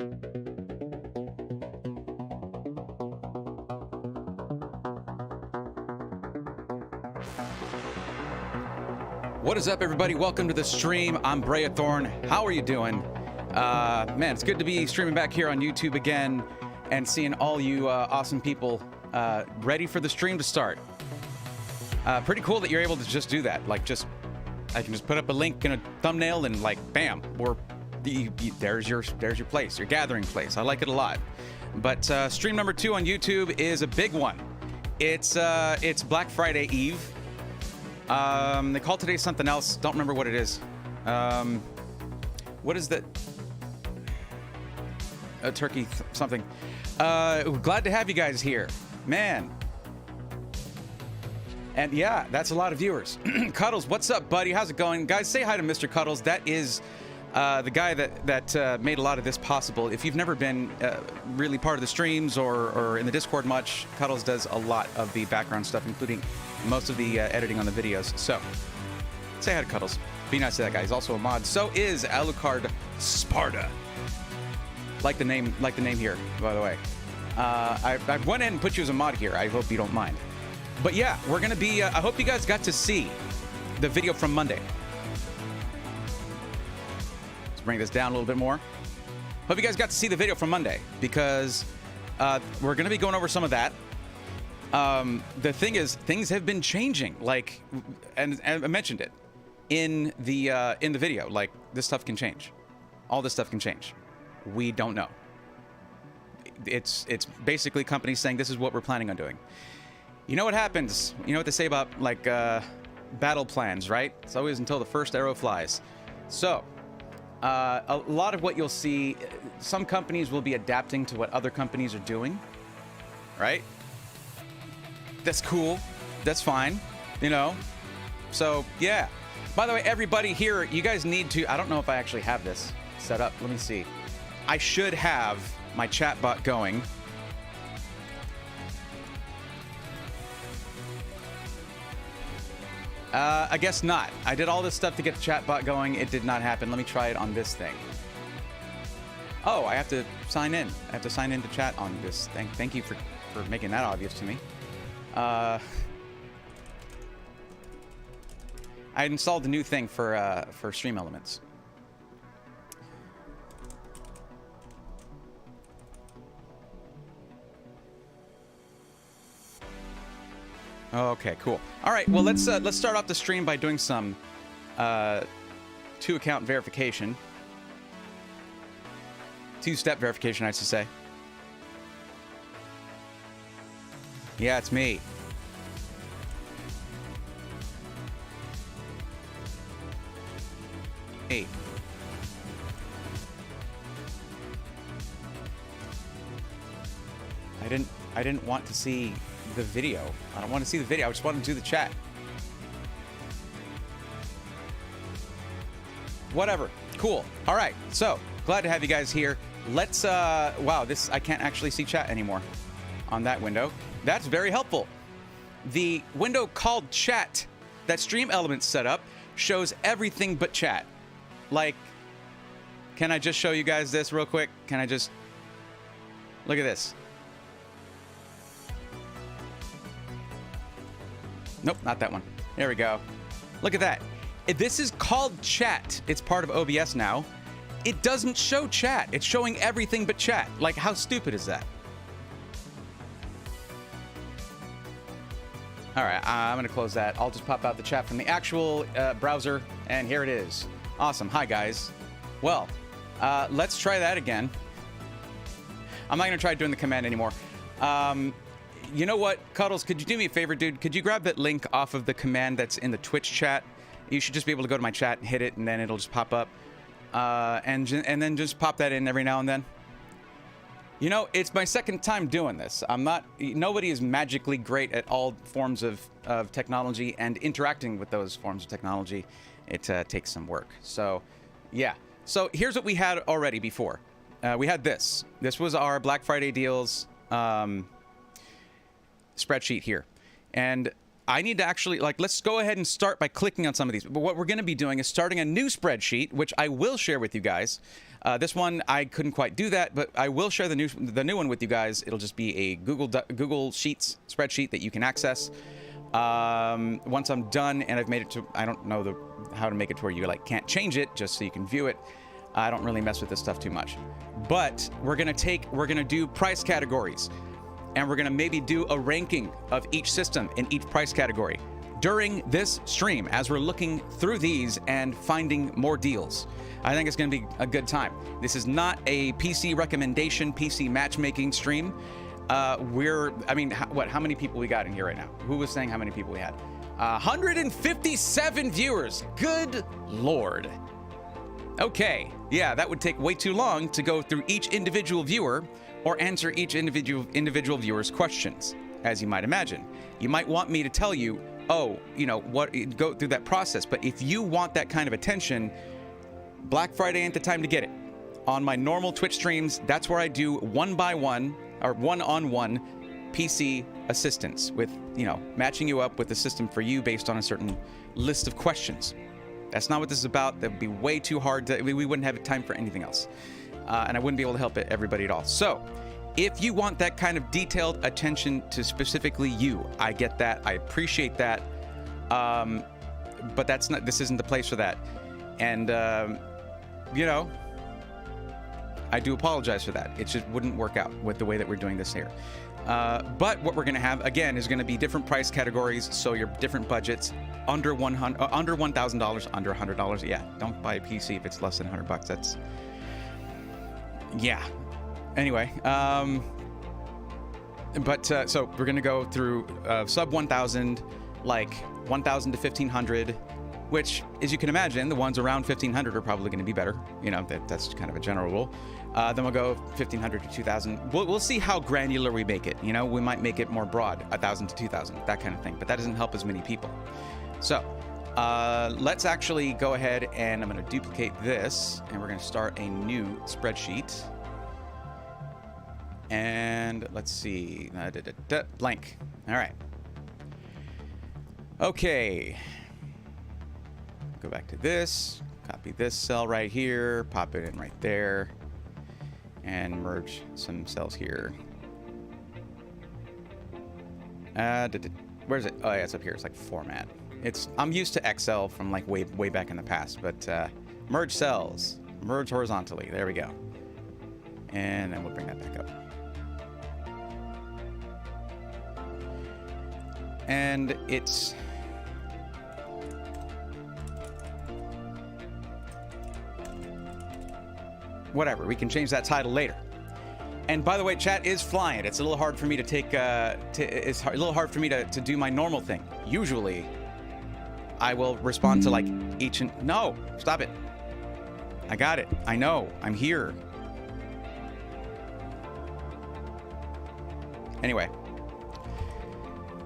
What is up, everybody? Welcome to the stream. I'm Brea Thorn. How are you doing? Man, it's good to be streaming back here on YouTube again and seeing all you awesome people ready for the stream to start. Pretty cool that you're able to just do that. Like, I can just put up a link in a thumbnail and, like, bam, there's your place, your gathering place. I like it a lot. But stream number 2 on YouTube is a big one. It's Black Friday Eve. They call today something else. Don't remember what it is. What is that? A turkey something. Glad to have you guys here, man. And yeah, that's a lot of viewers. Cuddles, what's up, buddy? How's it going? Guys, say hi to Mr. Cuddles. That is the guy that made a lot of this possible. If you've never been really part of the streams or in the Discord much, Cuddles does a lot of the background stuff, including most of the editing on the videos. So, say hi to Cuddles. Be nice to that guy. He's also a mod. So is Alucard Sparta. Like the name here, by the way. I went in and put you as a mod here. I hope you don't mind. But yeah, we're gonna be. I hope you guys got to see the video from Monday. Let's bring this down a little bit more. Hope you guys got to see the video from Monday, because we're gonna be going over some of that. The thing is, things have been changing. Like, and I mentioned it in the video. Like, this stuff can change. All this stuff can change. We don't know. It's basically companies saying this is what we're planning on doing. You know what happens? You know what they say about, like, battle plans, right? It's always until the first arrow flies. So, a lot of what you'll see, some companies will be adapting to what other companies are doing, right? That's cool. That's fine, you know? So, yeah. By the way, everybody here, you guys need to... I don't know if I actually have this set up. Let me see. I should have my chat bot going. I guess not. I did all this stuff to get the chat bot going. It did not happen. Let me try it on this thing. Oh, I have to sign in. I have to sign into chat on this thing. Thank you for making that obvious to me. I installed a new thing for Stream Elements. Okay, cool. All right, well, let's start off the stream by doing some 2-account verification. 2-step verification, I should say. Yeah, it's me. Hey. I didn't want to see the video. I don't want to see the video. I just want to do the chat. Whatever. Cool. All right. So, glad to have you guys here. Let's wow, this, I can't actually see chat anymore on that window. That's very helpful. The window called chat that Stream Elements set up shows everything but chat. Like, can I just show you guys this real quick? Can I just look at this? Nope, not that one. There we go. Look at that. This is called chat. It's part of OBS now. It doesn't show chat. It's showing everything but chat. Like, how stupid is that? All right, I'm going to close that. I'll just pop out the chat from the actual browser, and here it is. Awesome. Hi, guys. Well, let's try that again. I'm not going to try doing the command anymore. You know what, Cuddles, could you do me a favor, dude? Could you grab that link off of the command that's in the Twitch chat? You should just be able to go to my chat and hit it, and then it'll just pop up. And then just pop that in every now and then. You know, it's my second time doing this. Nobody is magically great at all forms of technology, and interacting with those forms of technology, it takes some work. So, yeah. So here's what we had already before. We had this. This was our Black Friday deals spreadsheet here. And I need to actually, like, let's go ahead and start by clicking on some of these. But what we're going to be doing is starting a new spreadsheet, which I will share with you guys. This one, I couldn't quite do that, but I will share the new one with you guys. It'll just be a Google Sheets spreadsheet that you can access. Once I'm done and I've made it to, I don't know how to make it to where you like can't change it, just so you can view it. I don't really mess with this stuff too much. But we're gonna do price categories, and we're gonna maybe do a ranking of each system in each price category during this stream as we're looking through these and finding more deals. I think it's going to be a good time. This is not a PC recommendation, PC matchmaking stream. How many people we got in here right now? Who was saying how many people we had? 157 viewers. Good Lord. Okay, yeah, that would take way too long to go through each individual viewer or answer each individual viewer's questions, as you might imagine. You might want me to tell you, oh, go through that process. But if you want that kind of attention, Black Friday ain't the time to get it. On my normal Twitch streams, that's where I do one-by-one or one-on-one PC assistance with, matching you up with the system for you based on a certain list of questions. That's not what this is about. That would be way too hard. We wouldn't have time for anything else. And I wouldn't be able to help everybody at all. So if you want that kind of detailed attention to specifically you, I get that. I appreciate that. But this isn't the place for that. And, I do apologize for that. It just wouldn't work out with the way that we're doing this here. But what we're going to have, again, is going to be different price categories. So your different budgets, under $1,000, under $100. Yeah, don't buy a PC if it's less than $100. That's, yeah. Anyway, so we're going to go through sub 1,000, like 1,000 to 1,500. Which, as you can imagine, the ones around 1,500 are probably going to be better. That's kind of a general rule. Then we'll go 1,500 to 2,000. We'll see how granular we make it. We might make it more broad, 1,000 to 2,000, that kind of thing. But that doesn't help as many people. So let's actually go ahead and I'm going to duplicate this, and we're going to start a new spreadsheet. And let's see, blank. All right. Okay. Go back to this, copy this cell right here, pop it in right there, and merge some cells here. Where's it? Oh yeah, it's up here. It's like format. I'm used to Excel from like way back in the past, but merge cells, merge horizontally. There we go. And then we'll bring that back up. And it's whatever, we can change that title later. And by the way, chat is flying. It's a little hard for me to take, it's a little hard for me to do my normal thing. Usually, I will respond to like each and, no, stop it. I got it. I know, I'm here. Anyway,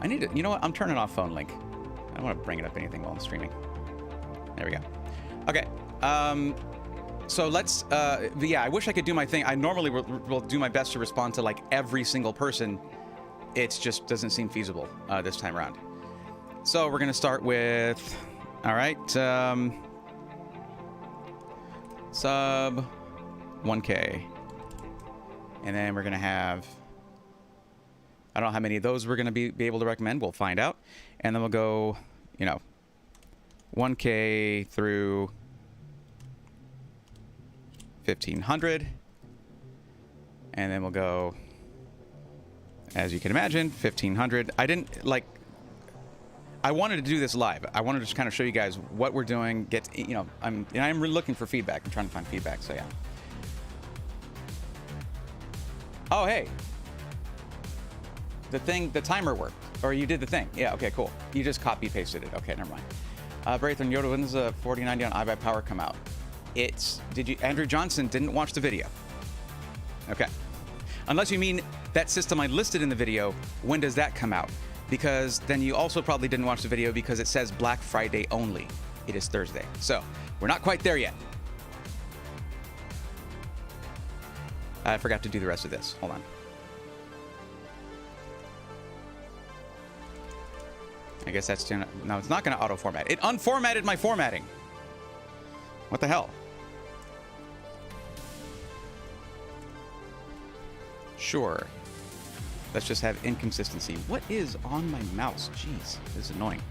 I need to, you know what? I'm turning off phone link. I don't want to bring it up anything while I'm streaming. There we go. Okay. So let's, yeah, I wish I could do my thing. I normally will do my best to respond to like every single person. It just doesn't seem feasible this time around. So we're going to start with, all right, sub 1K. And then we're going to have, I don't know how many of those we're going to be able to recommend. We'll find out. And then we'll go, 1K through 1,500, and then we'll go, as you can imagine, 1,500. I wanted to do this live. I wanted to just kind of show you guys what we're doing. I'm really looking for feedback. I'm trying to find feedback. So yeah. Oh hey, the timer worked, or you did the thing. Yeah. Okay. Cool. You just copy pasted it. Okay. Never mind. Braithorn Yoda, when does a 4090 on iBuyPower come out? Andrew Johnson didn't watch the video. Okay. Unless you mean that system I listed in the video, when does that come out? Because then you also probably didn't watch the video because it says Black Friday only. It is Thursday. So we're not quite there yet. I forgot to do the rest of this. Hold on. I guess that's, no, it's not going to auto format. It unformatted my formatting. What the hell? Sure. Let's just have inconsistency. What is on my mouse? Jeez, this is annoying.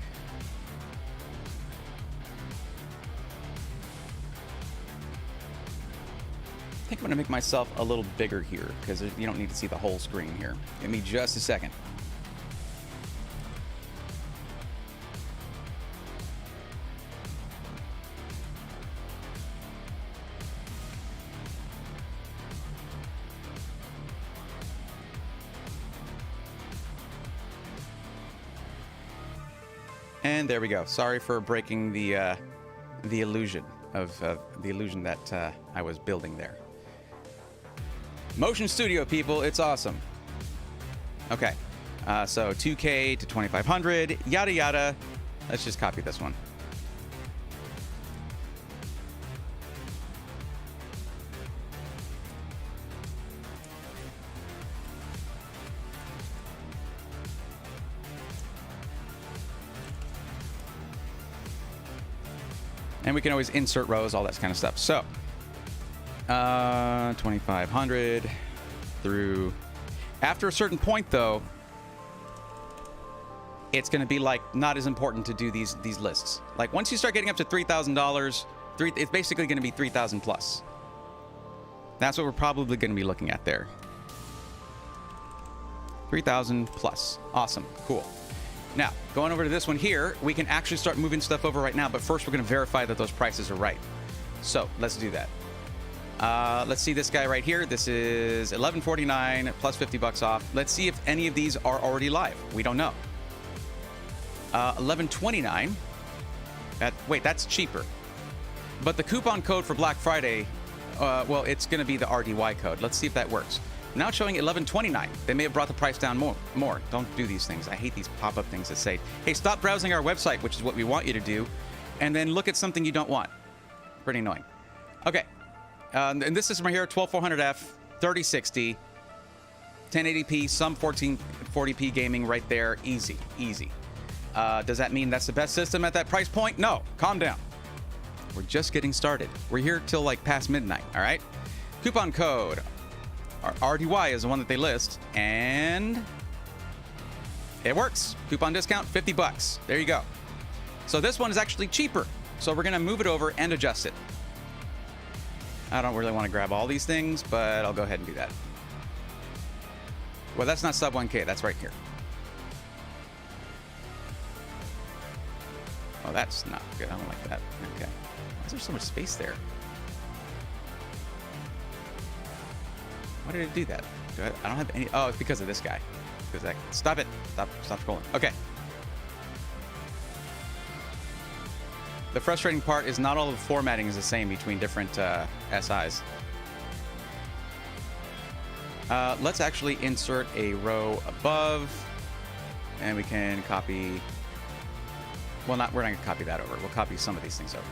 I think I'm going to make myself a little bigger here because you don't need to see the whole screen here. Give me just a second. And there we go. Sorry for breaking the illusion of the illusion that I was building there. Motion Studio, people, it's awesome. Okay, so 2K to 2500, yada yada. Let's just copy this one. And we can always insert rows, all that kind of stuff. So, 2500 through. After a certain point, though, it's going to be like not as important to do these lists. Like once you start getting up to $3,000, it's basically going to be 3,000 plus. That's what we're probably going to be looking at there. 3,000 plus. Awesome. Cool. Now, going over to this one here, we can actually start moving stuff over right now, but first we're going to verify that those prices are right. So let's do that. Let's see this guy right here. This is $11.49 plus 50 bucks off. Let's see if any of these are already live. We don't know. $11.29. Wait, that's cheaper. But the coupon code for Black Friday, well, it's going to be the RDY code. Let's see if that works. Now it's showing $11.29. They may have brought the price down more. Don't do these things. I hate these pop-up things that say, hey, stop browsing our website, which is what we want you to do, and then look at something you don't want. Pretty annoying. Okay. And this system right here, 12400F, 3060, 1080p, some 1440p gaming right there. Easy, easy. Does that mean that's the best system at that price point? No. Calm down. We're just getting started. We're here till like past midnight, all right? Coupon code. Our RDY is the one that they list, and it works. Coupon discount, 50 bucks. There you go. So this one is actually cheaper. So we're going to move it over and adjust it. I don't really want to grab all these things, but I'll go ahead and do that. Well, that's not sub 1K. That's right here. Oh, that's not good. I don't like that. Okay. Why is there so much space there? Why did it do that? I don't have any. Oh, it's because of this guy. Because stop it. Stop scrolling. Okay. The frustrating part is not all of the formatting is the same between different SIs. Let's actually insert a row above, and we can copy. Well, we're not going to copy that over. We'll copy some of these things over.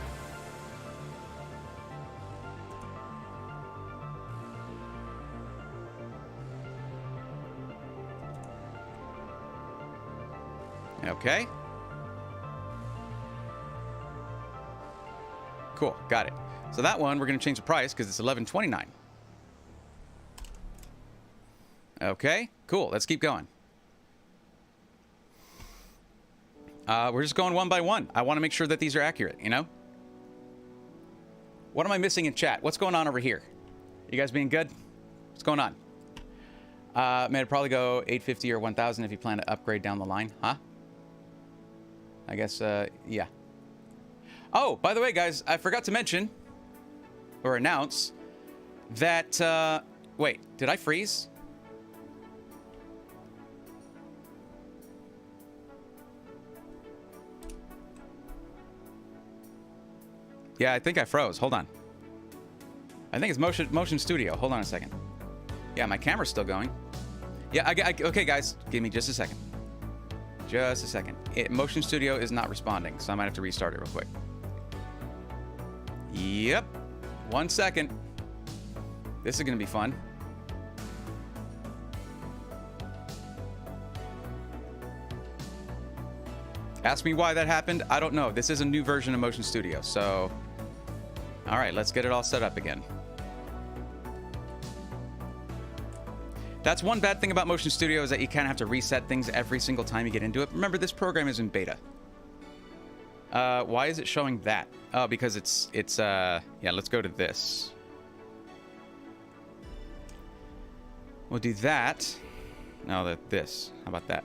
Okay. Cool, got it. So that one, we're going to change the price because it's $11.29. Okay, cool. Let's keep going. We're just going one by one. I want to make sure that these are accurate, you know? What am I missing in chat? What's going on over here? You guys being good? What's going on? Man, it'd probably go 850 or 1,000 if you plan to upgrade down the line, huh? I guess, yeah. Oh, by the way, guys, I forgot to mention or announce that, wait, did I freeze? Yeah, I think I froze. Hold on. I think it's Motion Studio. Hold on a second. Yeah, my camera's still going. Yeah, okay, guys, give me just a second. Just a second. Motion Studio is not responding, so I might have to restart it real quick. Yep. 1 second. This is going to be fun. Ask me why that happened. I don't know. This is a new version of Motion Studio, so... All right, let's get it all set up again. That's one bad thing about Motion Studio is that you kind of have to reset things every single time you get into it. Remember, this program is in beta. Why is it showing that? Oh, because it's yeah, let's go to this. We'll do that. No, this. How about that?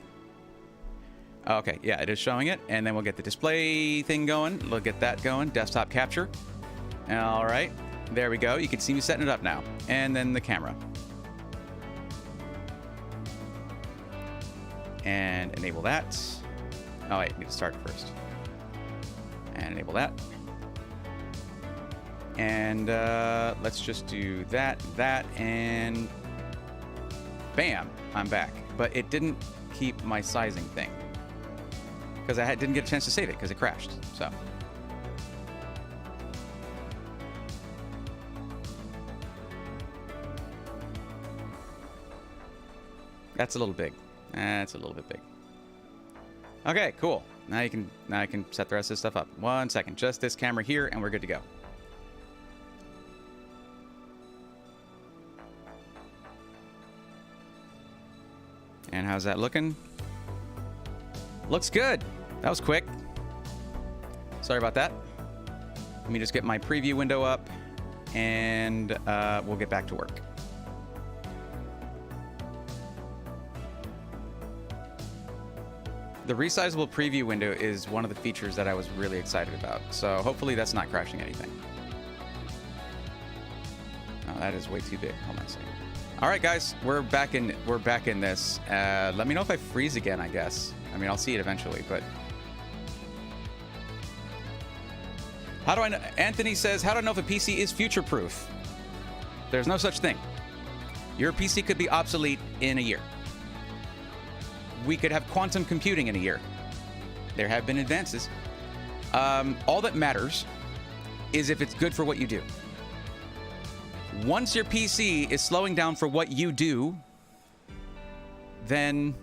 Okay, yeah, it is showing it. And then we'll get the display thing going. We'll get that going. Desktop capture. All right. There we go. You can see me setting it up now. And then the camera. And enable that. Oh, wait, I need to start first. And enable that. And let's just do that, and bam, I'm back. But it didn't keep my sizing thing because I didn't get a chance to save it because it crashed. So that's a little big. That's a little bit big. Okay, cool. Now I can set the rest of this stuff up. 1 second, just this camera here, and we're good to go. And how's that looking? Looks good. That was quick. Sorry about that. Let me just get my preview window up, and we'll get back to work. The resizable preview window is one of the features that I was really excited about. So hopefully that's not crashing anything. Oh, that is way too big. Hold on a second. All right, guys, we're back in this. Let me know if I freeze again, I guess. I mean, I'll see it eventually, but how do I know? Anthony says, how do I know if a PC is future-proof? There's no such thing. Your PC could be obsolete in a year. We could have quantum computing in a year. There have been advances. All that matters is if it's good for what you do. Once your PC is slowing down for what you do, then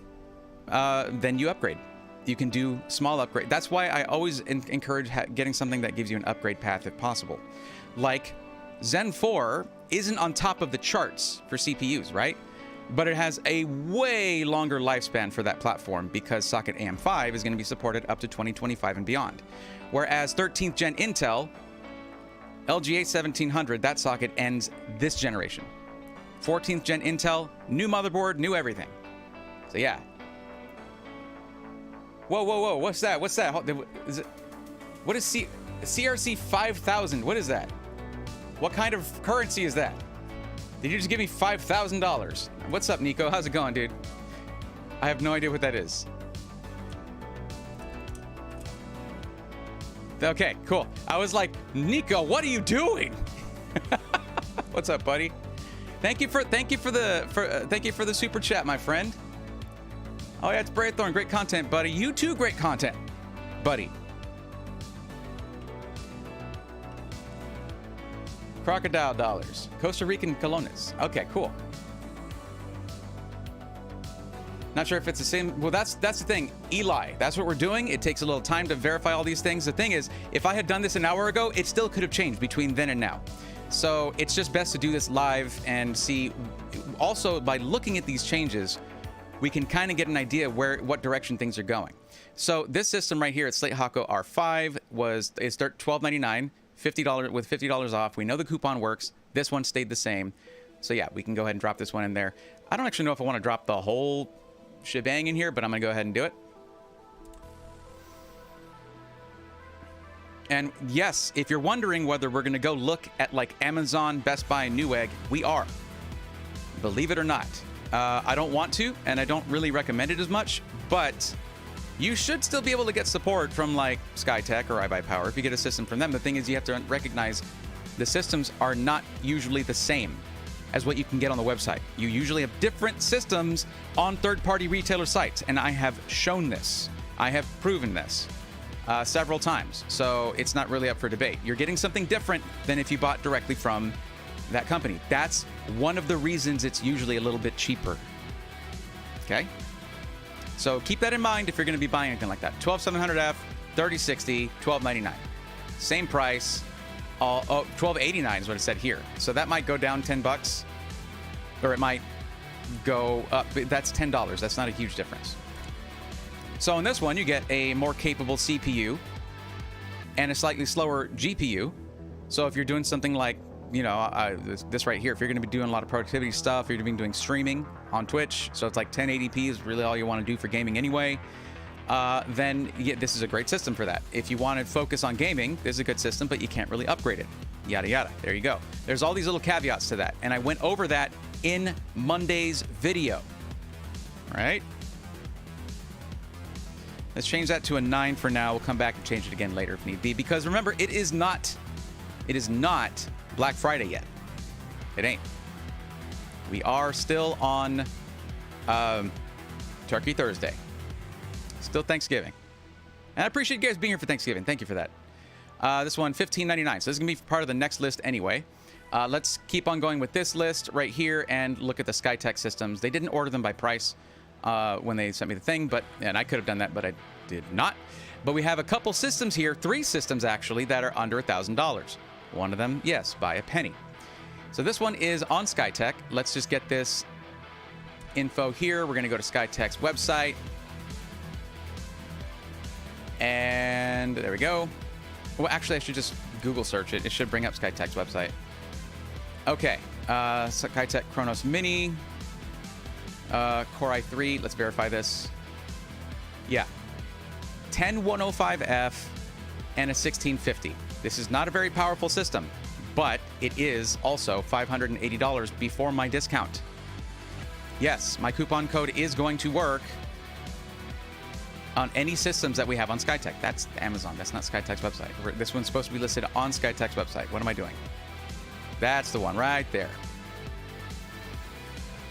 you upgrade. You can do small upgrade. That's why I always encourage getting something that gives you an upgrade path if possible. Like Zen 4 isn't on top of the charts for CPUs, right? But it has a way longer lifespan for that platform because socket AM5 is going to be supported up to 2025 and beyond. Whereas 13th gen Intel, LGA 1700, that socket ends this generation. 14th gen Intel, new motherboard, new everything. So yeah. Whoa, whoa, whoa, what's that? What's that? Is it, what is CRC 5000? What is that? What kind of currency is that? Did you just give me $5,000? What's up, Nico? How's it going, dude? I have no idea what that is. Okay, cool. I was like, Nico, what are you doing? What's up, buddy? Thank you for the super chat, my friend. Oh yeah, it's Braythorn. Great content, buddy. You too, great content, buddy. Crocodile dollars. Costa Rican colones. Okay, cool. Not sure if it's the same. Well, that's the thing. Eli, that's what we're doing. It takes a little time to verify all these things. The thing is, if I had done this an hour ago, it still could have changed between then and now. So it's just best to do this live and see. Also, by looking at these changes, we can kind of get an idea what direction things are going. So this system right here at Slate Hako R5 is $12.99. $50 with $50 off. We know the coupon works. This one stayed the same. So yeah, we can go ahead and drop this one in there. I don't actually know if I want to drop the whole shebang in here, but I'm going to go ahead and do it. And yes, if you're wondering whether we're going to go look at like Amazon, Best Buy, and Newegg, we are. Believe it or not. I don't want to, and I don't really recommend it as much, but you should still be able to get support from like SkyTech or iBuyPower if you get a system from them. The thing is, you have to recognize the systems are not usually the same as what you can get on the website. You usually have different systems on third-party retailer sites, and I have shown this. I have proven this several times, so it's not really up for debate. You're getting something different than if you bought directly from that company. That's one of the reasons it's usually a little bit cheaper. Okay? So keep that in mind if you're going to be buying anything like that. 12700F, 3060, $12.99. Same price. $12.89 is what it said here. So that might go down $10, or it might go up. That's $10. That's not a huge difference. So in this one, you get a more capable CPU and a slightly slower GPU. So if you're doing something like, you know, this right here, if you're going to be doing a lot of productivity stuff, you're going to be doing streaming on Twitch, so it's like 1080p is really all you want to do for gaming anyway, then yeah, this is a great system for that. If you want to focus on gaming, this is a good system, but you can't really upgrade it. Yada, yada. There you go. There's all these little caveats to that, and I went over that in Monday's video. All right? Let's change that to a 9 for now. We'll come back and change it again later if need be, because remember, it is not Black Friday yet. It ain't. We are still on Turkey Thursday. Still Thanksgiving. And I appreciate you guys being here for Thanksgiving. Thank you for that. This one, $15.99. So this is going to be part of the next list anyway. Let's keep on going with this list right here and look at the Skytech systems. They didn't order them by price when they sent me the thing, and I could have done that, but I did not. But we have a couple systems here, 3 systems actually, that are under $1,000. One of them, yes, by a penny. So this one is on Skytech. Let's just get this info here. We're going to go to Skytech's website. And there we go. Well, actually, I should just Google search it. It should bring up Skytech's website. Okay. Skytech Chronos Mini. Core i3. Let's verify this. Yeah. 10105F and a 1650. This is not a very powerful system, but it is also $580 before my discount. Yes, my coupon code is going to work on any systems that we have on Skytech. That's Amazon. That's not Skytech's website. This one's supposed to be listed on Skytech's website. What am I doing? That's the one right there.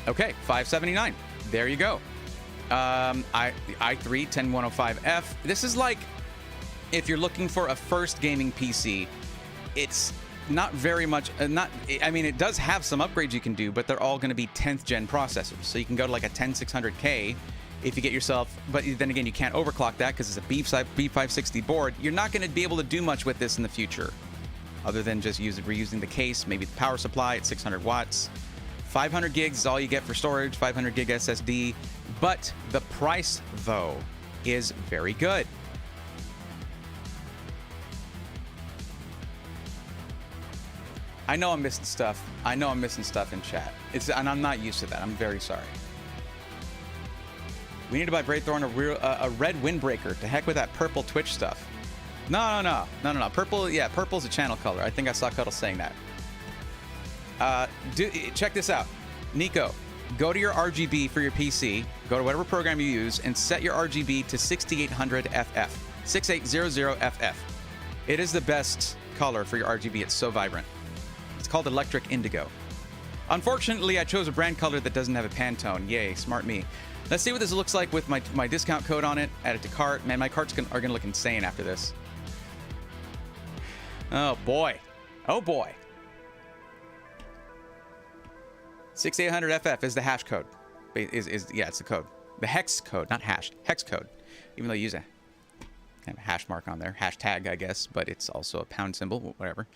Okay, $579. There you go. i3 10105F. This is like, if you're looking for a first gaming PC, it's not very much, I mean, it does have some upgrades you can do, but they're all going to be 10th gen processors. So you can go to like a 10600K if you get yourself, but then again, you can't overclock that because it's a B560 board. You're not going to be able to do much with this in the future, other than just reusing the case, maybe the power supply at 600 watts. 500 gigs is all you get for storage, 500 gig SSD, but the price, though, is very good. I know I'm missing stuff. I know I'm missing stuff in chat. And I'm not used to that. I'm very sorry. We need to buy Braithorn a red windbreaker. To heck with that purple Twitch stuff. No. Purple, yeah, purple's a channel color. I think I saw Cuddle saying that. Check this out. Nico, go to your RGB for your PC, go to whatever program you use, and set your RGB to 6800 FF. 6800 FF. It is the best color for your RGB. It's so vibrant. It's called Electric Indigo. Unfortunately, I chose a brand color that doesn't have a Pantone. Yay, smart me. Let's see what this looks like with my discount code on it. Add it to cart. Man, my carts are going to look insane after this. Oh, boy. Oh, boy. 6800 FF is the hash code. Yeah, it's the code. The hex code, not hash. Hex code. Even though you use a kind of hash mark on there. Hashtag, I guess, but it's also a pound symbol, whatever.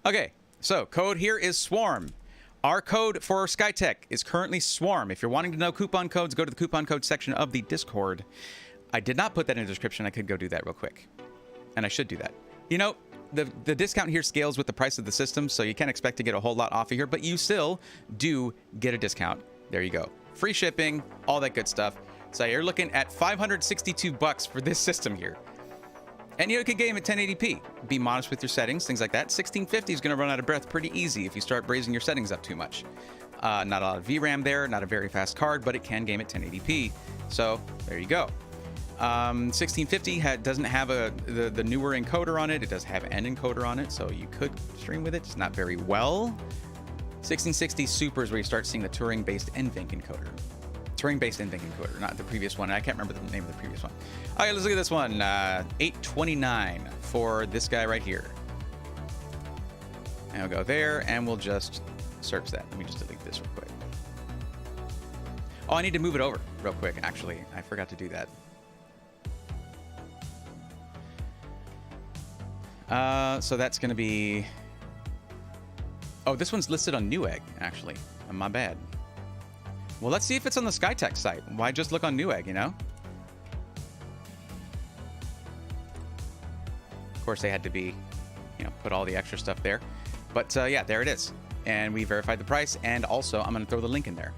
Okay, so code here is Swarm. Our code for Skytech is currently Swarm. If you're wanting to know coupon codes, go to the coupon code section of the Discord. I did not put that in the description. I could go do that real quick. And I should do that. You know, the discount here scales with the price of the system, so you can't expect to get a whole lot off of here, but you still do get a discount. There you go. Free shipping, all that good stuff. So you're looking at $562 for this system here. And you can game at 1080p. Be modest with your settings, things like that. 1650 is going to run out of breath pretty easy if you start raising your settings up too much. Not a lot of VRAM there, not a very fast card, but it can game at 1080p. So there you go. 1650 doesn't have the newer encoder on it. It does have an encoder on it, so you could stream with it. It's not very well. 1660 Super is where you start seeing the Turing-based NVENC encoder. Turing-based NVENC encoder, not the previous one. I can't remember the name of the previous one. All right, let's look at this one. 829 for this guy right here. And we'll go there, and we'll just search that. Let me just delete this real quick. Oh, I need to move it over real quick, actually. I forgot to do that. So that's going to be... Oh, this one's listed on Newegg, actually. My bad. Well, let's see if it's on the Skytech site. Why just look on Newegg, you know? Of course, they had to be, you know, put all the extra stuff there. But yeah, there it is. And we verified the price. And also, I'm going to throw the link in there.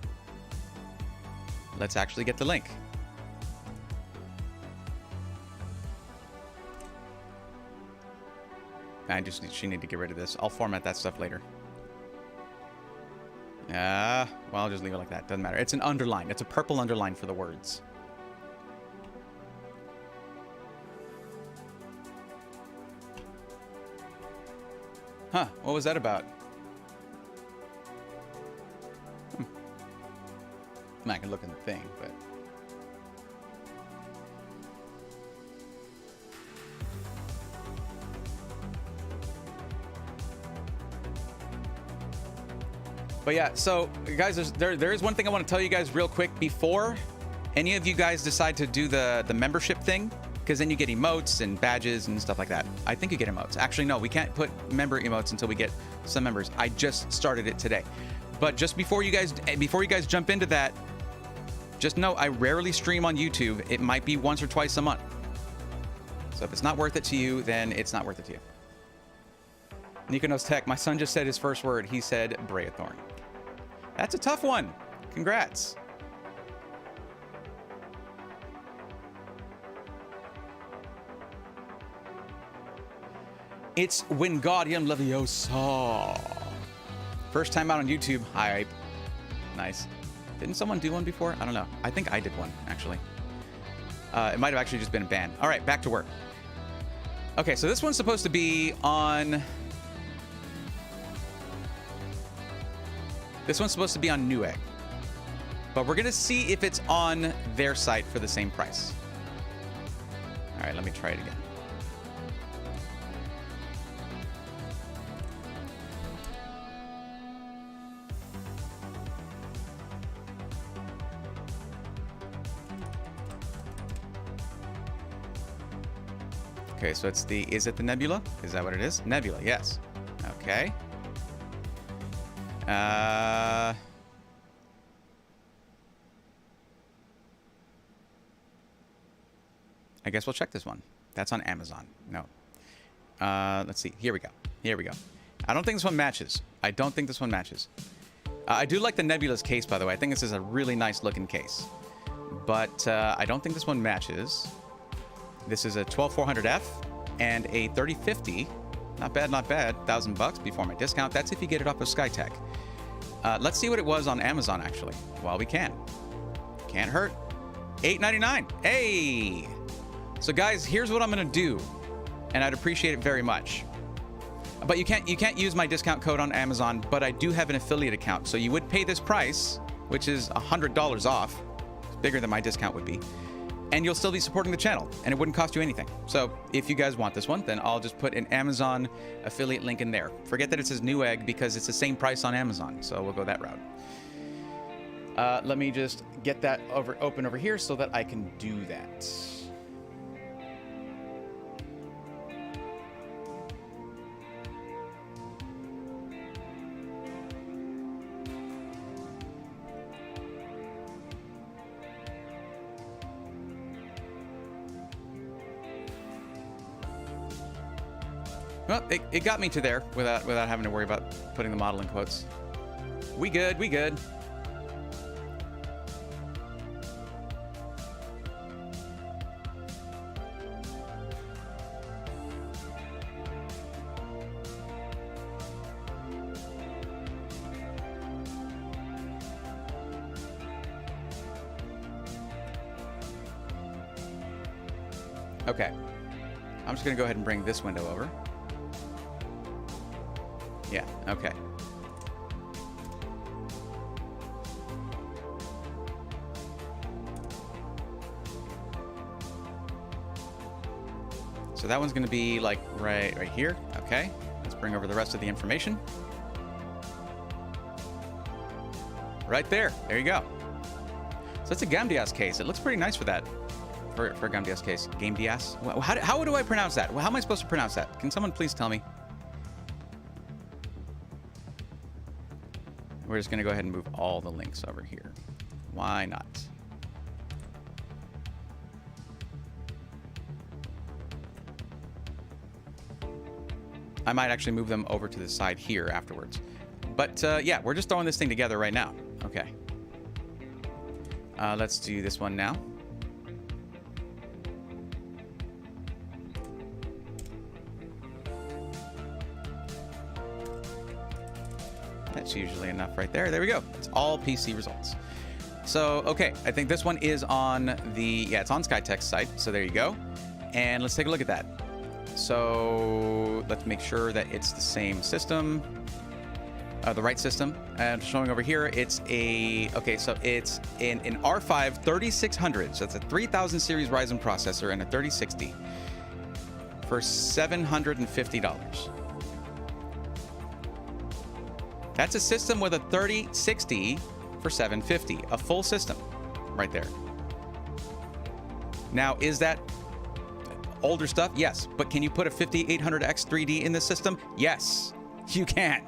Let's actually get the link. She need to get rid of this. I'll format that stuff later. Well, I'll just leave it like that. Doesn't matter. It's an underline. It's a purple underline for the words. Huh. What was that about? I'm not gonna look in the thing, but... But yeah, so guys, there is one thing I want to tell you guys real quick before any of you guys decide to do the membership thing, because then you get emotes and badges and stuff like that. I think you get emotes. Actually, no, we can't put member emotes until we get some members. I just started it today. But just before you guys jump into that, just know I rarely stream on YouTube. It might be once or twice a month. So if it's not worth it to you, then it's not worth it to you. Nikonos Tech, my son just said his first word. He said Braethorn. That's a tough one. Congrats. It's Wingardium Leviosa. First time out on YouTube. Hype. Nice. Didn't someone do one before? I don't know. I think I did one, actually. It might have actually just been a ban. All right, back to work. Okay, so this one's supposed to be on... This one's supposed to be on Newegg. But we're going to see if it's on their site for the same price. All right, let me try it again. Okay, so it's the... Is it the Nebula? Is that what it is? Nebula, yes. Okay. I guess we'll check this one. That's on Amazon. No. Let's see. Here we go. Here we go. I don't think this one matches. I don't think this one matches. I do like the Nebula's case, by the way. I think this is a really nice looking case. But I don't think this one matches. This is a 12400F and a 3050. Not bad, not bad. $1,000 before my discount. That's if you get it off of Skytech. Let's see what it was on Amazon, actually, while we can. Can't hurt. $8.99. Hey! So, guys, here's what I'm going to do, and I'd appreciate it very much. But you can't use my discount code on Amazon, but I do have an affiliate account, so you would pay this price, which is $100 off. It's bigger than my discount would be. And you'll still be supporting the channel, and it wouldn't cost you anything. So if you guys want this one, then I'll just put an Amazon affiliate link in there. Forget that it says Newegg because it's the same price on Amazon, so we'll go that route. Let me just get that open over here so that I can do that. Well, it got me to there without having to worry about putting the model in quotes. We good, we good. Okay. I'm just going to go ahead and bring this window over. Yeah, okay. So that one's going to be like right here. Okay. Let's bring over the rest of the information. Right there. There you go. So that's a Gamdias case. It looks pretty nice for that. For a Gamdias case. Gamdias? How do I pronounce that? How am I supposed to pronounce that? Can someone please tell me? We're just going to go ahead and move all the links over here. Why not? I might actually move them over to the side here afterwards. But yeah, we're just throwing this thing together right now. Okay. Let's do this one now. That's usually enough right there. There we go. It's all PC results. So, okay, I think this one is on the, yeah, it's on Skytech's site. So there you go. And let's take a look at that. So let's make sure that it's the same system, the right system. And showing over here, it's a, okay, so it's an R5 3600. So it's a 3000 series Ryzen processor and a 3060 for $750. That's a system with a 3060 for $750, a full system right there. Now, is that older stuff? Yes. But can you put a 5800X 3D in this system? Yes, you can.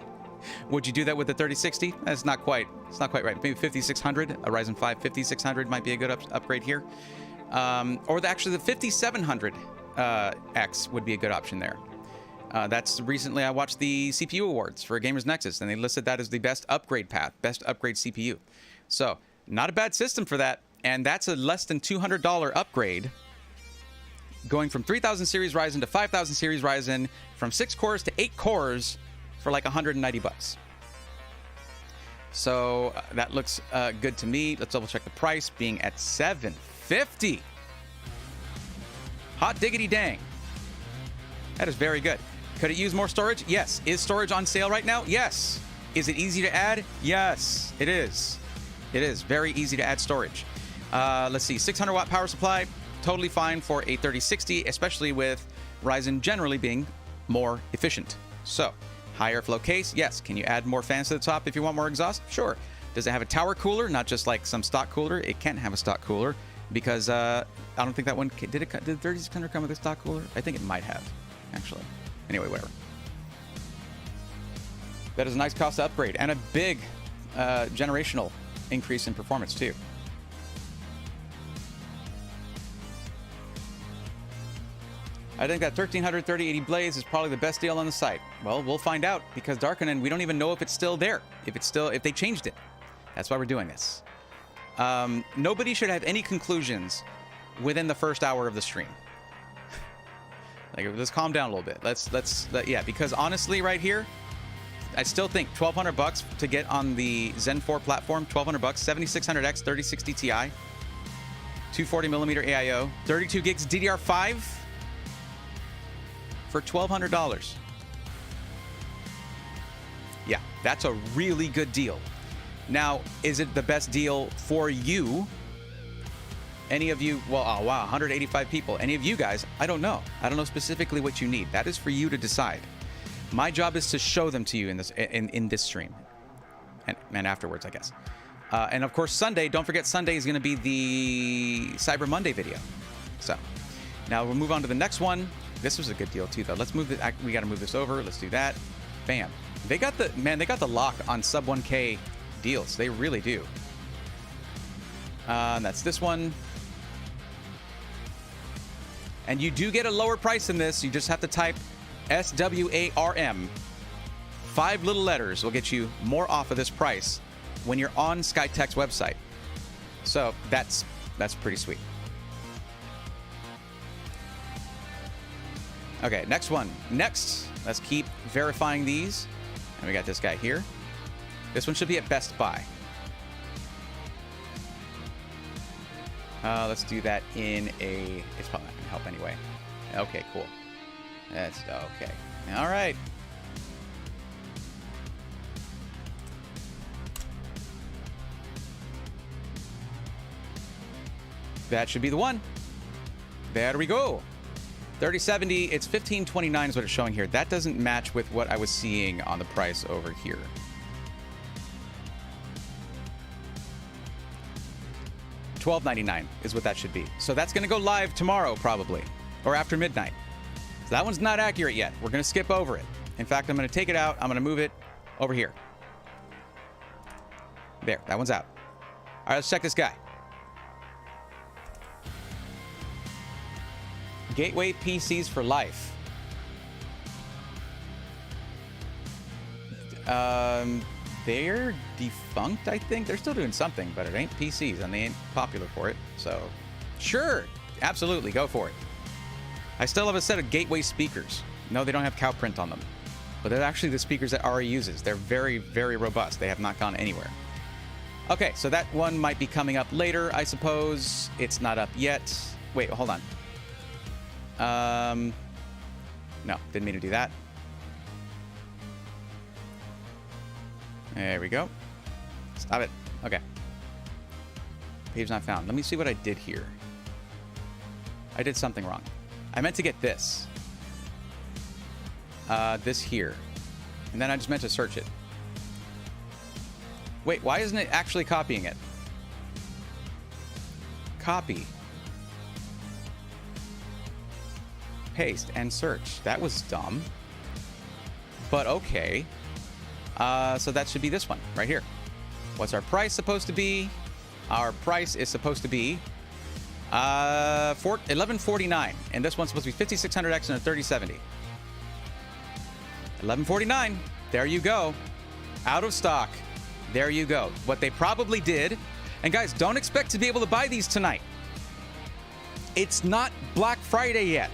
Would you do that with the 3060? That's not quite, it's not quite right. Maybe 5600, a Ryzen 5 5600 might be a good upgrade here. Or actually the 5700X would be a good option there. That's recently I watched the CPU awards for Gamers Nexus, and they listed that as the best upgrade path, best upgrade CPU. So not a bad system for that. And that's a less than $200 upgrade, going from 3000 series Ryzen to 5000 series Ryzen, from 6 cores to 8 cores for like 190 bucks. So that looks good to me. Let's double check the price, being at $750. Hot diggity dang. That is very good. Could it use more storage? Yes. Is storage on sale right now? Yes. Is it easy to add? Yes, it is. It is very easy to add storage. Let's see, 600 watt power supply, totally fine for a 3060, especially with Ryzen generally being more efficient. So, higher flow case, yes. Can you add more fans to the top if you want more exhaust? Sure. Does it have a tower cooler, not just like some stock cooler? It can have a stock cooler because I don't think that one, did the 3600 come with a stock cooler? I think it might have, actually. Anyway, whatever. That is a nice cost to upgrade and a big generational increase in performance too. I think that 1300 3080 Blaze is probably the best deal on the site. Well, we'll find out because Darkonen, we don't even know if it's still there, if they changed it. That's why we're doing this. Nobody should have any conclusions within the first hour of the stream. Like, let's calm down a little bit. Yeah, because honestly, right here, I still think 1,200 bucks to get on the Zen 4 platform. 1,200 bucks, 7600X 3060 Ti, 240mm AIO, 32 gigs DDR5 for $1,200. Yeah, that's a really good deal. Now, is it the best deal for you? Any of you, well, oh wow, 185 people. Any of you guys, I don't know. I don't know specifically what you need. That is for you to decide. My job is to show them to you in this stream, and afterwards, I guess. And of course, Sunday. Don't forget, Sunday is going to be the Cyber Monday video. So now we'll move on to the next one. This was a good deal too, though. Let's move it. We got to move this over. Let's do that. Bam. They got the lock on sub 1K deals. They really do. And that's this one. And you do get a lower price than this. You just have to type SWARM. 5 little letters will get you more off of this price when you're on Skytech's website. So that's pretty sweet. Okay, next one. Next, let's keep verifying these. And we got this guy here. This one should be at Best Buy. Let's do that in a... It's probably not going to help anyway. Okay, cool. That's okay. All right. That should be the one. There we go. 3070, it's 1529 is what it's showing here. That doesn't match with what I was seeing on the price over here. $12.99 is what that should be. So that's going to go live tomorrow, probably, or after midnight. So that one's not accurate yet. We're going to skip over it. In fact, I'm going to take it out. I'm going to move it over here. There, that one's out. right, let's check this guy. Gateway PCs for life. They're defunct, I think. They're still doing something, but it ain't PCs, and they ain't popular for it. So, sure, absolutely, go for it. I still have a set of Gateway speakers. No, they don't have cow print on them, but they're actually the speakers that RE uses. They're very, very robust. They have not gone anywhere. Okay, so that one might be coming up later, I suppose. It's not up yet. Wait, hold on. No, didn't mean to do that. There we go. Stop it. Okay. Page not found. Let me see what I did here. I did something wrong. I meant to get this. This here. And then I just meant to search it. Wait, why isn't it actually copying it? Copy. Paste and search. That was dumb. But okay. So that should be this one right here. What's our price supposed to be? Our price is supposed to be $1149, and this one's supposed to be 5600X and a 3070. $1149. There you go. Out of stock. There you go. What they probably did, and guys, don't expect to be able to buy these tonight. It's not Black Friday yet.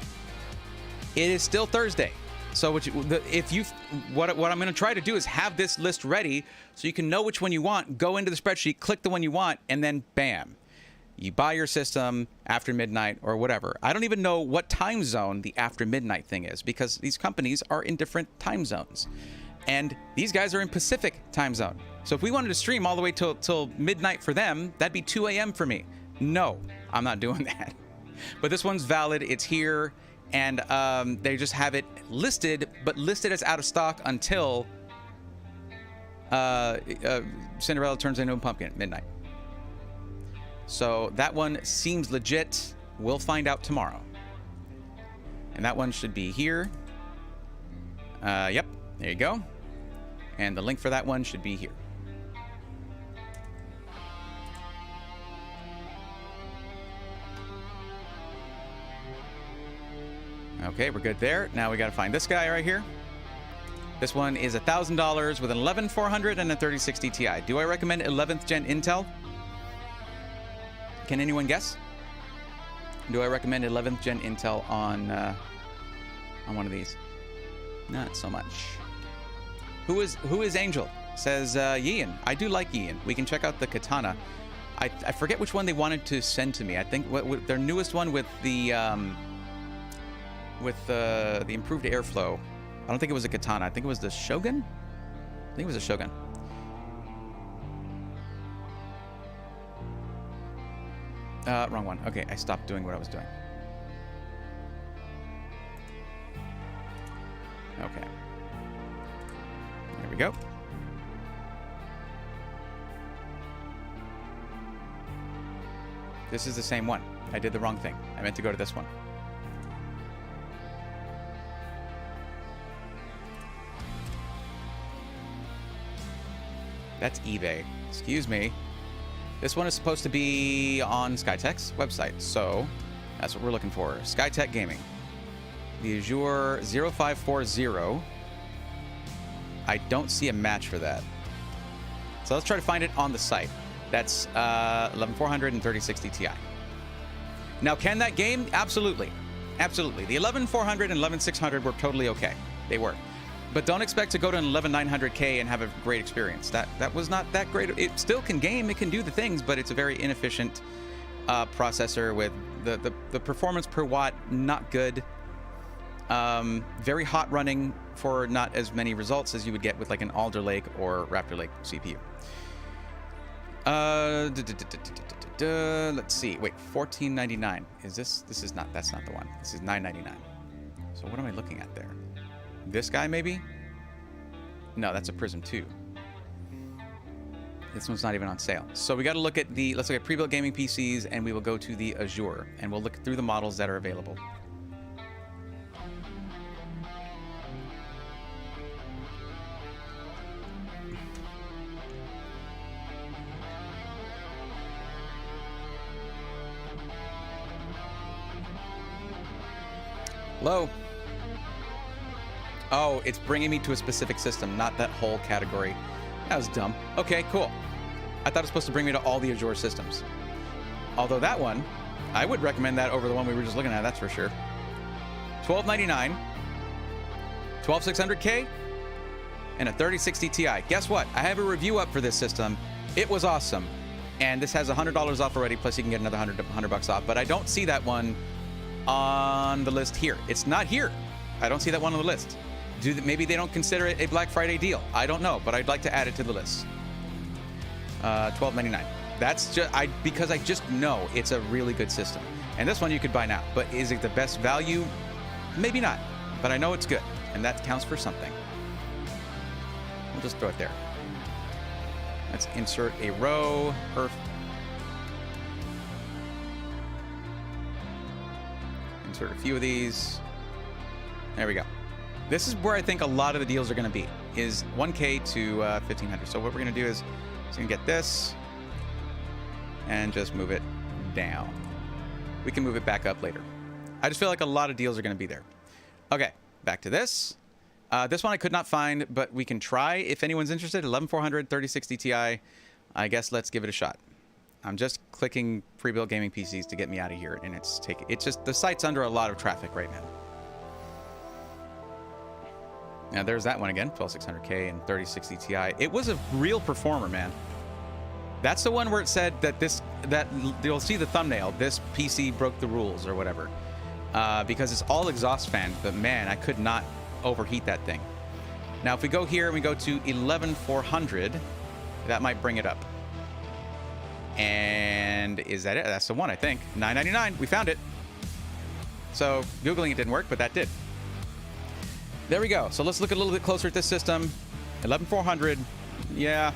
It is still Thursday. So what I'm going to try to do is have this list ready so you can know which one you want, go into the spreadsheet, click the one you want, and then bam, you buy your system after midnight or whatever. I don't even know what time zone the after midnight thing is because these companies are in different time zones. And these guys are in Pacific time zone. So if we wanted to stream all the way till midnight for them, that'd be 2 a.m. for me. No, I'm not doing that. But this one's valid. It's here. And they just have it listed, but listed as out of stock until Cinderella turns into a pumpkin at midnight. So that one seems legit. We'll find out tomorrow. And that one should be here. Yep, there you go. And the link for that one should be here. Okay, we're good there. Now we got to find this guy right here. This one is $1,000 with an 11400 and a 3060 Ti. Do I recommend 11th gen Intel? Can anyone guess? Do I recommend 11th gen Intel on one of these? Not so much. Who is Angel? Says Yian. I do like Yian. We can check out the Katana. I forget which one they wanted to send to me. I think their newest one with the improved airflow. I don't think it was a Katana. I think it was the Shogun. I think it was a Shogun. Wrong one. Okay, I stopped doing what I was doing. Okay. There we go. This is the same one. I did the wrong thing. I meant to go to this one. That's eBay. Excuse me. This one is supposed to be on Skytech's website, so that's what we're looking for. Skytech Gaming. The Azure 0540. I don't see a match for that. So let's try to find it on the site. That's 11400 and 3060 Ti. Now, can that game? Absolutely. Absolutely. The 11400 and 11600 were totally okay. They were. But don't expect to go to an 11900K and have a great experience. That was not that great. It still can game, it can do the things, but it's a very inefficient processor with the performance per watt not good. Very hot running for not as many results as you would get with like an Alder Lake or Raptor Lake CPU. Let's see. Wait, $14.99. Is this? This is not. That's not the one. This is $9.99. So what am I looking at there? This guy, maybe? No, that's a Prism 2. This one's not even on sale. So we got to look at let's look at pre-built gaming PCs, and we will go to the Azure, and we'll look through the models that are available. Hello? Oh, it's bringing me to a specific system, not that whole category. That was dumb. Okay, cool. I thought it was supposed to bring me to all the Azure systems. Although that one, I would recommend that over the one we were just looking at, that's for sure. $1299, 12600K, and a 3060 Ti. Guess what? I have a review up for this system. It was awesome. And this has $100 off already, plus you can get another $100 bucks off. But I don't see that one on the list here. It's not here. I don't see that one on the list. Maybe they don't consider it a Black Friday deal. I don't know, but I'd like to add it to the list. $12.99. That's just because I just know it's a really good system. And this one you could buy now. But is it the best value? Maybe not. But I know it's good, and that counts for something. We'll just throw it there. Let's insert a row. Insert a few of these. There we go. This is where I think a lot of the deals are going to be, is 1K to 1,500. So what we're going to do is going to get this and just move it down. We can move it back up later. I just feel like a lot of deals are going to be there. Okay, back to this. This one I could not find, but we can try if anyone's interested. 11400, 3060 Ti. I guess let's give it a shot. I'm just clicking pre-built gaming PCs to get me out of here, and it's just the site's under a lot of traffic right now. Now there's that one again, 12600K and 3060 Ti. It was a real performer, man. That's the one where it said that you'll see the thumbnail. This PC broke the rules or whatever, because it's all exhaust fan. But man, I could not overheat that thing. Now if we go here and we go to 11400, that might bring it up. And is that it? That's the one, I think. $999. We found it. So Googling it didn't work, but that did. There we go. So let's look a little bit closer at this system. 11400. Yeah.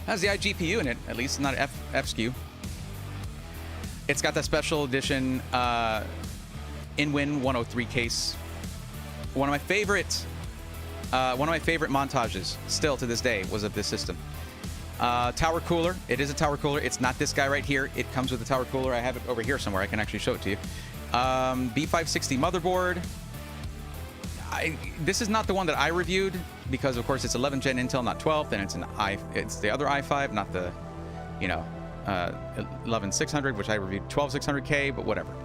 Has the iGPU in it, at least not F SKU. It's got that special edition InWin 103 case. One of my favorite montages, still to this day, was of this system. Tower cooler. It is a tower cooler. It's not this guy right here. It comes with a tower cooler. I have it over here somewhere. I can actually show it to you. B560 motherboard. This is not the one that I reviewed because, of course, it's 11 Gen Intel, not 12. Then it's the other i5, not the, 11600, which I reviewed 12600K, but whatever.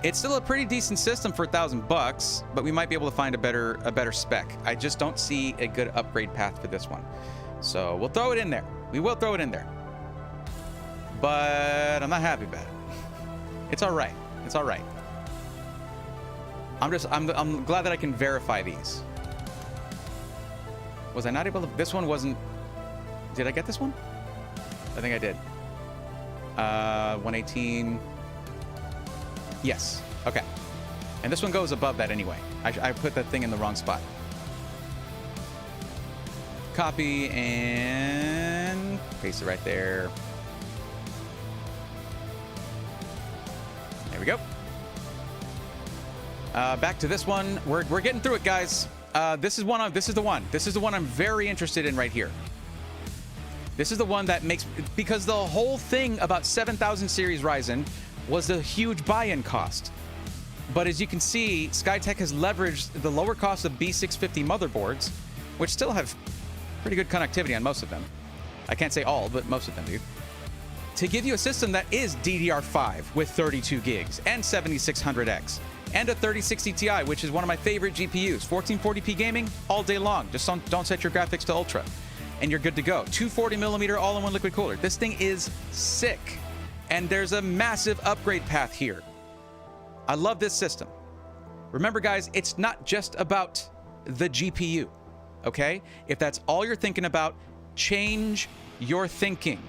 It's still a pretty decent system for $1,000, but we might be able to find a better spec. I just don't see a good upgrade path for this one. So we'll throw it in there. We will throw it in there. But I'm not happy about it. It's all right. It's all right. I'm glad that I can verify these. Was I not able to? This one wasn't. Did I get this one? I think I did. 118. Yes. Okay. And this one goes above that anyway. I put that thing in the wrong spot. Copy and paste it right there. There we go. Back to this one. We're getting through it, guys. This is the one I'm very interested in right here. This is the one that makes, because the whole thing about 7000 series Ryzen was the huge buy-in cost. But as you can see, Skytech has leveraged the lower cost of B650 motherboards, which still have pretty good connectivity on most of them. I can't say all, but most of them do. To give you a system that is DDR5 with 32 gigs and 7600X and a 3060 Ti, which is one of my favorite GPUs. 1440p gaming all day long. Just don't set your graphics to ultra, and you're good to go. 240mm all-in-one liquid cooler. This thing is sick, and there's a massive upgrade path here. I love this system. Remember, guys, it's not just about the GPU, okay? If that's all you're thinking about, change your thinking,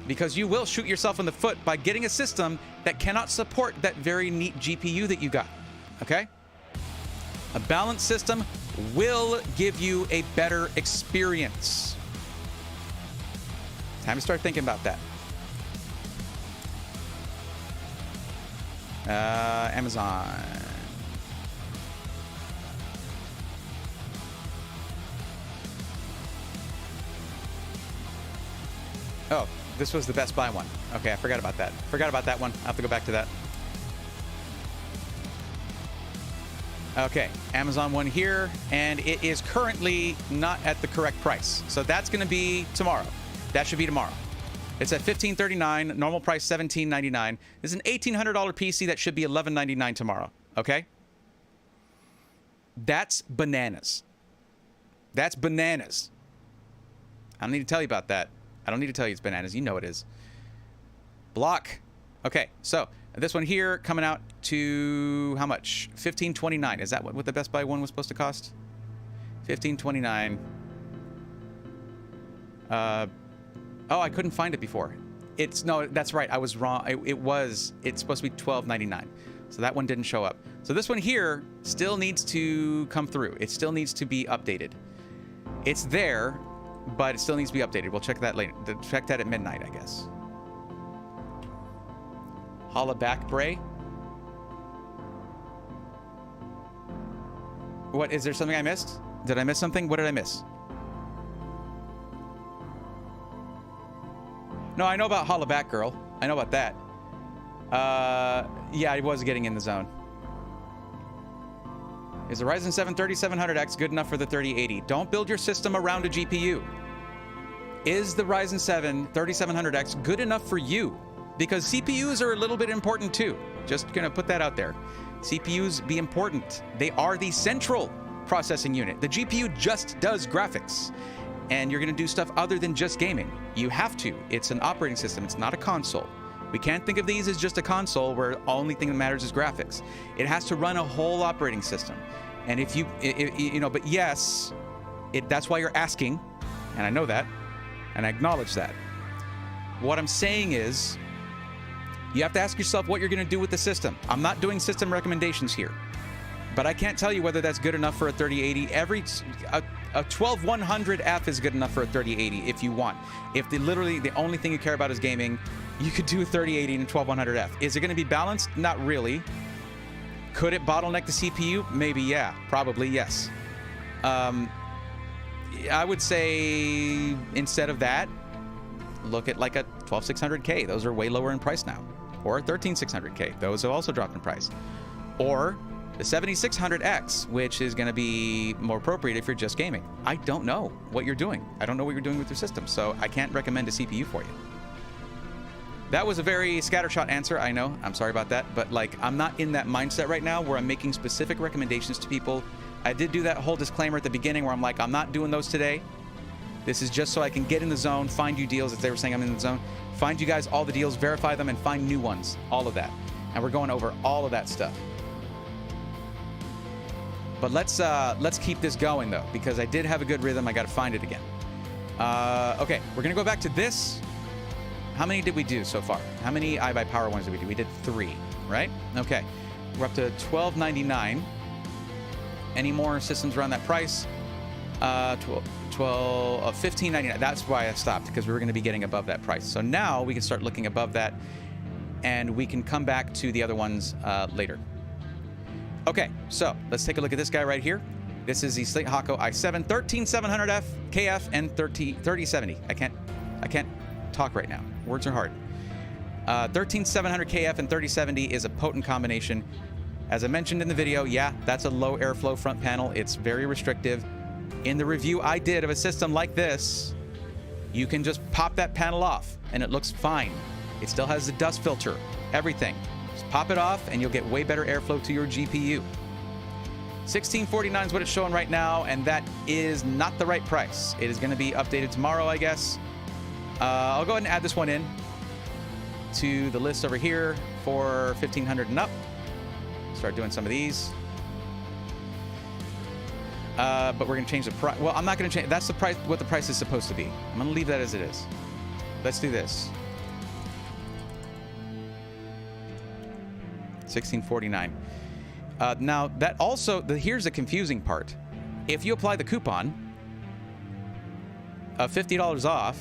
because you will shoot yourself in the foot by getting a system that cannot support that very neat GPU that you got, okay? A balanced system will give you a better experience. Time to start thinking about that. Amazon. Oh, this was the Best Buy one. Okay, I forgot about that. Forgot about that one. I'll have to go back to that. Okay, Amazon one here, and it is currently not at the correct price. So that's going to be tomorrow. That should be tomorrow. It's at $15.39, normal price $17.99. This is an $1,800 PC that should be $11.99 tomorrow, okay? That's bananas. That's bananas. I don't need to tell you about that. I don't need to tell you it's bananas. You know it is. Block. Okay, so this one here coming out to how much? $15.29. Is that what the Best Buy one was supposed to cost? $15.29. Oh, I couldn't find it before. No, that's right. I was wrong. It's supposed to be $12.99. So that one didn't show up. So this one here still needs to come through. It still needs to be updated. It's there, but it still needs to be updated. We'll check that later. Check that at midnight, I guess. Holla back, Bray. What, is there something I missed? Did I miss something? What did I miss? No, I know about Holla back, girl. I know about that. Yeah, I was getting in the zone. Is the Ryzen 7 3700X good enough for the 3080? Don't build your system around a GPU. Is the Ryzen 7 3700X good enough for you? Because CPUs are a little bit important too. Just gonna put that out there. CPUs be important. They are the central processing unit. The GPU just does graphics. And you're gonna do stuff other than just gaming. You have to. It's an operating system. It's not a console. We can't think of these as just a console where the only thing that matters is graphics. It has to run a whole operating system. And if you know, but yes, that's why you're asking, and I know that, and I acknowledge that. What I'm saying is, you have to ask yourself what you're going to do with the system. I'm not doing system recommendations here, but I can't tell you whether that's good enough for a 3080. A 12100F is good enough for a 3080 if you want. If literally the only thing you care about is gaming, you could do a 3080 and a 12100F. Is it going to be balanced? Not really. Could it bottleneck the CPU? Maybe, yeah. Probably, yes. I would say instead of that, look at like a 12600K. Those are way lower in price now. Or a 13600K. Those have also dropped in price. Or the 7600X, which is going to be more appropriate if you're just gaming. I don't know what you're doing. I don't know what you're doing with your system, so I can't recommend a CPU for you. That was a very scattershot answer, I know. I'm sorry about that, but like I'm not in that mindset right now where I'm making specific recommendations to people. I did do that whole disclaimer at the beginning where I'm like, I'm not doing those today. This is just so I can get in the zone, find you deals, if they were saying I'm in the zone, find you guys all the deals, verify them, and find new ones, all of that. And we're going over all of that stuff. But let's keep this going though, because I did have a good rhythm. I got to find it again. Okay, we're gonna go back to this. How many did we do so far? How many iBuyPower ones did we do? We did 3, right? Okay, we're up to $12.99. Any more systems around that price? $15.99. That's why I stopped, because we were going to be getting above that price. So now we can start looking above that, and we can come back to the other ones later. Okay, so let's take a look at this guy right here. This is the Slate Hako i7 13700F, KF, and 3070. I can't talk right now. Words are hard. 13700 KF and 3070 is a potent combination. As I mentioned in the video, yeah, that's a low airflow front panel. It's very restrictive. In the review I did of a system like this, you can just pop that panel off and it looks fine. It still has the dust filter, everything. Just pop it off and you'll get way better airflow to your GPU. $1649 is what it's showing right now, and that is not the right price. It is going to be updated tomorrow, I guess. I'll go ahead and add this one in to the list over here for 1500 and up. Start doing some of these. But we're going to change the price. Well, I'm not going to change. That's the price, what the price is supposed to be. I'm going to leave that as it is. Let's do this. $1649. Now, that also, here's the confusing part. If you apply the coupon of $50 off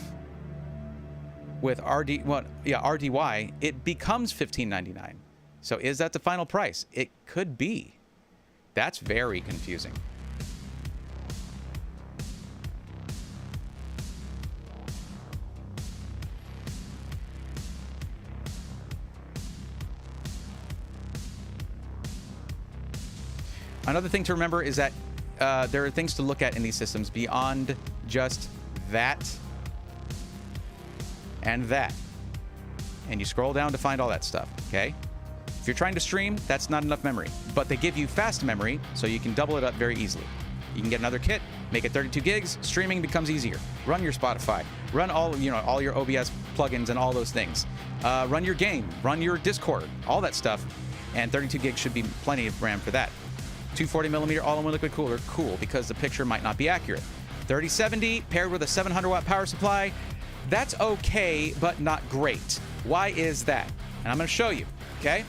with RDY, it becomes $15.99. So is that the final price? It could be. That's very confusing. Another thing to remember is that there are things to look at in these systems beyond just that and that. And you scroll down to find all that stuff, okay? If you're trying to stream, that's not enough memory. But they give you fast memory, so you can double it up very easily. You can get another kit, make it 32 gigs, streaming becomes easier. Run your Spotify, run all your OBS plugins and all those things. Run your game, run your Discord, all that stuff. And 32 gigs should be plenty of RAM for that. 240mm all-in-one liquid cooler, cool, because the picture might not be accurate. 3070 paired with a 700-watt power supply, that's okay, but not great. Why is that? And I'm going to show you, okay?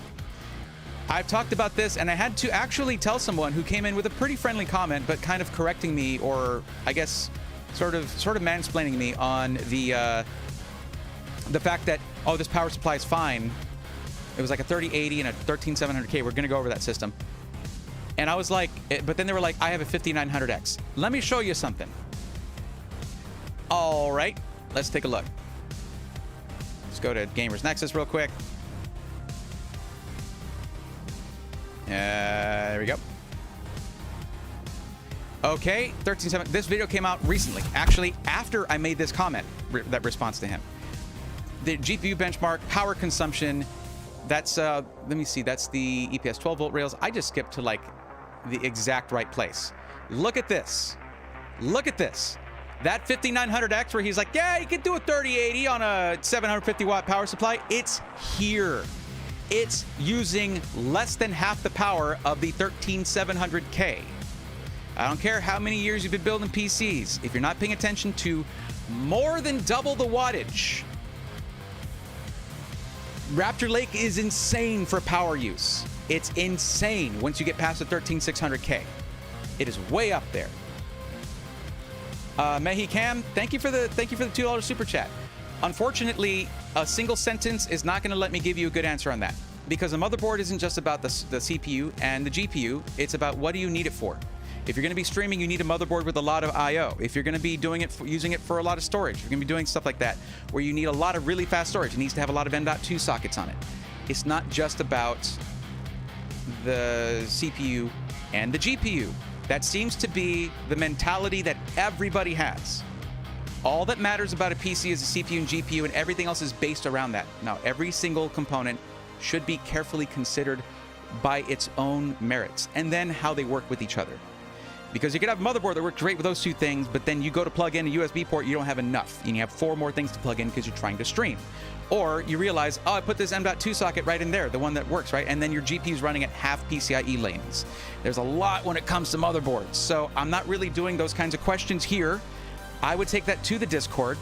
I've talked about this, and I had to actually tell someone who came in with a pretty friendly comment, but kind of correcting me, or I guess sort of mansplaining me on the fact that, oh, this power supply is fine. It was like a 3080 and a 13700K. We're going to go over that system. And I was like, but then they were like, I have a 5900X. Let me show you something. All right, let's take a look. Let's go to Gamers Nexus real quick. There we go. Okay, 13.7. This video came out recently, actually after I made this comment, that response to him. The GPU benchmark, power consumption, that's, let me see, that's the EPS 12 volt rails. I just skipped to like the exact right place. Look at this. Look at this. That 5900X where he's like, yeah, you can do a 3080 on a 750 watt power supply. It's here. It's using less than half the power of the 13700K. I don't care how many years you've been building PCs. If you're not paying attention to more than double the wattage, Raptor Lake is insane for power use. It's insane once you get past the 13600K. It is way up there. Mehi Cam, thank you for the $2 super chat. Unfortunately, a single sentence is not going to let me give you a good answer on that, because a motherboard isn't just about the CPU and the GPU. It's about what do you need it for. If you're going to be streaming, you need a motherboard with a lot of I/O. If you're going to be doing it using it for a lot of storage, you're going to be doing stuff like that where you need a lot of really fast storage. It needs to have a lot of M.2 sockets on it. It's not just about the CPU and the GPU. That seems to be the mentality that everybody has. All that matters about a PC is the CPU and GPU, and everything else is based around that. Now, every single component should be carefully considered by its own merits, and then how they work with each other. Because you could have a motherboard that works great with those two things, but then you go to plug in a USB port, you don't have enough, and you have 4 more things to plug in because you're trying to stream. Or you realize, oh, I put this M.2 socket right in there, the one that works, right? And then your GPU is running at half PCIe lanes. There's a lot when it comes to motherboards. So I'm not really doing those kinds of questions here. I would take that to the Discord.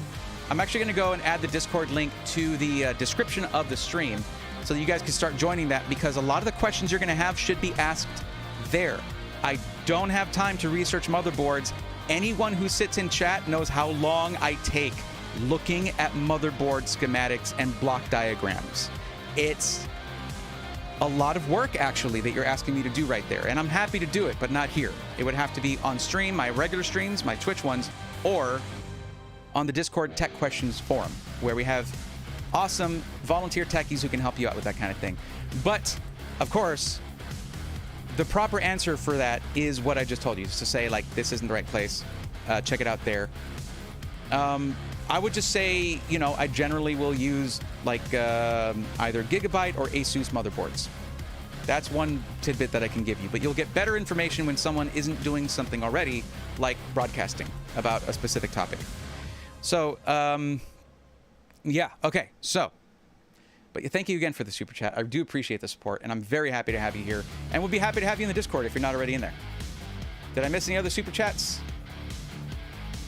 I'm actually going to go and add the Discord link to the description of the stream so that you guys can start joining that, because a lot of the questions you're going to have should be asked there. I don't have time to research motherboards. Anyone who sits in chat knows how long I take looking at motherboard schematics and block diagrams. It's a lot of work, actually, that you're asking me to do right there. And I'm happy to do it, but not here. It would have to be on stream, my regular streams, my Twitch ones, or on the Discord Tech Questions forum, where we have awesome volunteer techies who can help you out with that kind of thing. But, of course, the proper answer for that is what I just told you, is to say, like, this isn't the right place. Check it out there. I would just say, you know, I generally will use, like, either Gigabyte or Asus motherboards. That's one tidbit that I can give you. But you'll get better information when someone isn't doing something already, like broadcasting about a specific topic. So, yeah, okay, so. But thank you again for the super chat. I do appreciate the support, and I'm very happy to have you here. And we'll be happy to have you in the Discord if you're not already in there. Did I miss any other super chats?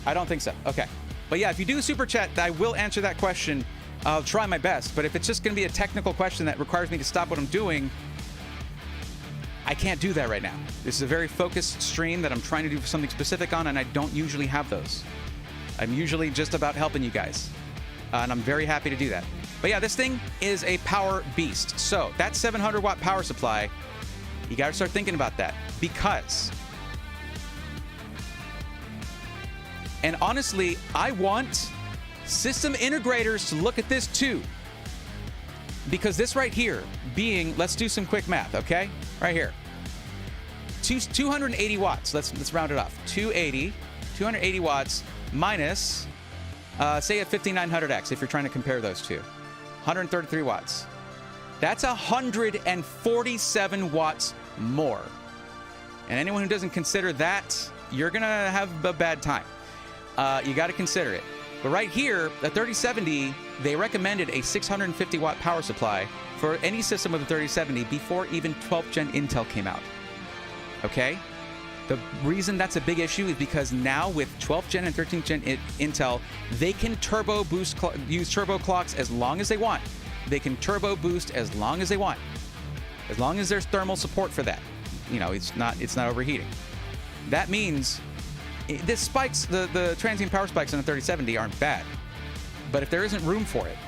I don't think so. Okay. But yeah, if you do super chat, I will answer that question. I'll try my best. But if it's just going to be a technical question that requires me to stop what I'm doing, I can't do that right now. This is a very focused stream that I'm trying to do something specific on, and I don't usually have those. I'm usually just about helping you guys. And I'm very happy to do that. But yeah, this thing is a power beast. So that 700-watt power supply, you got to start thinking about that. Because, and honestly, I want system integrators to look at this too. Because this right here being, let's do some quick math, okay? Right here. 280 watts. Let's round it off. 280 watts minus, say a 5900X if you're trying to compare those two. 133 watts. That's 147 watts more. And anyone who doesn't consider that, you're going to have a bad time. You got to consider it. But right here, the 3070, they recommended a 650 watt power supply for any system with a 3070 before even 12th gen Intel came out. Okay? The reason that's a big issue is because now with 12th gen and 13th gen Intel, they can turbo boost, use turbo clocks as long as they want. They can turbo boost as long as they want. As long as there's thermal support for that. You know, it's not overheating. That means the spikes, the transient power spikes in the 3070 aren't bad. But if there isn't room for it,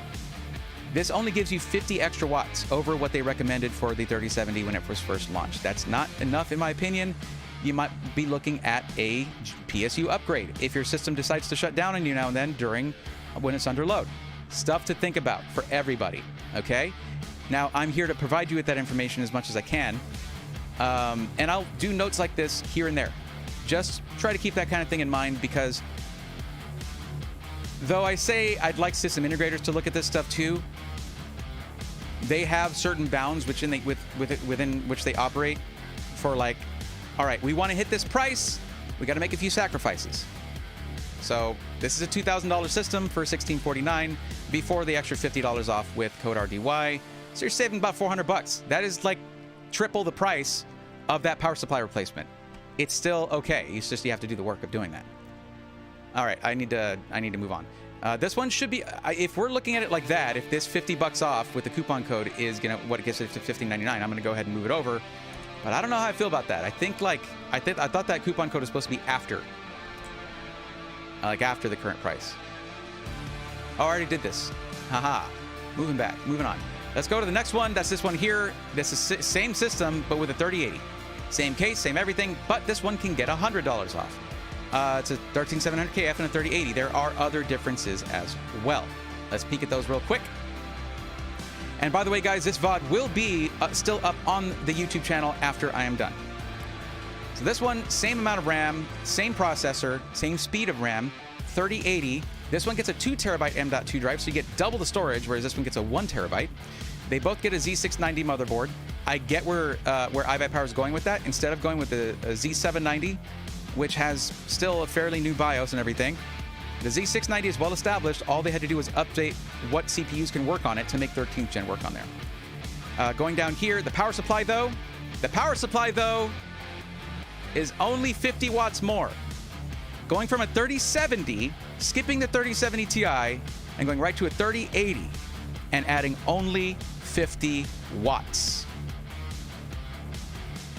this only gives you 50 extra watts over what they recommended for the 3070 when it was first launched. That's not enough, in my opinion. You might be looking at a PSU upgrade if your system decides to shut down on you now and then when it's under load. Stuff to think about for everybody, okay? Now, I'm here to provide you with that information as much as I can. And I'll do notes like this here and there. Just try to keep that kind of thing in mind, because though I say I'd like system integrators to look at this stuff too, they have certain bounds within which they operate for, like, all right, we want to hit this price, we got to make a few sacrifices. So this is a $2,000 system for $1,649 before the extra $50 off with code RDY. So you're saving about $400. That is like triple the price of that power supply replacement. It's still okay. It's just you have to do the work of doing that. All right, I need to move on. This one should be, if we're looking at it like that, if this $50 off with the coupon code is what it gets it to $15.99, I'm gonna go ahead and move it over. But I don't know how I feel about that. I thought that coupon code was supposed to be after, after the current price. Oh, I already did this. Haha. Moving on. Let's go to the next one. That's this one here. This is same system, but with a 3080. Same case, same everything, but this one can get $100 off. It's a 13700KF and a 3080. There are other differences as well. Let's peek at those real quick. And by the way, guys, this VOD will be still up on the YouTube channel after I am done. So this one, same amount of RAM, same processor, same speed of RAM, 3080. This one gets a 2 terabyte M.2 drive, so you get double the storage, whereas this one gets a 1 terabyte. They both get a Z690 motherboard. I get where iBuyPower is going with that. Instead of going with a Z790, which has still a fairly new BIOS and everything, the Z690 is well established. All they had to do was update what CPUs can work on it to make 13th gen work on there. Going down here, the power supply though is only 50 watts more. Going from a 3070, skipping the 3070 Ti, and going right to a 3080, and adding only 50 watts.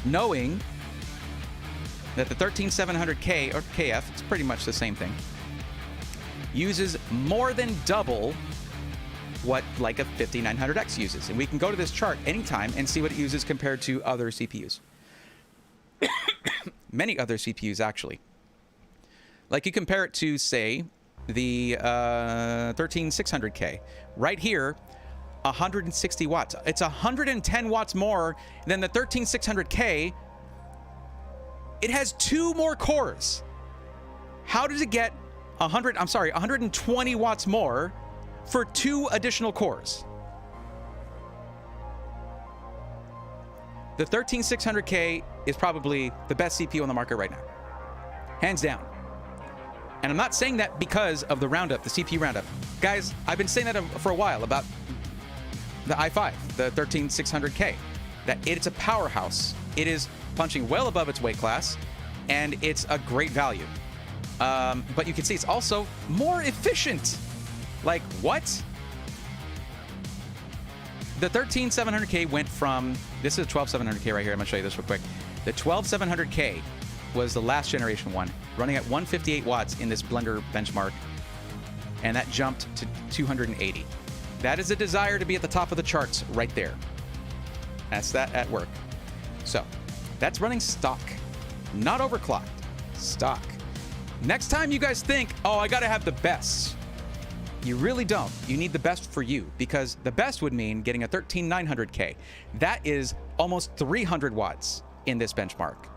Knowing that the 13700K or KF, it's pretty much the same thing, uses more than double what like a 5900X uses. And we can go to this chart anytime and see what it uses compared to other CPUs. Many other CPUs, actually. Like you compare it to, say, the 13600K. Right here, 160 watts. It's 110 watts more than the 13600K. It has 2 more cores. How did it get 120 watts more for 2 additional cores? The 13600K is probably the best CPU on the market right now. Hands down. And I'm not saying that because of the roundup, the CPU roundup. Guys, I've been saying that for a while about the i5, the 13600K, that it's a powerhouse. It is punching well above its weight class, and it's a great value. But you can see it's also more efficient. Like, what? The 13700K went from, this is a 12700K right here. I'm gonna show you this real quick. The 12700K was the last generation one, running at 158 watts in this Blender benchmark, and that jumped to 280. That is a desire to be at the top of the charts right there. That's that at work. So, that's running stock, not overclocked, stock. Next time you guys think, oh, I gotta have the best, you really don't. You need the best for you, because the best would mean getting a 13900K. That is almost 300 watts in this benchmark.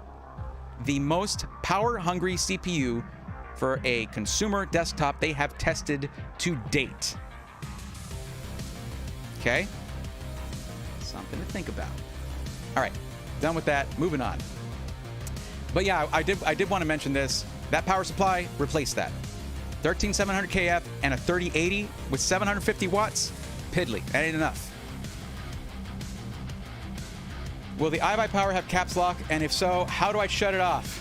the most power-hungry CPU for a consumer desktop they have tested to date. Okay? Something to think about. All right, done with that. Moving on. But yeah, I did want to mention this. That power supply, replace that. 13700KF and a 3080 with 750 watts, piddly. That ain't enough. Will the iBuyPower have caps lock? And if so, how do I shut it off?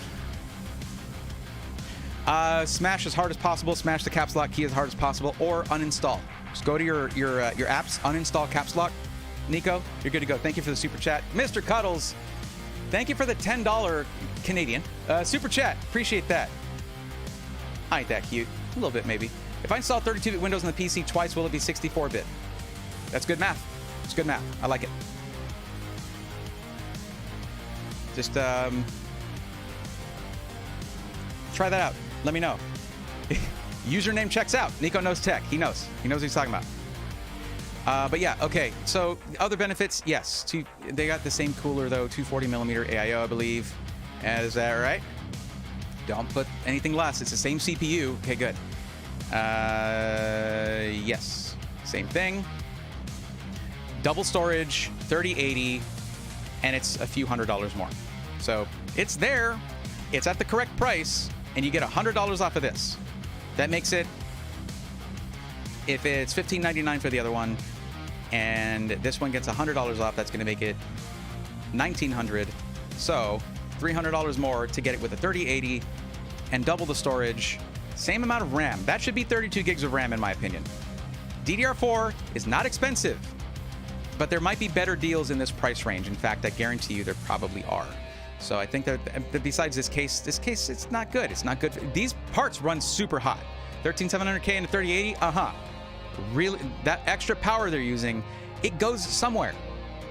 Smash as hard as possible. Smash the caps lock key as hard as possible, or uninstall. Just go to your apps, uninstall caps lock. Nico, you're good to go. Thank you for the super chat. Mr. Cuddles, thank you for the $10 Canadian super chat. Appreciate that. Ain't that cute? A little bit, maybe. If I install 32-bit Windows on the PC twice, will it be 64-bit? That's good math. It's good math. I like it. Just try that out. Let me know. Username checks out. Nico knows tech. He knows. He knows what he's talking about. But yeah, okay. So other benefits, yes. They got the same cooler though, 240mm AIO, I believe. Is that right? Don't put anything less. It's the same CPU. Okay, good. Yes. Same thing. Double storage, 3080, and it's a few $100s more. So it's there. It's at the correct price, and you get $100 off of this. That makes it, if it's $15.99 for the other one, and this one gets $100 off, that's going to make it $1,900. So $300 more to get it with a 3080 and double the storage. Same amount of RAM. That should be 32 gigs of RAM in my opinion. DDR4 is not expensive, but there might be better deals in this price range. In fact, I guarantee you there probably are. So I think that besides this case, it's not good. It's not good. These parts run super hot. 13700K and a 3080, really, that extra power they're using, it goes somewhere.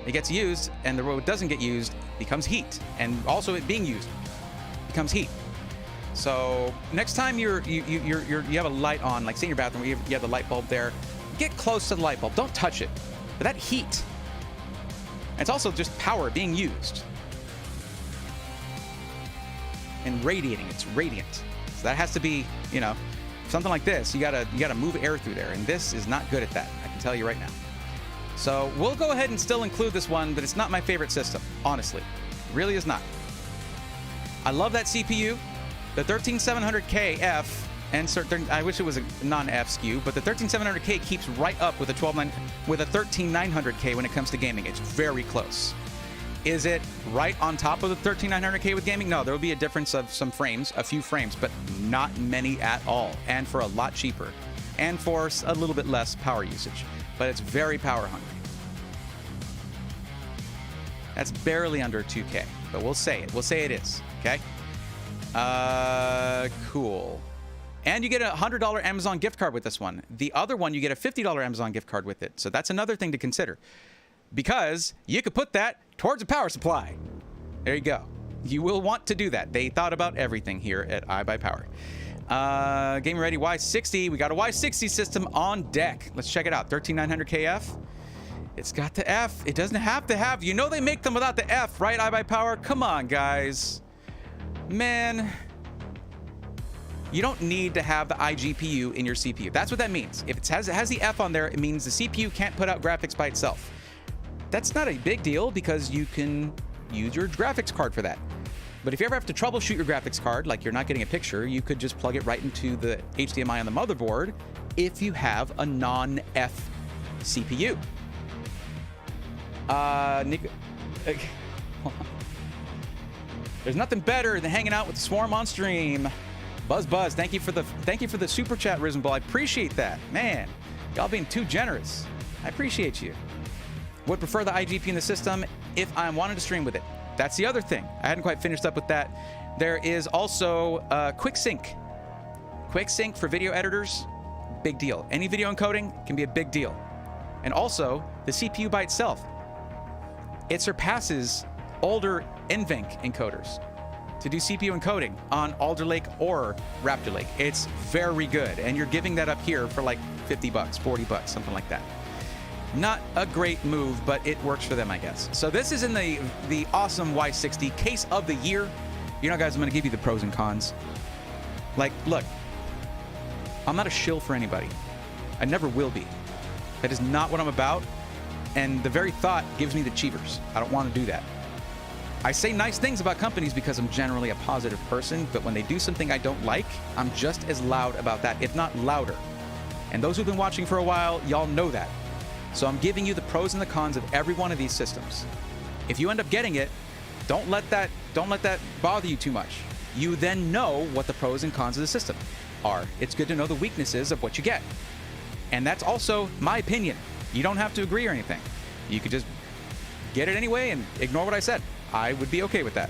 It gets used, and the road doesn't get used becomes heat, and also it being used becomes heat. So next time you have a light on, like say in your bathroom, you have the light bulb there, get close to the light bulb. Don't touch it. But that heat, it's also just power being used and radiating. It's radiant. So that has to be, something like this. You gotta move air through there, and this is not good at that. I can tell you right now. So we'll go ahead and still include this one, but it's not my favorite system, honestly. It really is not. I love that CPU. The 13700KF, and certain, I wish it was a non-F SKU, but the 13700K keeps right up with a 13900K when it comes to gaming. It's very close. Is it right on top of the 13900K with gaming? No, there will be a difference of some frames, a few frames, but not many at all, and for a lot cheaper, and for a little bit less power usage. But it's very power hungry. That's barely under 2K, but we'll say it. We'll say it is, okay? Cool. And you get a $100 Amazon gift card with this one. The other one, you get a $50 Amazon gift card with it. So that's another thing to consider, because you could put that towards a power supply. There you go. You will want to do that. They thought about everything here at iBuyPower. Game ready Y60. We got a Y60 system on deck. Let's check it out. 13900KF. It's got the F. It doesn't have to have. You know they make them without the F, right? iBuyPower. Come on, guys. Man. You don't need to have the iGPU in your CPU. That's what that means. If it has the F on there, it means the CPU can't put out graphics by itself. That's not a big deal because you can use your graphics card for that. But if you ever have to troubleshoot your graphics card, like you're not getting a picture, you could just plug it right into the HDMI on the motherboard if you have a non-F CPU. Nico, there's nothing better than hanging out with the Swarm on stream. Buzz, thank you for the super chat, Risen Bull. I appreciate that, man. Y'all being too generous. I appreciate you. Would prefer the iGPU in the system if I wanted to stream with it. That's the other thing. I hadn't quite finished up with that. There is also Quick Sync. Quick Sync for video editors, big deal. Any video encoding can be a big deal. And also, the CPU by itself, it surpasses older NVENC encoders to do CPU encoding on Alder Lake or Raptor Lake. It's very good, and you're giving that up here for like 50 bucks, 40 bucks, something like that. Not a great move, but it works for them, I guess. So this is in the awesome Y60 case of the year. You know, guys, I'm going to give you the pros and cons. Like, look, I'm not a shill for anybody. I never will be. That is not what I'm about. And the very thought gives me the cheevers. I don't want to do that. I say nice things about companies because I'm generally a positive person, but when they do something I don't like, I'm just as loud about that, if not louder. And those who've been watching for a while, y'all know that. So I'm giving you the pros and the cons of every one of these systems. If you end up getting it, don't let that bother you too much. You then know what the pros and cons of the system are. It's good to know the weaknesses of what you get. And that's also my opinion. You don't have to agree or anything. You could just get it anyway and ignore what I said. I would be okay with that.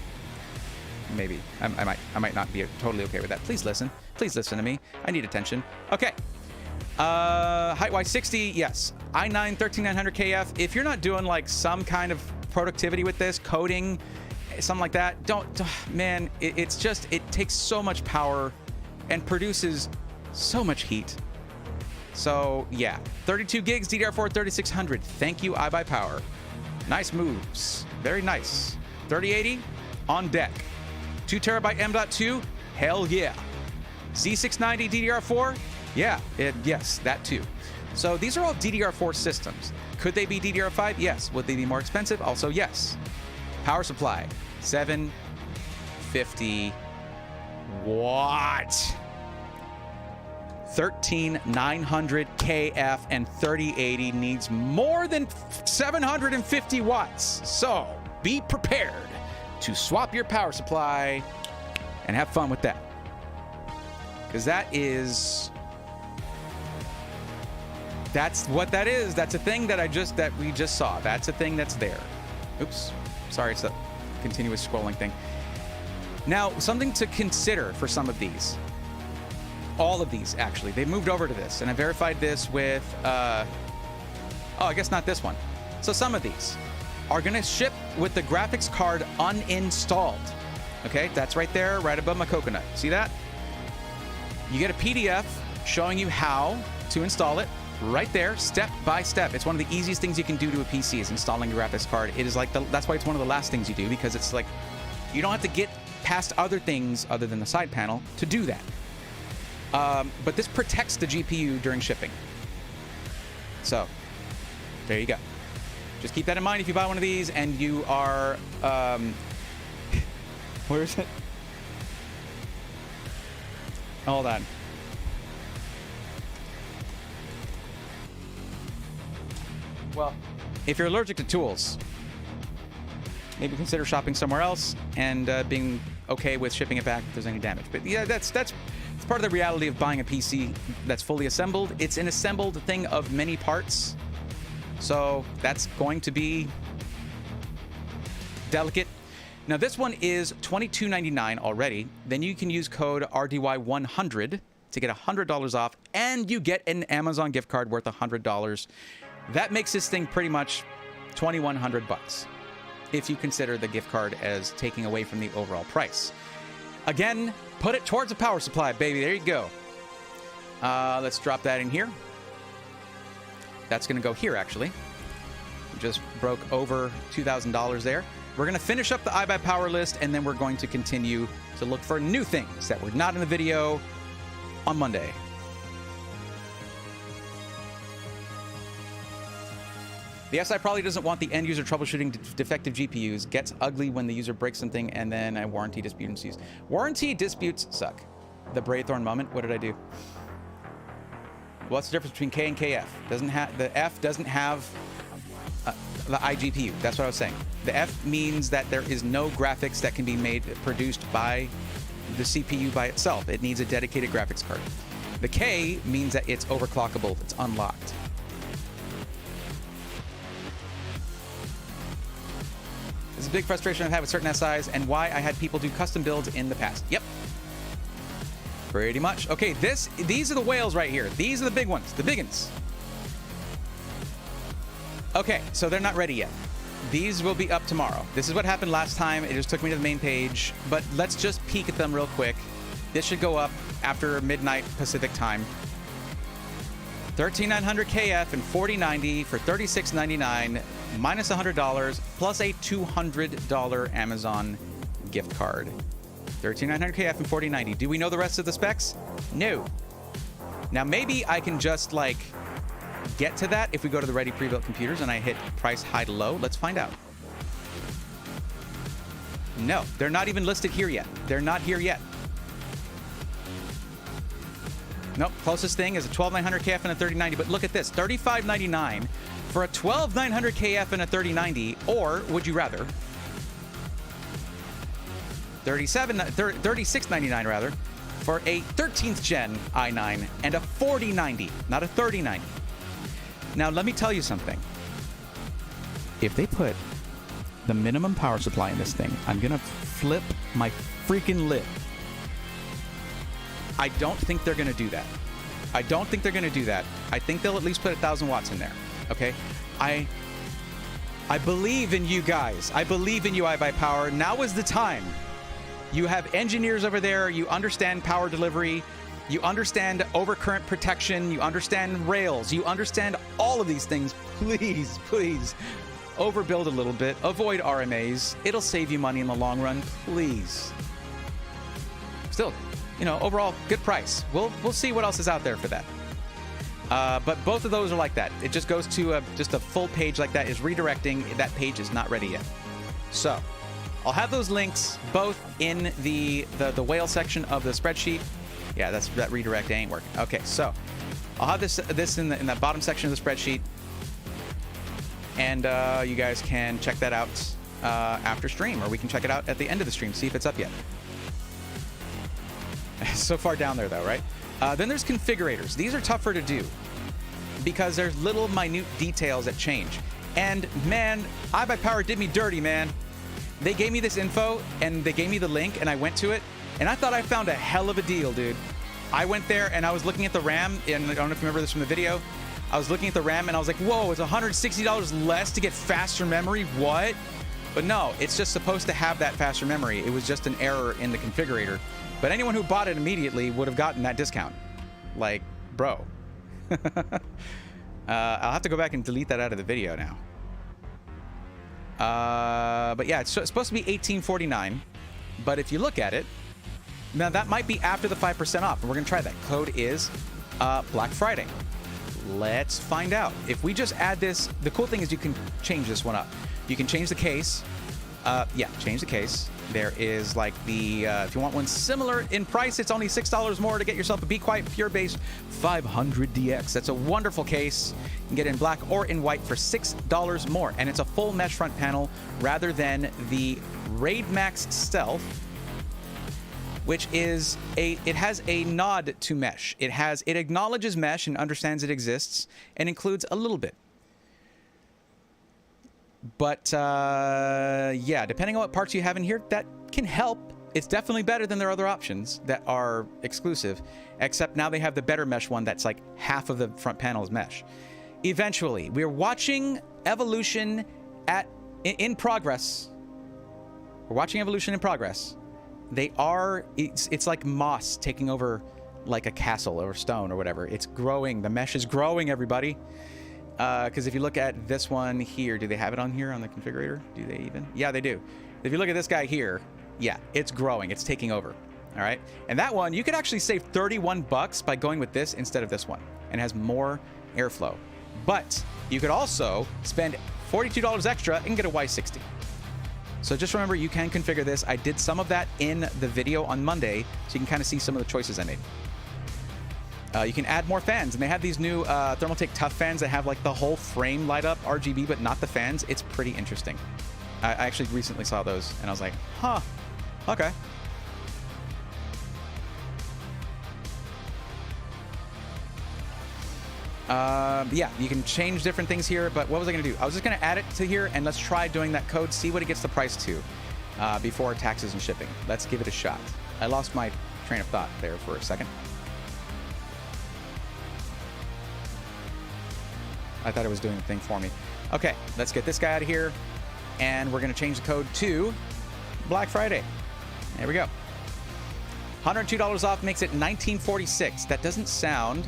Maybe. I might not be totally okay with that. Please listen. Please listen to me. I need attention. Okay. Height-wise 60, yes. i9 13900KF. If you're not doing like some kind of productivity with this, coding, something like that, man, it takes so much power and produces so much heat. So yeah, 32 gigs DDR4 3600. Thank you, iBuyPower. Nice moves. Very nice. 3080 on deck. 2 terabyte M.2. Hell yeah. Z690 DDR4. Yeah, yes, that too. So these are all DDR4 systems. Could they be DDR5? Yes. Would they be more expensive? Also, yes. Power supply, 750 watt. 13900 KF and 3080 needs more than 750 watts. So be prepared to swap your power supply and have fun with that. Because that's what that is. That's a thing that we just saw. That's a thing that's there. Oops. Sorry, it's a continuous scrolling thing. Now, something to consider for some of these. All of these, actually. They moved over to this, and I verified this with, I guess not this one. So some of these are going to ship with the graphics card uninstalled. Okay, that's right there, right above my coconut. See that? You get a PDF showing you how to install it right there, step by step. It's one of the easiest things you can do to a PC is installing a graphics card. It is like that's why it's one of the last things you do, because it's like you don't have to get past other things other than the side panel to do that. But this protects the GPU during shipping. So, there you go. Just keep that in mind if you buy one of these and you are... where is it? Hold on. Well, if you're allergic to tools, maybe consider shopping somewhere else and being okay with shipping it back if there's any damage. But yeah, that's part of the reality of buying a PC that's fully assembled. It's an assembled thing of many parts. So that's going to be delicate. Now this one is $22.99 already. Then you can use code RDY100 to get $100 off, and you get an Amazon gift card worth $100. That makes this thing pretty much $2,100 if you consider the gift card as taking away from the overall price. Again, put it towards a power supply, baby. There you go. Let's drop that in here. That's going to go here, actually. Just broke over $2,000 there. We're going to finish up the iBuyPower list, and then we're going to continue to look for new things that were not in the video on Monday. The SI probably doesn't want the end user troubleshooting defective GPUs. Gets ugly when the user breaks something and then a warranty dispute ensues. Warranty disputes suck. The Braythorn moment. What did I do? What's the difference between K and KF? The F doesn't have the iGPU. That's what I was saying. The F means that there is no graphics that can be produced by the CPU by itself. It needs a dedicated graphics card. The K means that it's overclockable. It's unlocked. This is a big frustration I've had with certain SIs and why I had people do custom builds in the past. Yep. Pretty much. Okay, these are the whales right here. These are the big ones, the biggins. Okay, so they're not ready yet. These will be up tomorrow. This is what happened last time. It just took me to the main page, but let's just peek at them real quick. This should go up after midnight Pacific time. 13900 KF and 4090 for $36.99 minus $100 plus a $200 Amazon gift card. 13900 KF and 4090. Do we know the rest of the specs? No. Now maybe I can just like get to that if we go to the ready pre-built computers and I hit price high to low. Let's find out. No, they're not even listed here yet. They're not here yet. Nope, closest thing is a 12900 KF and a 3090. But look at this, $35.99 for a 12900 KF and a 3090, or would you rather $36.99 rather for a 13th gen i9 and a 4090, not a 3090. Now let me tell you something. If they put the minimum power supply in this thing, I'm gonna flip my freaking lid. I don't think they're gonna do that. I don't think they're gonna do that. I think they'll at least put 1,000 watts in there. Okay, I believe in you guys. I believe in you, iBuyPower. Now is the time. You have engineers over there. You understand power delivery. You understand overcurrent protection. You understand rails. You understand all of these things. Please, please, overbuild a little bit. Avoid RMAs. It'll save you money in the long run. Please. Still, you know, overall, good price. We'll see what else is out there for that. But both of those are like that. It just goes to just a full page like that is redirecting. That page is not ready yet. So I'll have those links both in the whale section of the spreadsheet. Yeah, that redirect ain't working. Okay, so I'll have this in the bottom section of the spreadsheet, and you guys can check that out after stream, or we can check it out at the end of the stream, see if it's up yet. So far down there though, right? Then there's configurators. These are tougher to do because there's little minute details that change. And man, iBuyPower did me dirty, man. They gave me this info and they gave me the link and I went to it and I thought I found a hell of a deal, dude. I went there and I was looking at the RAM, and I don't know if you remember this from the video. I was looking at the RAM and I was like, whoa, it's $160 less to get faster memory? What? But no, it's just supposed to have that faster memory. It was just an error in the configurator. But anyone who bought it immediately would have gotten that discount. Like, bro. I'll have to go back and delete that out of the video now. But yeah, it's supposed to be $18.49. But if you look at it, now that might be after the 5% off. And we're going to try that. Code is Black Friday. Let's find out. If we just add this, the cool thing is you can change this one up. You can change the case. Yeah, change the case. There is like the, if you want one similar in price, it's only $6 more to get yourself a Be Quiet Pure Base 500DX. That's a wonderful case. You can get it in black or in white for $6 more. And it's a full mesh front panel rather than the Raid Max Stealth, which is it has a nod to mesh. It acknowledges mesh and understands it exists and includes a little bit. But yeah, depending on what parts you have in here, that can help. It's definitely better than their other options that are exclusive, except now they have the better mesh one that's like half of the front panel is mesh. Eventually, we're watching evolution in progress. We're watching evolution in progress. It's like moss taking over like a castle or stone or whatever. It's growing. The mesh is growing, everybody. Because if you look at this one here, do they have it on here on the configurator? Do they even? Yeah, they do. If you look at this guy here, yeah, it's growing. It's taking over. All right. And that one, you could actually save 31 bucks by going with this instead of this one. And it has more airflow. But you could also spend $42 extra and get a Y60. So just remember, you can configure this. I did some of that in the video on Monday, so you can kind of see some of the choices I made. You can add more fans, and they have these new Thermaltake Tough fans that have like the whole frame light up RGB, but not the fans. It's pretty interesting. I actually recently saw those, and I was like, huh, okay. Yeah, you can change different things here, but what was I going to do? I was just going to add it to here, and let's try doing that code, see what it gets the price to before taxes and shipping. Let's give it a shot. I lost my train of thought there for a second. I thought it was doing the thing for me. Okay, let's get this guy out of here, and we're going to change the code to Black Friday. There we go. $102 off makes it $19.46. That doesn't sound...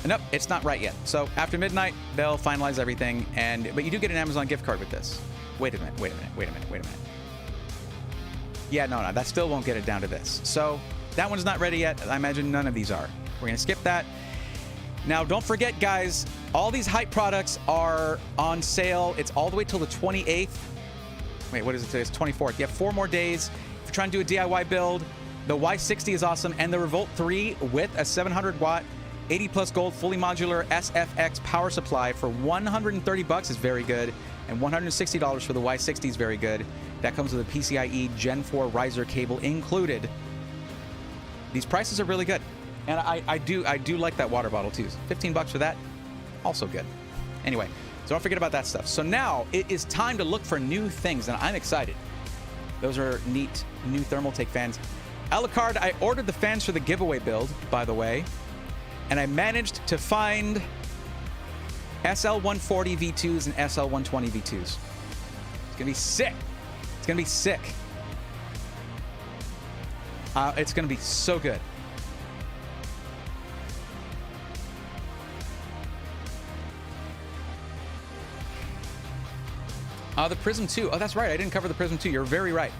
Nope, it's not right yet. So after midnight, they'll finalize everything, but you do get an Amazon gift card with this. Wait a minute. Yeah, no, that still won't get it down to this. So that one's not ready yet. I imagine none of these are. We're going to skip that. Now, don't forget, guys, all these hype products are on sale. It's all the way till the 28th. Wait, what is it today? It's 24th. You have 4 more days. If you're trying to do a DIY build, the Y60 is awesome. And the Revolt 3 with a 700-watt, 80-plus gold, fully modular SFX power supply for $130 is very good. And $160 for the Y60 is very good. That comes with a PCIe Gen 4 riser cable included. These prices are really good. And I do like that water bottle too. $15 for that, also good. Anyway, so don't forget about that stuff. So now it is time to look for new things, and I'm excited. Those are neat new Thermaltake fans. Alucard, I ordered the fans for the giveaway build, by the way, and I managed to find SL140 V2s and SL120 V2s. It's gonna be sick. It's gonna be sick. It's gonna be so good. The Prism 2. Oh, that's right. I didn't cover the Prism 2. You're very right.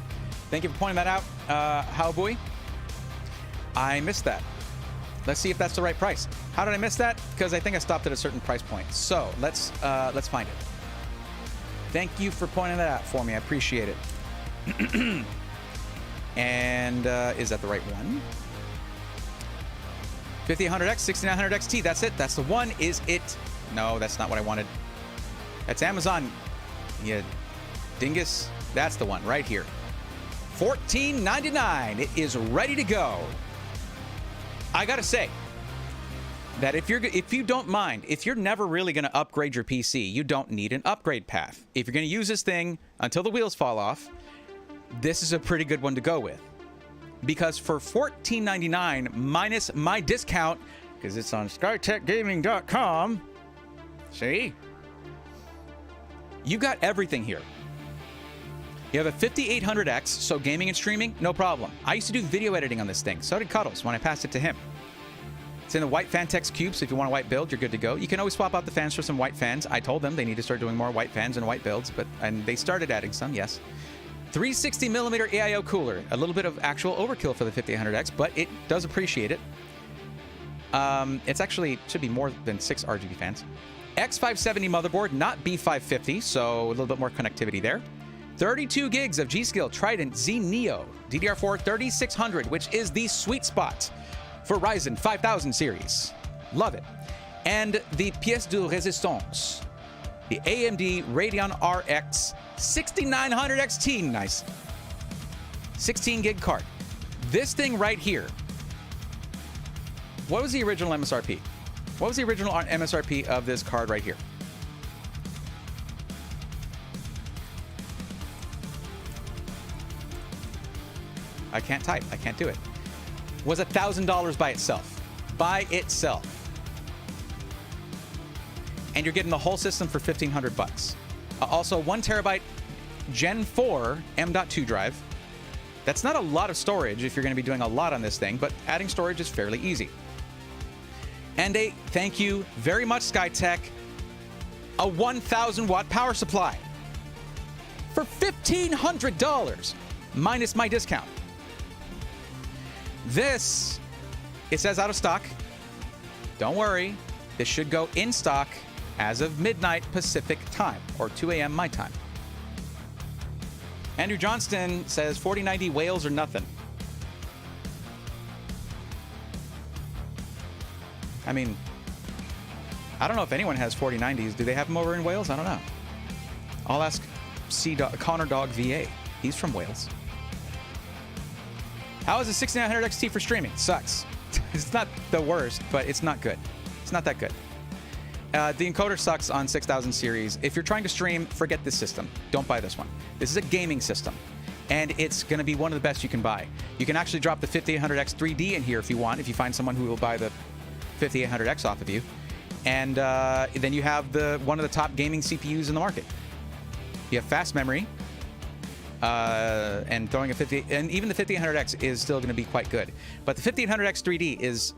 Thank you for pointing that out, Howboy. I missed that. Let's see if that's the right price. How did I miss that? Because I think I stopped at a certain price point. So let's find it. Thank you for pointing that out for me. I appreciate it. And is that the right one? 5800X, 6900 XT. That's it. That's the one. Is it? No, that's not what I wanted. That's Amazon. Yeah, dingus. That's the one right here. $14.99. It is ready to go. I gotta say that if you don't mind, if you're never really gonna upgrade your PC, you don't need an upgrade path. If you're gonna use this thing until the wheels fall off, this is a pretty good one to go with. Because for $14.99 minus my discount, because it's on SkyTechGaming.com, see? You got everything here. You have a 5800X, so gaming and streaming, no problem. I used to do video editing on this thing. So did Cuddles when I passed it to him. It's in the white Fantex cube, so if you want a white build, you're good to go. You can always swap out the fans for some white fans. I told them they need to start doing more white fans and white builds, and they started adding some, yes. 360mm AIO cooler. A little bit of actual overkill for the 5800X, but it does appreciate it. It's actually, should be more than 6 RGB fans. X570 motherboard, not B550, so a little bit more connectivity there. 32 gigs of G.Skill Trident Z Neo DDR4 3600, which is the sweet spot for Ryzen 5000 series. Love it. And the pièce de résistance, the AMD Radeon RX 6900 XT. Nice. 16 gig card. This thing right here. What was the original MSRP? What was the original MSRP of this card right here? I can't type. I can't do it. Was $1,000 by itself. By itself. And you're getting the whole system for $1,500. Also, 1 terabyte Gen 4 M.2 drive. That's not a lot of storage if you're going to be doing a lot on this thing, but adding storage is fairly easy. And a thank you very much, SkyTech, a 1,000 watt power supply for $1,500 minus my discount. This, it says out of stock. Don't worry, this should go in stock as of midnight Pacific time, or 2 a.m. my time. Andrew Johnston says 4090 whales or nothing. I mean, I don't know if anyone has 4090s. Do they have them over in Wales? I don't know. I'll ask Connor Dog VA. He's from Wales. How is the 6900 XT for streaming? Sucks. It's not the worst, but it's not good. It's not that good. The encoder sucks on 6000 series. If you're trying to stream, forget this system. Don't buy this one. This is a gaming system, and it's going to be one of the best you can buy. You can actually drop the 5800X 3D in here if you want, if you find someone who will buy the 5800X off of you. And then you have one of the top gaming CPUs in the market. You have fast memory, and throwing and even the 5800X is still going to be quite good. But the 5800X 3D is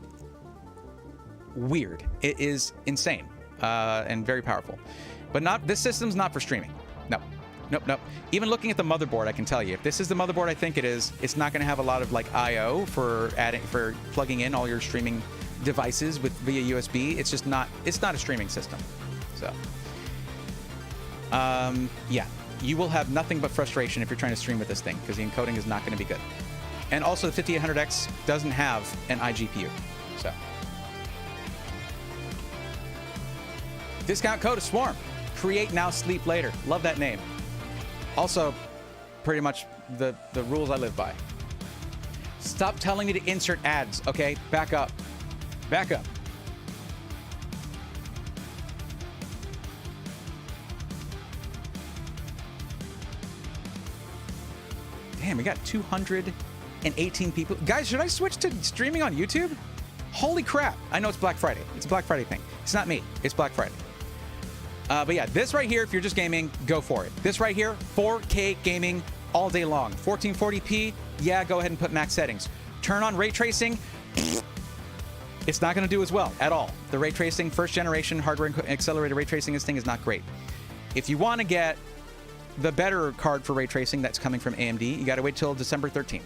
weird. It is insane and very powerful. But this system's not for streaming. No. Nope. Even looking at the motherboard, I can tell you, if this is the motherboard I think it is, it's not going to have a lot of like I/O for plugging in all your streaming devices with via USB. It's just not. It's not a streaming system. So, yeah, you will have nothing but frustration if you're trying to stream with this thing because the encoding is not going to be good. And also, the 5800X doesn't have an iGPU. So, discount code is Swarm. Create now, sleep later. Love that name. Also, pretty much the rules I live by. Stop telling me to insert ads, okay? Back up. Back up. Damn, we got 218 people. Guys, should I switch to streaming on YouTube? Holy crap. I know it's Black Friday. It's a Black Friday thing. It's not me. It's Black Friday. But yeah, this right here, if you're just gaming, go for it. This right here, 4K gaming all day long. 1440p, yeah, go ahead and put max settings. Turn on ray tracing, it's not going to do as well at all. The ray tracing, first generation hardware accelerated ray tracing, this thing is not great. If you want to get the better card for ray tracing that's coming from AMD, you got to wait till December 13th.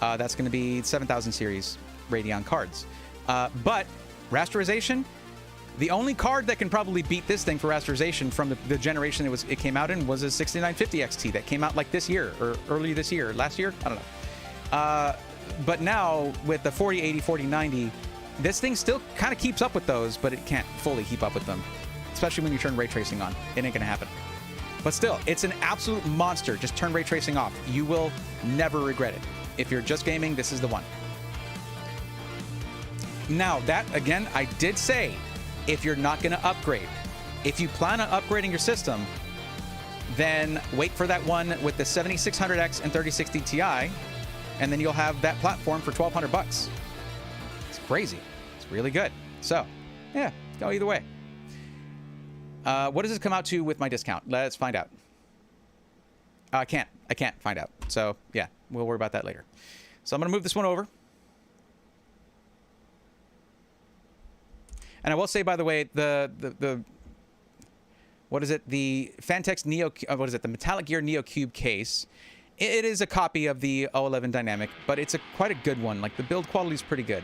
That's going to be 7000 series Radeon cards. But rasterization, the only card that can probably beat this thing for rasterization from the generation it came out in was a 6950 XT that came out like this year or early this year, last year, I don't know. But now with the 4080, 4090, this thing still kind of keeps up with those, but it can't fully keep up with them, especially when you turn ray tracing on. It ain't gonna happen. But still, it's an absolute monster. Just turn ray tracing off. You will never regret it. If you're just gaming, this is the one. Now that again, I did say, if you're not going to upgrade. If you plan on upgrading your system, then wait for that one with the 7600X and 3060 Ti, and then you'll have that platform for $1,200. It's crazy. It's really good. So, yeah, go either way. What does this come out to with my discount? Let's find out. I can't find out. So, yeah, we'll worry about that later. So I'm going to move this one over. And I will say, by the way, the what is it? The Fantex Neo, what is it? The Metallic Gear Neo Cube case. It is a copy of the 011 Dynamic, but it's quite a good one. Like, the build quality is pretty good.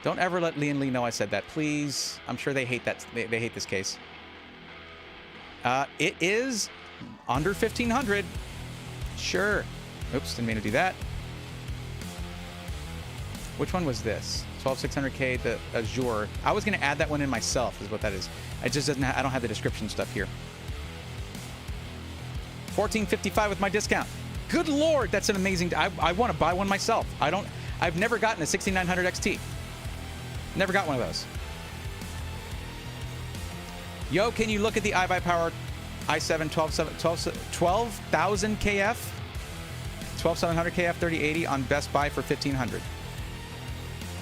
Don't ever let Lee and Lee know I said that, please. I'm sure they hate that. They hate this case. It is under 1500. Sure. Oops, didn't mean to do that. Which one was this? 12600K, the Azure. I was going to add that one in myself, is what that is. It just doesn't. I don't have the description stuff here. 1455 with my discount. Good lord, that's an amazing. I want to buy one myself. I've never gotten a 6900 XT. Never got one of those. Yo, can you look at the iBuyPower i7 12,000 KF, 12700 KF 3080 on Best Buy for 1500?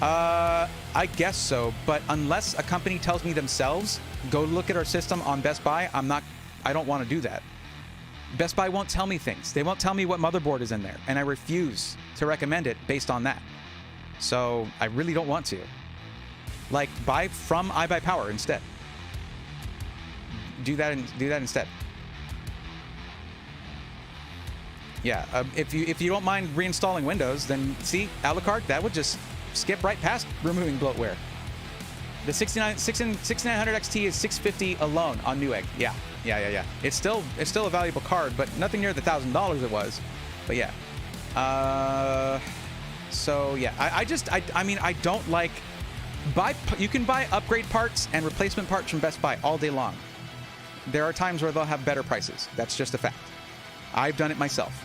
I guess so, but unless a company tells me themselves, go look at our system on Best Buy, I don't want to do that. Best Buy won't tell me things. They won't tell me what motherboard is in there, and I refuse to recommend it based on that. So I really don't want to. Like, buy from iBuyPower instead. Do that instead. Yeah, if you don't mind reinstalling Windows, then see, a la carte, that would just skip right past removing bloatware. The 6900 XT is $650 alone on Newegg. Yeah. It's still a valuable card, but nothing near the $1,000 it was. But yeah. So yeah, I mean, I don't like you can buy upgrade parts and replacement parts from Best Buy all day long. There are times where they'll have better prices. That's just a fact. I've done it myself.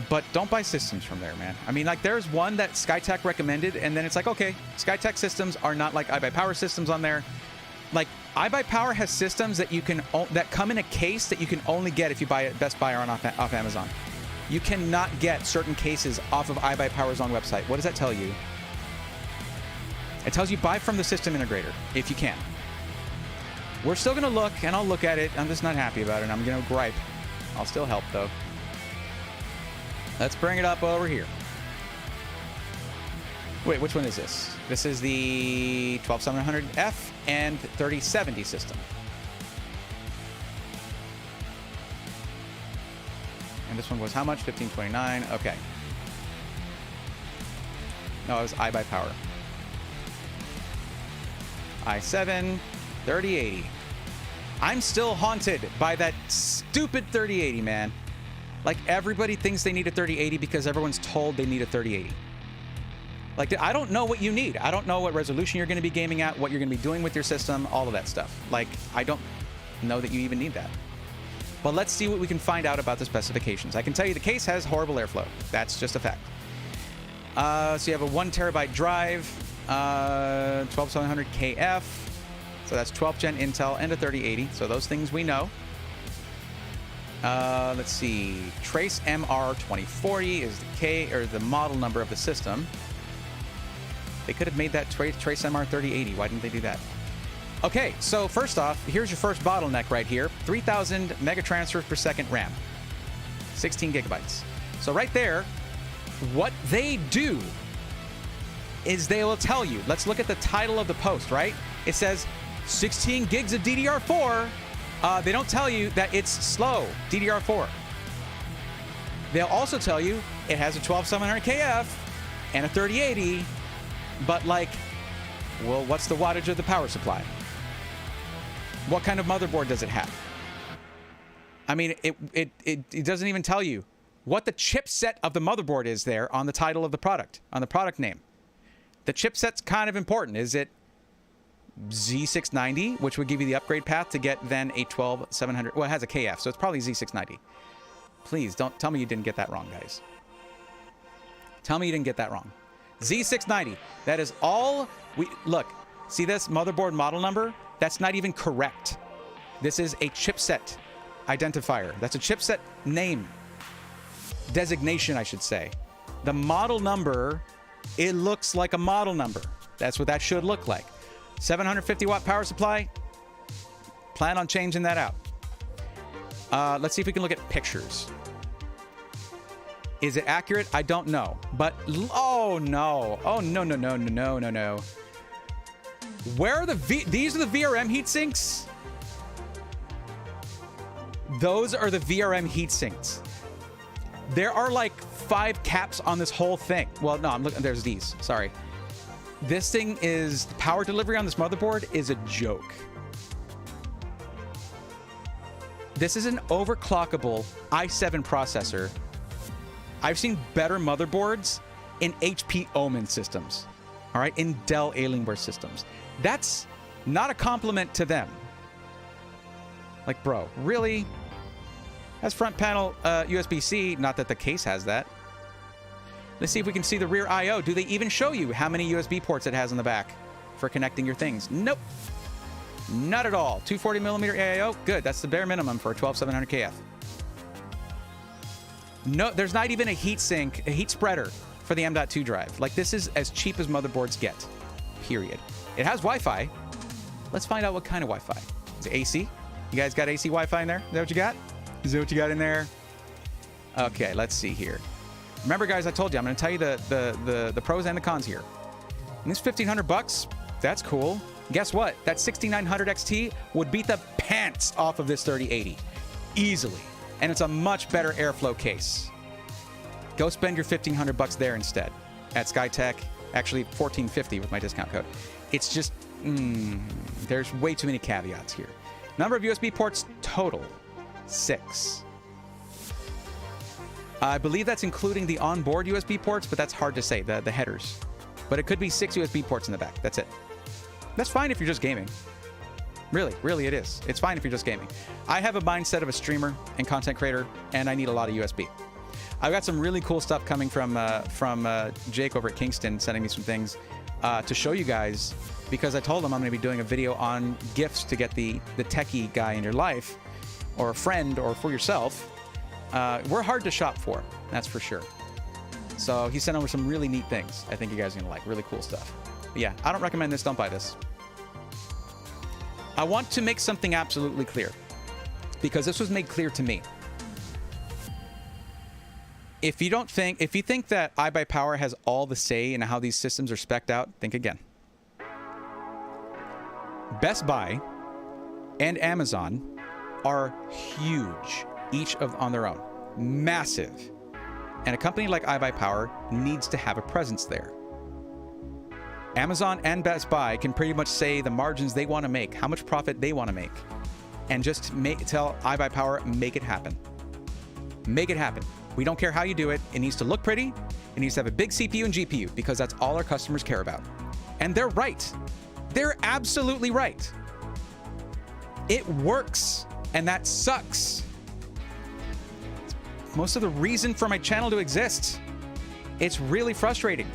But don't buy systems from there, man. I mean, like, there's one that Skytech recommended, and then it's like, okay, Skytech systems are not like iBuyPower systems on there. Like, iBuyPower has systems that that come in a case that you can only get if you buy it at Best Buy or off Amazon. You cannot get certain cases off of iBuyPower's own website. What does that tell you? It tells you buy from the system integrator, if you can. We're still going to look, and I'll look at it. I'm just not happy about it. I'm going to gripe. I'll still help, though. Let's bring it up over here. Wait, which one is this? This is the 12700F and 3070 system. And this one was how much? 1529. Okay. No, it was I by Power. i7, 3080. I'm still haunted by that stupid 3080, man. Like, everybody thinks they need a 3080 because everyone's told they need a 3080. Like, I don't know what you need. I don't know what resolution you're going to be gaming at, what you're going to be doing with your system, all of that stuff. Like, I don't know that you even need that. But let's see what we can find out about the specifications. I can tell you the case has horrible airflow. That's just a fact. So you have a 1 terabyte drive, 12700 KF. So that's 12th gen Intel and a 3080. So those things we know. Let's see. Trace MR2040 is the model number of the system. They could have made that Trace MR3080. Why didn't they do that? Okay, so first off, here's your first bottleneck right here. 3,000 megatransfers per second RAM. 16 gigabytes. So right there, what they do is they will tell you. Let's look at the title of the post, right? It says 16 gigs of DDR4. They don't tell you that it's slow, DDR4. They'll also tell you it has a 12700 KF and a 3080, but like, well, what's the wattage of the power supply? What kind of motherboard does it have? I mean, it doesn't even tell you what the chipset of the motherboard is there on the title of the product, on the product name. The chipset's kind of important. Is it Z690, which would give you the upgrade path to get then a 12700? Well, it has a KF, so it's probably Z690. Please don't tell me you didn't get that wrong, guys. Tell me you didn't get that wrong. Z690. That is all we look. See this motherboard model number? That's not even correct. This is a chipset identifier. That's a chipset name. Designation, I should say. The model number, it looks like a model number. That's what that should look like. 750 watt power supply. Plan on changing that out. Let's see if we can look at pictures. Is it accurate? I don't know. But, oh no. Oh no, no, no, no, no, no, no. Where are these are the VRM heatsinks? Those are the VRM heatsinks. There are like 5 caps on this whole thing. Well, no, I'm looking, there's these, sorry. This thing is, the power delivery on this motherboard is a joke. This is an overclockable i7 processor. I've seen better motherboards in HP Omen systems, all right, in Dell Alienware systems. That's not a compliment to them. Like, bro, really? Has front panel USB-C, not that the case has that. Let's see if we can see the rear I/O. Do they even show you how many USB ports it has on the back for connecting your things? Nope. Not at all. 240mm AIO? Good. That's the bare minimum for a 12700 KF. No, there's not even a heat sink, a heat spreader for the M.2 drive. Like, this is as cheap as motherboards get. Period. It has Wi-Fi. Let's find out what kind of Wi-Fi. Is it AC? You guys got AC Wi-Fi in there? Is that what you got? Is that what you got in there? Okay, let's see here. Remember, guys, I told you I'm going to tell you the pros and the cons here. And this $1,500, that's cool. Guess what? That 6900 XT would beat the pants off of this 3080 easily, and it's a much better airflow case. Go spend your $1,500 there instead at SkyTech. Actually, $1,450 with my discount code. It's just there's way too many caveats here. Number of USB ports total 6. I believe that's including the onboard USB ports, but that's hard to say, the headers. But it could be 6 USB ports in the back. That's it. That's fine if you're just gaming. Really it is. It's fine if you're just gaming. I have a mindset of a streamer and content creator, and I need a lot of USB. I've got some really cool stuff coming from Jake over at Kingston, sending me some things to show you guys, because I told him I'm going to be doing a video on gifts to get the techie guy in your life, or a friend, or for yourself. We're hard to shop for, that's for sure. So he sent over some really neat things I think you guys are going to like. Really cool stuff. But yeah, I don't recommend this. Don't buy this. I want to make something absolutely clear, because this was made clear to me. If you think that iBuyPower has all the say in how these systems are spec'd out, think again. Best Buy and Amazon are huge, each on their own. massive. And a company like iBuyPower needs to have a presence there. Amazon and Best Buy can pretty much say the margins they want to make, how much profit they want to make, and just tell iBuyPower, make it happen. Make it happen. We don't care how you do it. It needs to look pretty. It needs to have a big CPU and GPU because that's all our customers care about. And they're right. They're absolutely right. It works, and that sucks. Most of the reason for my channel to exist. It's really frustrating.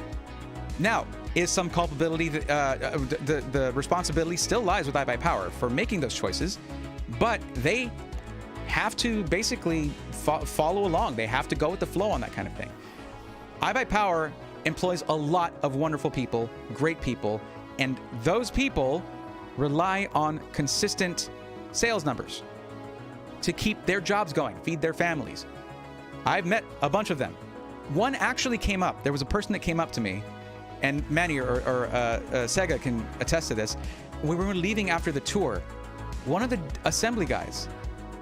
Now, is some culpability, the responsibility still lies with iBuyPower for making those choices, but they have to basically follow along. They have to go with the flow on that kind of thing. iBuyPower employs a lot of wonderful people, great people, and those people rely on consistent sales numbers to keep their jobs going, feed their families. I've met a bunch of them. One actually came up. There was a person that came up to me, and Manny or Sega can attest to this. We were leaving after the tour. One of the assembly guys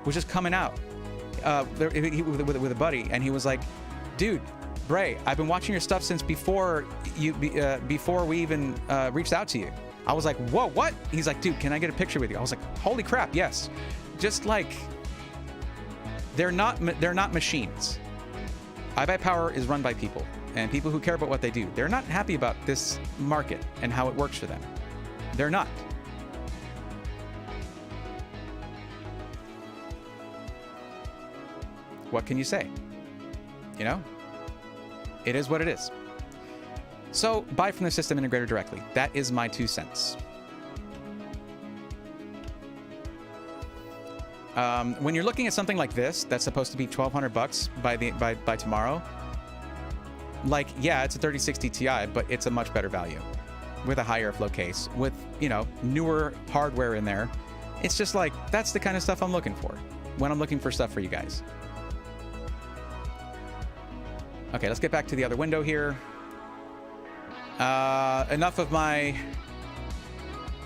was just coming out with a buddy, and he was like, "Dude, Bray, I've been watching your stuff since before we even reached out to you." I was like, "Whoa, what?" He's like, "Dude, can I get a picture with you?" I was like, "Holy crap, yes!" Just like they're not machines. iBuyPower is run by people, and people who care about what they do. They're not happy about this market and how it works for them. They're not. What can you say? You know? It is what it is. So, buy from the system integrator directly. That is my 2 cents. When you're looking at something like this, that's supposed to be $1,200 by tomorrow, like, yeah, it's a 3060 Ti, but it's a much better value with a high airflow case, with, you know, newer hardware in there. It's just like, that's the kind of stuff I'm looking for when I'm looking for stuff for you guys. Okay, let's get back to the other window here. Enough of my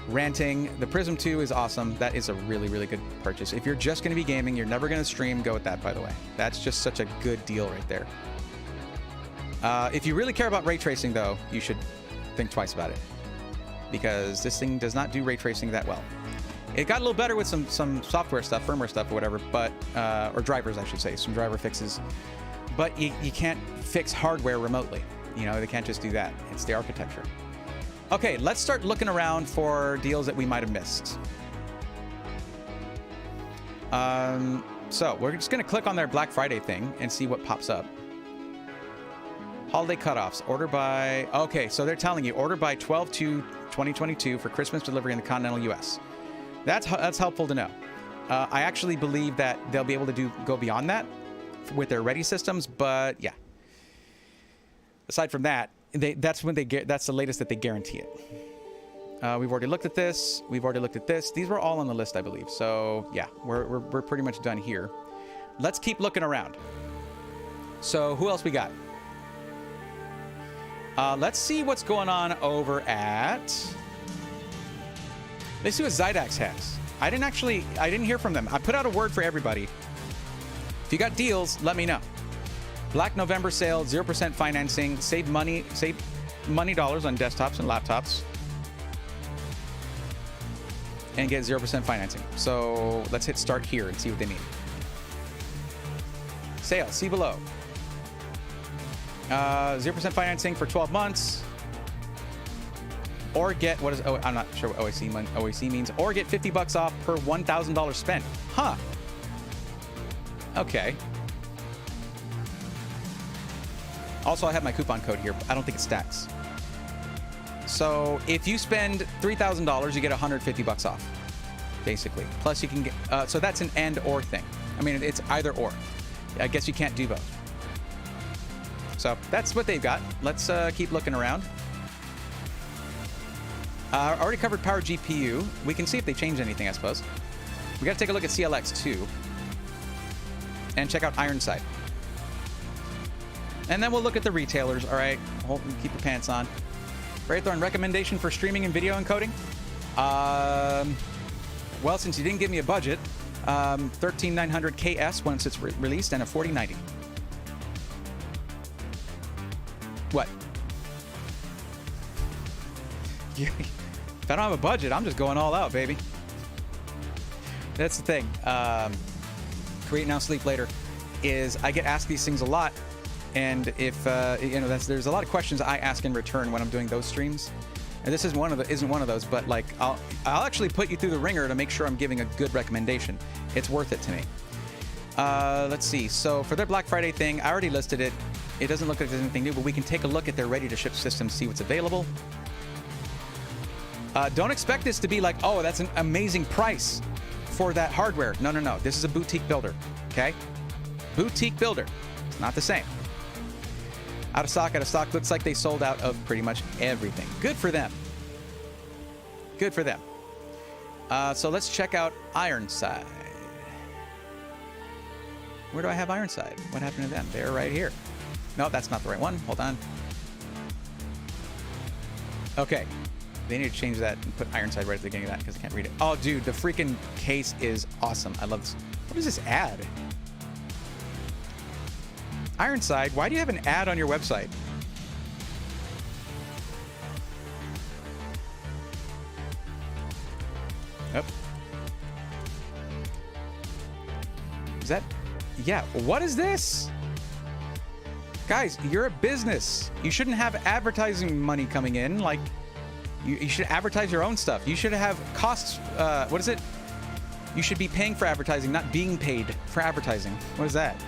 ranting. The Prism 2 is awesome. That is a really, really good purchase. If you're just going to be gaming, you're never going to stream, go with that, by the way. That's just such a good deal right there. If you really care about ray tracing, though, you should think twice about it, because this thing does not do ray tracing that well. It got a little better with some software stuff, firmware stuff, or whatever, but or drivers, I should say, some driver fixes. But you can't fix hardware remotely. You know, they can't just do that. It's the architecture. Okay, let's start looking around for deals that we might have missed. So we're just going to click on their Black Friday thing and see what pops up. Holiday cutoffs. Order by... Okay, so they're telling you, order by 12/2/2022 for Christmas delivery in the continental U.S. That's helpful to know. I actually believe that they'll be able to go beyond that with their ready systems, but yeah. Aside from that, that's the latest that they guarantee it. We've already looked at this. We've already looked at this. These were all on the list, I believe. So yeah, we're pretty much done here. Let's keep looking around. So who else we got? Let's see what's going on over at... Let's see what Zydax has. I didn't hear from them. I put out a word for everybody. If you got deals, let me know. Black November sale, 0% financing, save money dollars on desktops and laptops, and get 0% financing. So let's hit start here and see what they mean. Sale, see below. 0% financing for 12 months. Or get, what is, oh, I'm not sure what OAC means. Or get $50 off per $1,000 spent. Huh. Okay. Also, I have my coupon code here, but I don't think it stacks. So if you spend $3,000, you get $150 off, basically. Plus you can get, so that's an and or thing. I mean, it's either or. I guess you can't do both. So that's what they've got. Let's keep looking around. Already covered Power GPU. We can see if they changed anything, I suppose. We got to take a look at CLX 2 and check out Ironside. And then we'll look at the retailers, all right? Keep your pants on. Braithorn, recommendation for streaming and video encoding? Well, since you didn't give me a budget, 13900 KS once it's released, and a 4090. What? If I don't have a budget, I'm just going all out, baby. That's the thing. Create now, sleep later. Is I get asked these things a lot, and if you know, there's a lot of questions I ask in return when I'm doing those streams. And this isn't one of those, but like I'll actually put you through the ringer to make sure I'm giving a good recommendation. It's worth it to me. Let's see. So for their Black Friday thing, I already listed it. It doesn't look like there's anything new, but we can take a look at their ready-to-ship system, see what's available. Don't expect this to be like, oh, that's an amazing price for that hardware. No, no, no. This is a boutique builder, okay? Boutique builder. It's not the same. Out of stock, out of stock. Looks like they sold out of pretty much everything. Good for them. Good for them. So let's check out Ironside. Where do I have Ironside? What happened to them? They're right here. No, that's not the right one. Hold on. Okay. They need to change that and put Ironside right at the beginning of that because I can't read it. Oh, dude, the freaking case is awesome. I love this. What is this ad? Ironside, why do you have an ad on your website? Yep. Is that... Yeah, what is this? Guys, you're a business. You shouldn't have advertising money coming in. Like, you should advertise your own stuff. You should have costs. What is it? You should be paying for advertising, not being paid for advertising. What is that?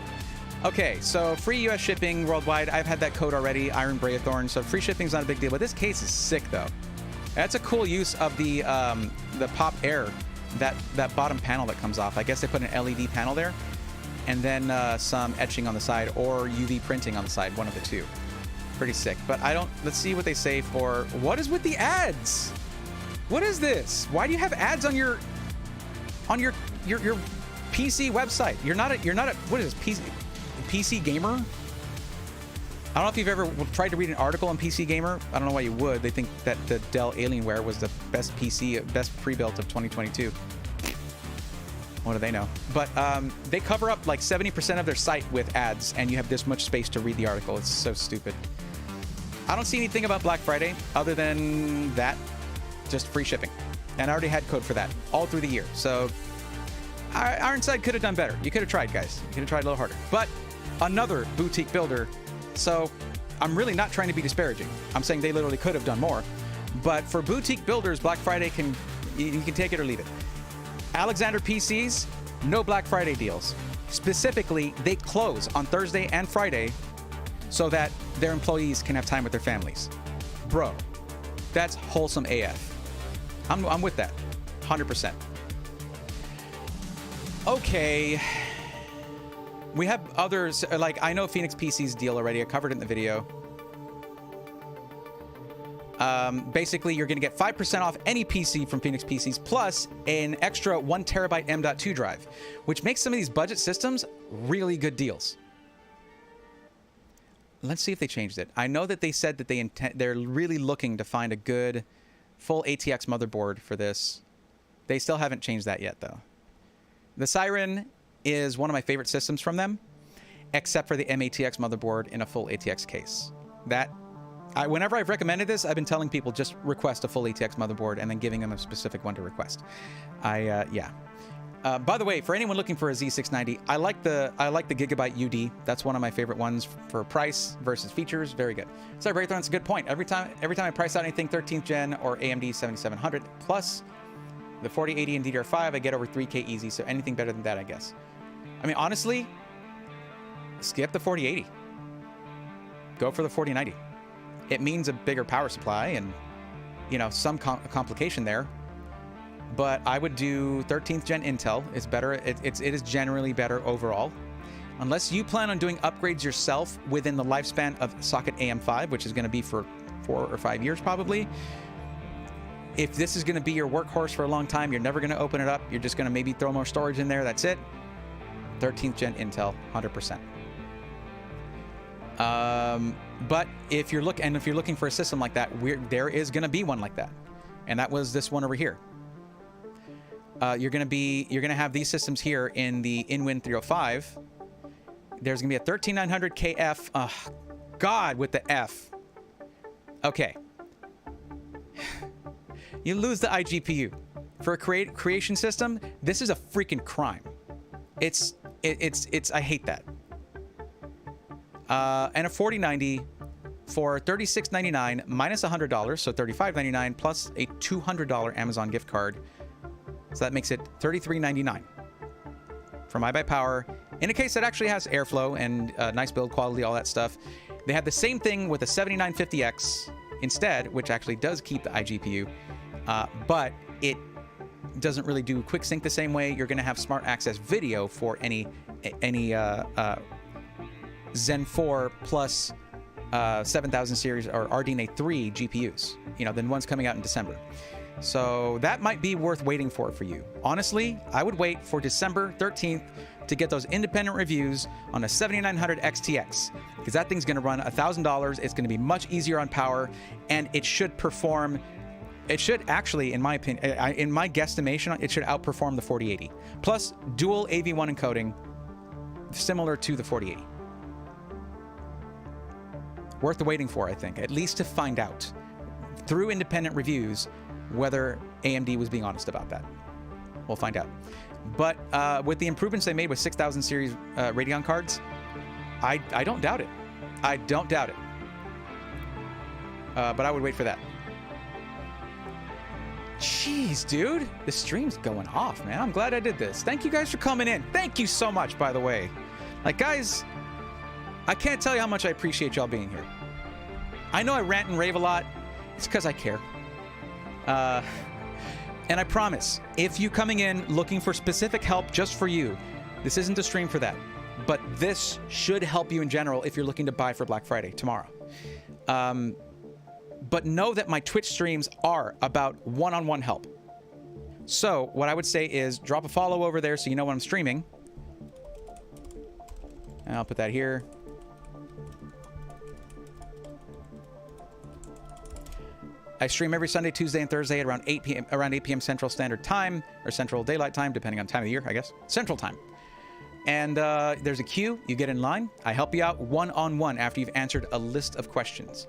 Okay, so free U.S. shipping worldwide. I've had that code already, Iron Braethorn. So free shipping's not a big deal, but this case is sick though. That's a cool use of the pop air, that bottom panel that comes off. I guess they put an LED panel there, and then some etching on the side or UV printing on the side, one of the two. Pretty sick. But I don't. Let's see what they say for. What is with the ads? What is this? Why do you have ads on your PC website? You're not a. What is this? PC Gamer? I don't know if you've ever tried to read an article on PC Gamer. I don't know why you would. They think that the Dell Alienware was the best PC, best pre-built of 2022. What do they know? But they cover up like 70% of their site with ads, and you have this much space to read the article. It's so stupid. I don't see anything about Black Friday other than that, just free shipping. And I already had code for that all through the year. So Ironside could have done better. You could have tried, guys. You could have tried a little harder. But another boutique builder. So I'm really not trying to be disparaging. I'm saying they literally could have done more. But for boutique builders, Black Friday you can take it or leave it. Alexander PCs, no Black Friday deals. Specifically, they close on Thursday and Friday so that their employees can have time with their families. Bro, that's wholesome AF. I'm with that, 100%. Okay. We have others, like I know Phoenix PC's deal already. I covered it in the video. Basically, you're going to get 5% off any PC from Phoenix PCs plus an extra 1 terabyte M.2 drive, which makes some of these budget systems really good deals. Let's see if they changed it. I know that they said that they're really looking to find a good full ATX motherboard for this. They still haven't changed that yet, though. The Siren is one of my favorite systems from them, except for the MATX motherboard in a full ATX case. Whenever I've recommended this, I've been telling people just request a full ATX motherboard and then giving them a specific one to request. Yeah. By the way, for anyone looking for a Z690, I like the Gigabyte UD. That's one of my favorite ones for price versus features. Very good. So Braithorn, that's a good point. Every time I price out anything 13th gen or AMD 7700 plus the 4080 and DDR5, I get over 3K easy. So anything better than that, I guess. I mean, honestly, skip the 4080. Go for the 4090. It means a bigger power supply and, you know, some complication there. But I would do 13th gen Intel. It's better. It is generally better overall. Unless you plan on doing upgrades yourself within the lifespan of socket AM5, which is going to be for 4 or 5 years probably. If this is going to be your workhorse for a long time, you're never going to open it up. You're just going to maybe throw more storage in there. That's it. 13th gen Intel, 100%. But if you're looking for a system like that, there is going to be one like that, and that was this one over here. you're gonna have these systems here in the InWin 305. There's gonna be a 13900 KF. God, with the F. Okay. You lose the iGPU for a creation system. This is a freaking crime. It's I hate that. And a 4090 for $36.99 minus $100, so $35.99 plus a $200 Amazon gift card. So that makes it $33.99 from iBuyPower. In a case that actually has airflow and nice build quality, all that stuff. They have the same thing with a 7950X instead, which actually does keep the iGPU, but it doesn't really do quick sync the same way. You're going to have smart access video for any Zen 4 plus 7000 series or RDNA 3 GPUs, you know, the ones coming out in December. So that might be worth waiting for you. Honestly, I would wait for December 13th to get those independent reviews on a 7900 XTX, because that thing's going to run $1,000. It's going to be much easier on power, and it should perform. It should actually, in my opinion, in my guesstimation, it should outperform the 4080. Plus, dual AV1 encoding, similar to the 4080. Worth waiting for, I think, at least to find out through independent reviews whether AMD was being honest about that. We'll find out. But with the improvements they made with 6000 series Radeon cards, I don't doubt it. I don't doubt it. But I would wait for that. Jeez, dude. This stream's going off, man. I'm glad I did this. Thank you guys for coming in. Thank you so much, by the way. Like, guys, I can't tell you how much I appreciate y'all being here. I know I rant and rave a lot. It's because I care. And I promise, if you coming in looking for specific help just for you, this isn't a stream for that. But this should help you in general if you're looking to buy for Black Friday tomorrow. But know that my Twitch streams are about one-on-one help. So what I would say is drop a follow over there so you know when I'm streaming. And I'll put that here. I stream every Sunday, Tuesday, and Thursday at around 8 p.m. Central Standard Time, or Central Daylight Time, depending on time of the year, I guess. Central Time. And there's a queue. You get in line. I help you out one-on-one after you've answered a list of questions.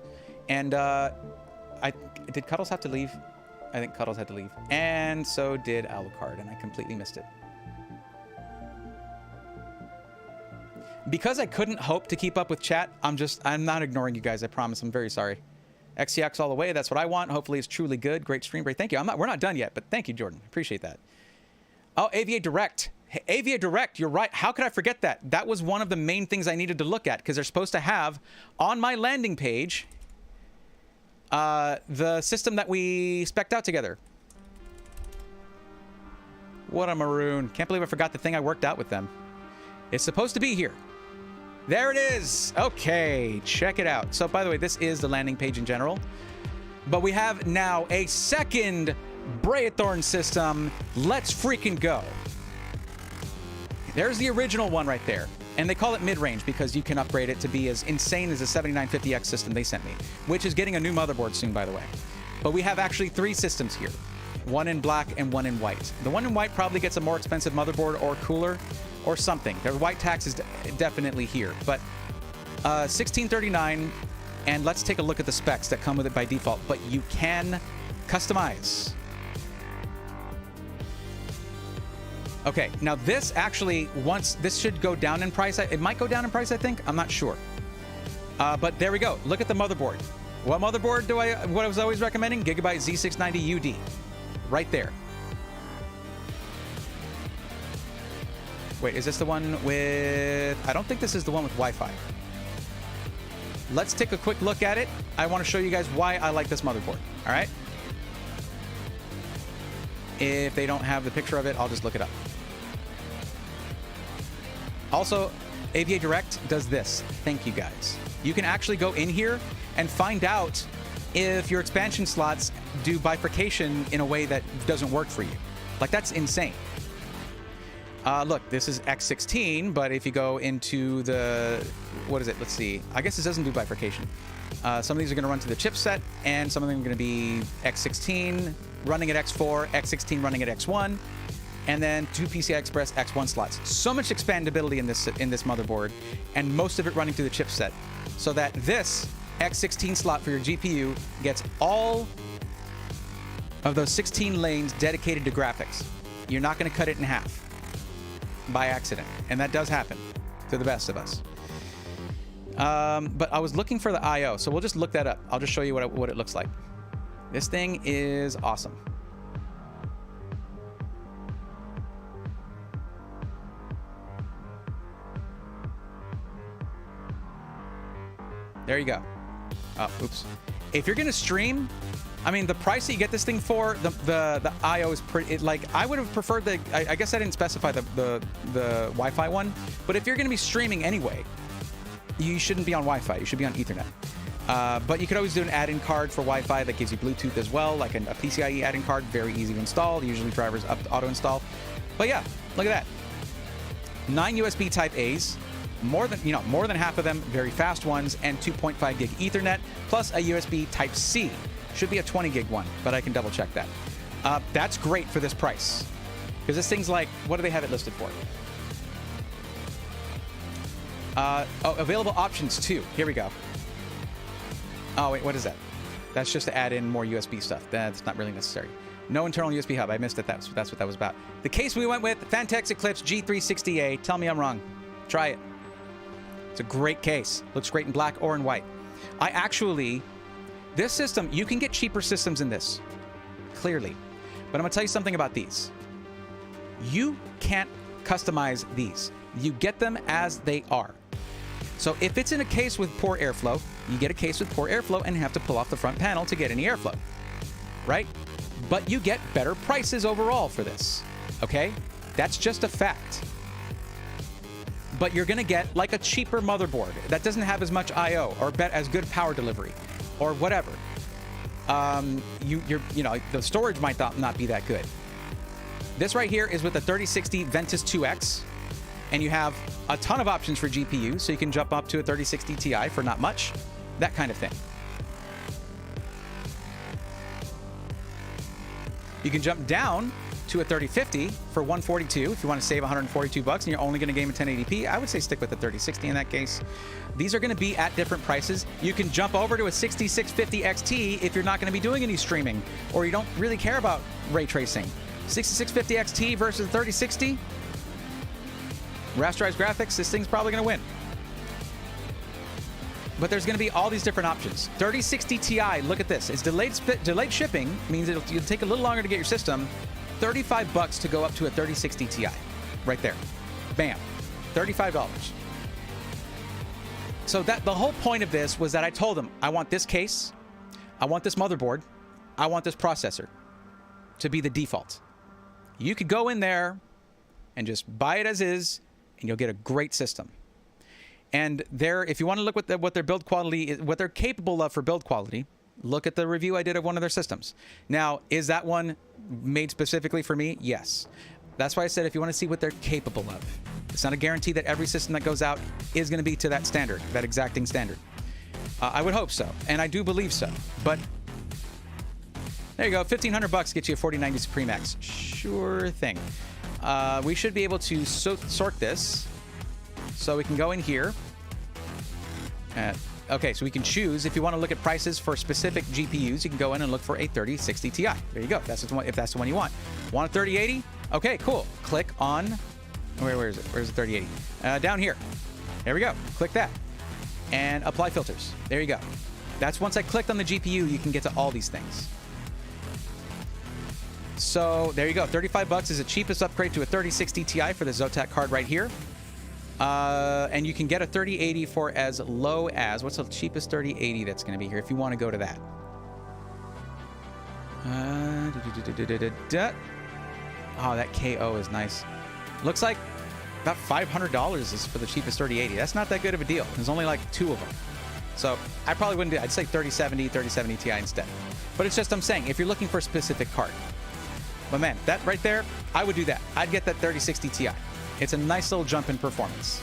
And did Cuddles have to leave? I think Cuddles had to leave. And so did Alucard, and I completely missed it. Because I couldn't hope to keep up with chat, I'm not ignoring you guys, I promise. I'm very sorry. XCX all the way, that's what I want. Hopefully it's truly good. Great stream break. Thank you. We're not done yet, but thank you, Jordan. Appreciate that. Oh, AVA Direct. Hey, AVA Direct, you're right. How could I forget that? That was one of the main things I needed to look at, because they're supposed to have on my landing page the system that we spec'd out together. What a maroon. Can't believe I forgot the thing I worked out with them. It's supposed to be here. There it is. Okay, check it out. So, by the way, this is the landing page in general. But we have now a second Braethorn system. Let's freaking go. There's the original one right there. And they call it mid-range because you can upgrade it to be as insane as the 7950X system they sent me, which is getting a new motherboard soon, by the way. But we have actually 3 systems here. One in black and one in white. The one in white probably gets a more expensive motherboard or cooler or something. The white tax is definitely here. But $1639, and let's take a look at the specs that come with it by default. But you can customize. Okay, now this actually, this should go down in price. It might go down in price, I think. I'm not sure. But there we go. Look at the motherboard. What motherboard what I was always recommending? Gigabyte Z690 UD. Right there. Wait, is this the one with... I don't think this is the one with Wi-Fi. Let's take a quick look at it. I want to show you guys why I like this motherboard. All right? If they don't have the picture of it, I'll just look it up. Also, AVA Direct does this. Thank you, guys. You can actually go in here and find out if your expansion slots do bifurcation in a way that doesn't work for you. Like, that's insane. Look, this is X16, but if you go into the... What is it? Let's see. I guess this doesn't do bifurcation. Some of these are going to run to the chipset, and some of them are going to be X16 running at X4, X16 running at X1. and then 2 PCI Express X1 slots. So much expandability in this motherboard, and most of it running through the chipset, so that this X16 slot for your GPU gets all of those 16 lanes dedicated to graphics. You're not going to cut it in half by accident, and that does happen to the best of us. But I was looking for the I/O, so we'll just look that up. I'll just show you what it looks like. This thing is awesome. There you go. Oh, oops. If you're gonna stream, I mean, the price that you get this thing for, the I/O is pretty. I would have preferred the. I guess I didn't specify the Wi-Fi one, but if you're gonna be streaming anyway, you shouldn't be on Wi-Fi. You should be on Ethernet. But you could always do an add-in card for Wi-Fi that gives you Bluetooth as well, like a PCIe add-in card. Very easy to install. Usually drivers up to auto-install. But yeah, look at that. 9 USB Type A's. More than half of them very fast ones, and 2.5 gig Ethernet, plus a USB Type-C. Should be a 20 gig one, but I can double check that. That's great for this price, because this thing's like, what do they have it listed for? Available options too. Here we go. Oh wait, what is that? That's just to add in more USB stuff. That's not really necessary. No internal USB hub. I missed it. That's what that was about. The case we went with, Fantex Eclipse G360A. Tell me I'm wrong. Try it. It's a great case. Looks great in black or in white. This system, you can get cheaper systems in this, clearly. But I'm going to tell you something about these. You can't customize these. You get them as they are. So if it's in a case with poor airflow, you get a case with poor airflow and have to pull off the front panel to get any airflow, right? But you get better prices overall for this, okay? That's just a fact. But you're going to get like a cheaper motherboard that doesn't have as much I/O or as good power delivery or whatever. The storage might not be that good. This right here is with the 3060 Ventus 2X, and you have a ton of options for GPU, so you can jump up to a 3060 Ti for not much, that kind of thing. You can jump down to a 3050 for $142 if you want to save $142 and you're only going to game in 1080p. I would say stick with the 3060 in that case. These are going to be at different prices. You can jump over to a 6650 XT if you're not going to be doing any streaming or you don't really care about ray tracing. 6650 XT versus 3060. Rasterized graphics, this thing's probably going to win. But there's going to be all these different options. 3060 Ti, look at this. It's delayed shipping, means it'll take a little longer to get your system. $35 to go up to a 3060 Ti. Right there. Bam. $35. So the whole point of this was that I told them, I want this case, I want this motherboard, I want this processor to be the default. You could go in there and just buy it as is, and you'll get a great system. And if you want to look what their build quality, what they're capable of for build quality, look at the review I did of one of their systems. Now, is that one made specifically for me? Yes. That's why I said if you want to see what they're capable of. It's not a guarantee that every system that goes out is going to be to that standard, that exacting standard. I would hope so, and I do believe so. But there you go, $1,500 gets you a 4090 Supreme X. Sure thing. We should be able to sort this. So we can go in here. Okay, so we can choose. If you want to look at prices for specific GPUs, you can go in and look for a 3060 Ti. There you go. That's the one, if that's the one you want. Want a 3080? Okay, cool. Click on... Where is it? Where's the 3080? Down here. There we go. Click that. And apply filters. There you go. That's once I clicked on the GPU, you can get to all these things. So there you go. $35 is the cheapest upgrade to a 3060 Ti for the Zotac card right here. And you can get a 3080 for as low as... What's the cheapest 3080 that's going to be here if you want to go to that? Oh, that KO is nice. Looks like about $500 is for the cheapest 3080. That's not that good of a deal. There's only like 2 of them. So I probably wouldn't do it. I'd say 3070 Ti instead. But it's just I'm saying, if you're looking for a specific card. But man, that right there, I would do that. I'd get that 3060 Ti. It's a nice little jump in performance.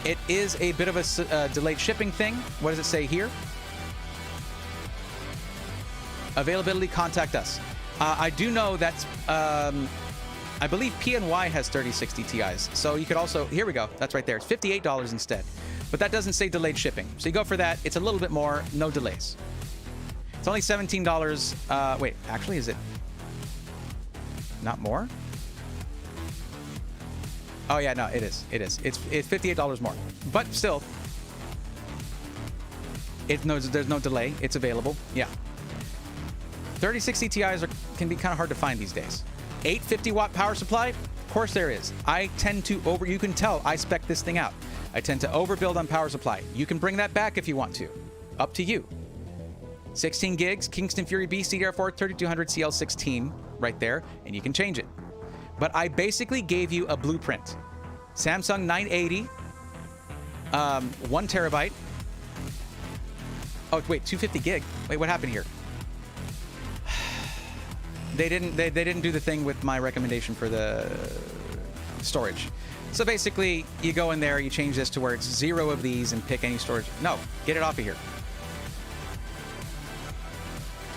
It is a bit of a delayed shipping thing. What does it say here? Availability, contact us. I do know that's I believe PNY has 3060 Ti's. So you could also, here we go. That's right there. It's $58 instead. But that doesn't say delayed shipping. So you go for that. It's a little bit more, no delays. It's only $17. Wait, actually, is it not more? Oh, yeah, no, it is. It is. It's $58 more. But still, there's no delay. It's available. Yeah. 3060 Ti's can be kind of hard to find these days. 850-watt power supply? Of course there is. I tend to you can tell I spec this thing out. I tend to overbuild on power supply. You can bring that back if you want to. Up to you. 16 gigs, Kingston Fury B CDR4 3200 CL16 right there, and you can change it. But I basically gave you a blueprint. Samsung 980, 1 terabyte. Oh, wait, 250 gig. Wait, what happened here? They didn't do the thing with my recommendation for the storage. So basically, you go in there, you change this to where it's 0 of these and pick any storage. No, get it off of here.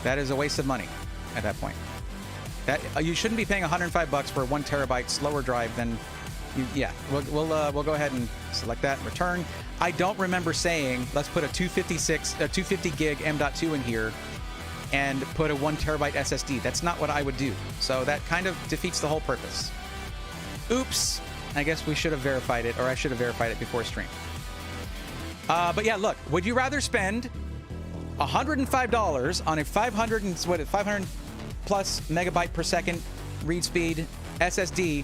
That is a waste of money at that point. That you shouldn't be paying $105 for a 1 terabyte slower drive than yeah. We'll go ahead and select that and return. I don't remember saying let's put a 250 gig M.2 in here and put a 1 terabyte SSD. That's not what I would do. So that kind of defeats the whole purpose. Oops. I guess we should have verified it, or I should have verified it before stream. But yeah, look, would you rather spend $105 on a 500 plus megabyte per second read speed SSD,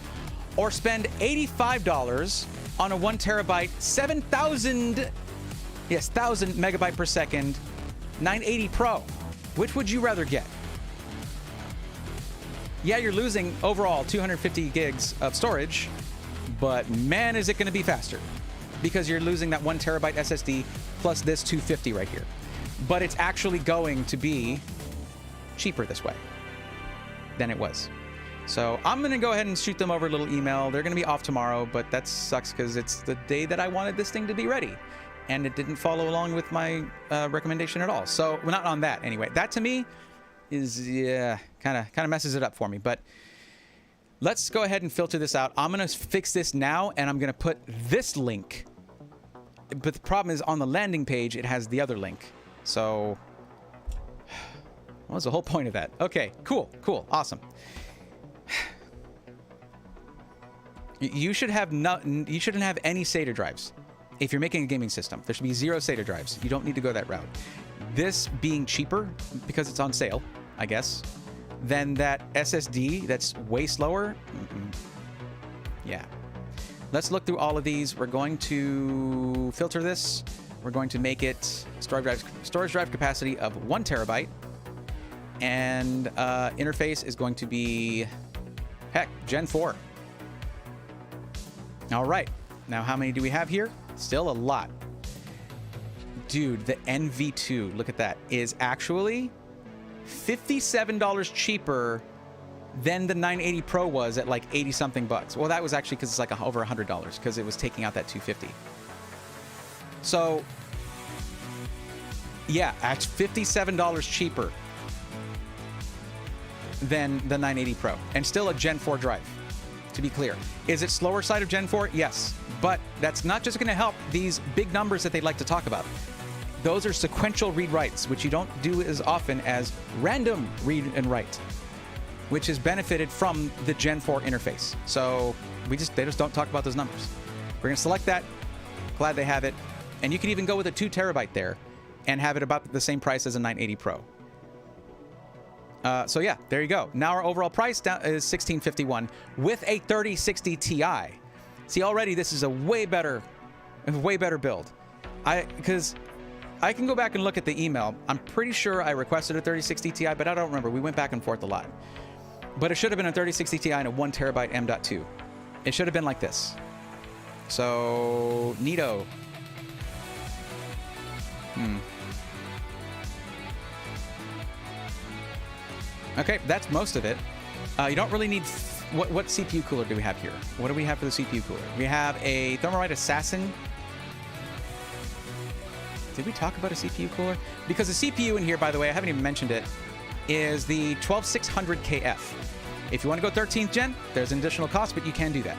or spend $85 on a 1 terabyte 1000 megabyte per second 980 Pro? Which would you rather get? Yeah, you're losing overall 250 gigs of storage, but man, is it going to be faster, because you're losing that 1 terabyte SSD plus this 250 right here. But it's actually going to be cheaper this way than it was. So I'm going to go ahead and shoot them over a little email. They're going to be off tomorrow, but that sucks because it's the day that I wanted this thing to be ready, and it didn't follow along with my recommendation at all. So we're not on that anyway. That to me is, yeah, kind of messes it up for me. But let's go ahead and filter this out. I'm going to fix this now, and I'm going to put this link. But the problem is on the landing page, it has the other link. So what was the whole point of that? Okay, cool, awesome. You should have you shouldn't have any SATA drives. If you're making a gaming system, there should be 0 SATA drives. You don't need to go that route. This being cheaper, because it's on sale, I guess, than that SSD that's way slower. Yeah. Let's look through all of these. We're going to filter this. We're going to make it storage drive capacity of 1 terabyte. And interface is going to be, heck, Gen 4. All right. Now, how many do we have here? Still a lot. Dude, the NV2, look at that, is actually $57 cheaper than the 980 Pro was at like 80 something bucks. Well, that was actually because it's like over $100 because it was taking out that 250. So yeah, it's $57 cheaper than the 980 Pro, and still a Gen 4 drive, to be clear. Is it slower side of Gen 4? Yes, but that's not just going to help these big numbers that they like to talk about. Those are sequential read-writes, which you don't do as often as random read and write, which has benefited from the Gen 4 interface. So they just don't talk about those numbers. We're going to select that. Glad they have it. And you can even go with a 2 terabyte there and have it about the same price as a 980 Pro. So yeah, there you go. Now our overall price is $1,651 with a 3060 Ti. See, already this is a way better build. Because I can go back and look at the email. I'm pretty sure I requested a 3060 Ti, but I don't remember. We went back and forth a lot. But it should have been a 3060 Ti and a 1 terabyte M.2. It should have been like this. So, neato. Okay, that's most of it. You don't really need... What CPU cooler do we have here? What do we have for the CPU cooler? We have a Thermalright Assassin. Did we talk about a CPU cooler? Because the CPU in here, by the way, I haven't even mentioned it, is the 12600KF. If you want to go 13th gen, there's an additional cost, but you can do that.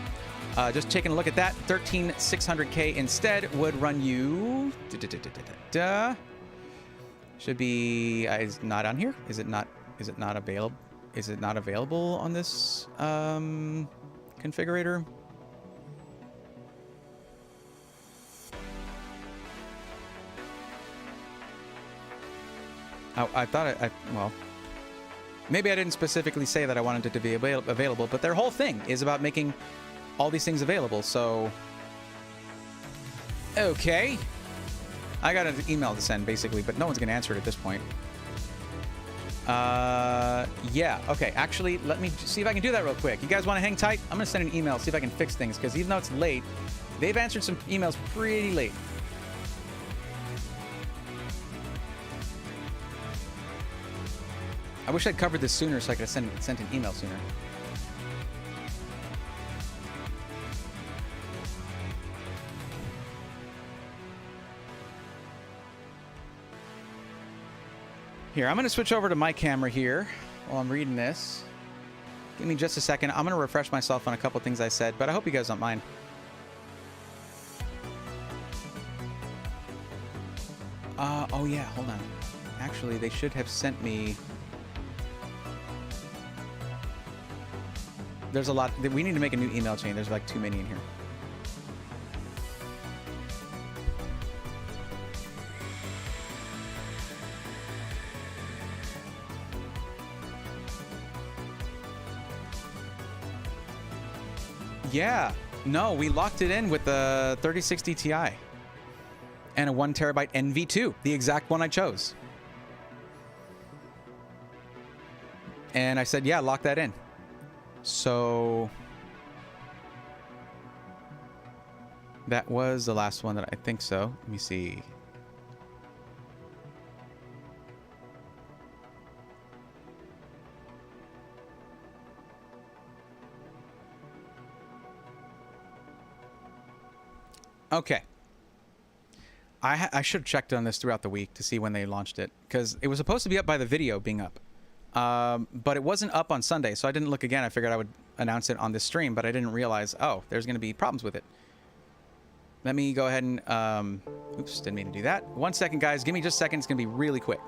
Just taking a look at that, 13600K instead would run you. Should be is not on here. Is it not? Is it not available? Is it not available on this configurator? I thought well, maybe I didn't specifically say that I wanted it to be available, but their whole thing is about making all these things available. So, okay, I got an email to send basically, but no one's gonna answer it at this point. Yeah, okay, actually, let me see if I can do that real quick. You guys want to hang tight? I'm gonna send an email, see if I can fix things, because even though it's late, they've answered some emails pretty late. I wish I'd covered this sooner so I could have sent an email sooner. Here, I'm going to switch over to my camera here while I'm reading this. Give me just a second. I'm going to refresh myself on a couple things I said, but I hope you guys don't mind. Oh yeah, hold on. Actually, they should have sent me... There's a lot. We need to make a new email chain. There's like too many in here. Yeah. No, we locked it in with the 3060 Ti and a 1 terabyte NV2, the exact one I chose. And I said, yeah, lock that in. So that was the last one that I think so. Let me see. Okay. I should have checked on this throughout the week to see when they launched it, because it was supposed to be up by the video being up. But it wasn't up on Sunday, so I didn't look again. I figured I would announce it on this stream, but I didn't realize, oh, there's going to be problems with it. Let me go ahead and, oops, didn't mean to do that. 1 second, guys. Give me just a second. It's going to be really quick.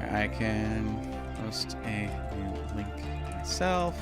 I can post a new link myself.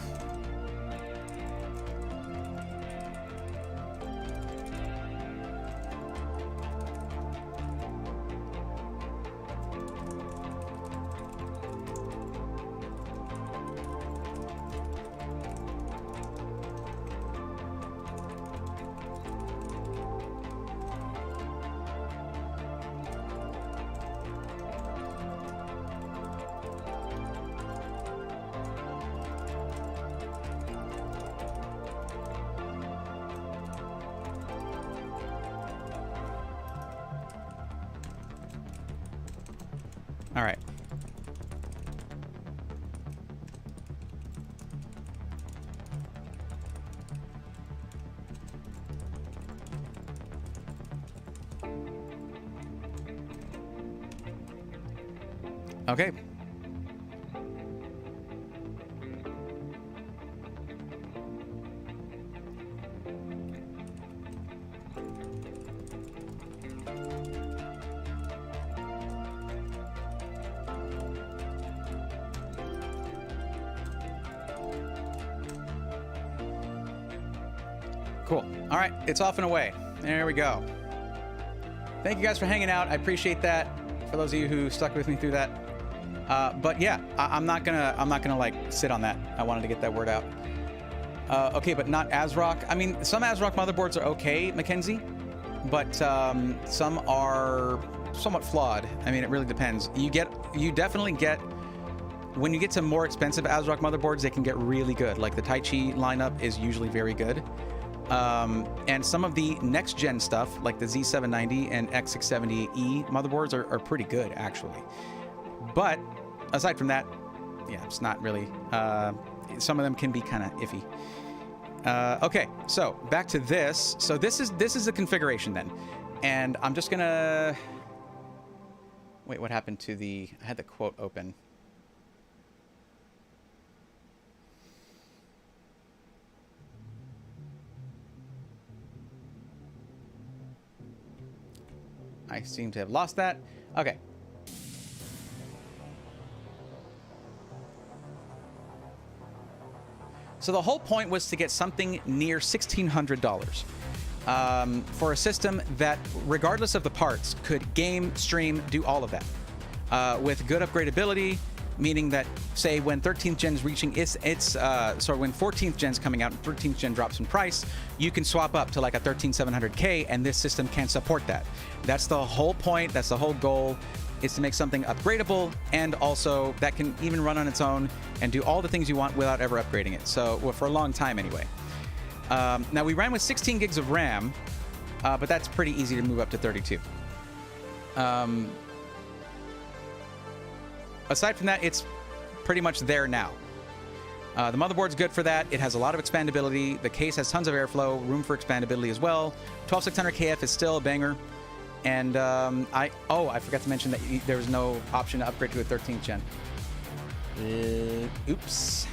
All right. Okay. Cool. All right, it's off and away. There we go. Thank you guys for hanging out. I appreciate that. For those of you who stuck with me through that. But yeah, I'm not gonna like sit on that. I wanted to get that word out. Okay, but not ASRock. I mean, some ASRock motherboards are okay, Mackenzie, but some are somewhat flawed. I mean, it really depends. You definitely get, when you get to more expensive ASRock motherboards, they can get really good. Like the Tai Chi lineup is usually very good. And some of the next gen stuff, like the Z790 and X670E motherboards are pretty good, actually. But aside from that, yeah, it's not really, some of them can be kind of iffy. Okay, so back to this. So this is the configuration then. And I'm just gonna, wait, what happened to the, I had the quote open. I seem to have lost that. Okay. So the whole point was to get something near $1,600 for a system that, regardless of the parts, could game, stream, do all of that with good upgradability, meaning that, say, when 13th gen is reaching when 14th gen is coming out and 13th gen drops in price, you can swap up to like a 13700K, and this system can support that. That's the whole point. That's the whole goal, is to make something upgradable, and also that can even run on its own and do all the things you want without ever upgrading it. So, well, for a long time anyway. Now, we ran with 16 gigs of RAM, but that's pretty easy to move up to 32. Aside from that, it's pretty much there now. The motherboard's good for that. It has a lot of expandability. The case has tons of airflow, room for expandability as well. 12600KF is still a banger. And I forgot to mention that there was no option to upgrade to a 13th gen. Oops.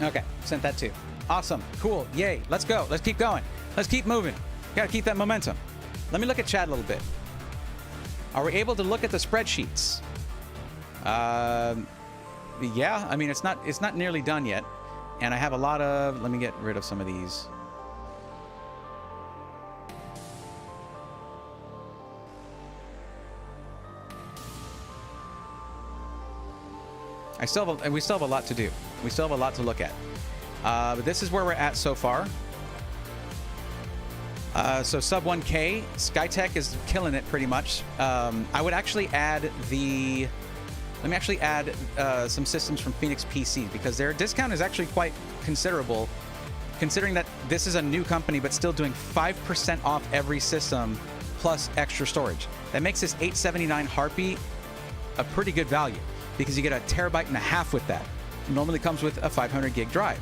Okay, sent that too. Awesome, cool, yay, let's go, let's keep going. Let's keep moving. Gotta keep that momentum. Let me look at chat a little bit. Are we able to look at the spreadsheets? Yeah, I mean, it's not nearly done yet. And I have a lot of, let me get rid of some of these. We still have a lot to do. We still have a lot to look at. But this is where we're at so far. So sub 1K, Skytech is killing it pretty much. I would actually add the... Let me actually add some systems from Phoenix PC, because their discount is actually quite considerable, considering that this is a new company but still doing 5% off every system plus extra storage. That makes this $879 Harpy a pretty good value, because you get 1.5 terabytes with that. It normally comes with a 500 gig drive.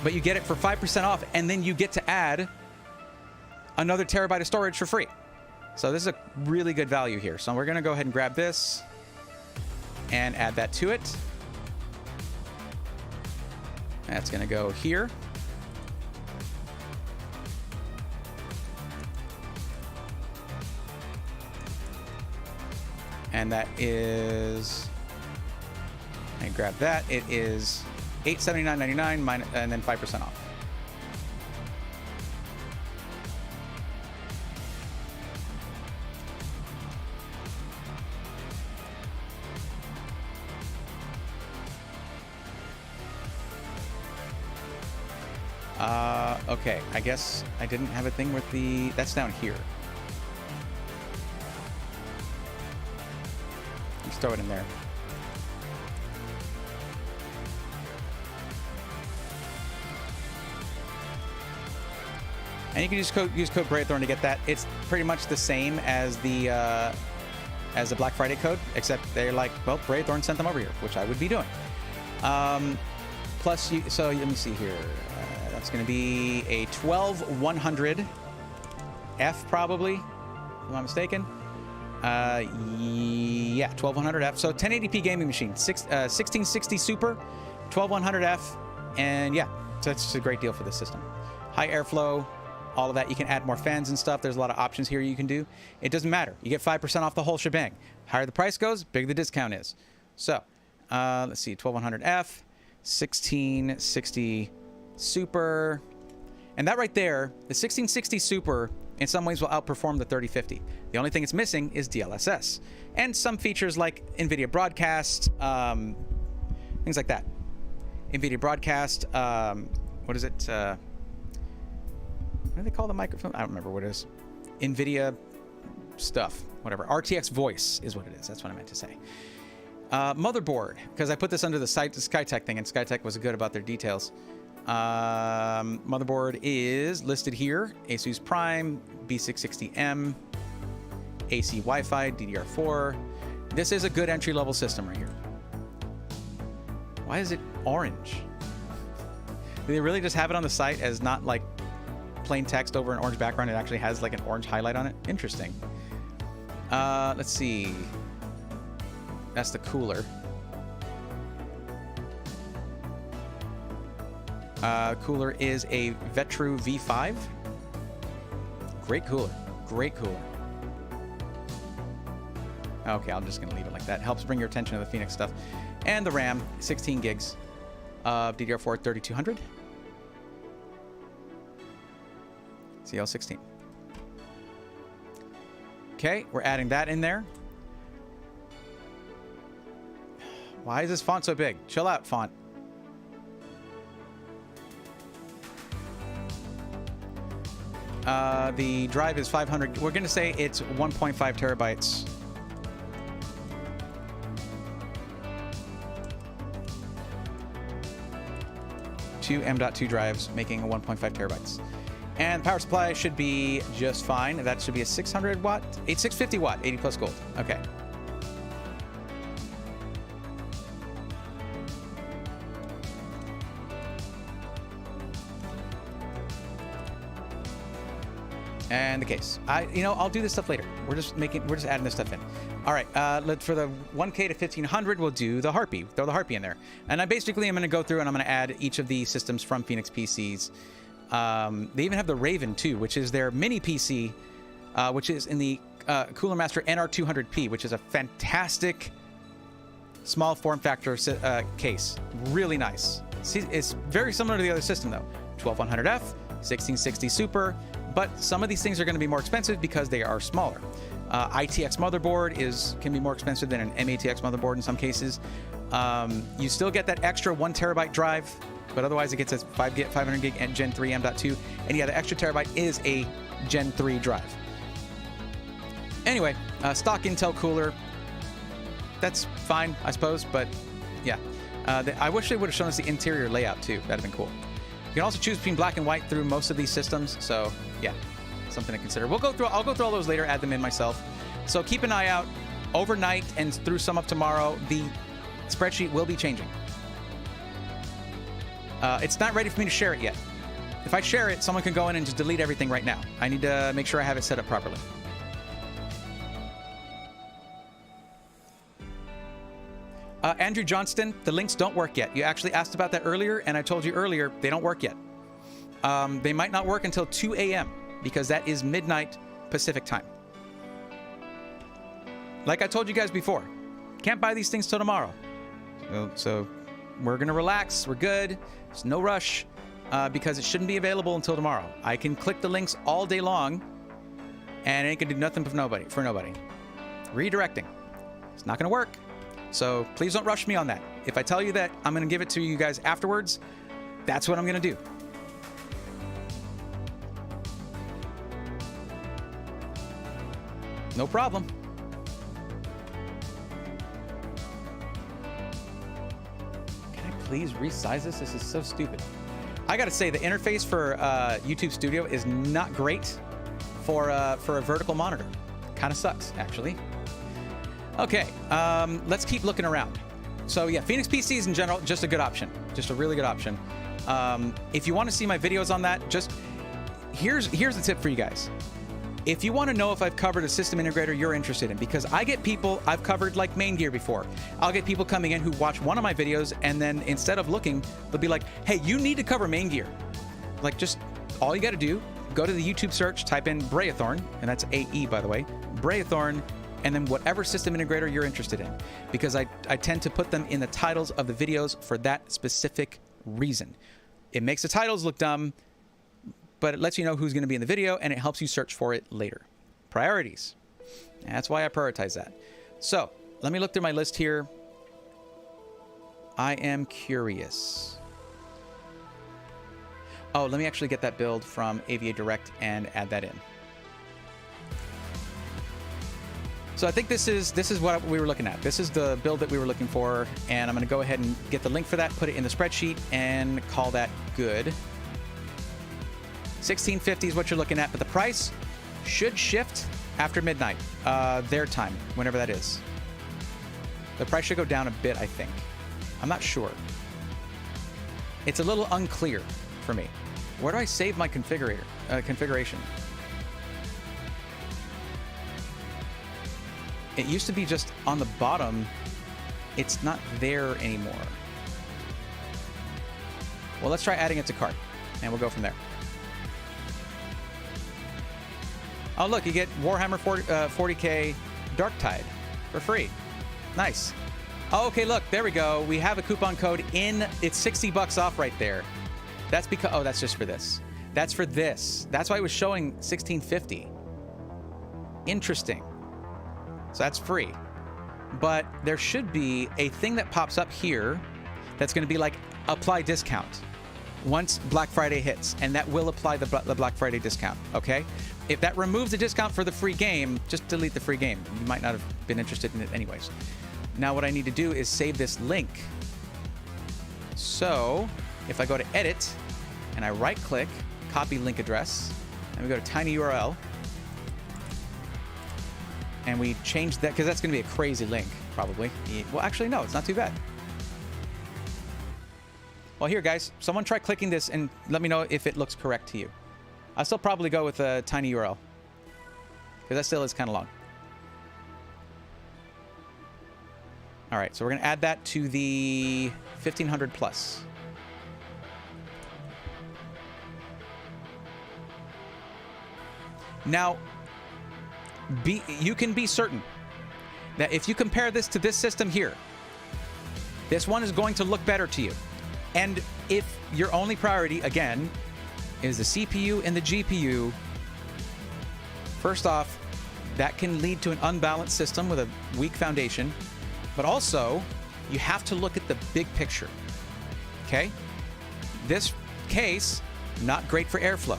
But you get it for 5% off, and then you get to add another terabyte of storage for free. So this is a really good value here. So we're going to go ahead and grab this and add that to it. That's going to go here. And that is I grab that. It is $879.99 and then 5% off. Okay, I guess I didn't have a thing with the... That's down here. Just throw it in there. And you can just use code Braythorn to get that. It's pretty much the same as the Black Friday code, except they're like, well, Braythorn sent them over here, which I would be doing. Plus, so let me see here. That's going to be a 12100 F, probably, if I'm not mistaken. Yeah, 12100 F. So 1080p gaming machine, 1660 Super, 12100 F, and yeah, so that's just a great deal for this system. High airflow, all of that. You can add more fans and stuff. There's a lot of options here you can do. It doesn't matter. You get 5% off the whole shebang. Higher the price goes, bigger the discount is. So, let's see, 12100 F, 1660 Super, and that right there, the 1660 Super in some ways will outperform the 3050. The only thing it's missing is DLSS and some features like NVIDIA Broadcast, things like that. NVIDIA Broadcast, what is it? What do they call the microphone? I don't remember what it is. NVIDIA stuff, whatever. RTX voice is what it is. That's what I meant to say. Motherboard, because I put this under the Skytech thing, and Skytech was good about their details. Motherboard is listed here. Asus Prime, B660M, AC Wi-Fi, DDR4. This is a good entry-level system right here. Why is it orange? Do they really just have it on the site as not like plain text over an orange background? It actually has like an orange highlight on it. Interesting. Let's see. That's the cooler. Cooler is a Vetru V5. Great cooler. Great cooler. Okay, I'm just going to leave it like that. Helps bring your attention to the Phoenix stuff. And the RAM, 16 gigs of DDR4 3200. CL16. Okay, we're adding that in there. Why is this font so big? Chill out, font. The drive is 500. We're going to say it's 1.5 terabytes. Two M.2 drives making 1.5 terabytes. And power supply should be just fine. That should be a 600 watt, 650 watt, 80 plus gold. Okay. And the case. I'll do this stuff later. We're just adding this stuff in. All right. For the 1K to 1500, we'll do the Harpy. Throw the Harpy in there. And I'm going to go through and I'm going to add each of the systems from Phoenix PCs. They even have the Raven too, which is their mini PC, which is in the Cooler Master NR200P, which is a fantastic small form factor case. Really nice. See, it's very similar to the other system though. 12100F, 1660 Super. But some of these things are going to be more expensive because they are smaller. ITX motherboard can be more expensive than an MATX motherboard in some cases. You still get that extra 1 terabyte drive, but otherwise it gets a 500 gig and Gen 3 M.2. And yeah, the extra terabyte is a Gen 3 drive. Anyway, stock Intel cooler. That's fine, I suppose, but yeah. I wish they would have shown us the interior layout too. That'd have been cool. You can also choose between black and white through most of these systems, so yeah, something to consider. I'll go through all those later, add them in myself. So keep an eye out overnight and through some of tomorrow. The spreadsheet will be changing. It's not ready for me to share it yet. If I share it, someone can go in and just delete everything right now. I need to make sure I have it set up properly. Andrew Johnston, the links don't work yet. You actually asked about that earlier, and I told you earlier, they don't work yet. They might not work until 2 a.m. because that is midnight Pacific time. Like I told you guys before, can't buy these things till tomorrow. So we're going to relax. We're good. There's no rush because it shouldn't be available until tomorrow. I can click the links all day long and it ain't going to do nothing for nobody. Redirecting. It's not going to work. So please don't rush me on that. If I tell you that I'm going to give it to you guys afterwards, that's what I'm going to do. No problem. Can I please resize this? This is so stupid. I got to say, the interface for YouTube Studio is not great for a vertical monitor. Kind of sucks, actually. Okay, let's keep looking around. So yeah, Phoenix PCs in general, just a good option. Just a really good option. If you want to see my videos on that, just here's the tip for you guys. If you want to know if I've covered a system integrator you're interested in, because I get people, I've covered like main gear before. I'll get people coming in who watch one of my videos and then instead of looking, they'll be like, hey, you need to cover main gear. Like, just all you got to do, go to the YouTube search, type in Braethorn, and that's AE by the way, Braethorn, and then whatever system integrator you're interested in, because I tend to put them in the titles of the videos for that specific reason. It makes the titles look dumb, but it lets you know who's going to be in the video, and it helps you search for it later. Priorities. That's why I prioritize that. So let me look through my list here. I am curious. Oh, let me actually get that build from AVA Direct and add that in. So I think this is what we were looking at. This is the build that we were looking for, and I'm going to go ahead and get the link for that, put it in the spreadsheet, and call that good. 1650 is what you're looking at, but the price should shift after midnight, their time, whenever that is. The price should go down a bit, I think. I'm not sure. It's a little unclear for me. Where do I save my configuration? It used to be just on the bottom. It's not there anymore. Well, let's try adding it to cart, and we'll go from there. Oh, look, you get Warhammer 40K Darktide for free. Nice. Oh, okay, look, there we go. We have a coupon code in. It's $60 off right there. That's because, oh, that's just for this. That's for this. That's why it was showing $16.50. Interesting. So that's free. But there should be a thing that pops up here that's going to be like apply discount once Black Friday hits, and that will apply the Black Friday discount, okay? If that removes the discount for the free game, just delete the free game. You might not have been interested in it anyways. Now what I need to do is save this link. So if I go to edit and I right click, copy link address, and we go to tiny URL, and we change that, because that's going to be a crazy link, probably. Well, actually, no, it's not too bad. Well, here, guys, someone try clicking this and let me know if it looks correct to you. I'll still probably go with a tiny URL, because that still is kind of long. All right, so we're going to add that to the 1500 plus. Now, you can be certain that if you compare this to this system here, this one is going to look better to you. And if your only priority, again, is the CPU and the GPU, first off, that can lead to an unbalanced system with a weak foundation. But also, you have to look at the big picture, okay? This case, not great for airflow.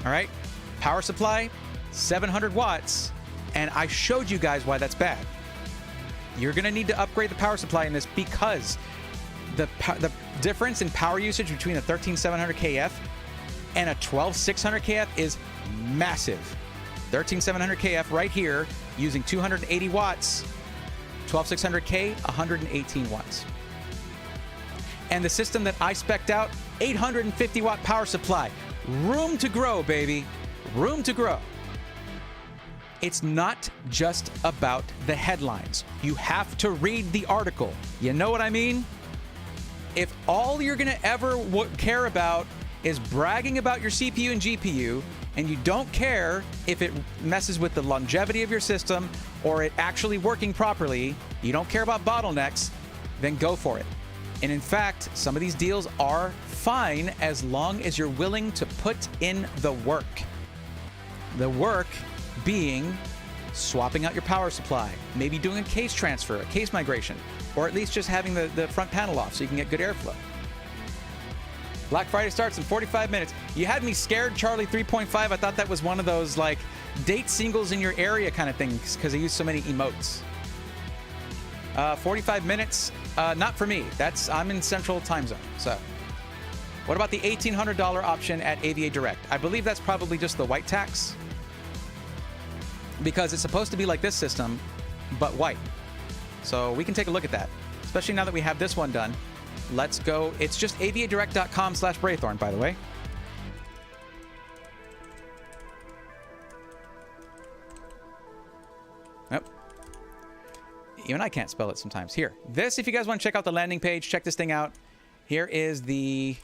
All right? Power supply, 700 watts, and I showed you guys why that's bad. You're going to need to upgrade the power supply in this because the difference in power usage between a 13700KF and a 12600KF is massive. 13700KF right here using 280 watts, 12600K, 118 watts. And the system that I spec'd out, 850 watt power supply. Room to grow, baby. Room to grow. It's not just about the headlines. You have to read the article. You know what I mean? If all you're gonna ever care about is bragging about your CPU and GPU, and you don't care if it messes with the longevity of your system or it actually working properly, you don't care about bottlenecks, then go for it. And in fact, some of these deals are fine as long as you're willing to put in the work. The work being swapping out your power supply, maybe doing a case transfer, a case migration, or at least just having the front panel off so you can get good airflow. Black Friday starts in 45 minutes. You had me scared, Charlie 3.5. I thought that was one of those like date singles in your area kind of things because they use so many emotes. 45 minutes, not for me. I'm in Central Time Zone. So, what about the $1,800 option at AVA Direct? I believe that's probably just the white tax because it's supposed to be like this system, but white. So we can take a look at that, especially now that we have this one done. Let's go. It's just avadirect.com/Braithorn, by the way. Yep. Even I can't spell it sometimes. Here. This, if you guys want to check out the landing page, check this thing out. Here is the...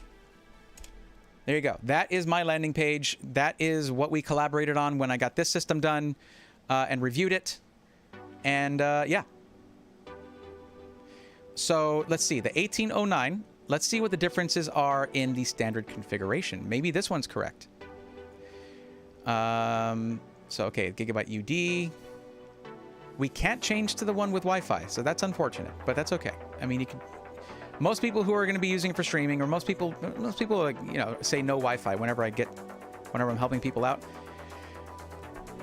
There you go. That is my landing page. That is what we collaborated on when I got this system done and reviewed it. And yeah. So let's see. The 1809. Let's see what the differences are in the standard configuration. Maybe this one's correct. So, okay. Gigabyte UD. We can't change to the one with Wi-Fi, so that's unfortunate, but that's okay. I mean, you can... Most people who are going to be using it for streaming, or most people, you know, say no Wi-Fi whenever I'm helping people out.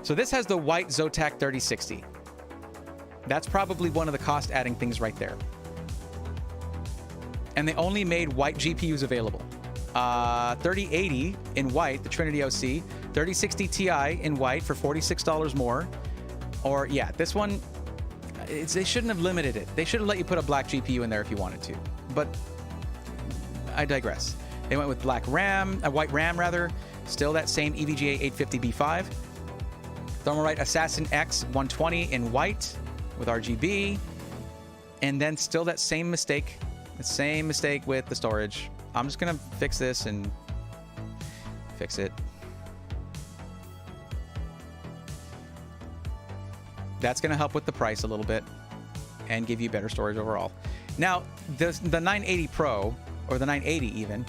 So this has the white Zotac 3060. That's probably one of the cost-adding things right there. And they only made white GPUs available. 3080 in white, the Trinity OC. 3060 Ti in white for $46 more. Or, yeah, this one, they shouldn't have limited it. They should have let you put a black GPU in there if you wanted to. But I digress. They went with black RAM, white RAM rather. Still that same EVGA 850B5. Thermalright Assassin X 120 in white with RGB. And then still that same mistake. The same mistake with the storage. I'm just going to fix this and fix it. That's going to help with the price a little bit and give you better storage overall. Now, the 980 Pro, or the 980 even,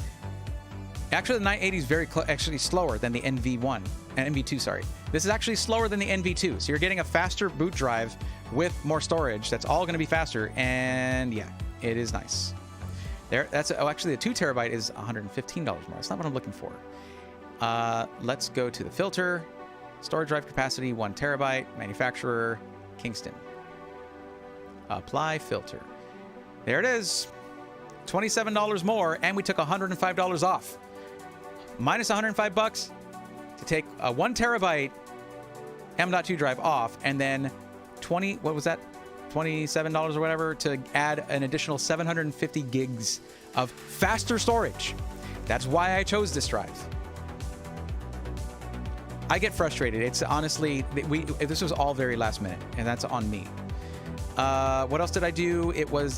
actually the 980 is actually slower than the NV1, NV2, sorry. This is actually slower than the NV2, so you're getting a faster boot drive with more storage. That's all going to be faster, and yeah, it is nice. Actually, the 2 terabyte is $115 more. That's not what I'm looking for. Let's go to the filter. Storage drive capacity, 1 terabyte. Manufacturer, Kingston. Apply filter. There it is. $27 more, and we took $105 off. Minus $105 to take a 1 terabyte M.2 drive off, and then what was that? $27 or whatever to add an additional 750 gigs of faster storage. That's why I chose this drive. I get frustrated. It's honestly, this was all very last minute, and that's on me. What else did I do?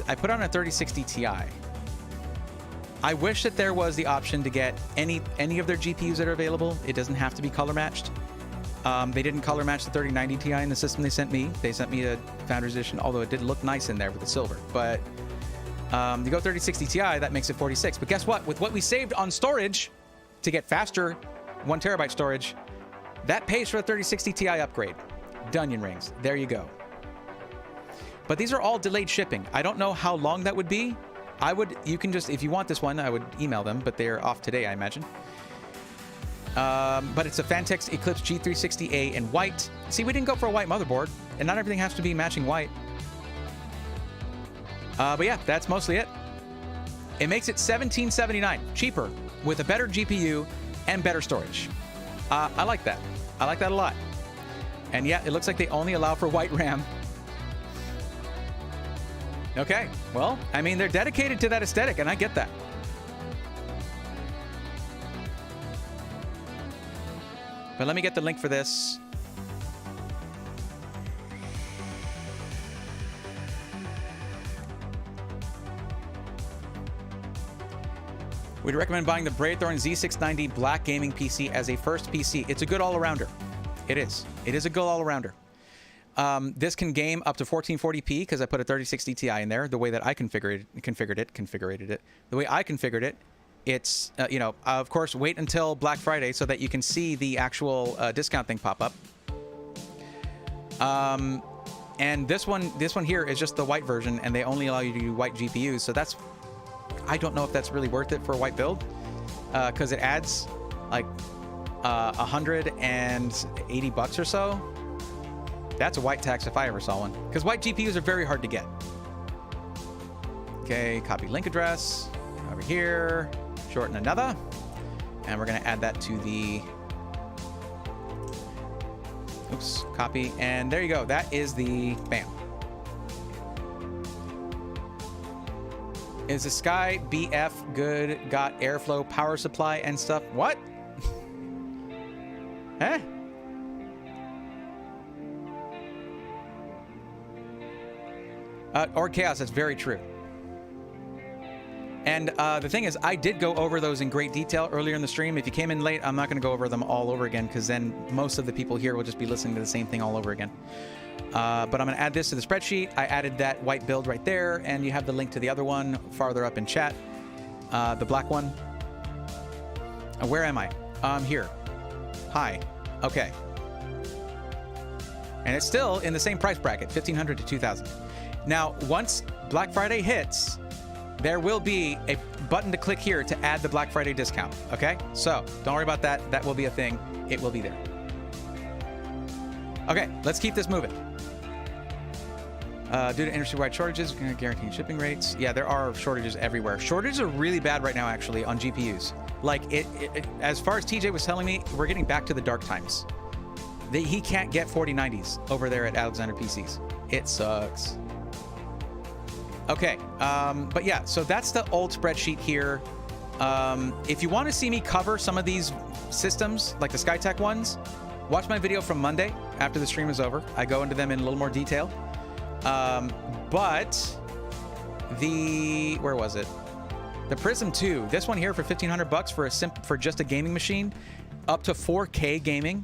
I put on a 3060 Ti. I wish that there was the option to get any of their GPUs that are available. It doesn't have to be color matched. They didn't color match the 3090 Ti in the system they sent me. They sent me a Founders Edition, although it did look nice in there with the silver. But you go 3060 Ti, that makes it 46. But guess what? With what we saved on storage to get faster 1 terabyte storage, that pays for a 3060 Ti upgrade. Dunion rings. There you go. But these are all delayed shipping. I don't know how long that would be. You can just, if you want this one, I would email them, but they're off today, I imagine. But it's a Fantex Eclipse G360A in white. See, we didn't go for a white motherboard, and not everything has to be matching white. But yeah, that's mostly it. It makes it $1779, cheaper, with a better GPU and better storage. I like that. I like that a lot. And yeah, it looks like they only allow for white RAM. Okay, well, I mean, they're dedicated to that aesthetic, and I get that. But let me get the link for this. We'd recommend buying the Braithorn Z690 Black Gaming PC as a first PC. It's a good all-arounder. It is. It is a good all-arounder. This can game up to 1440p because I put a 3060 Ti in there. The way that I configured it. The way I configured it, it's of course, wait until Black Friday so that you can see the actual discount thing pop up. And this one here is just the white version, and they only allow you to do white GPUs. So I don't know if that's really worth it for a white build, because it adds like $180 or so. That's a white tax if I ever saw one, because white GPUs are very hard to get. Okay, copy link address over here, shorten another, and we're gonna add that to the, oops, copy, and there you go. That is the, bam. Is the Sky BF good? Got airflow, power supply, and stuff? What? Huh? Or Chaos, that's very true. And the thing is, I did go over those in great detail earlier in the stream. If you came in late, I'm not going to go over them all over again, because then most of the people here will just be listening to the same thing all over again. But I'm going to add this to the spreadsheet. I added that white build right there, and you have the link to the other one farther up in chat. The black one. Where am I? Here. Hi. Okay. And it's still in the same price bracket, $1,500 to $2,000. Now, once Black Friday hits, there will be a button to click here to add the Black Friday discount, okay? So, don't worry about that. That will be a thing. It will be there. Okay, let's keep this moving. Due to industry-wide shortages, guaranteeing shipping rates. Yeah, there are shortages everywhere. Shortages are really bad right now, actually, on GPUs. Like, as far as TJ was telling me, we're getting back to the dark times. He can't get 4090s over there at Alexander PCs. It sucks. Okay, but yeah, so that's the old spreadsheet here. If you want to see me cover some of these systems, like the Skytech ones, watch my video from Monday after the stream is over. I go into them in a little more detail. But where was it? The Prism 2, this one here for $1,500 for just a gaming machine, up to 4K gaming,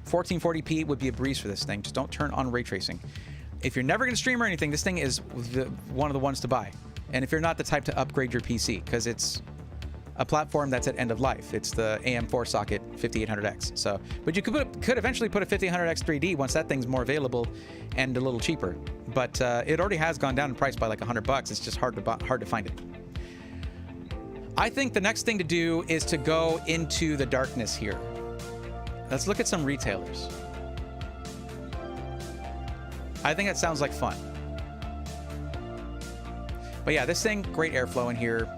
1440p would be a breeze for this thing. Just don't turn on ray tracing. If you're never going to stream or anything, this thing is one of the ones to buy. And if you're not the type to upgrade your PC, because it's a platform that's at end of life. It's the AM4 socket 5800X. So, but you could eventually put a 5800X 3D once that thing's more available and a little cheaper. But it already has gone down in price by like $100. It's just hard to find it. I think the next thing to do is to go into the darkness here. Let's look at some retailers. I think that sounds like fun. But yeah, this thing, great airflow in here,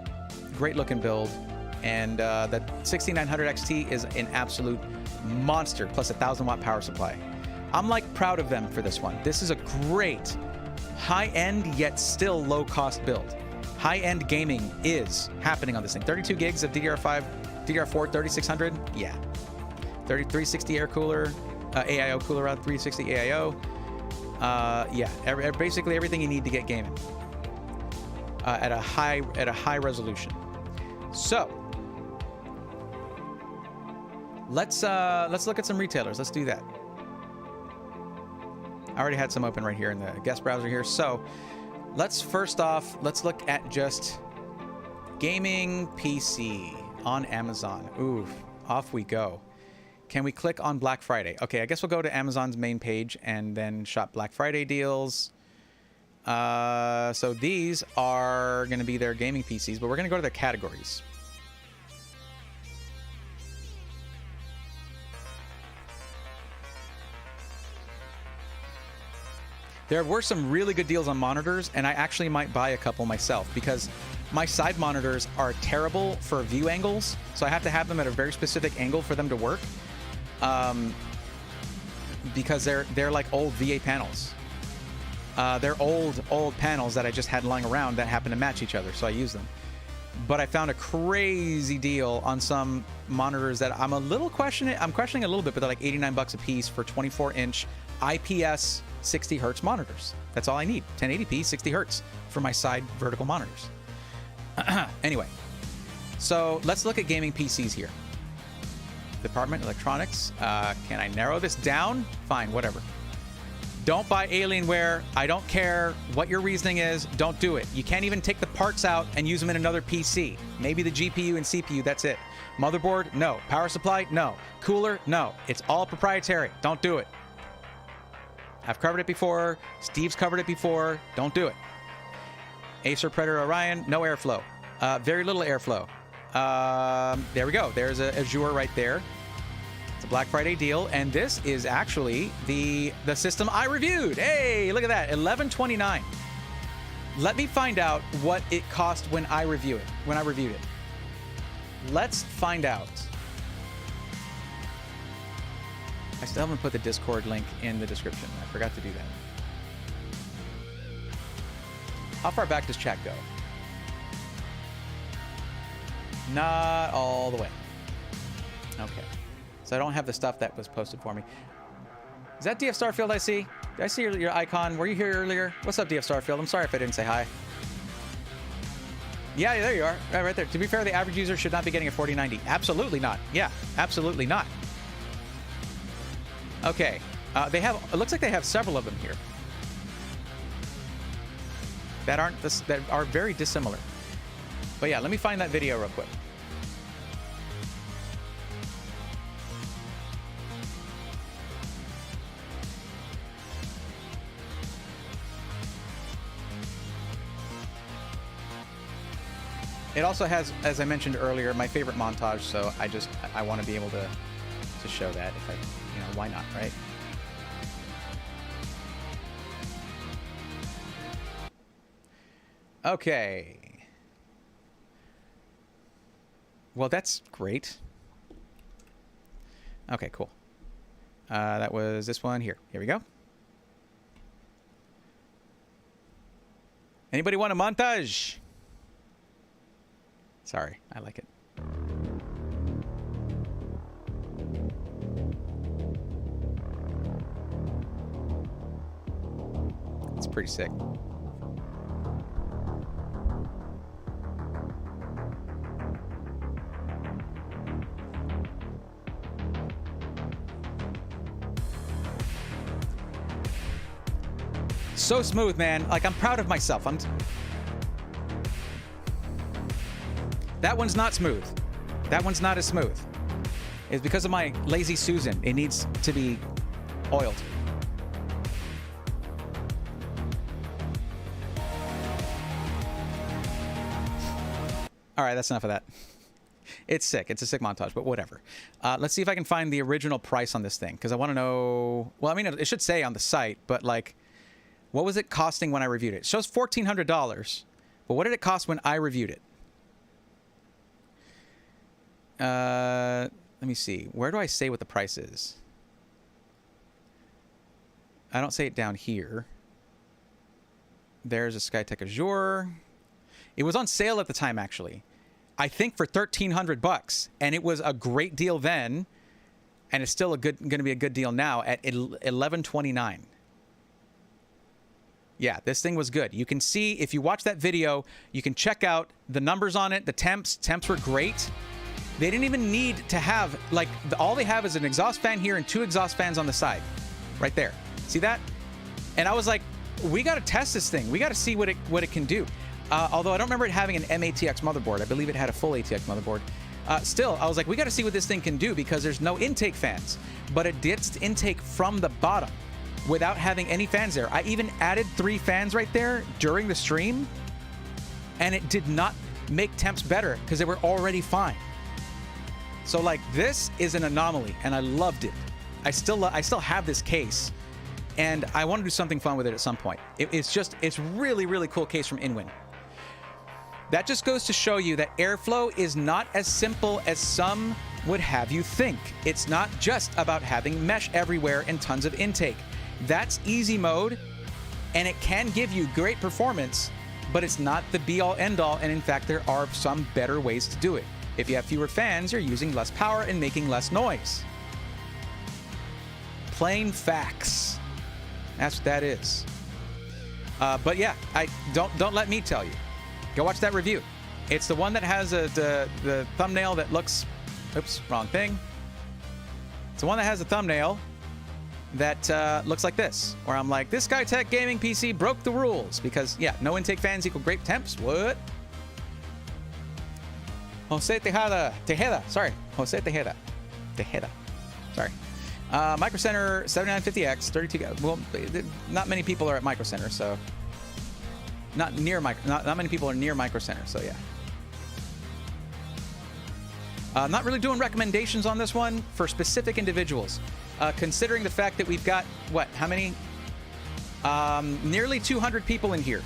great looking build, and the 6900 XT is an absolute monster, plus a 1,000-watt power supply. I'm like proud of them for this one. This is a great high-end yet still low-cost build. High-end gaming is happening on this thing. 32 gigs of DDR4 3600, yeah. 360 air cooler, AIO cooler out 360 AIO. Yeah, basically everything you need to get gaming at a high resolution. So let's look at some retailers. Let's do that. I already had some open right here in the guest browser here. So let's look at just gaming PC on Amazon. Ooh, off we go. Can we click on Black Friday? Okay, I guess we'll go to Amazon's main page and then shop Black Friday deals. So these are going to be their gaming PCs, but we're going to go to their categories. There were some really good deals on monitors, and I actually might buy a couple myself because my side monitors are terrible for view angles, so I have to have them at a very specific angle for them to work. Because they're like old VA panels. They're old panels that I just had lying around that happen to match each other, so I use them. But I found a crazy deal on some monitors that I'm questioning a little bit, but they're like $89 a piece for 24-inch IPS 60 hertz monitors. That's all I need. 1080p 60 hertz for my side vertical monitors. Anyway, so let's look at gaming PCs here. Department Electronics. Can I narrow this down? Fine, whatever. Don't buy Alienware. I don't care what your reasoning is. Don't do it. You can't even take the parts out and use them in another PC. Maybe the GPU and CPU, that's it. Motherboard, no. Power supply, no. Cooler, no. It's all proprietary. Don't do it. I've covered it before. Steve's covered it before. Don't do it. Acer Predator Orion, no airflow. Very little airflow. There we go. There's a Azure right there. It's a Black Friday deal, and this is actually the system I reviewed. Hey, look at that, $1129. Let me find out what it cost when I reviewed it. Let's find out. I still haven't put the Discord link in the description. I forgot to do that. How far back does chat go? Not all the way. Okay. So I don't have the stuff that was posted for me. Is that DF Starfield I see? Did I see your icon? Were you here earlier? What's up, DF Starfield? I'm sorry if I didn't say hi. Yeah, there you are. Right there. To be fair, the average user should not be getting a 4090. Absolutely not. Yeah, absolutely not. Okay. They have. It looks like they have several of them here that are very dissimilar. But yeah, let me find that video real quick. It also has, as I mentioned earlier, my favorite montage, so I want to be able to show that if I, why not, right? Okay. Well, that's great. Okay, cool. That was this one here. Here we go. Anybody want a montage? Sorry, I like it. It's pretty sick. So smooth, man. Like, I'm proud of myself. That one's not smooth. That one's not as smooth. It's because of my lazy Susan. It needs to be oiled. All right, that's enough of that. It's sick. It's a sick montage, but whatever. Let's see if I can find the original price on this thing, because I want to know... Well, I mean, it should say on the site, but, like, what was it costing when I reviewed it? It shows $1,400, but what did it cost when I reviewed it? Let me see. Where do I say what the price is? I don't say it down here. There's a Skytech Azure. It was on sale at the time, actually. I think for $1,300, and it was a great deal then, and it's still going to be a good deal now at $1,129. Yeah, this thing was good. You can see, if you watch that video, you can check out the numbers on it. The temps were great. They didn't even need to have, like, all they have is an exhaust fan here and 2 exhaust fans on the side. Right there. See that? And I was like, we got to test this thing. We got to see what it can do. Although I don't remember it having an M-ATX motherboard. I believe it had a full ATX motherboard. Still, I was like, we got to see what this thing can do, because there's no intake fans. But it did intake from the bottom without having any fans there. I even added 3 fans right there during the stream, and it did not make temps better because they were already fine. So, like, this is an anomaly, and I loved it. I still have this case, and I want to do something fun with it at some point. It's really, really cool case from Inwin. That just goes to show you that airflow is not as simple as some would have you think. It's not just about having mesh everywhere and tons of intake. That's easy mode, and it can give you great performance, but it's not the be-all, end-all, and in fact, there are some better ways to do it. If you have fewer fans, you're using less power and making less noise. Plain facts. That's what that is. But yeah, don't let me tell you. Go watch that review. It's the one that has the thumbnail that looks... Oops, wrong thing. It's the one that has a thumbnail that looks like this, where I'm like, this Skytech gaming PC broke the rules because, yeah, no intake fans equal great temps. What? Jose Tejeda. Sorry. Jose Tejeda. Sorry. Micro Center 7950X, 32. Well, not many people are at Micro Center, so not many people are near Micro Center, so yeah. Not really doing recommendations on this one for specific individuals, considering the fact that we've got what? How many? Nearly 200 people in here.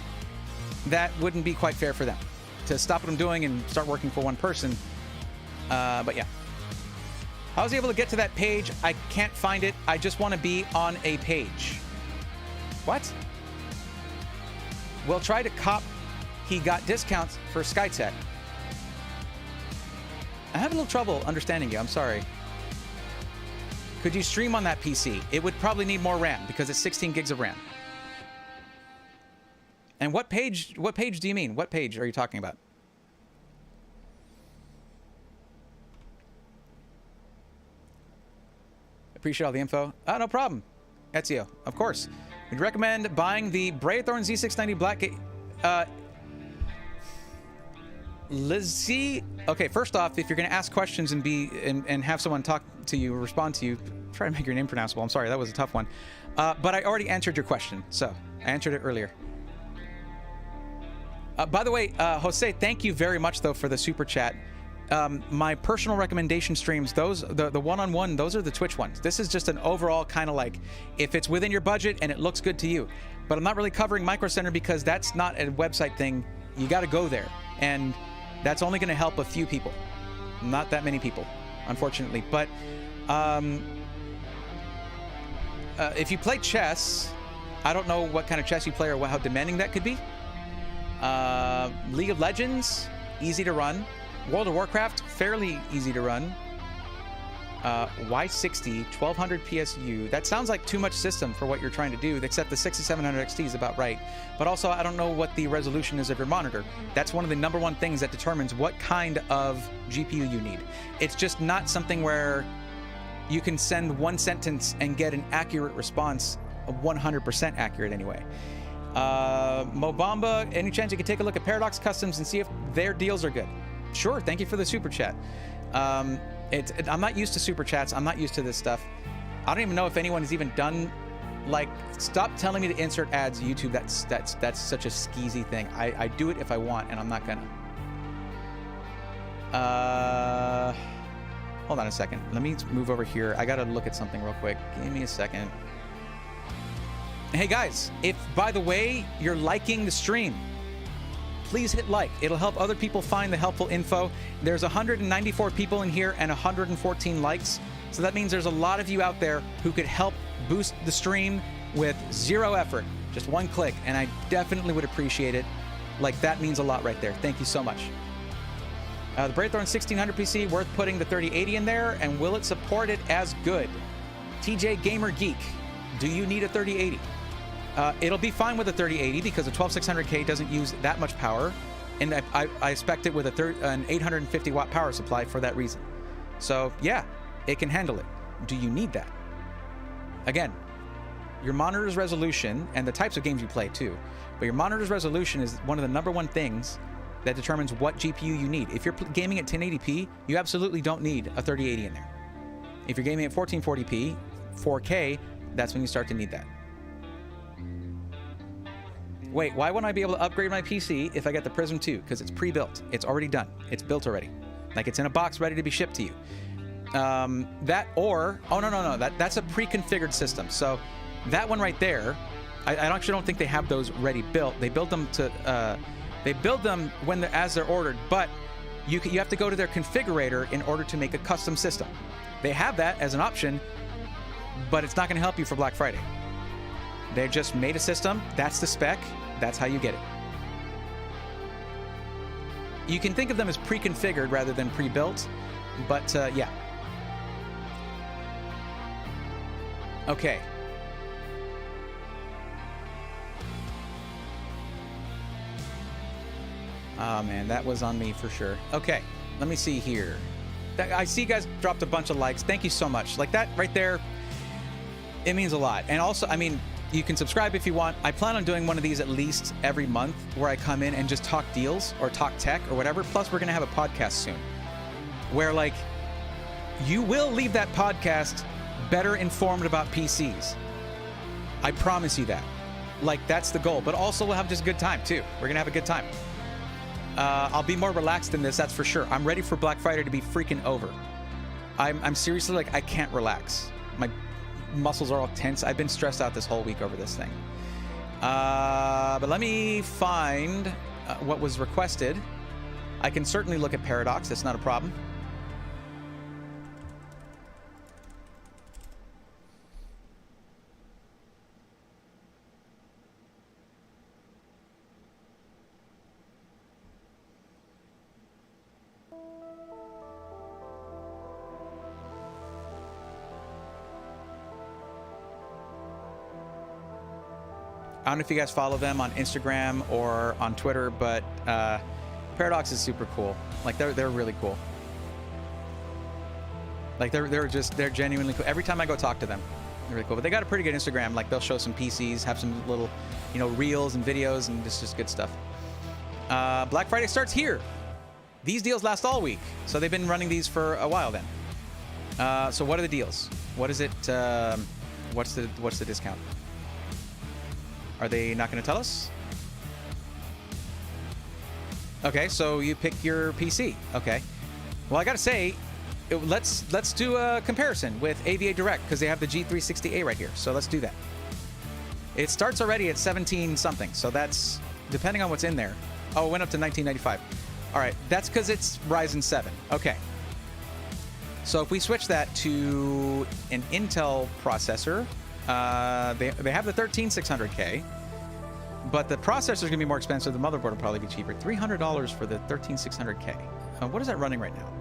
That wouldn't be quite fair for them to stop what I'm doing and start working for one person. But yeah. I was able to get to that page. I can't find it. I just want to be on a page. What? We'll try to cop. He got discounts for Skytech. I have a little trouble understanding you. I'm sorry. Could you stream on that PC? It would probably need more RAM because it's 16 gigs of RAM. And what page do you mean? What page are you talking about? Appreciate all the info. No problem. Ezio, of course. We'd recommend buying the Braithorn Z690 Black. Lizzie. Okay, first off, if you're going to ask questions and have someone talk to you or respond to you, try to make your name pronounceable. I'm sorry, that was a tough one. But I already answered your question, so I answered it earlier. By the way, Jose, thank you very much though for the super chat. My personal recommendation streams, those the one-on-one, those are the Twitch ones. This is just an overall kind of like, if it's within your budget and it looks good to you. But I'm not really covering Micro Center because that's not a website thing. You got to go there, and that's only going to help a few people, not that many people, unfortunately. But if you play chess, I don't know what kind of chess you play or how demanding that could be. League of Legends, easy to run. World of Warcraft, fairly easy to run. Y60, 1200 PSU. That sounds like too much system for what you're trying to do, except the 6700 XT is about right. But also, I don't know what the resolution is of your monitor. That's one of the #1 things that determines what kind of GPU you need. It's just not something where you can send one sentence and get an accurate response, 100% accurate anyway. Mobamba, any chance you could take a look at Paradox Customs and see if their deals are good? Sure, thank you for the super chat. I'm not used to super chats. I'm not used to this stuff. I don't even know if anyone has even done, like, stop telling me to insert ads YouTube. That's such a skeezy thing. I do it if I want, and I'm not gonna. Hold on a second. Let me move over here. I gotta look at something real quick. Give me a second. Hey guys, if by the way you're liking the stream, please hit like. It'll help other people find the helpful info. There's 194 people in here and 114 likes. So that means there's a lot of you out there who could help boost the stream with 0 effort. Just one click, and I definitely would appreciate it. Like, that means a lot right there. Thank you so much. The Braithorn 1600 PC, worth putting the 3080 in there, and will it support it as good? TJ Gamer Geek, do you need a 3080? It'll be fine with a 3080 because a 12600K doesn't use that much power, and I expect it with an 850 watt power supply for that reason. So yeah, it can handle it. Do you need that? Again, your monitor's resolution and the types of games you play too, but your monitor's resolution is one of the #1 things that determines what GPU you need. If you're gaming at 1080p, you absolutely don't need a 3080 in there. If you're gaming at 1440p, 4K, that's when you start to need that. Wait, why wouldn't I be able to upgrade my PC if I get the Prism 2? Because it's pre-built. It's already done. It's built already. Like, it's in a box ready to be shipped to you. Oh, no. That's a pre-configured system. So that one right there, I actually don't think they have those ready built. They build them as they're ordered, but you have to go to their configurator in order to make a custom system. They have that as an option, but it's not going to help you for Black Friday. They just made a system. That's the spec. That's how you get it. You can think of them as pre-configured rather than pre-built, but yeah. Okay. Oh man, that was on me for sure. Okay, let me see here. I see you guys dropped a bunch of likes. Thank you so much. Like, that right there, It means a lot. And also, I mean, you can subscribe if you want. I plan on doing one of these at least every month where I come in and just talk deals or talk tech or whatever. Plus, we're going to have a podcast soon where, like, you will leave that podcast better informed about PCs. I promise you that. Like, that's the goal. But also, we'll have just a good time, too. We're going to have a good time. I'll be more relaxed in this, that's for sure. I'm ready for Black Friday to be freaking over. I'm seriously, like, I can't relax. My muscles are all tense. I've been stressed out this whole week over this thing. But let me find what was requested. I can certainly look at Paradox. That's not a problem. I don't know if you guys follow them on Instagram or on Twitter, but Paradox is super cool. Like, they're really cool. Like, they're genuinely cool. Every time I go talk to them, they're really cool. But they got a pretty good Instagram. Like, they'll show some PCs, have some little, you know, reels and videos, and just good stuff. Black Friday starts here. These deals last all week, so they've been running these for a while then. So what are the deals? What is it? What's the discount? Are they not going to tell us? Okay, so you pick your PC. Okay. Well, I got to say, let's do a comparison with AVA Direct because they have the G360A right here. So let's do that. It starts already at 17 something. So that's depending on what's in there. Oh, it went up to 1995. All right, that's because it's Ryzen 7. Okay. So if we switch that to an Intel processor, they have the 13600K, but the processor is going to be more expensive. The motherboard will probably be cheaper. $300 for the 13600K. What is that running right now?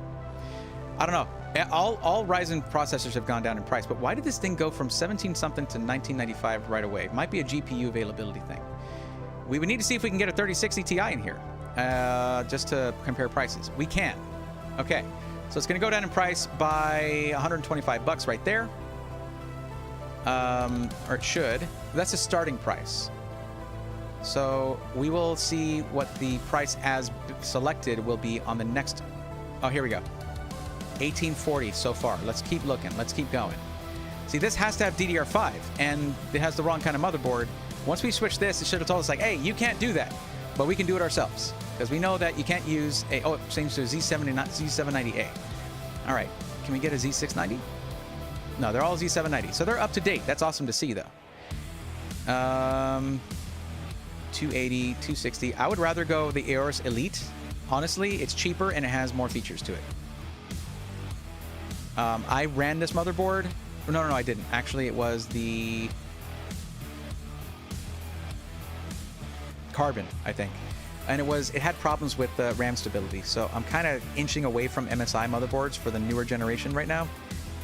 I don't know. All Ryzen processors have gone down in price, but why did this thing go from 17 something to 1995 right away? It might be a GPU availability thing. We would need to see if we can get a 3060 Ti in here, just to compare prices. We can. Okay, so it's going to go down in price by 125 bucks right there. Or it should. That's a starting price. So we will see what the price as selected will be on the next. Oh, here we go. 1840 so far. Let's keep looking. Let's keep going. See, this has to have DDR5, and it has the wrong kind of motherboard. Once we switch this, it should have told us, like, hey, you can't do that. But we can do it ourselves, because we know that you can't use a... Oh, it changes to a Z790A. All right. Can we get a Z690? No, they're all Z790. So they're up to date. That's awesome to see, though. 280, 260. I would rather go the Aorus Elite. Honestly, it's cheaper and it has more features to it. I ran this motherboard. No, I didn't. Actually, it was the Carbon, I think. And it had problems with the RAM stability. So I'm kind of inching away from MSI motherboards for the newer generation right now.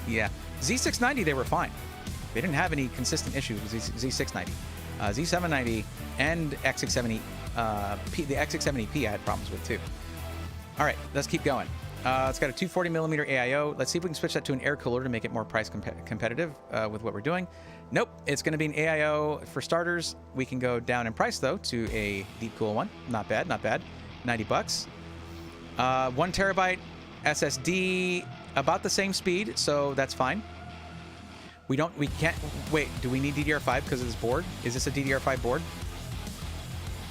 Yeah. Z690, they were fine. They didn't have any consistent issues with Z690. Z790 and X670, the X670P I had problems with too. All right, let's keep going. It's got a 240mm AIO. Let's see if we can switch that to an air cooler to make it more price competitive with what we're doing. Nope, it's going to be an AIO for starters. We can go down in price though to a deep cool one. Not bad, not bad. 90 bucks. 1 terabyte SSD, about the same speed, so that's fine. We can't, wait, do we need DDR5 because of this board? Is this a DDR5 board?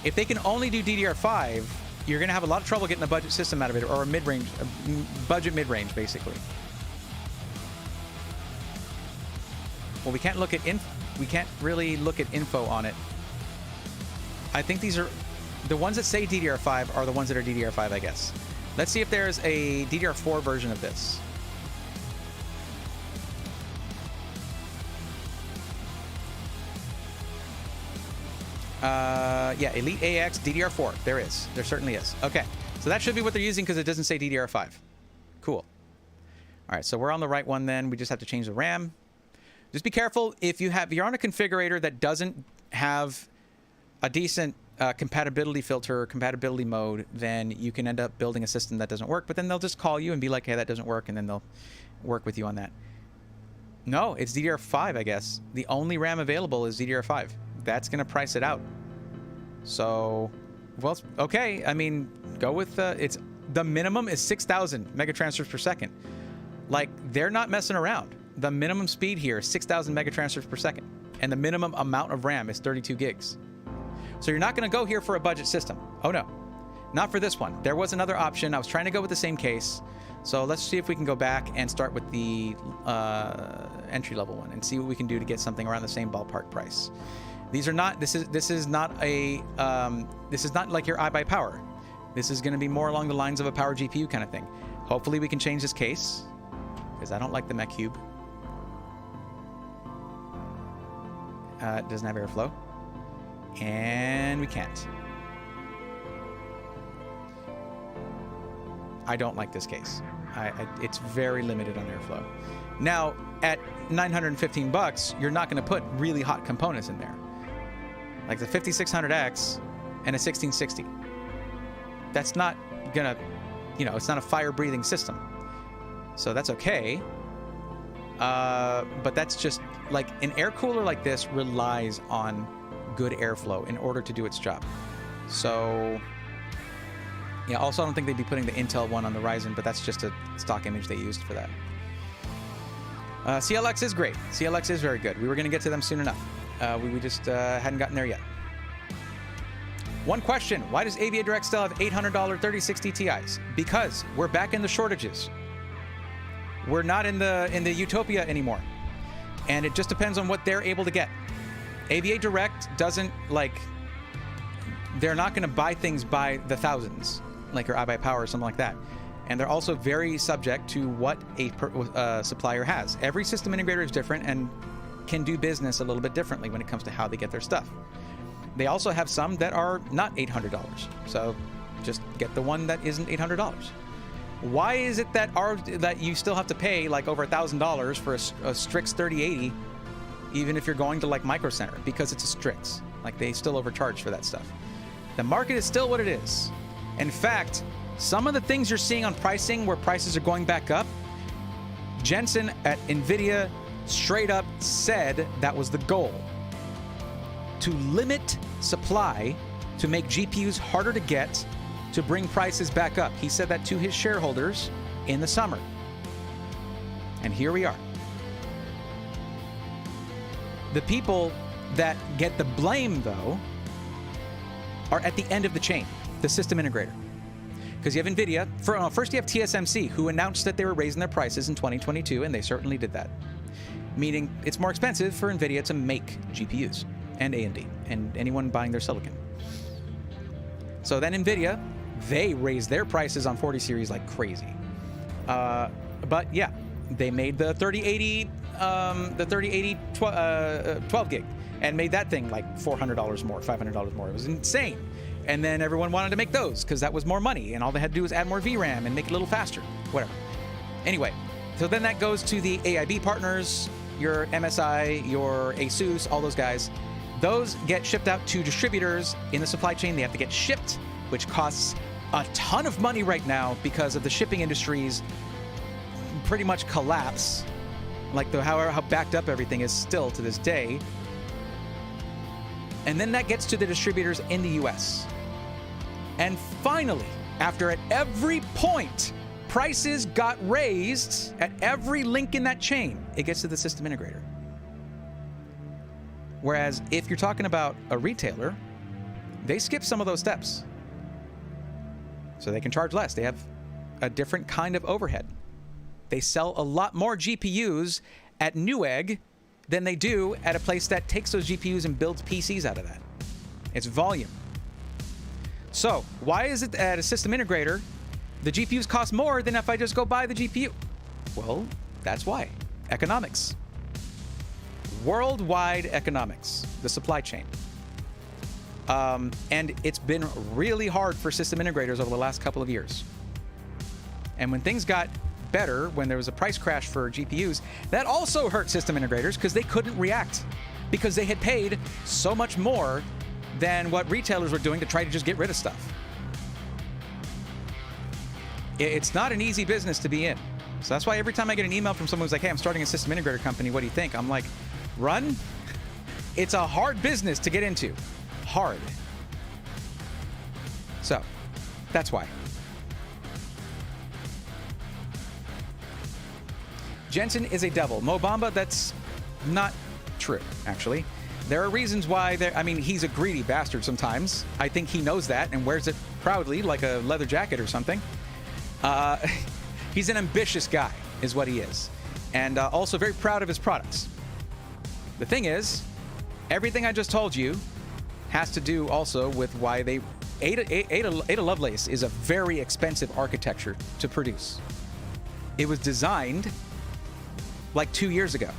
If they can only do DDR5, you're going to have a lot of trouble getting a budget system out of it, or a mid-range, budget mid-range, basically. Well, we can't really look at info on it. I think these are, the ones that say DDR5 are the ones that are DDR5, I guess. Let's see if there's a DDR4 version of this. Yeah, Elite AX DDR4. There is. There certainly is. Okay, so that should be what they're using because it doesn't say DDR5. Cool. All right, so we're on the right one then. We just have to change the RAM. Just be careful if you're on a configurator that doesn't have a decent compatibility filter or compatibility mode, then you can end up building a system that doesn't work, but then they'll just call you and be like, hey, that doesn't work, and then they'll work with you on that. No, it's DDR5, I guess. The only RAM available is DDR5. That's going to price it out. So, well, okay. I mean, go with it's the minimum is 6,000 megatransfers per second. Like, they're not messing around. The minimum speed here is 6,000 megatransfers per second, and the minimum amount of RAM is 32 gigs. So you're not going to go here for a budget system. Oh no, not for this one. There was another option. I was trying to go with the same case. So let's see if we can go back and start with the entry-level one and see what we can do to get something around the same ballpark price. These are not. This is not a. This is not like your iBuyPower. This is going to be more along the lines of a power GPU kind of thing. Hopefully we can change this case, because I don't like the Mech Cube. It doesn't have airflow, and we can't. I don't like this case. It's very limited on airflow. Now, at $915, you're not going to put really hot components in there, like the 5600X and a 1660. That's not gonna, it's not a fire-breathing system, so that's okay. But that's just like an air cooler like this relies on good airflow in order to do its job. So. Yeah, also I don't think they'd be putting the Intel one on the Ryzen, but that's just a stock image they used for that. CLX is great. CLX is very good. We were going to get to them soon enough. We just hadn't gotten there yet. One question: why does AVA Direct still have $800 3060 Ti's? Because we're back in the shortages. We're not in the utopia anymore. And it just depends on what they're able to get. AVA Direct doesn't they're not going to buy things by the thousands, like your iBuyPower or something like that. And they're also very subject to what a supplier has. Every system integrator is different and can do business a little bit differently when it comes to how they get their stuff. They also have some that are not $800. So just get the one that isn't $800. Why is it that you still have to pay like over $1,000 for a Strix 3080, even if you're going to like Micro Center? Because it's a Strix. Like, they still overcharge for that stuff. The market is still what it is. In fact, some of the things you're seeing on pricing where prices are going back up, Jensen at NVIDIA straight up said that was the goal. To limit supply, to make GPUs harder to get, to bring prices back up. He said that to his shareholders in the summer. And here we are. The people that get the blame, though, are at the end of the chain, the system integrator. Because you have NVIDIA. First you have TSMC, who announced that they were raising their prices in 2022, and they certainly did that. Meaning it's more expensive for NVIDIA to make GPUs and AMD and anyone buying their silicon. So then NVIDIA, they raised their prices on 40 series like crazy. But yeah, they made the 3080 12 gig and made that thing like $400 more, $500 more. It was insane. And then everyone wanted to make those because that was more money, and all they had to do was add more VRAM and make it a little faster, whatever. Anyway, so then that goes to the AIB partners, your MSI, your ASUS, all those guys. Those get shipped out to distributors in the supply chain. They have to get shipped, which costs a ton of money right now because of the shipping industry's pretty much collapse. Like how backed up everything is still to this day. And then that gets to the distributors in the US. And finally, after at every point prices got raised, at every link in that chain, it gets to the system integrator. Whereas if you're talking about a retailer, they skip some of those steps. So they can charge less. They have a different kind of overhead. They sell a lot more GPUs at Newegg than they do at a place that takes those GPUs and builds PCs out of that. It's volume. So why is it at a system integrator, the GPUs cost more than if I just go buy the GPU? Well, that's why. Economics. Worldwide economics, the supply chain. And it's been really hard for system integrators over the last couple of years. And when things got better, when there was a price crash for GPUs, that also hurt system integrators because they couldn't react because they had paid so much more than what retailers were doing to try to just get rid of stuff. It's not an easy business to be in. So that's why every time I get an email from someone who's like, hey, I'm starting a system integrator company, what do you think? I'm like, run? It's a hard business to get into. Hard. So, that's why. Jensen is a devil. Mo Bamba, that's not true, actually. There are reasons why I mean, he's a greedy bastard sometimes. I think he knows that and wears it proudly like a leather jacket or something. He's an ambitious guy, is what he is. And also very proud of his products. The thing is, everything I just told you has to do also with why they... Ada Lovelace is a very expensive architecture to produce. It was designed like 2 years ago.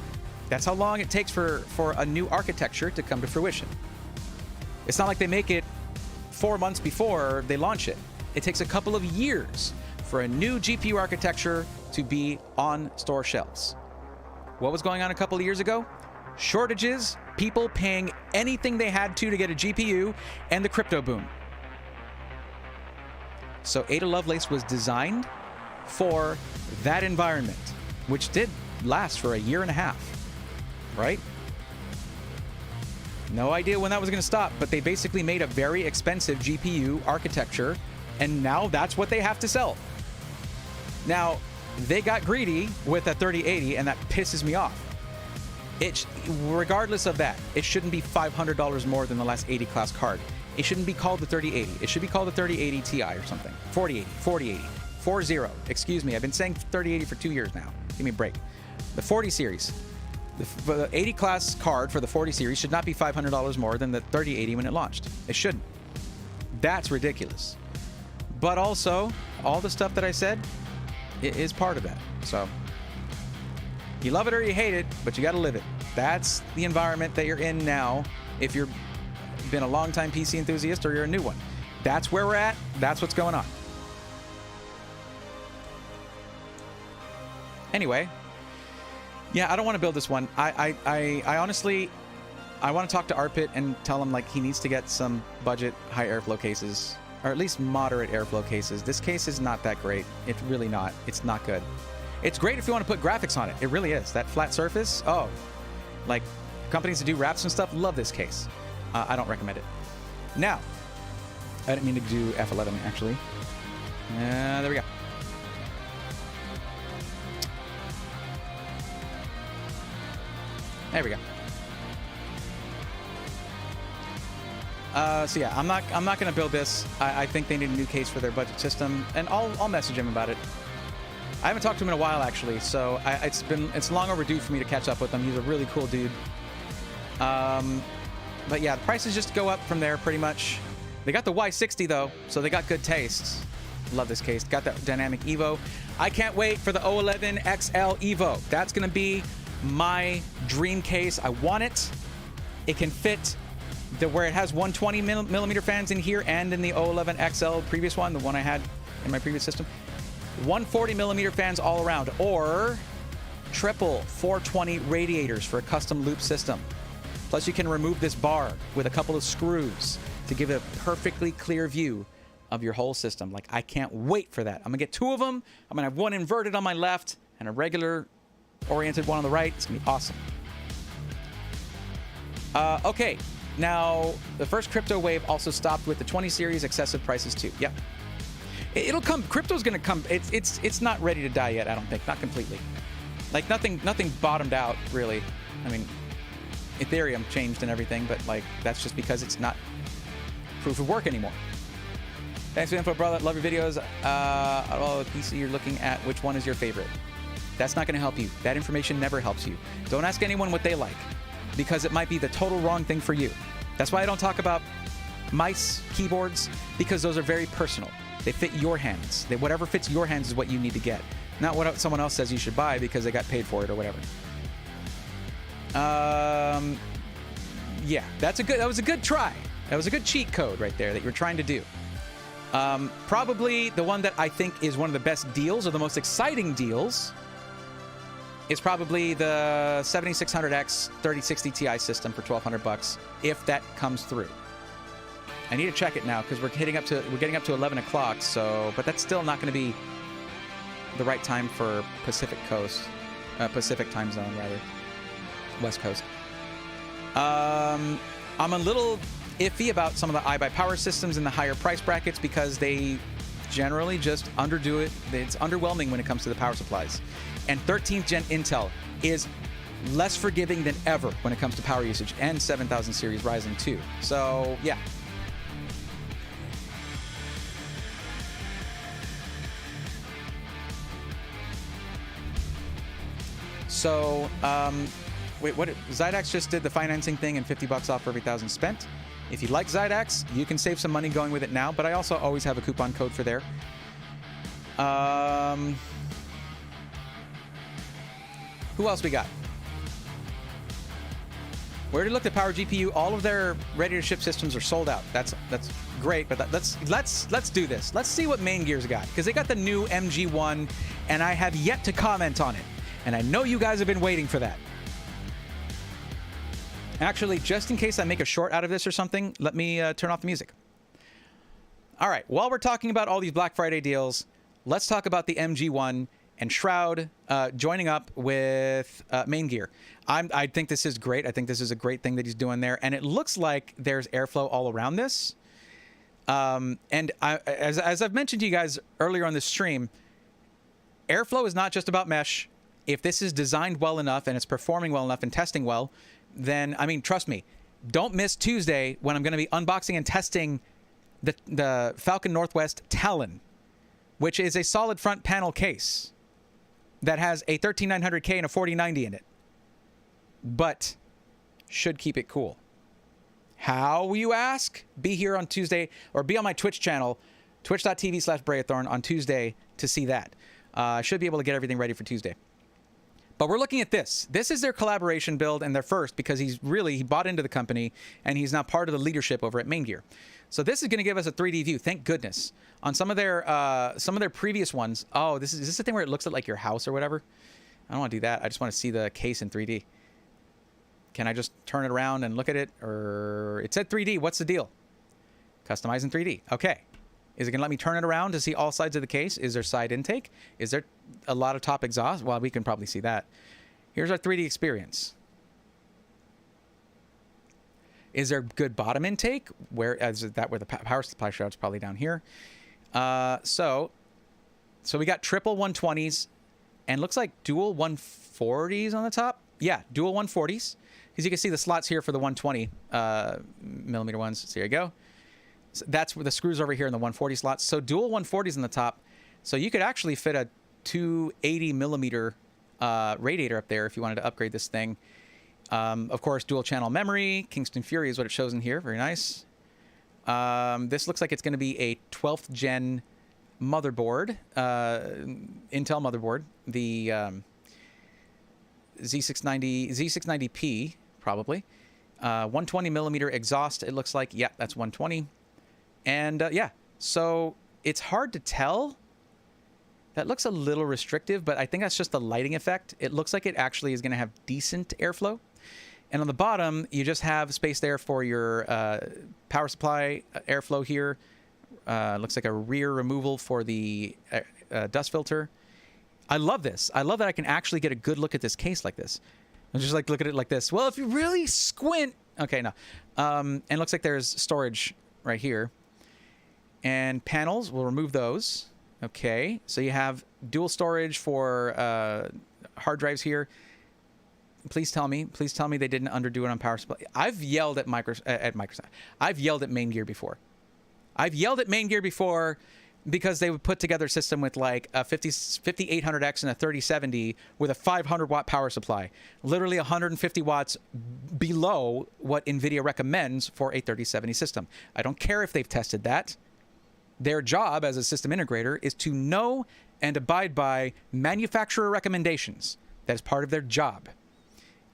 That's how long it takes for a new architecture to come to fruition. It's not like they make it 4 months before they launch it. It takes a couple of years for a new GPU architecture to be on store shelves. What was going on a couple of years ago? Shortages, people paying anything they had to get a GPU, and the crypto boom. So Ada Lovelace was designed for that environment, which did last for a year and a half, right? No idea when that was going to stop, but they basically made a very expensive GPU architecture, and now that's what they have to sell. Now, they got greedy with a 3080, and that pisses me off. Regardless of that, it shouldn't be $500 more than the last 80 class card. It shouldn't be called the 3080. It should be called the 3080 Ti or something. 4080. 40. Excuse me. I've been saying 3080 for 2 years now. Give me a break. The 40 series. The 80 class card for the 40 series should not be $500 more than the 3080 when it launched. It shouldn't. That's ridiculous. But also, all the stuff that I said is part of that. So, you love it or you hate it, but you got to live it. That's the environment that you're in now. If you've been a long-time PC enthusiast or you're a new one, that's where we're at. That's what's going on. Anyway, yeah, I don't want to build this one. I honestly, I want to talk to Arpit and tell him like he needs to get some budget high airflow cases, or at least moderate airflow cases. This case is not that great. It's really not. It's not good. It's great if you want to put graphics on it. It really is. That flat surface, oh, like companies that do wraps and stuff love this case. I don't recommend it. Now, I didn't mean to do F11 actually. There we go. There we go. So yeah, I'm not going to build this. I think they need a new case for their budget system, and I'll message him about it. I haven't talked to him in a while actually, so it's long overdue for me to catch up with him. He's a really cool dude. But yeah, the prices just go up from there pretty much. They got the Y60 though, so they got good tastes. Love this case. Got that dynamic Evo. I can't wait for the O11 XL Evo. That's going to be my dream case. I want it. It can fit where it has 120 millimeter fans in here and in the O11 XL previous one, the one I had in my previous system. 140 millimeter fans all around, or triple 420 radiators for a custom loop system. Plus you can remove this bar with a couple of screws to give it a perfectly clear view of your whole system. Like, I can't wait for that. I'm gonna get two of them. I'm gonna have one inverted on my left and a regular oriented one on the right. It's gonna be awesome. Okay, now the first crypto wave also stopped with the 20 series excessive prices too. Yep. It'll come. Crypto's gonna come. It's not ready to die yet, I don't think. Not completely. Like nothing bottomed out really. I mean, Ethereum changed and everything, but like that's just because it's not proof of work anymore. Thanks for the info, brother. Love your videos. Out of all the PC you're looking at, which one is your favorite? That's not going to help you. That information never helps you. Don't ask anyone what they like, because it might be the total wrong thing for you. That's why I don't talk about mice, keyboards, because those are very personal. They fit your hands. Whatever fits your hands is what you need to get, not what someone else says you should buy because they got paid for it or whatever. Yeah, that was a good try. That was a good cheat code right there that you were trying to do. Probably the one that I think is one of the best deals or the most exciting deals is probably the 7600X 3060 Ti system for $1,200 if that comes through. I need to check it now because we're getting up to 11 o'clock. So, but that's still not going to be the right time for Pacific time zone rather, West Coast. I'm a little iffy about some of the iBuyPower systems in the higher price brackets because they generally just underdo it. It's underwhelming when it comes to the power supplies. And 13th gen Intel is less forgiving than ever when it comes to power usage, and 7000 series Ryzen 2. So, yeah. So, wait, what? Zydax just did the financing thing and $50 off for every 1,000 spent. If you like Zydax, you can save some money going with it now, but I also always have a coupon code for there. Who else we got? We already looked at Power GPU. All of their ready-to-ship systems are sold out. That's great, but let's do this. Let's see what Main Gear's got, because they got the new MG1, and I have yet to comment on it. And I know you guys have been waiting for that. Actually, just in case I make a short out of this or something, let me turn off the music. All right, while we're talking about all these Black Friday deals, let's talk about the MG1 and Shroud joining up with Main Gear. I think this is great. I think this is a great thing that he's doing there. And it looks like there's airflow all around this. And as I've mentioned to you guys earlier on this stream, airflow is not just about mesh. If this is designed well enough and it's performing well enough and testing well, then, I mean, trust me, don't miss Tuesday when I'm going to be unboxing and testing the Falcon Northwest Talon, which is a solid front panel case that has a 13900K and a 4090 in it, but should keep it cool. How, you ask? Be here on Tuesday, or be on my Twitch channel, twitch.tv/Brayathorn on Tuesday to see that. I should be able to get everything ready for Tuesday. But we're looking at this. This is their collaboration build and their first, because he bought into the company and he's now part of the leadership over at Main Gear. So this is going to give us a 3D view. Thank goodness. On some of their previous ones. Oh, is this the thing where it looks like your house or whatever? I don't want to do that. I just want to see the case in 3D. Can I just turn it around and look at it? Or it said 3D. What's the deal? Customize in 3D. Okay. Is it going to let me turn it around to see all sides of the case? Is there side intake? Is there a lot of top exhaust? Well, we can probably see that. Here's our 3D experience. Is there good bottom intake? Where the power supply shroud's probably down here. So we got triple 120s and looks like dual 140s on the top. Yeah, dual 140s. Because you can see the slots here for the 120 millimeter ones. So here you go. So that's where the screws over here in the 140 slots. So dual 140s on the top. So you could actually fit a 280 millimeter radiator up there if you wanted to upgrade this thing. Of course, dual channel memory. Kingston Fury is what it shows in here. Very nice. This looks like it's going to be a 12th gen motherboard, Intel motherboard. The Z690P, probably. 120 millimeter exhaust, it looks like. Yeah, that's 120. And yeah, so it's hard to tell. That looks a little restrictive, but I think that's just the lighting effect. It looks like it actually is going to have decent airflow. And on the bottom, you just have space there for your power supply airflow here. Looks like a rear removal for the dust filter. I love this. I love that I can actually get a good look at this case like this. I'm just like, look at it like this. Well, if you really squint... Okay, no. And it looks like there's storage right here. And panels, we'll remove those. Okay, so you have dual storage for hard drives here. Please tell me they didn't underdo it on power supply. I've yelled at Microsoft. I've yelled at Main Gear before. Because they would put together a system with like a 5800X and a 3070 with a 500 watt power supply, literally 150 watts below what NVIDIA recommends for a 3070 system. I don't care if they've tested that. Their job as a system integrator is to know and abide by manufacturer recommendations. That is part of their job.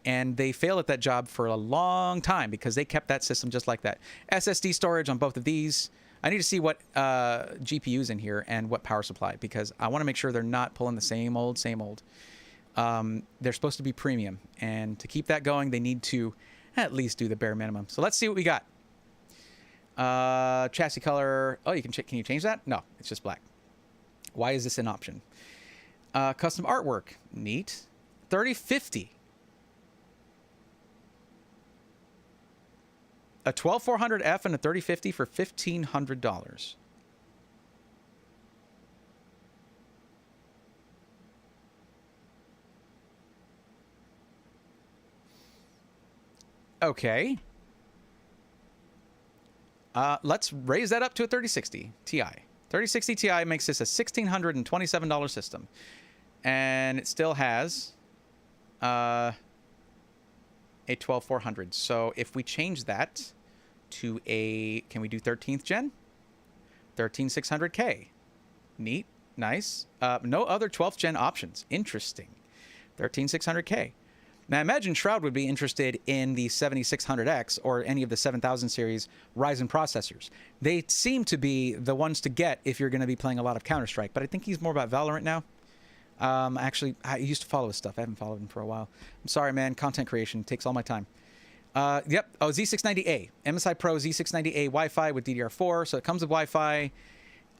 And they failed at that job for a long time because they kept that system just like that. SSD storage on both of these. I need to see what GPU's in here and what power supply, because I want to make sure they're not pulling the same old. They're supposed to be premium. And to keep that going, they need to at least do the bare minimum. So let's see what we got. Chassis color. Oh, can you change that? No, it's just black. Why is this an option? Custom artwork. Neat. 3050. A 12400F and a 3050 for $1,500. Okay. Let's raise that up to a 3060 Ti. 3060 Ti makes this a $1,627 system. And it still has a 12400. So if we change that to a, can we do 13th gen? 13600K. Neat. Nice. No other 12th gen options. Interesting. 13600K. Now, imagine Shroud would be interested in the 7600X or any of the 7000 series Ryzen processors. They seem to be the ones to get if you're going to be playing a lot of Counter-Strike, but I think he's more about Valorant now. Actually, I used to follow his stuff. I haven't followed him for a while. I'm sorry, man. Content creation takes all my time. Yep. Oh, Z690A. MSI Pro Z690A Wi-Fi with DDR4. So it comes with Wi-Fi.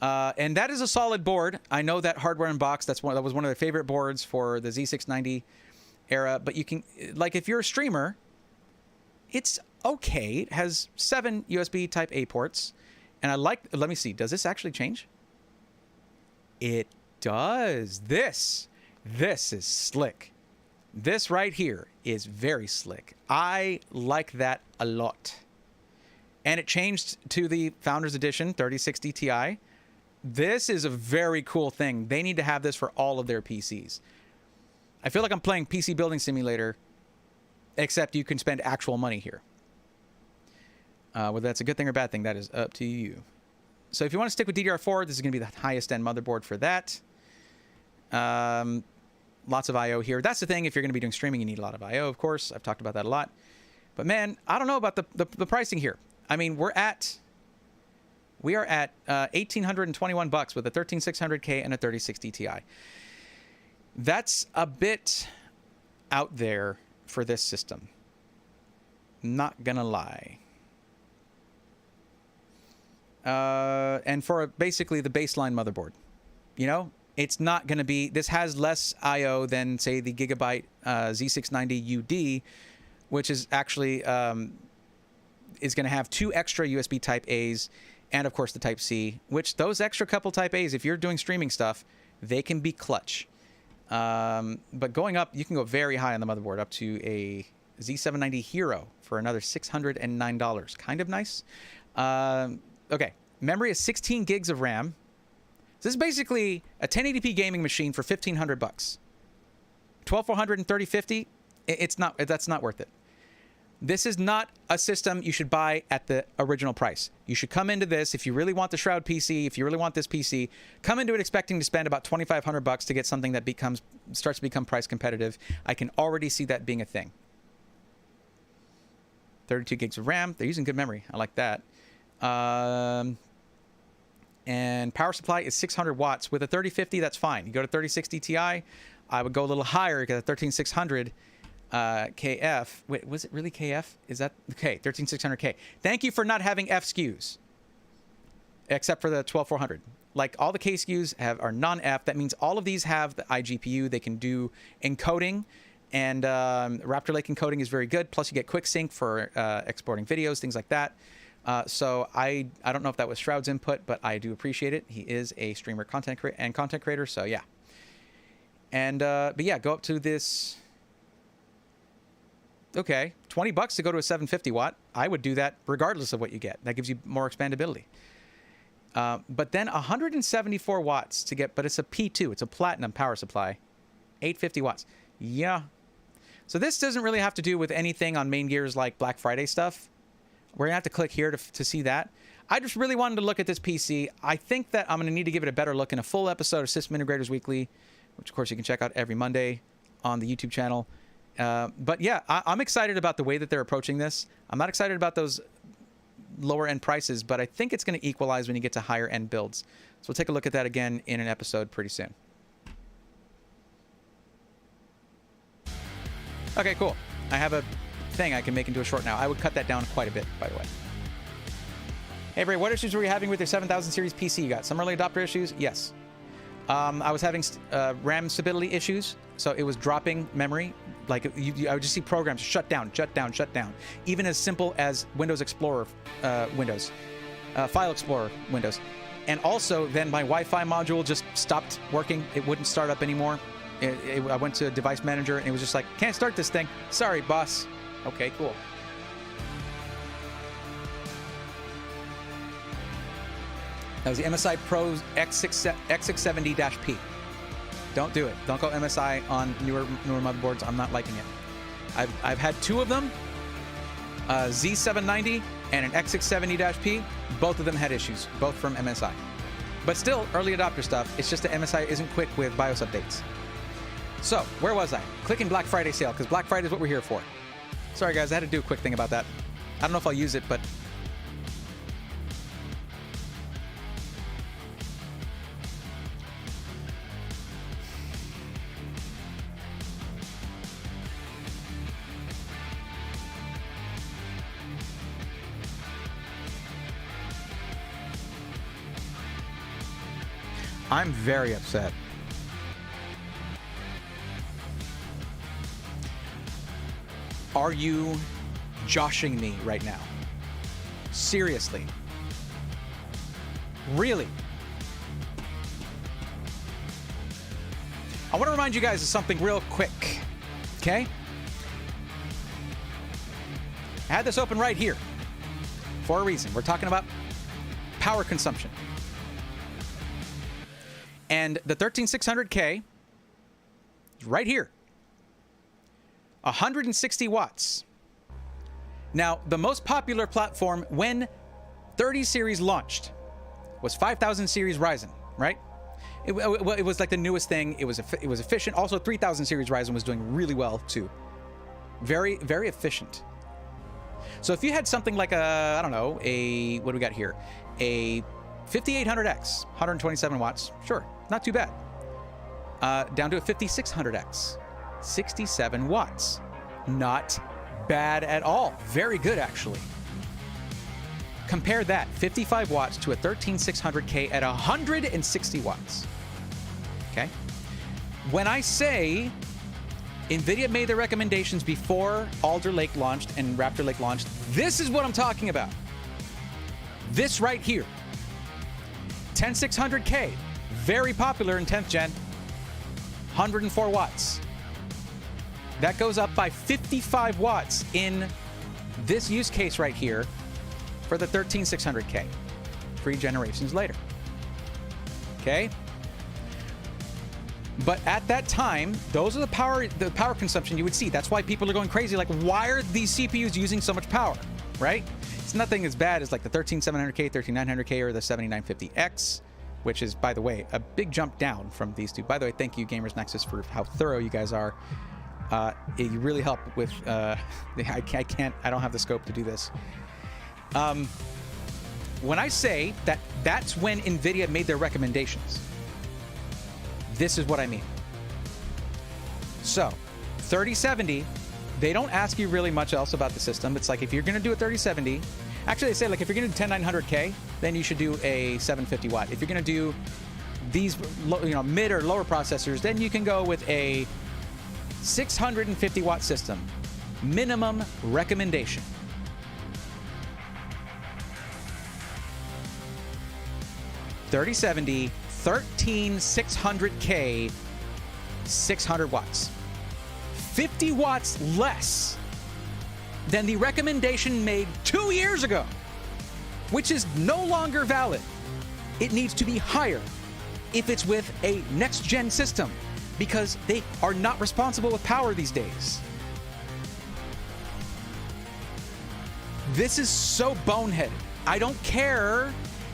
And that is a solid board. I know that hardware in box, that was one of their favorite boards for the Z690 era. But you can, like, if you're a streamer, it's okay. It has 7 USB Type A ports. And I like, let me see. Does this actually change? It does. This is slick. This right here is very slick. I like that a lot. And it changed to the Founders Edition 3060 Ti. This is a very cool thing. They need to have this for all of their PCs. I feel like I'm playing PC Building Simulator, except you can spend actual money here. Whether that's a good thing or bad thing, that is up to you. So if you want to stick with DDR4, this is going to be the highest end motherboard for that. Lots of I/O here. That's the thing. If you're going to be doing streaming, you need a lot of I/O, of course. I've talked about that a lot. But man, I don't know about the pricing here. I mean, we are at $1,821 with a 13600K and a 3060 Ti. That's a bit out there for this system. Not gonna lie. And for basically the baseline motherboard, you know, it's not going to be, this has less I/O than, say, the Gigabyte Z690 UD, which is actually is going to have 2 extra USB Type A's and, of course, the Type C, which those extra couple Type A's, if you're doing streaming stuff, they can be clutch. But going up, you can go very high on the motherboard, up to a Z790 Hero for another $609. Kind of nice. Okay, memory is 16 gigs of RAM. This is basically a 1080p gaming machine for $1,500. 12400 and 3050, that's not worth it. This is not a system you should buy at the original price. You should come into this, if you really want the Shroud PC, if you really want this PC, come into it expecting to spend about $2,500 to get something that starts to become price competitive. I can already see that being a thing. 32 gigs of RAM. They're using good memory. I like that. And power supply is 600 watts. With a 3050, that's fine. You go to 3060 Ti, I would go a little higher, get a 13600 KF. Wait, was it really KF? Is that okay? 13600K. Thank you for not having F SKUs, except for the 12400. Like, all the K SKUs are non-F. That means all of these have the iGPU. They can do encoding, and Raptor Lake encoding is very good. Plus, you get quick sync for exporting videos, things like that. So I don't know if that was Shroud's input, but I do appreciate it. He is a streamer, content creator. So yeah. And but yeah, go up to this. Okay, $20 to go to a 750 watt. I would do that regardless of what you get. That gives you more expandability. But then 174 watts to get, but it's a P2. It's a platinum power supply. 850 watts. Yeah. So this doesn't really have to do with anything on main gears like Black Friday stuff. We're going to have to click here to see that. I just really wanted to look at this PC. I think that I'm going to need to give it a better look in a full episode of System Integrators Weekly, which, of course, you can check out every Monday on the YouTube channel. But, yeah, I'm excited about the way that they're approaching this. I'm not excited about those lower-end prices, but I think it's going to equalize when you get to higher-end builds. So we'll take a look at that again in an episode pretty soon. Okay, cool. I have a thing I can make into a short now. I would cut that down quite a bit, by the way. Hey, Bray, what issues were you having with your 7000 series PC you got? Some early adopter issues? Yes. I was having RAM stability issues, so it was dropping memory. Like I would just see programs shut down, shut down, shut down. Even as simple as Windows Explorer windows, File Explorer windows. And also then my Wi-Fi module just stopped working. It wouldn't start up anymore. I went to Device Manager and it was just like, can't start this thing. Sorry, boss. Okay, cool. That was the MSI Pro X670-P. Don't do it. Don't go MSI on newer motherboards. I'm not liking it. I've had two of them, Z790 and an X670-P. Both of them had issues, both from MSI. But still, early adopter stuff. It's just that MSI isn't quick with BIOS updates. So, where was I? Clicking Black Friday sale, because Black Friday is what we're here for. Sorry, guys, I had to do a quick thing about that. I don't know if I'll use it, but... I'm very upset. Are you joshing me right now? Seriously? Really? I want to remind you guys of something real quick, okay? I had this open right here for a reason. We're talking about power consumption. And the 13600K is right here. 160 watts. Now, the most popular platform when 30 series launched was 5000 series Ryzen, right? It was like the newest thing. It was efficient. Also, 3000 series Ryzen was doing really well too. Very, very efficient. So if you had something like a, I don't know, what do we got here? A 5800X, 127 watts. Sure, not too bad. Down to a 5600X, 67 watts. Not bad at all. Very good, actually. Compare that, 55 watts to a 13600K at 160 watts. Okay? When I say NVIDIA made their recommendations before Alder Lake launched and Raptor Lake launched, this is what I'm talking about. This right here. 10600K, very popular in 10th gen, 104 watts. That goes up by 55 watts in this use case right here for the 13600K, 3 generations later. Okay? But at that time, those are the power consumption you would see. That's why people are going crazy. Like, why are these CPUs using so much power, right? It's nothing as bad as like the 13700K, 13900K, or the 7950X, which is, by the way, a big jump down from these two. By the way, thank you, Gamers Nexus, for how thorough you guys are. You really help with, I don't have the scope to do this. When I say that that's when NVIDIA made their recommendations, this is what I mean. So, 3070, they don't ask you really much else about the system. It's like, if you're going to do a 3070, actually they say, like, if you're going to do 10900K, then you should do a 750 watt. If you're going to do these, mid or lower processors, then you can go with a 650 watt system. Minimum recommendation. $3070, 13600K, 600 watts. 50 watts less than the recommendation made 2 years ago, which is no longer valid. It needs to be higher if it's with a next-gen system, because they are not responsible with power these days. This is so boneheaded. I don't care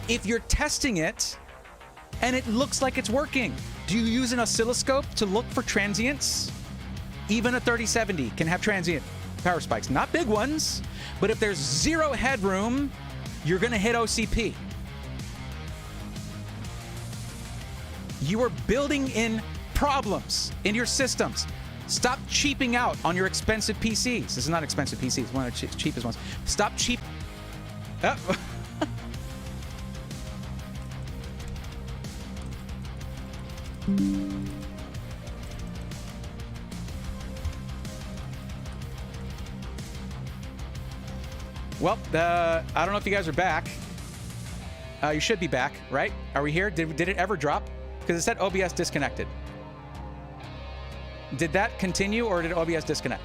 if you're testing it and it looks like it's working. Do you use an oscilloscope to look for transients? Even a 3070 can have transient power spikes. Not big ones, but if there's zero headroom, you're gonna hit OCP. You are building in problems in your systems. Stop cheaping out on your expensive PCs. This is not expensive PCs, it's one of the cheapest ones. Stop cheap. Oh. Well, I don't know if you guys are back. You should be back, right? Are we here? Did it ever drop? Because it said OBS disconnected. Did that continue or did OBS disconnect?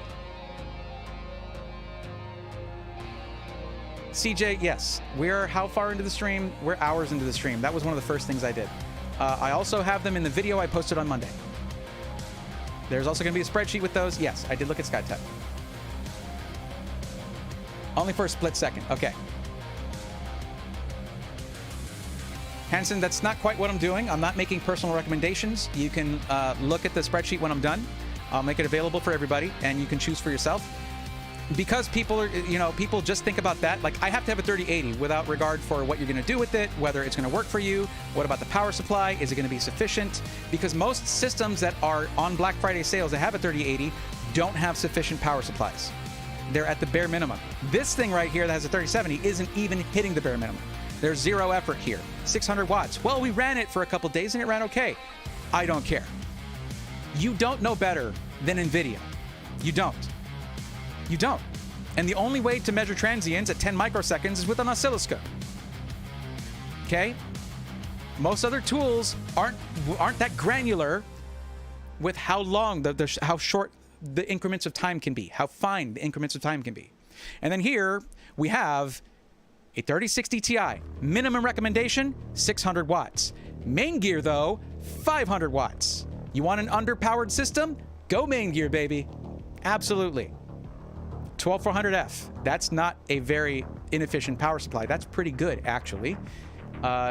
CJ, yes. We're how far into the stream? We're hours into the stream. That was one of the first things I did. I also have them in the video I posted on Monday. There's also going to be a spreadsheet with those. Yes, I did look at SkyTech. Only for a split second. Okay. Hanson, that's not quite what I'm doing. I'm not making personal recommendations. You can look at the spreadsheet when I'm done. I'll make it available for everybody, and you can choose for yourself. Because people are, people just think about that. Like, I have to have a 3080 without regard for what you're going to do with it, whether it's going to work for you. What about the power supply? Is it going to be sufficient? Because most systems that are on Black Friday sales that have a 3080 don't have sufficient power supplies. They're at the bare minimum. This thing right here that has a 3070 isn't even hitting the bare minimum. There's zero effort here. 600 watts. Well, we ran it for a couple days and it ran okay. I don't care. You don't know better than NVIDIA. You don't. You don't. And the only way to measure transients at 10 microseconds is with an oscilloscope. Okay? Most other tools aren't that granular with how long, how short the increments of time can be, how fine the increments of time can be. And then here we have a 3060 Ti. Minimum recommendation, 600 watts. Main gear, though, 500 watts. You want an underpowered system? Go main gear, baby. Absolutely. 12400F. That's not a very inefficient power supply. That's pretty good, actually.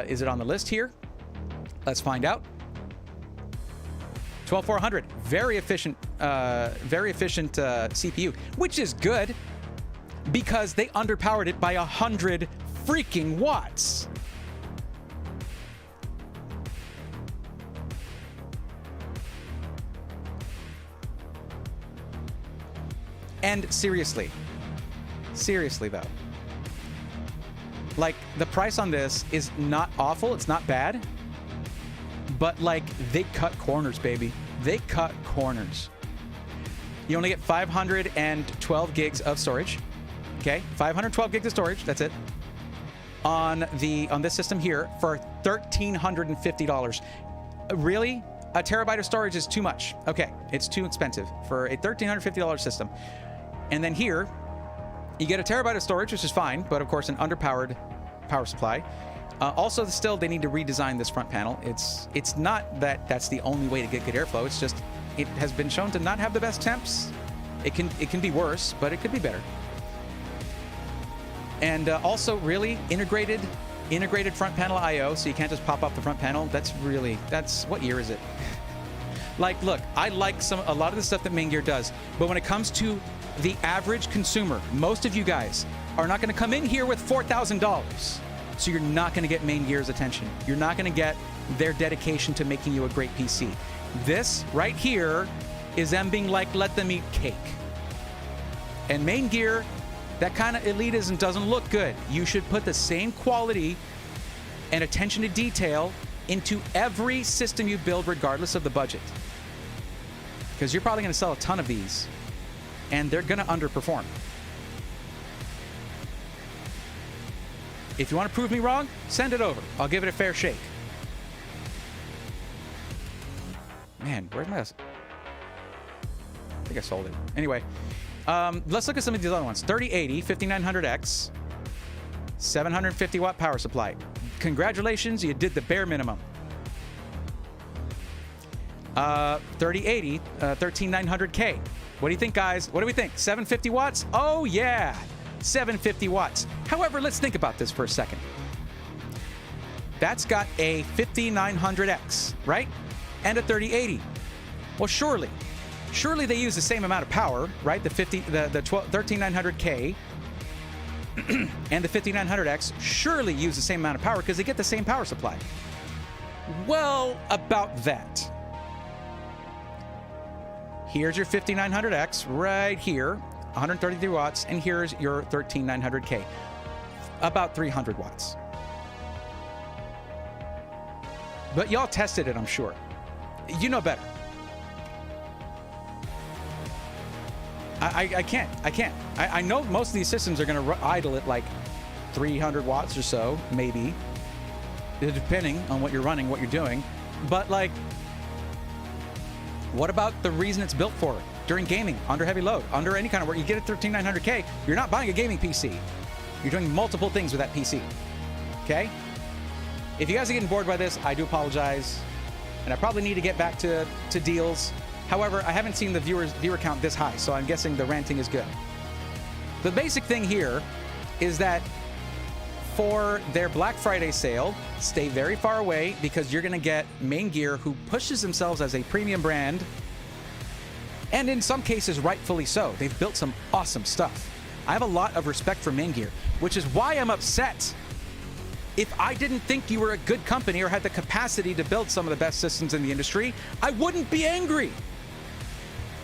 Is it on the list here? Let's find out. 12400. Very efficient CPU, which is good because they underpowered it by 100 freaking watts. And seriously though, like, the price on this is not awful, it's not bad, but like, they cut corners, baby. They cut corners. You only get 512 gigs of storage. Okay, 512 gigs of storage, that's it. On this system here for $1,350. Really? A terabyte of storage is too much. Okay, it's too expensive for a $1,350 system. And then here, you get a terabyte of storage, which is fine, but of course an underpowered power supply. Also, still, they need to redesign this front panel. It's not that that's the only way to get good airflow. It's just, it has been shown to not have the best temps. It can be worse, but it could be better. And also, really, integrated front panel I/O, so you can't just pop off the front panel. That's what year is it? Like, look, I like a lot of the stuff that Main Gear does, but when it comes to the average consumer, most of you guys are not going to come in here with $4,000. So you're not going to get Main Gear's attention. You're not going to get their dedication to making you a great PC. This right here is them being like, let them eat cake. And Main Gear, that kind of elitism doesn't look good. You should put the same quality and attention to detail into every system you build, regardless of the budget. Because you're probably going to sell a ton of these, and they're going to underperform. If you want to prove me wrong, send it over. I'll give it a fair shake. Man, where's my... I think I sold it. Anyway, let's look at some of these other ones. 3080, 5900X, 750 watt power supply. Congratulations, you did the bare minimum. 3080, 13900K. What do you think, guys? What do we think? 750 watts? Oh, yeah. 750 watts. However, let's think about this for a second. That's got a 5900X, right? And a 3080. Well, surely they use the same amount of power, right? The 13900K and the 5900X surely use the same amount of power because they get the same power supply. Well, about that. Here's your 5900X right here, 133 watts, and here's your 13900K, about 300 watts. But y'all tested it, I'm sure. You know better. I can't. I know most of these systems are going to idle at like 300 watts or so, maybe, depending on what you're running, what you're doing. But like, what about the reason it's built for? During gaming, under heavy load, under any kind of work, you get a 13900K, you're not buying a gaming PC. You're doing multiple things with that PC. Okay? If you guys are getting bored by this, I do apologize. And I probably need to get back to deals. However, I haven't seen the viewer count this high, so I'm guessing the ranting is good. The basic thing here is that for their Black Friday sale, stay very far away because you're going to get Main Gear, who pushes themselves as a premium brand, and in some cases, rightfully so. They've built some awesome stuff. I have a lot of respect for Main Gear, which is why I'm upset. If I didn't think you were a good company or had the capacity to build some of the best systems in the industry, I wouldn't be angry.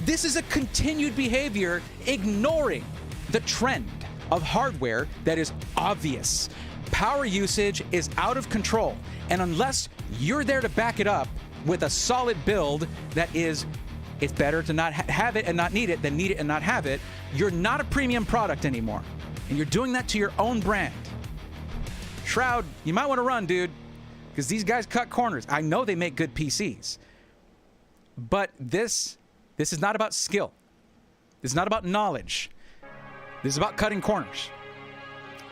This is a continued behavior ignoring the trend of hardware that is obvious. Power usage is out of control, and unless you're there to back it up with a solid build that is, it's better to not have it and not need it than need it and not have it, you're not a premium product anymore. And you're doing that to your own brand. Shroud, you might want to run, dude, because these guys cut corners. I know they make good PCs, but this is not about skill. This is not about knowledge. This is about cutting corners.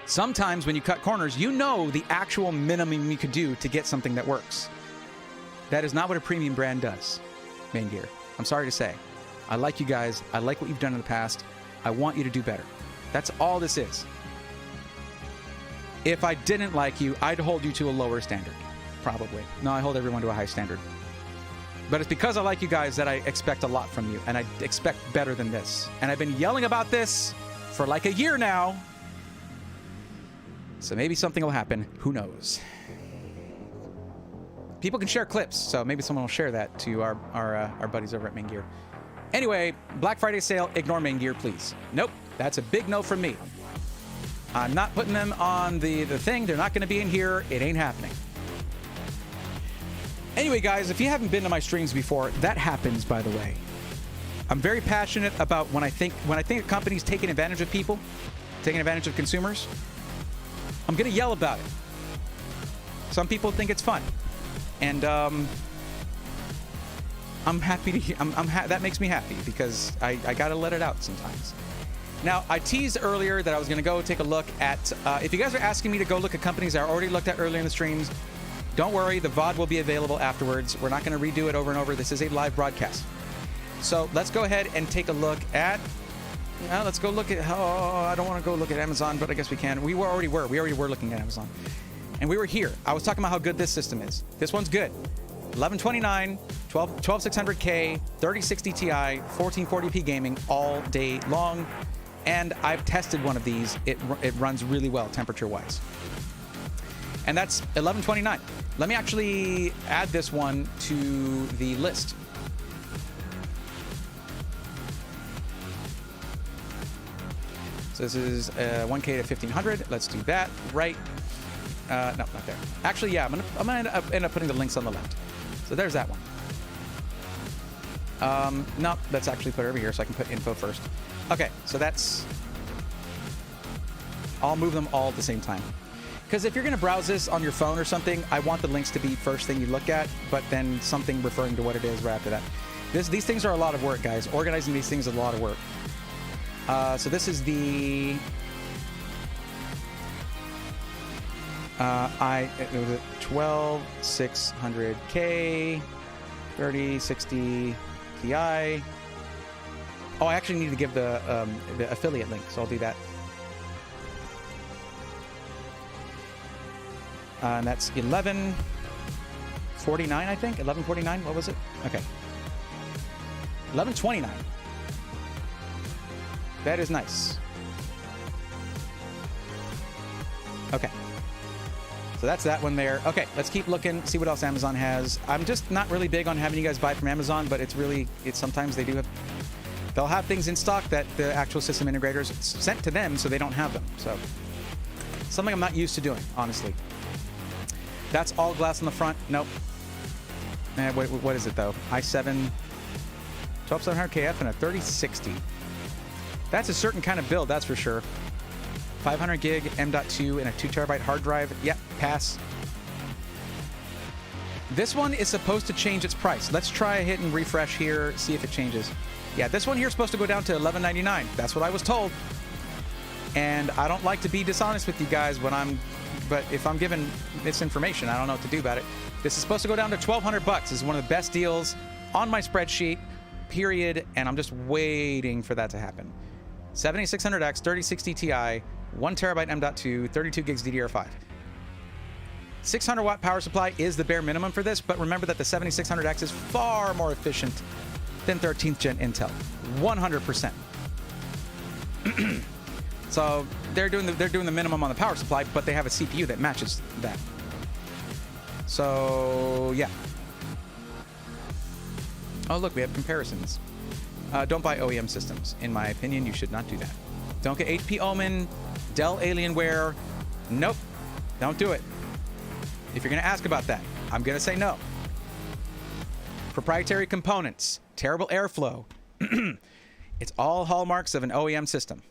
Sometimes when you cut corners, you know the actual minimum you could do to get something that works. That is not what a premium brand does, Main Gear. I'm sorry to say. I like you guys. I like what you've done in the past. I want you to do better. That's all this is. If I didn't like you, I'd hold you to a lower standard. Probably. No, I hold everyone to a high standard. But it's because I like you guys that I expect a lot from you, and I expect better than this. And I've been yelling about this for like a year now. So maybe something will happen. Who knows? People can share clips, so maybe someone will share that to our buddies over at Main Gear. Anyway, Black Friday sale, ignore Main Gear, please. Nope, that's a big no from me. I'm not putting them on the thing. They're not going to be in here. It ain't happening. Anyway, guys, if you haven't been to my streams before, that happens, by the way. I'm very passionate about when I think a company's taking advantage of people, taking advantage of consumers, I'm going to yell about it. Some people think it's fun. And I'm happy to that makes me happy because I got to let it out sometimes. Now, I teased earlier that I was going to go take a look at, if you guys are asking me to go look at companies I already looked at earlier in the streams, don't worry, the VOD will be available afterwards. We're not going to redo it over and over. This is a live broadcast. So let's go ahead and take a look at, let's go look at, I don't want to go look at Amazon, but I guess we can. We already were looking at Amazon. And we were here. I was talking about how good this system is. This one's good. 1129, 12600K, 3060 Ti, 1440p gaming all day long. And I've tested one of these. It runs really well temperature-wise. And that's 1129. Let me actually add this one to the list. So this is 1K to 1500. Let's do that right. No, not there. Actually, yeah, I'm gonna end up putting the links on the left. So there's that one. No, let's actually put it over here so I can put info first. Okay, so that's... I'll move them all at the same time. Because if you're going to browse this on your phone or something, I want the links to be first thing you look at, but then something referring to what it is right after that. These things are a lot of work, guys. Organizing these things is a lot of work. So this is the... it was a 12600K, 3060 Ti. Oh, I actually need to give the affiliate link, so I'll do that. And that's 1149, I think. 1149. What was it? Okay. 1129. That is nice. Okay. So that's that one there. Okay, let's keep looking, see what else Amazon has. I'm just not really big on having you guys buy from Amazon, but it's sometimes they do have, they'll have things in stock that the actual system integrators sent to them, so they don't have them. So something I'm not used to doing, honestly. That's all glass on the front. Nope. What is it, though? i7 12700KF and a 3060. That's a certain kind of build, that's for sure. 500 gig M.2 and a 2 terabyte hard drive. Yep, pass. This one is supposed to change its price. Let's try a hit and refresh here, see if it changes. Yeah, this one here is supposed to go down to $11.99. That's what I was told. And I don't like to be dishonest with you guys but if I'm given this information, I don't know what to do about it. This is supposed to go down to $1,200 bucks. This is one of the best deals on my spreadsheet, period. And I'm just waiting for that to happen. 7600X, 3060 Ti, 1 terabyte M.2, 32 gigs DDR5. 600 watt power supply is the bare minimum for this, but remember that the 7600X is far more efficient than 13th gen Intel, 100%. So they're doing the minimum on the power supply, but they have a CPU that matches that. So yeah. Oh look, we have comparisons. Don't buy OEM systems. In my opinion, you should not do that. Don't get HP Omen, Dell Alienware. Nope, don't do it. If you're going to ask about that, I'm going to say no. Proprietary components, terrible airflow. It's all hallmarks of an OEM system.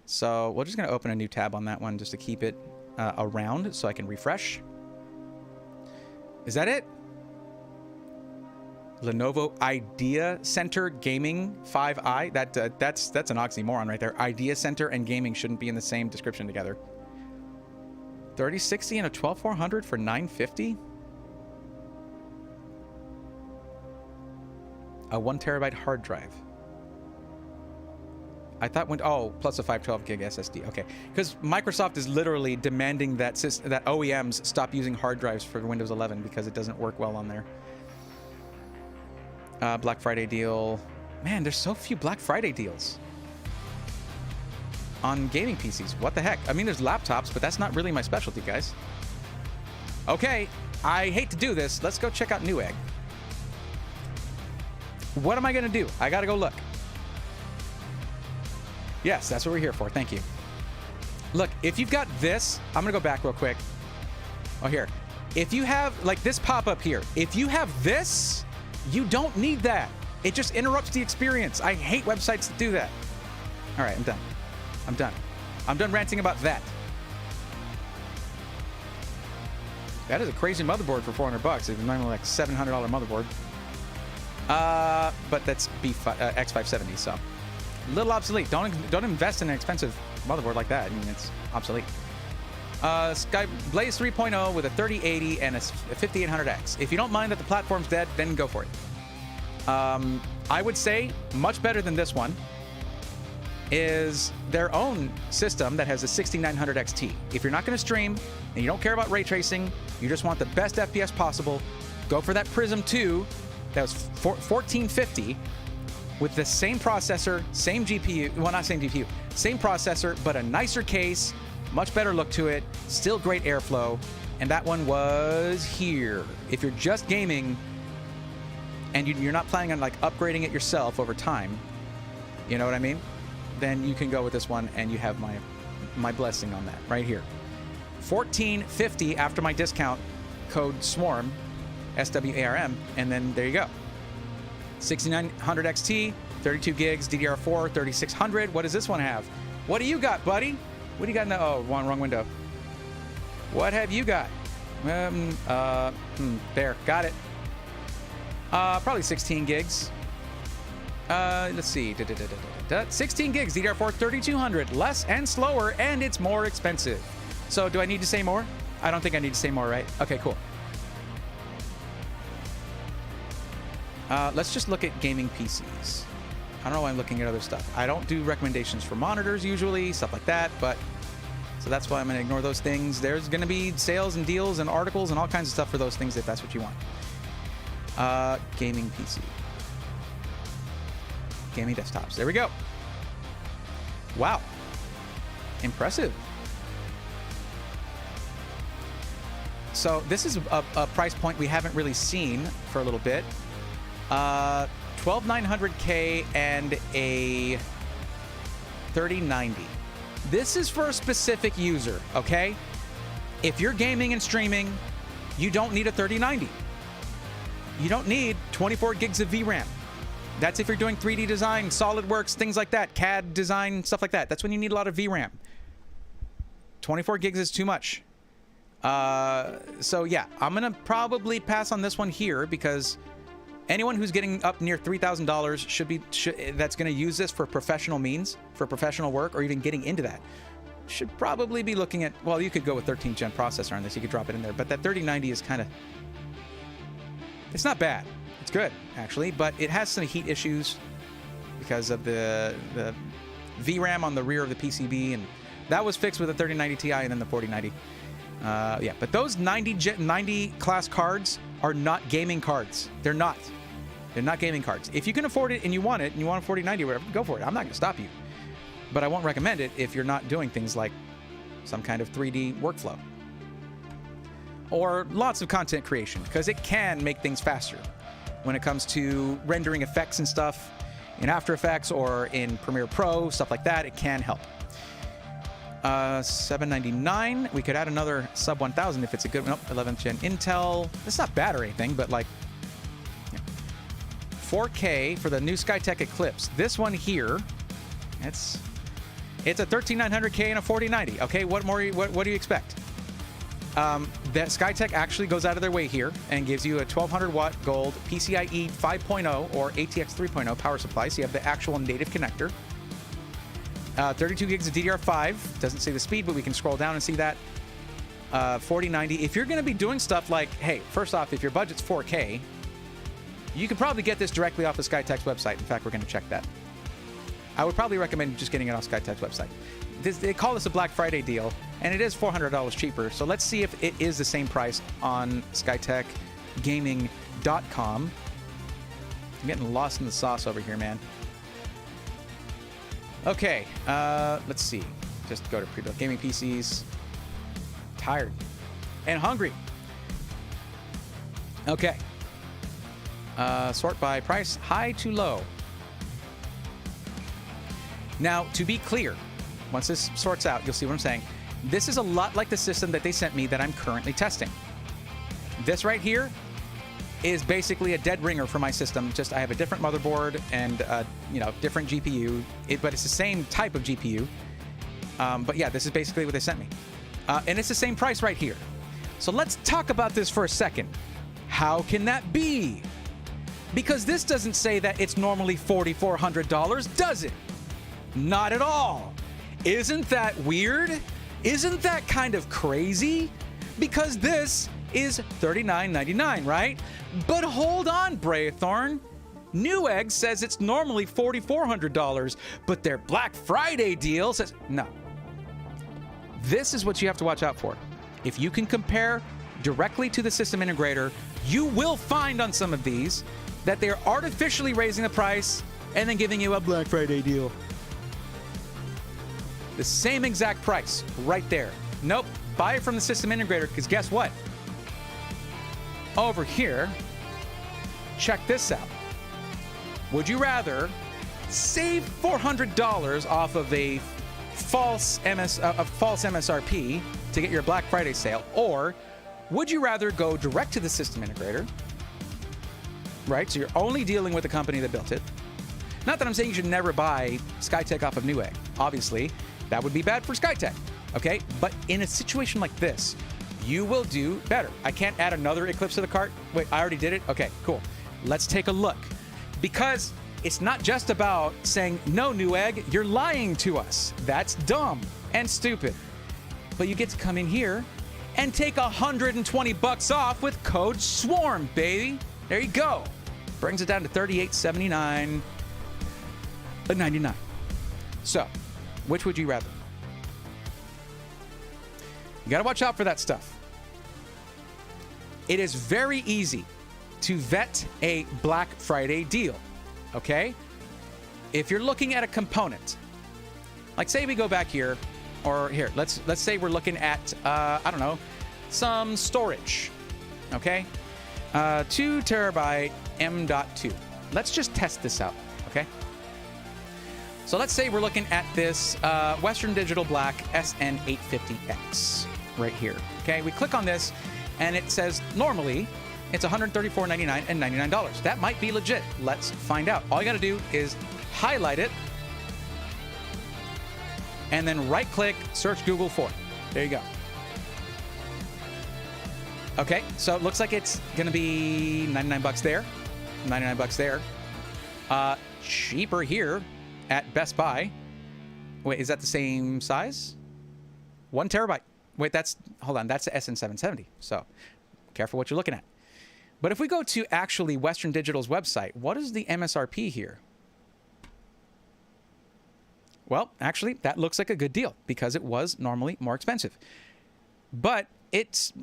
So we're just going to open a new tab on that one just to keep it around so I can refresh. Is that it? Lenovo Idea Center Gaming 5i. That's an oxymoron right there. Idea Center and gaming shouldn't be in the same description together. 3060 and a 12400 for $950. A 1 terabyte hard drive. I thought plus a 512 gig SSD. Okay, because Microsoft is literally demanding that OEMs stop using hard drives for Windows 11 because it doesn't work well on there. Black Friday deal. Man, there's so few Black Friday deals on gaming PCs. What the heck? I mean, there's laptops, but that's not really my specialty, guys. Okay, I hate to do this. Let's go check out Newegg. What am I going to do? I got to go look. Yes, that's what we're here for. Thank you. Look, if you've got this, I'm going to go back real quick. Oh, here. If you have, like, this pop-up here, if you have this, you don't need that. It just interrupts the experience. I hate websites that do that. All right, I'm done. I'm done. I'm done ranting about that. That is a crazy motherboard for $400. It's normally like $700 motherboard. But that's X570, so a little obsolete. Don't invest in an expensive motherboard like that. I mean, it's obsolete. Sky Blaze 3.0 with a 3080 and a 5800X. If you don't mind that the platform's dead, then go for it. I would say much better than this one is their own system that has a 6900 XT. If you're not going to stream and you don't care about ray tracing, you just want the best FPS possible, go for that Prism 2 that was 1450 with the same processor, same GPU, well, not same GPU, same processor, but a nicer case, much better look to it, still great airflow, and that one was here. If you're just gaming and you're not planning on like upgrading it yourself over time, you know what I mean? Then you can go with this one, and you have my blessing on that right here. $14.50 after my discount code SWARM, SWARM, and then there you go. 6900 XT, 32 gigs, DDR4, 3600. What does this one have? What do you got, buddy? What do you got in the... Oh, wrong window. What have you got? There, got it. Probably 16 gigs. Let's see. 16 gigs, DDR4 3200, less and slower, and it's more expensive. So do I need to say more? I don't think I need to say more, right? Okay, cool. Let's just look at gaming PCs. I don't know why I'm looking at other stuff. I don't do recommendations for monitors usually, stuff like that, but so that's why I'm going to ignore those things. There's going to be sales and deals and articles and all kinds of stuff for those things if that's what you want. Gaming PC. Gaming desktops. There we go. Wow. Impressive. So this is a price point we haven't really seen for a little bit. 12900K and a 3090. This is for a specific user, okay? If you're gaming and streaming, you don't need a 3090. You don't need 24 gigs of VRAM. That's if you're doing 3D design, SolidWorks, things like that, CAD design, stuff like that. That's when you need a lot of VRAM. 24 gigs is too much. So yeah, I'm gonna probably pass on this one here because anyone who's getting up near $3,000 that's gonna use this for professional means, for professional work, or even getting into that, should probably be looking at, well, you could go with 13th gen processor on this, you could drop it in there, but that 3090 is kind of, it's not bad. It's good, actually, but it has some heat issues because of the VRAM on the rear of the PCB, and that was fixed with the 3090 Ti and then the 4090. Yeah, but those 90 class cards are not gaming cards. They're not. They're not gaming cards. If you can afford it and you want it, and you want a 4090 or whatever, go for it. I'm not going to stop you. But I won't recommend it if you're not doing things like some kind of 3D workflow. Or lots of content creation, because it can make things faster when it comes to rendering effects and stuff in After Effects or in Premiere Pro, stuff like that. It can help. $799. We could add another sub 1000 if it's a good one. Nope, 11th gen Intel. It's not bad or anything, but like, yeah. 4K for the new Skytech Eclipse. This one here, it's a 13900K and a 4090. Okay, what do you expect? That Skytech actually goes out of their way here and gives you a 1200 watt gold PCIe 5.0 or ATX 3.0 power supply. So you have the actual native connector. 32 gigs of DDR5. Doesn't say the speed, but we can scroll down and see that. 4090. If you're going to be doing stuff like, hey, first off, if your budget's 4K, you could probably get this directly off of Skytech's website. In fact, we're going to check that. I would probably recommend just getting it off Skytech's website. They call this a Black Friday deal, and it is $400 cheaper. So let's see if it is the same price on SkyTechGaming.com. I'm getting lost in the sauce over here, man. Okay, let's see. Just go to pre-built gaming PCs. Tired and hungry. Okay. Sort by price, high to low. Now, to be clear, once this sorts out, you'll see what I'm saying. This is a lot like the system that they sent me that I'm currently testing. This right here is basically a dead ringer for my system. Just I have a different motherboard and different GPU, but it's the same type of GPU. But yeah, this is basically what they sent me, and it's the same price right here. So let's talk about this for a second. How can that be? Because this doesn't say that it's normally $4,400, does it? Not at all. Isn't that weird? Isn't that kind of crazy? Because this is $39.99, right? But hold on, Braythorn. Newegg says it's normally $4,400, but their Black Friday deal says no. This is what you have to watch out for. If you can compare directly to the system integrator, you will find on some of these that they're artificially raising the price and then giving you a Black Friday deal. The same exact price right there. Nope, buy it from the system integrator, because guess what? Over here, check this out. Would you rather save $400 off of a false MSRP to get your Black Friday sale, or would you rather go direct to the system integrator, right? So you're only dealing with the company that built it. Not that I'm saying you should never buy Skytech off of Newegg. Obviously, that would be bad for Skytech, okay? But in a situation like this, you will do better. I can't add another Eclipse to the cart. Wait, I already did it? Okay, cool. Let's take a look. Because it's not just about saying, no, Newegg, you're lying to us. That's dumb and stupid. But you get to come in here and take $120 off with code SWARM, baby. There you go. Brings it down to $38.79.99. So, which would you rather? You got to watch out for that stuff. It is very easy to vet a Black Friday deal, okay? If you're looking at a component, like say we go back here, or here, let's say we're looking at, I don't know, some storage, okay? 2 terabyte M.2. Let's just test this out, okay? So let's say we're looking at this Western Digital Black SN850X right here. Okay, we click on this and it says normally It's $134.99 and $99. That might be legit. Let's find out. All you got to do is highlight it and then right-click, search Google for it. There you go. Okay, so it looks like it's going to be 99 bucks there, 99 bucks there. Cheaper here at Best Buy. Wait, is that the same size? 1 terabyte. Wait, hold on, that's the SN770. So careful what you're looking at. But if we go to actually Western Digital's website, what is the MSRP here? Well, actually, that looks like a good deal because it was normally more expensive. But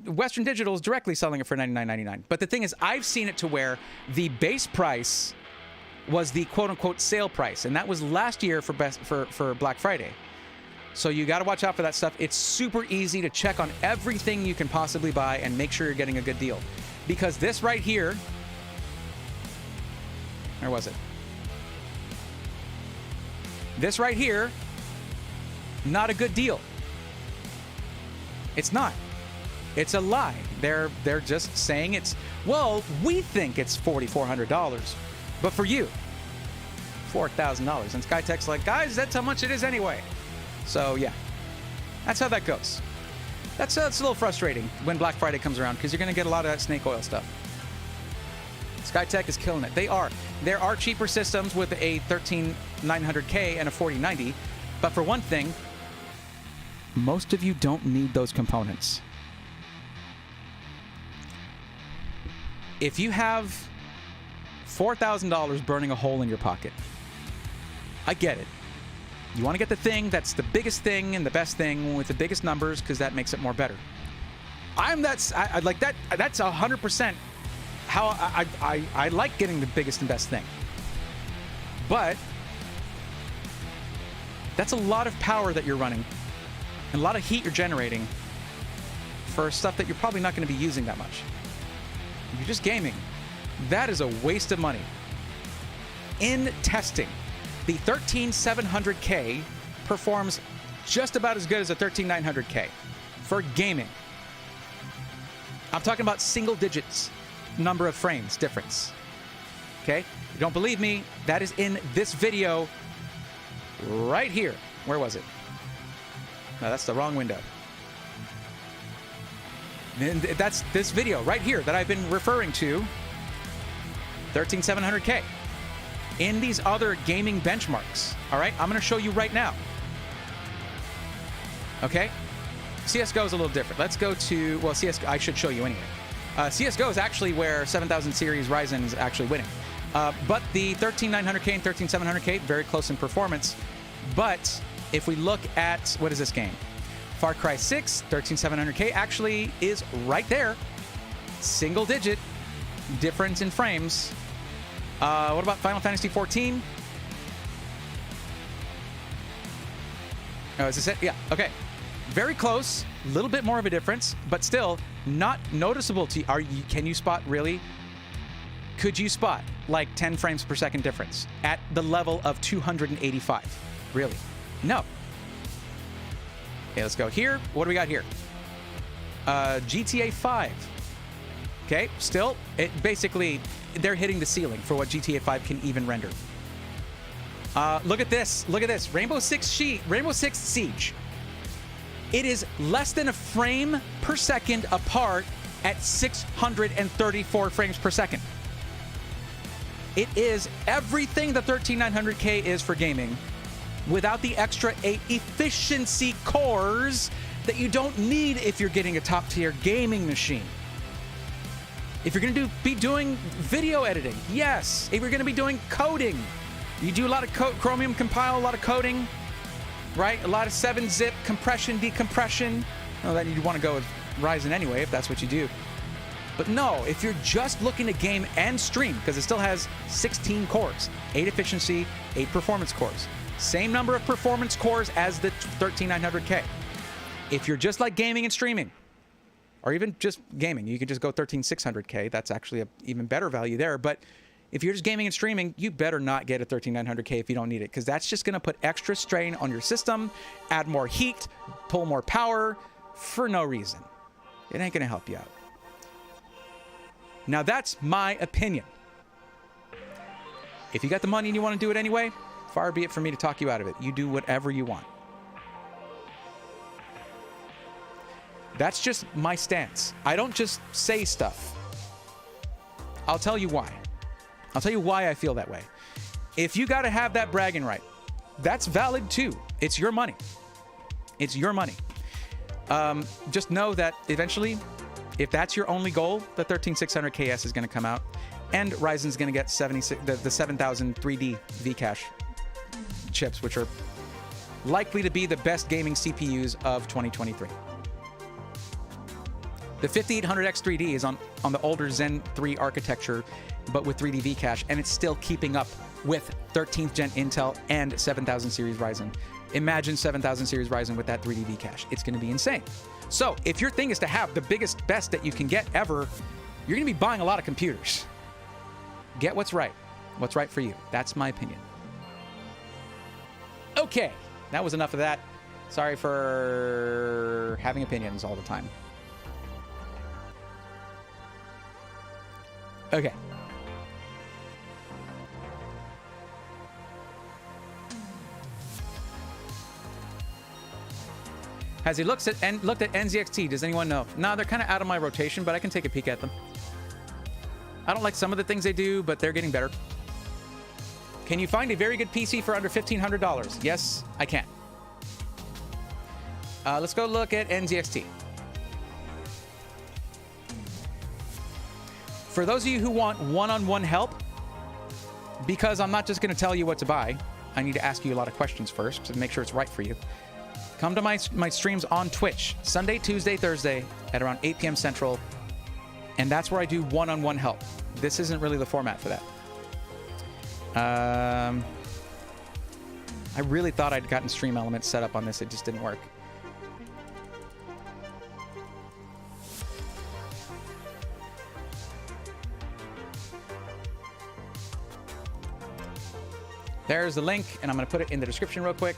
Western Digital is directly selling it for $99.99. But the thing is, I've seen it to where the base price was the quote-unquote sale price, and that was last year for Black Friday. So you got to watch out for that stuff. It's super easy to check on everything you can possibly buy and make sure you're getting a good deal. Because this right here, where was it? This right here, not a good deal. It's not. It's a lie. They're just saying well, we think it's $4,400, but for you, $4,000. And Skytech's like, guys, that's how much it is anyway. So yeah, that's how that goes. It's a little frustrating when Black Friday comes around because you're going to get a lot of that snake oil stuff. Skytech is killing it. They are. There are cheaper systems with a 13900K and a 4090, but for one thing, most of you don't need those components. If you have $4,000 burning a hole in your pocket, I get it. You want to get the thing that's the biggest thing and the best thing with the biggest numbers because that makes it more better. I like that. That's 100% how I like getting the biggest and best thing. But that's a lot of power that you're running and a lot of heat you're generating for stuff that you're probably not going to be using that much. If you're just gaming, that is a waste of money. In testing, the 13700K performs just about as good as a 13900K for gaming. I'm talking about single digits number of frames difference. Okay? You don't believe me? That is in this video right here. Where was it? No, that's the wrong window. That's this video right here that I've been referring to. 13700K. In these other gaming benchmarks. All right? I'm going to show you right now. Okay? CSGO is a little different. Let's go to, well, CSGO, I should show you anyway. CSGO is actually where 7000 series Ryzen is actually winning. But the 13900K and 13700K, very close in performance. But if we look at, what is this game? Far Cry 6, 13700K actually is right there. Single digit difference in frames. What about Final Fantasy 14? Oh, is this it? Yeah, okay. Very close, a little bit more of a difference, but still not noticeable to you. Can you spot, really? Could you spot like 10 frames per second difference at the level of 285? Really? No. Okay, let's go here. What do we got here? GTA 5. Okay, still, basically, they're hitting the ceiling for what GTA 5 can even render. Look at this. Look at this. Rainbow Six Siege. It is less than a frame per second apart at 634 frames per second. It is everything the 13900K is for gaming without the extra 8 efficiency cores that you don't need if you're getting a top-tier gaming machine. If you're going to be doing video editing, yes. If you're going to be doing coding, you do a lot of Chromium compile, a lot of coding, right? A lot of 7-zip compression, decompression. Well, then you'd want to go with Ryzen anyway, if that's what you do. But no, if you're just looking to game and stream, because it still has 16 cores, 8 efficiency, 8 performance cores. Same number of performance cores as the 13900K. If you're just like gaming and streaming, or even just gaming, you can just go 13600K. That's actually an even better value there. But if you're just gaming and streaming, you better not get a 13900K if you don't need it, because that's just going to put extra strain on your system, add more heat, pull more power for no reason. It ain't going to help you out. Now, that's my opinion. If you got the money and you want to do it anyway, far be it for me to talk you out of it. You do whatever you want. That's just my stance. I don't just say stuff. I'll tell you why. I'll tell you why I feel that way. If you got to have that bragging right, that's valid too. It's your money. It's your money. Just know that eventually, if that's your only goal, the 13600 KS is going to come out, and Ryzen's going to get the 7000 3D Vcache chips, which are likely to be the best gaming CPUs of 2023. The 5800X3D is on the older Zen 3 architecture, but with 3D Vcache, and it's still keeping up with 13th gen Intel and 7000 series Ryzen. Imagine 7000 series Ryzen with that 3D Vcache. It's going to be insane. So if your thing is to have the biggest, best that you can get ever, you're going to be buying a lot of computers. Get what's right for you. That's my opinion. Okay, that was enough of that. Sorry for having opinions all the time. Okay. Has he looked at NZXT? Does anyone know? No, they're kind of out of my rotation, but I can take a peek at them. I don't like some of the things they do, but they're getting better. Can you find a very good PC for under $1,500? Yes, I can. Let's go look at NZXT. For those of you who want one-on-one help, because I'm not just going to tell you what to buy, I need to ask you a lot of questions first to make sure it's right for you. Come to my streams on Twitch, Sunday, Tuesday, Thursday at around 8 p.m. Central, and that's where I do one-on-one help. This isn't really the format for that. I really thought I'd gotten Stream Elements set up on this. It just didn't work. There's the link, and I'm going to put it in the description real quick.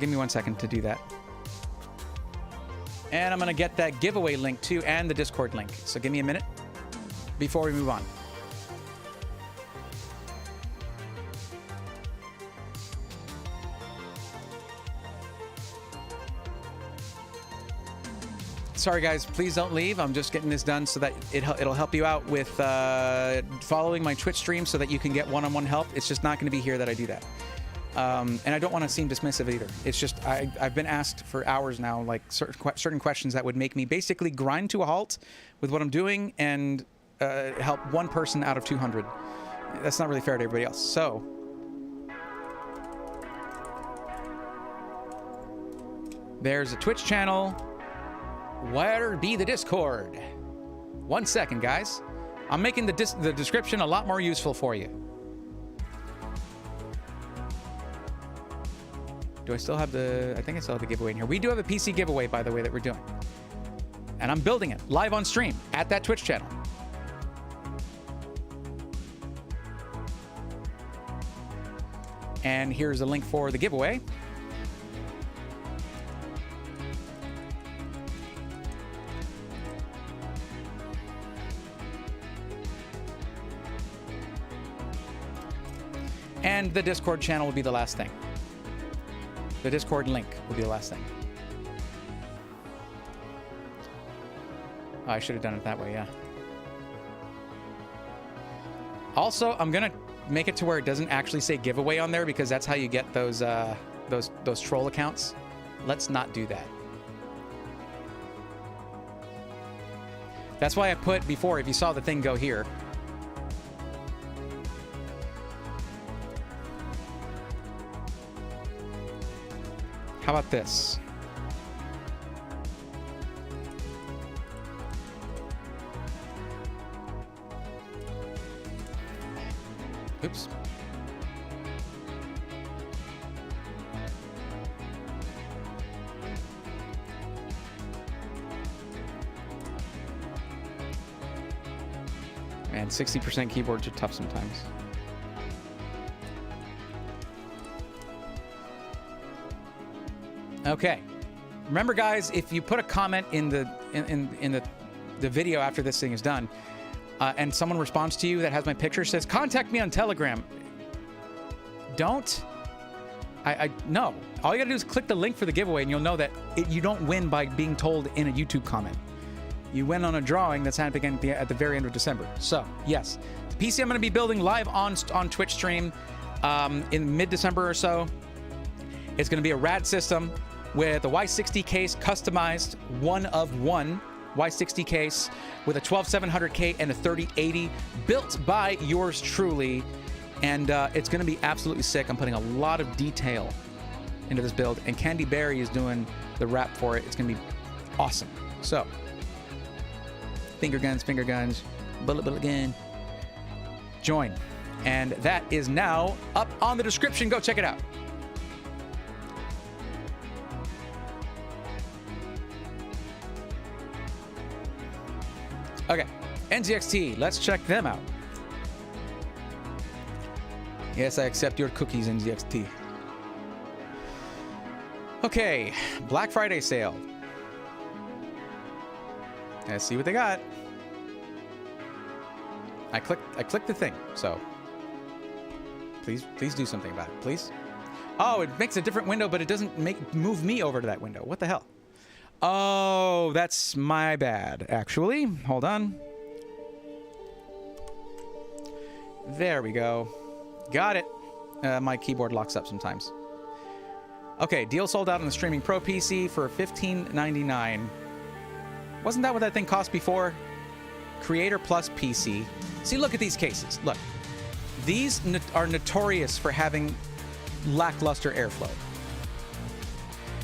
Give me 1 second to do that. And I'm going to get that giveaway link too, and the Discord link. So give me a minute before we move on. Sorry guys, please don't leave. I'm just getting this done so that it'll help you out with following my Twitch stream so that you can get one-on-one help. It's just not going to be here that I do that. And I don't want to seem dismissive either. It's just I've been asked for hours now, like certain questions that would make me basically grind to a halt with what I'm doing and help one person out of 200. That's not really fair to everybody else. So there's a Twitch channel. Where be the Discord? 1 second, guys. I'm making the description a lot more useful for you. Do I still have the... I think I still have the giveaway in here. We do have a PC giveaway, by the way, that we're doing. And I'm building it live on stream at that Twitch channel. And here's a link for the giveaway. And the Discord channel will be the last thing. The Discord link will be the last thing. Oh, I should have done it that way, yeah. Also, I'm gonna make it to where it doesn't actually say giveaway on there because that's how you get those troll accounts. Let's not do that. That's why I put before, if you saw the thing go here. How about this? Oops. Man, 60% keyboards are tough sometimes. Okay. Remember, guys, if you put a comment in the video after this thing is done, and someone responds to you that has my picture, says, contact me on Telegram. Don't. No. All you gotta do is click the link for the giveaway, and you'll know that you don't win by being told in a YouTube comment. You win on a drawing that's happening at the very end of December. So, yes. The PC I'm gonna be building live on Twitch stream in mid-December or so. It's gonna be a rad system with a Y60 case, customized, one of one Y60 case with a 12700K and a 3080, built by yours truly. And it's going to be absolutely sick. I'm putting a lot of detail into this build, and Candy Berry is doing the wrap for it. It's going to be awesome. So, finger guns, bullet gun. Join. And that is now up on the description. Go check it out. Okay, NZXT, let's check them out. Yes, I accept your cookies, NZXT. Okay, Black Friday sale. Let's see what they got. I clicked the thing, so please do something about it, please. Oh, it makes a different window, but it doesn't move me over to that window. What the hell? Oh, that's my bad, actually. Hold on. There we go. Got it. My keyboard locks up sometimes. Okay, deal sold out on the Streaming Pro PC for $15.99. Wasn't that what that thing cost before? Creator Plus PC. See, look at these cases. Look. These are notorious for having lackluster airflow.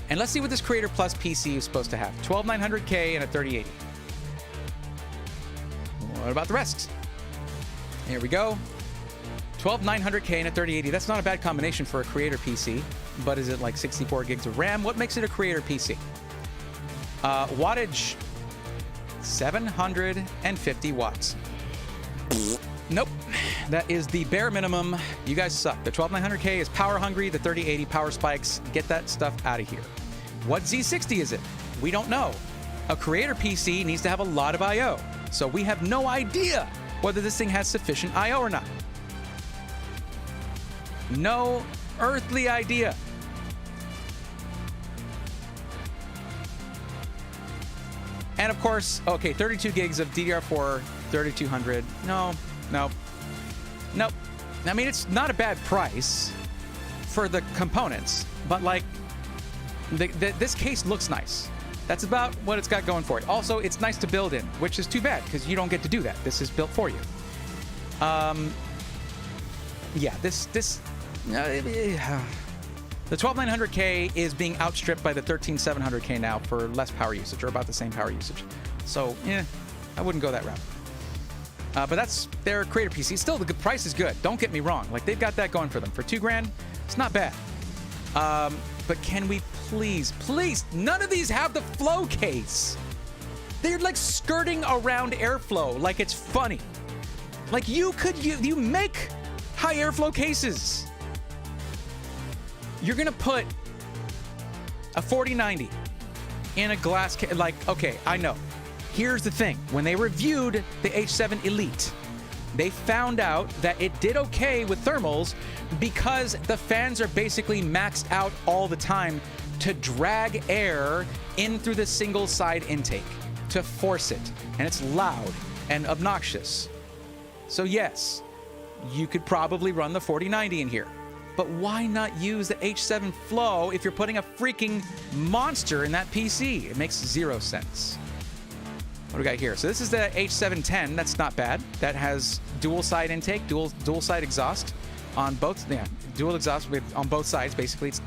And let's see what this Creator Plus PC is supposed to have. 12900K and a 3080. What about the rest? Here we go. 12900K and a 3080. That's not a bad combination for a Creator PC. But is it like 64 gigs of RAM? What makes it a Creator PC? Wattage, 750 watts. Nope. That is the bare minimum. You guys suck. The 12900K is power hungry. The 3080 power spikes. Get that stuff out of here. What Z60 is it? We don't know. A Creator PC needs to have a lot of I/O. So we have no idea whether this thing has sufficient I/O or not. No earthly idea. And of course, okay, 32 gigs of DDR4 3200. No. I mean, it's not a bad price for the components, but like, this case looks nice. That's about what it's got going for it. Also, it's nice to build in, which is too bad because you don't get to do that. This is built for you. Yeah, the 12900K is being outstripped by the 13700K now for less power usage, or about the same power usage. So, yeah, I wouldn't go that route. But that's their Creator PC. Still, the price is good. Don't get me wrong. Like, they've got that going for them. For $2,000, it's not bad. But can we please, none of these have the flow case. They're like skirting around airflow like it's funny. Like, you make high airflow cases. You're gonna put a 4090 in a glass case. Like, okay, I know. Here's the thing. When they reviewed the H7 Elite, they found out that it did okay with thermals because the fans are basically maxed out all the time to drag air in through the single side intake, to force it. And it's loud and obnoxious. So yes, you could probably run the 4090 in here. But why not use the H7 Flow if you're putting a freaking monster in that PC? It makes zero sense. What do we got here? So this is the H710. That's not bad. That has dual side intake, dual side exhaust on both. Yeah, dual exhaust on both sides. Basically, it's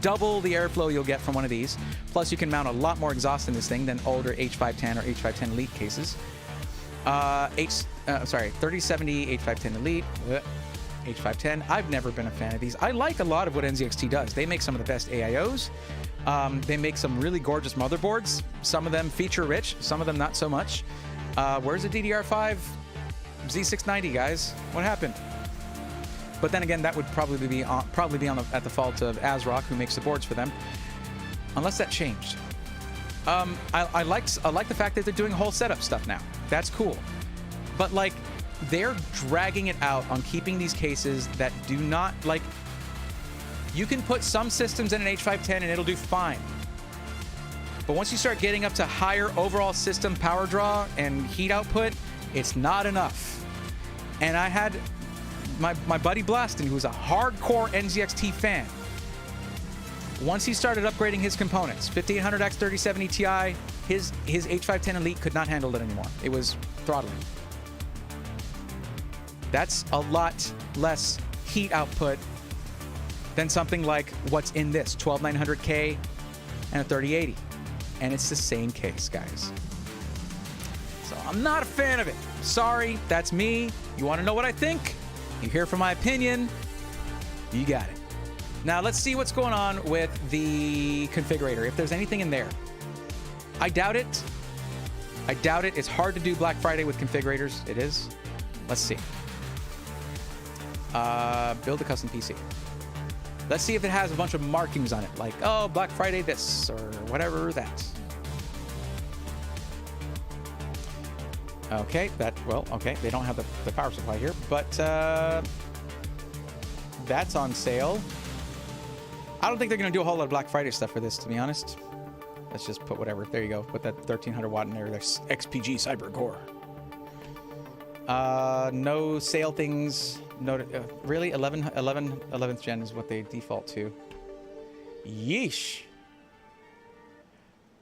double the airflow you'll get from one of these. Plus, you can mount a lot more exhaust in this thing than older H510 or H510 Elite cases. 3070 H510 Elite. H510. I've never been a fan of these. I like a lot of what NZXT does. They make some of the best AIOs. They make some really gorgeous motherboards. Some of them feature-rich, some of them not so much. Where's the DDR5 Z690, guys? What happened? But then again, that would probably be at the fault of ASRock, who makes the boards for them. Unless that changed. I like the fact that they're doing whole setup stuff now. That's cool. But like, they're dragging it out on keeping these cases that do not like. You can put some systems in an H510 and it'll do fine. But once you start getting up to higher overall system power draw and heat output, it's not enough. And I had my buddy Blaston, who's a hardcore NZXT fan. Once he started upgrading his components, 5800X 3070 Ti, his H510 Elite could not handle it anymore. It was throttling. That's a lot less heat output than something like what's in this 12900K and a 3080. And it's the same case, guys. So I'm not a fan of it. Sorry, that's me. You want to know what I think? You hear from my opinion. You got it. Now let's see what's going on with the configurator, if there's anything in there. I doubt it. I doubt it. It's hard to do Black Friday with configurators. It is. Let's see. Build a custom PC. Let's see if it has a bunch of markings on it, like, oh, Black Friday this, or whatever that. Okay, okay, they don't have the power supply here, but that's on sale. I don't think they're going to do a whole lot of Black Friday stuff for this, to be honest. Let's just put whatever. There you go. Put that 1300 watt in there. There's XPG Cyber Core. No sale things. No, really? 11th gen is what they default to. Yeesh.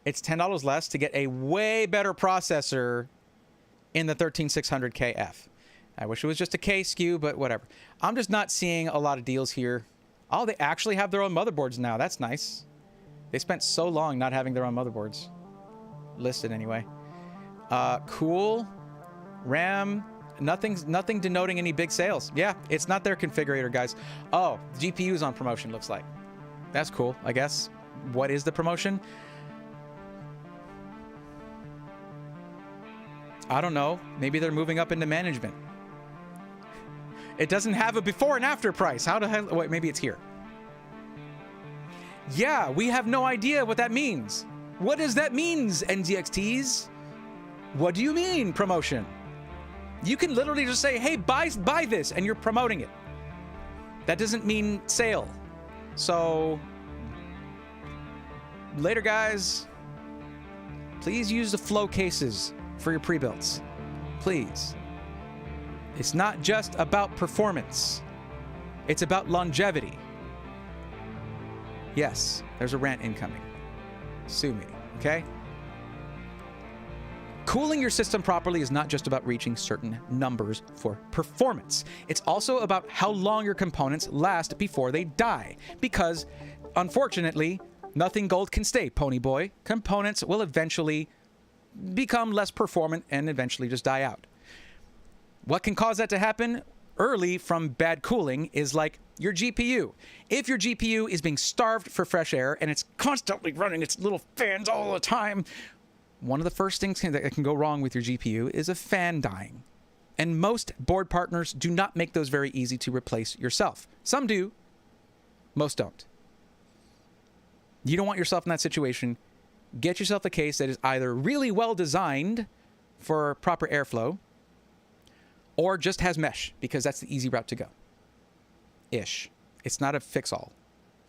It's $10 less to get a way better processor in the 13600KF. I wish it was just a K SKU, but whatever. I'm just not seeing a lot of deals here. Oh, they actually have their own motherboards now. That's nice. They spent so long not having their own motherboards. Listed anyway. Cool. RAM. Nothing denoting any big sales. Yeah, it's not their configurator, guys. Oh, GPU's on promotion, looks like. That's cool, I guess. What is the promotion? I don't know. Maybe they're moving up into management. It doesn't have a before and after price. How the hell? Wait, maybe it's here. Yeah, we have no idea what that means. What does that mean, NZXTs? What do you mean, promotion? You can literally just say, hey, buy this, and you're promoting it. That doesn't mean sale. So, later, guys. Please use the flow cases for your pre-builds. Please. It's not just about performance. It's about longevity. Yes, there's a rant incoming. Sue me, okay? Cooling your system properly is not just about reaching certain numbers for performance. It's also about how long your components last before they die. Because, unfortunately, nothing gold can stay, pony boy. Components will eventually become less performant and eventually just die out. What can cause that to happen early from bad cooling is like your GPU. If your GPU is being starved for fresh air and it's constantly running its little fans all the time, one of the first things that can go wrong with your GPU is a fan dying. And most board partners do not make those very easy to replace yourself. Some do, most don't. You don't want yourself in that situation. Get yourself a case that is either really well designed for proper airflow or just has mesh, because that's the easy route to go. Ish. It's not a fix-all.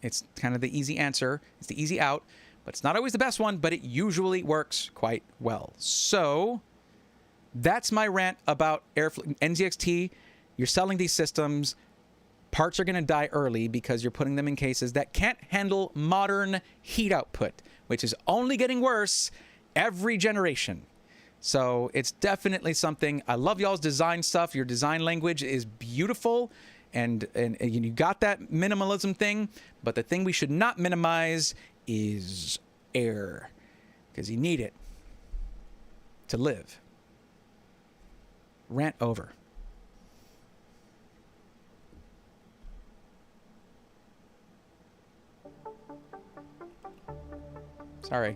It's kind of the easy answer. It's the easy out. But it's not always the best one, but it usually works quite well. So that's my rant about airflow. NZXT, you're selling these systems. Parts are going to die early because you're putting them in cases that can't handle modern heat output, which is only getting worse every generation. So it's definitely something. I love y'all's design stuff. Your design language is beautiful. And you got that minimalism thing. But the thing we should not minimize is air, because you need it to live. Rant over. Sorry.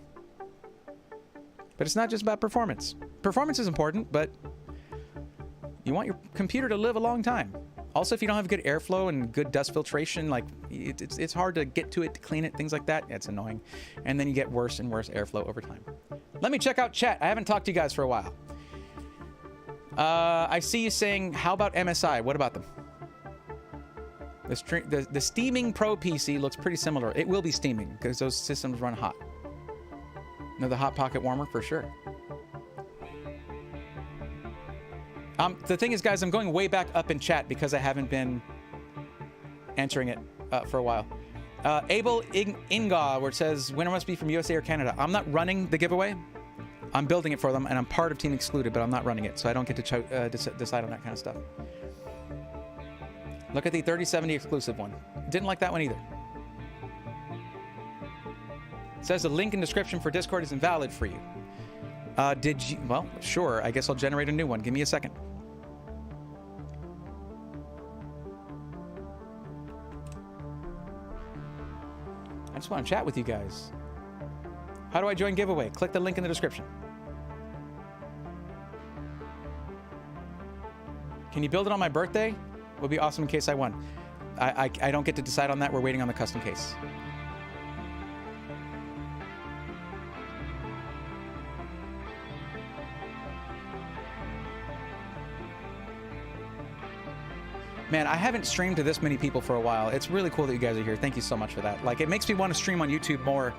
But it's not just about performance. Performance is important, but you want your computer to live a long time. Also, if you don't have good airflow and good dust filtration, like it's hard to get to it, to clean it, things like that. It's annoying. And then you get worse and worse airflow over time. Let me check out chat. I haven't talked to you guys for a while. I see you saying, how about MSI? What about them? The Steaming Pro PC looks pretty similar. It will be steaming because those systems run hot. No, the Hot Pocket Warmer for sure. The thing is, guys, I'm going way back up in chat because I haven't been answering it for a while. Abel Inga, where it says, winner must be from USA or Canada. I'm not running the giveaway. I'm building it for them, and I'm part of Team Excluded, but I'm not running it, so I don't get to decide on that kind of stuff. Look at the 3070 exclusive one. Didn't like that one either. It says the link in description for Discord is invalid for you. Did you? Well, sure. I guess I'll generate a new one. Give me a second. I just want to chat with you guys. How do I join giveaway? Click the link in the description. Can you build it on my birthday? Would be awesome in case I won. I don't get to decide on that. We're waiting on the custom case. Man, I haven't streamed to this many people for a while. It's really cool that you guys are here. Thank you so much for that. Like, it makes me want to stream on YouTube more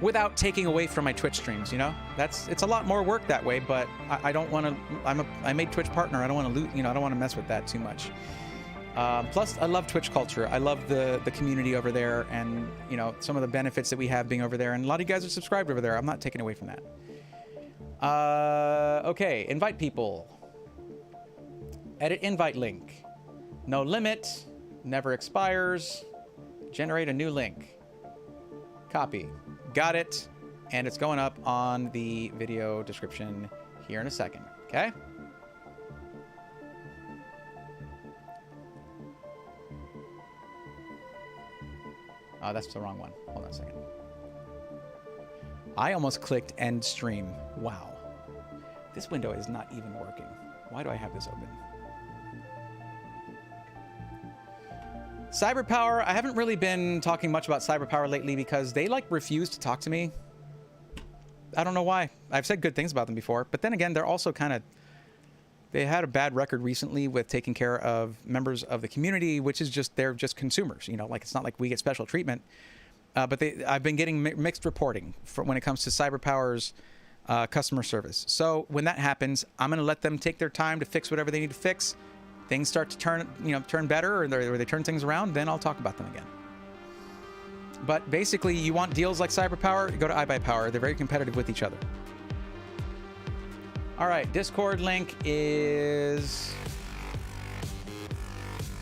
without taking away from my Twitch streams, you know? It's a lot more work that way, but I don't want to... I made Twitch partner. I don't want to loot, you know, I don't want to mess with that too much. Plus, I love Twitch culture. I love the community over there and, you know, some of the benefits that we have being over there. And a lot of you guys are subscribed over there. I'm not taking away from that. Okay, invite people. Edit invite link. No limit. Never expires. Generate a new link. Copy. Got it. And it's going up on the video description here in a second. Okay? Oh, that's the wrong one. Hold on a second. I almost clicked end stream. Wow. This window is not even working. Why do I have this open? CyberPower. I haven't really been talking much about CyberPower lately because they like refuse to talk to me. I don't know why. I've said good things about them before, but then again, they're also kind of... They had a bad record recently with taking care of members of the community, which is just, they're just consumers, you know, like it's not like we get special treatment. But I've been getting mixed reporting when it comes to CyberPower's customer service. So when that happens, I'm going to let them take their time to fix whatever they need to fix. Things start to turn better, or they turn things around, then I'll talk about them again. But basically, you want deals like CyberPower, go to iBuyPower. They're very competitive with each other. All right, Discord link is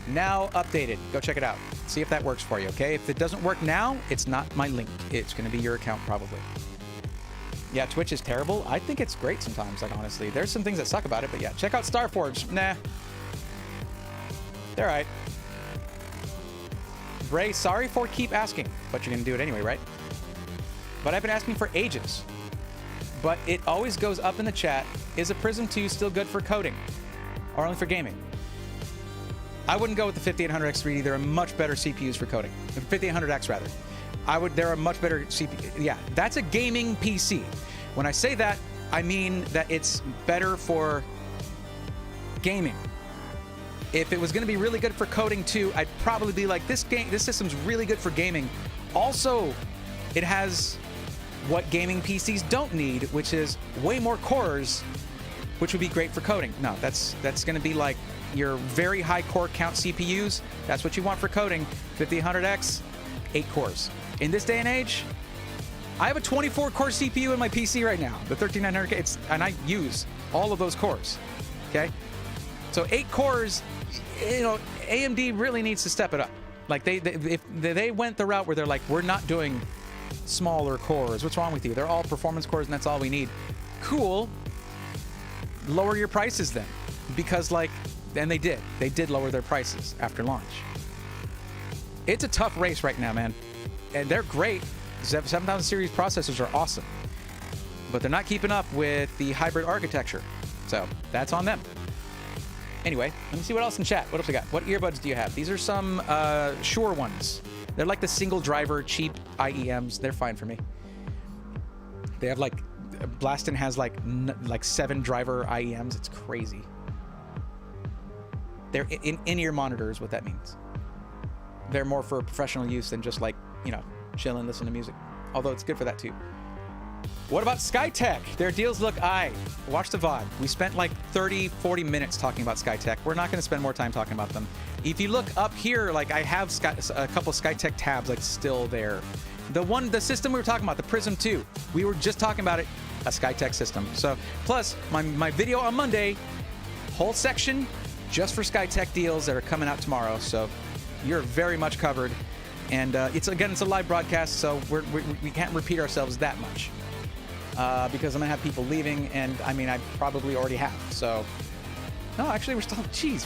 now updated. Go check it out. See if that works for you, okay? If it doesn't work now, it's not my link. It's going to be your account probably. Yeah, Twitch is terrible. I think it's great sometimes, like honestly. There's some things that suck about it, but yeah. Check out Starforge. Nah. They're all right. Bray, sorry for keep asking, but you're going to do it anyway, right? But I've been asking for ages. But it always goes up in the chat. Is a Prism 2 still good for coding? Or only for gaming? I wouldn't go with the 5800X 3D. There are much better CPUs for coding. The 5800X rather. There are much better CPU. Yeah, that's a gaming PC. When I say that, I mean that it's better for gaming. If it was going to be really good for coding too, I'd probably be like, this system's really good for gaming. Also, it has what gaming PCs don't need, which is way more cores, which would be great for coding. No, that's going to be like your very high core count CPUs. That's what you want for coding. 5800X, 8 cores. In this day and age, I have a 24-core CPU in my PC right now, the 13900K, and I use all of those cores. Okay, so 8 cores. You know, AMD really needs to step it up. Like if they went the route where they're like, we're not doing smaller cores. What's wrong with you? They're all performance cores, and that's all we need. Cool. Lower your prices then, because and they did lower their prices after launch. It's a tough race right now, man, and they're great. 7000 series processors are awesome, but they're not keeping up with the hybrid architecture, so that's on them. Anyway, let me see what else in chat. What else we got? What earbuds do you have? These are some Shure ones. They're like the single driver, cheap IEMs. They're fine for me. They have like, Blaston has like 7 driver IEMs. It's crazy. They're in-ear monitors, what that means. They're more for professional use than just like, you know, chill and listen to music. Although it's good for that too. What about Skytech? Their deals look watch the VOD. We spent like 30, 40 minutes talking about Skytech. We're not going to spend more time talking about them. If you look up here, like I have a couple Skytech tabs like still there. The system we were talking about, the Prism 2, we were just talking about it, a Skytech system. So plus my video on Monday, whole section just for Skytech deals that are coming out tomorrow. So you're very much covered. And it's a live broadcast, so we can't repeat ourselves that much. Because I'm gonna have people leaving, and I mean, I probably already have. So, no, actually, we're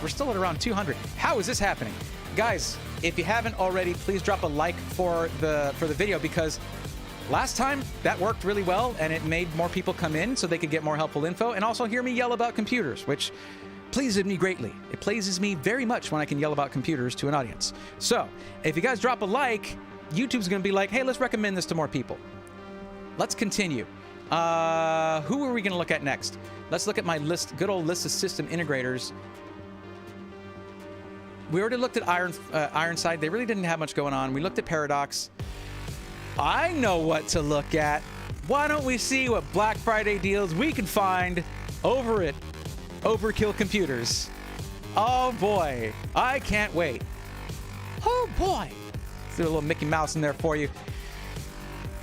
still at around 200. How is this happening, guys? If you haven't already, please drop a like for the video, because last time that worked really well, and it made more people come in so they could get more helpful info, and also hear me yell about computers, which pleases me greatly. It pleases me very much when I can yell about computers to an audience. So, if you guys drop a like, YouTube's gonna be like, hey, let's recommend this to more people. Let's continue. Who are we going to look at next? Let's look at my list, good old list of system integrators. We already looked at Ironside. They really didn't have much going on. We looked at Paradox. I know what to look at. Why don't we see what Black Friday deals we can find over at Overkill Computers? Oh boy, I can't wait. Oh boy. Let's do a little Mickey Mouse in there for you.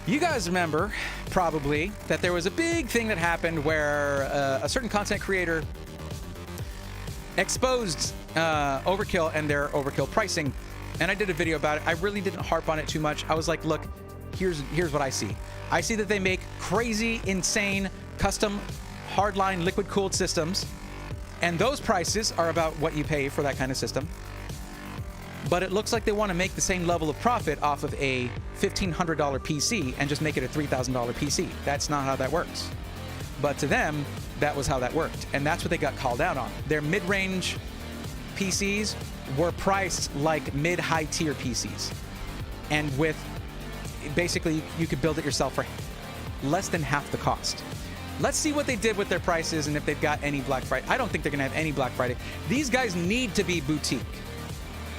You guys remember, probably, that there was a big thing that happened where a certain content creator exposed Overkill and their Overkill pricing, and I did a video about it. I really didn't harp on it too much. I was like, look, here's what I see. I see that they make crazy, insane, custom, hardline, liquid-cooled systems, and those prices are about what you pay for that kind of system. But it looks like they want to make the same level of profit off of a $1,500 PC and just make it a $3,000 PC. That's not how that works. But to them, that was how that worked. And that's what they got called out on. Their mid-range PCs were priced like mid-high tier PCs. And with, basically, you could build it yourself for less than half the cost. Let's see what they did with their prices and if they've got any Black Friday. I don't think they're going to have any Black Friday. These guys need to be boutique.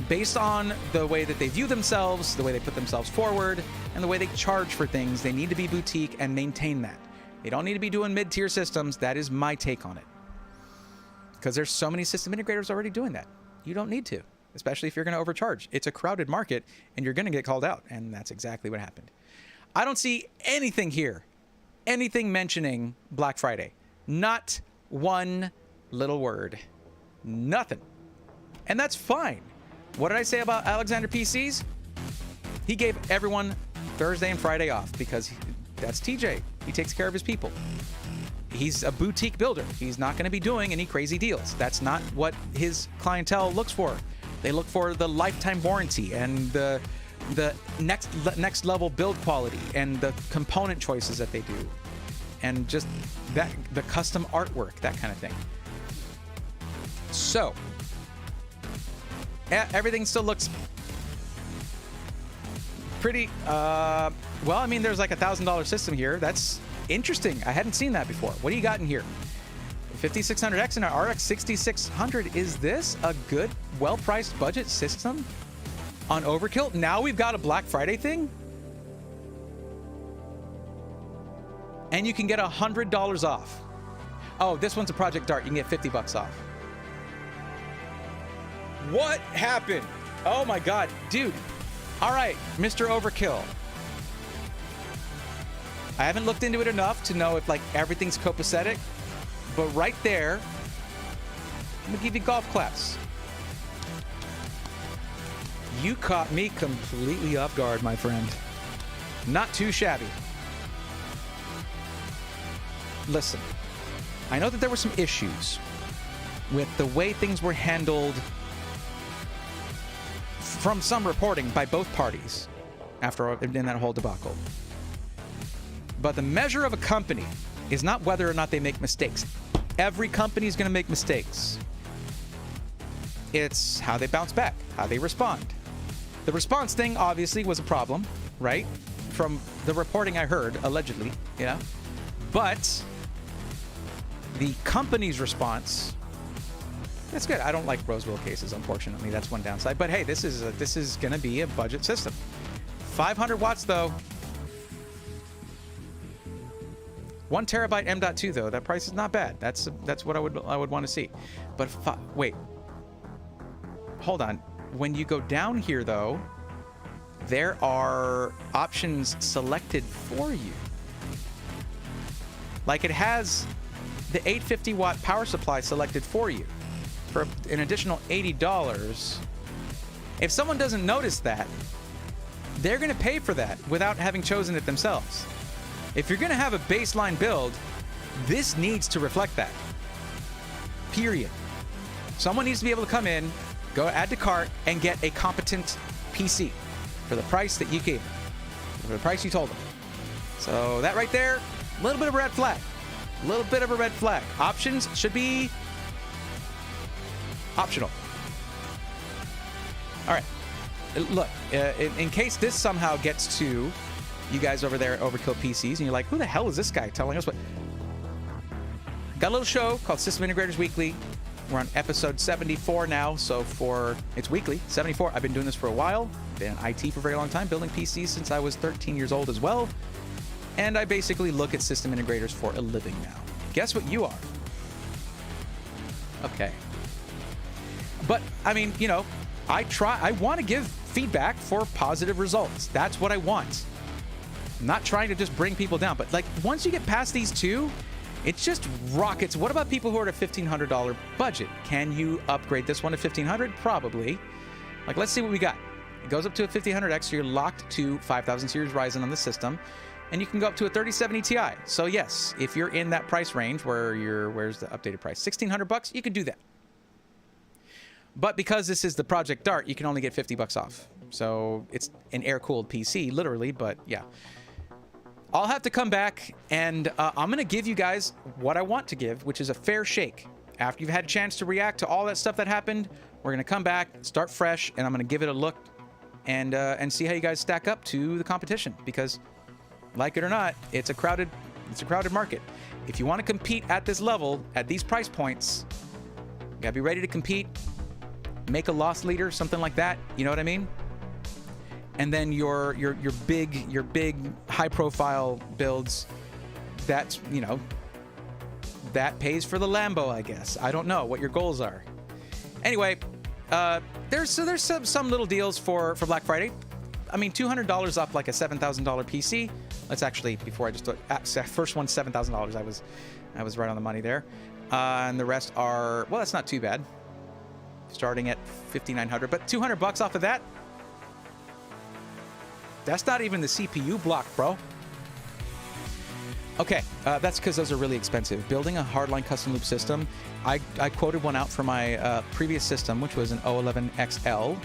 Based on the way that they view themselves, the way they put themselves forward, and the way they charge for things, they need to be boutique and maintain that. They don't need to be doing mid-tier systems. That is my take on it. Because there's so many system integrators already doing that. You don't need to, especially if you're going to overcharge. It's a crowded market, and you're going to get called out, and that's exactly what happened. I don't see anything here, anything mentioning Black Friday. Not one little word. Nothing. And that's fine. What did I say about Alexander PCs? He gave everyone Thursday and Friday off because that's TJ. He takes care of his people. He's a boutique builder. He's not going to be doing any crazy deals. That's not what his clientele looks for. They look for the lifetime warranty and the next level build quality and the component choices that they do, and just that the custom artwork, that kind of thing. So everything still looks pretty, well, I mean, there's like $1,000 system here. That's interesting. I hadn't seen that before. What do you got in here? 5600X and an RX 6600. Is this a good, well-priced budget system on Overkill? Now we've got a Black Friday thing? And you can get $100 off. Oh, this one's a Project Dart. You can get 50 bucks off. What happened? Oh my God, dude. All right, Mr. Overkill. I haven't looked into it enough to know if like everything's copacetic, but right there, I'm gonna give you golf claps. You caught me completely off guard, my friend. Not too shabby. Listen, I know that there were some issues with the way things were handled from some reporting by both parties after in that whole debacle. But the measure of a company is not whether or not they make mistakes. Every company is going to make mistakes. It's how they bounce back, how they respond. The response thing obviously was a problem, right? From the reporting I heard, allegedly, yeah. But the company's response, that's good. I don't like Roswell cases, unfortunately. That's one downside. But hey, this is going to be a budget system. 500 watts though. 1 terabyte M.2 though. That price is not bad. That's what I would want to see. But wait. Hold on. When you go down here though, there are options selected for you. Like it has the 850 watt power supply selected for you for an additional $80. If someone doesn't notice that, they're going to pay for that without having chosen it themselves. If you're going to have a baseline build, this needs to reflect that. Period. Someone needs to be able to come in, go add to cart, and get a competent PC for the price that you gave them, for the price you told them. So that right there, a little bit of a red flag. A little bit of a red flag. Options should be optional. All right. Look, in case this somehow gets to you guys over there at Overkill PCs, and you're like, who the hell is this guy telling us what? Got a little show called System Integrators Weekly. We're on episode 74 now, so it's weekly, 74. I've been doing this for a while. Been in IT for a very long time, building PCs since I was 13 years old as well. And I basically look at system integrators for a living now. Guess what you are? Okay. But, I mean, you know, I want to give feedback for positive results. That's what I want. I'm not trying to just bring people down, but like once you get past these two, it's just rockets. What about people who are at a $1,500 budget? Can you upgrade this one to $1,500? Probably. Like, let's see what we got. It goes up to a 1500X, so you're locked to 5000 series Ryzen on the system, and you can go up to a 3070 Ti. So yes, if you're in that price range where's the updated price? $1,600, you can do that. But because this is the Project Dart, you can only get $50 off. So it's an air-cooled PC, literally, but yeah. I'll have to come back, and I'm going to give you guys what I want to give, which is a fair shake. After you've had a chance to react to all that stuff that happened, we're going to come back, start fresh, and I'm going to give it a look and see how you guys stack up to the competition. Because, like it or not, it's a crowded market. If you want to compete at this level, at these price points, you got to be ready to compete, make a loss leader, something like that. You know what I mean? And then your big high profile builds, that's, you know, that pays for the Lambo, I guess. I don't know what your goals are. Anyway, there's some little deals for Black Friday. I mean, $200 off like a $7,000 PC. Let's actually, before I just first one $7,000. I was right on the money there. And the rest are, well, that's not too bad. Starting at $5,900, but $200 off of that. That's not even the CPU block, bro. Okay, that's because those are really expensive. Building a hardline custom loop system, I quoted one out for my previous system, which was an 011XL,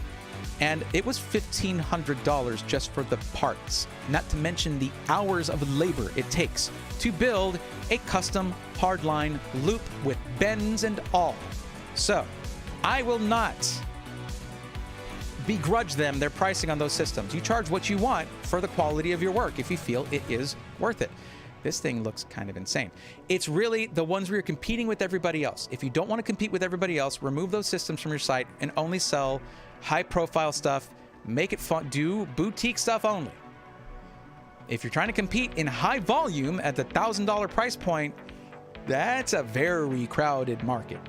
and it was $1,500 just for the parts, not to mention the hours of labor it takes to build a custom hardline loop with bends and all. So, I will not begrudge them their pricing on those systems. You charge what you want for the quality of your work if you feel it is worth it. This thing looks kind of insane. It's really the ones where you're competing with everybody else. If you don't want to compete with everybody else, remove those systems from your site and only sell high-profile stuff. Make it fun. Do boutique stuff only. If you're trying to compete in high volume at the $1,000 price point, that's a very crowded market.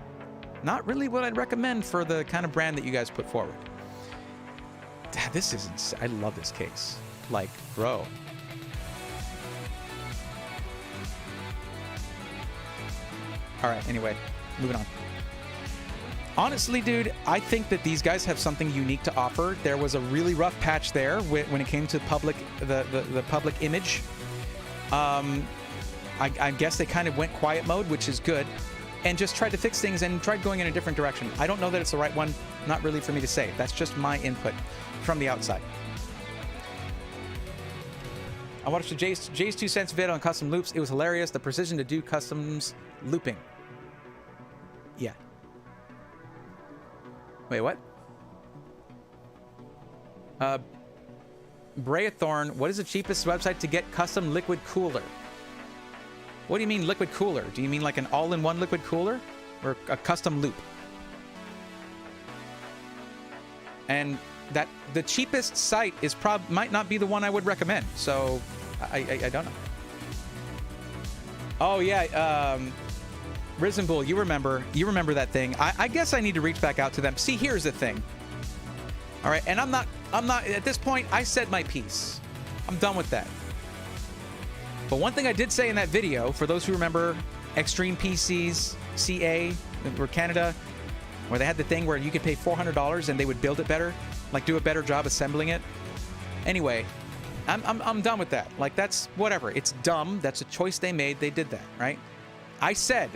Not really what I'd recommend for the kind of brand that you guys put forward. This is insane. I love this case. Like, bro. All right, anyway, moving on. Honestly, dude, I think that these guys have something unique to offer. There was a really rough patch there when it came to the public image. I guess they kind of went quiet mode, which is good, and just tried to fix things and tried going in a different direction. I don't know that it's the right one. Not really for me to say. That's just my input from the outside. I watched the Jay's 2 cents vid on custom loops. It was hilarious. The precision to do customs looping. Yeah. Wait, what? Brayathorn, what is the cheapest website to get custom liquid cooler? What do you mean liquid cooler? Do you mean like an all-in-one liquid cooler? Or a custom loop? And that the cheapest site is might not be the one I would recommend. So I don't know. Oh yeah, Risen Bull, you remember that thing. I guess I need to reach back out to them. See, here's the thing. All right, and I'm not at this point, I said my piece. I'm done with that. But one thing I did say in that video, for those who remember Extreme PCs, CA, or Canada, where they had the thing where you could pay $400 and they would build it better, like do a better job assembling it. Anyway, I'm done with that. Like, that's whatever. It's dumb. That's a choice they made. They did that, right? I said,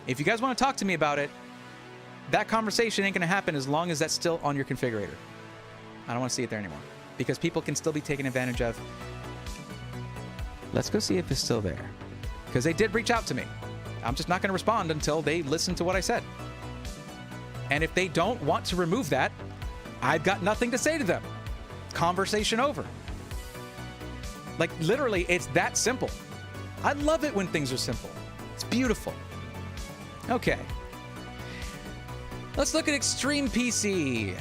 if you guys want to talk to me about it, that conversation ain't going to happen as long as that's still on your configurator. I don't want to see it there anymore because people can still be taken advantage of. Let's go see if it's still there, because they did reach out to me. I'm just not going to respond until they listen to what I said. And if they don't want to remove that, I've got nothing to say to them. Conversation over. Like, literally, it's that simple. I love it when things are simple. It's beautiful. Okay. Let's look at Extreme PC.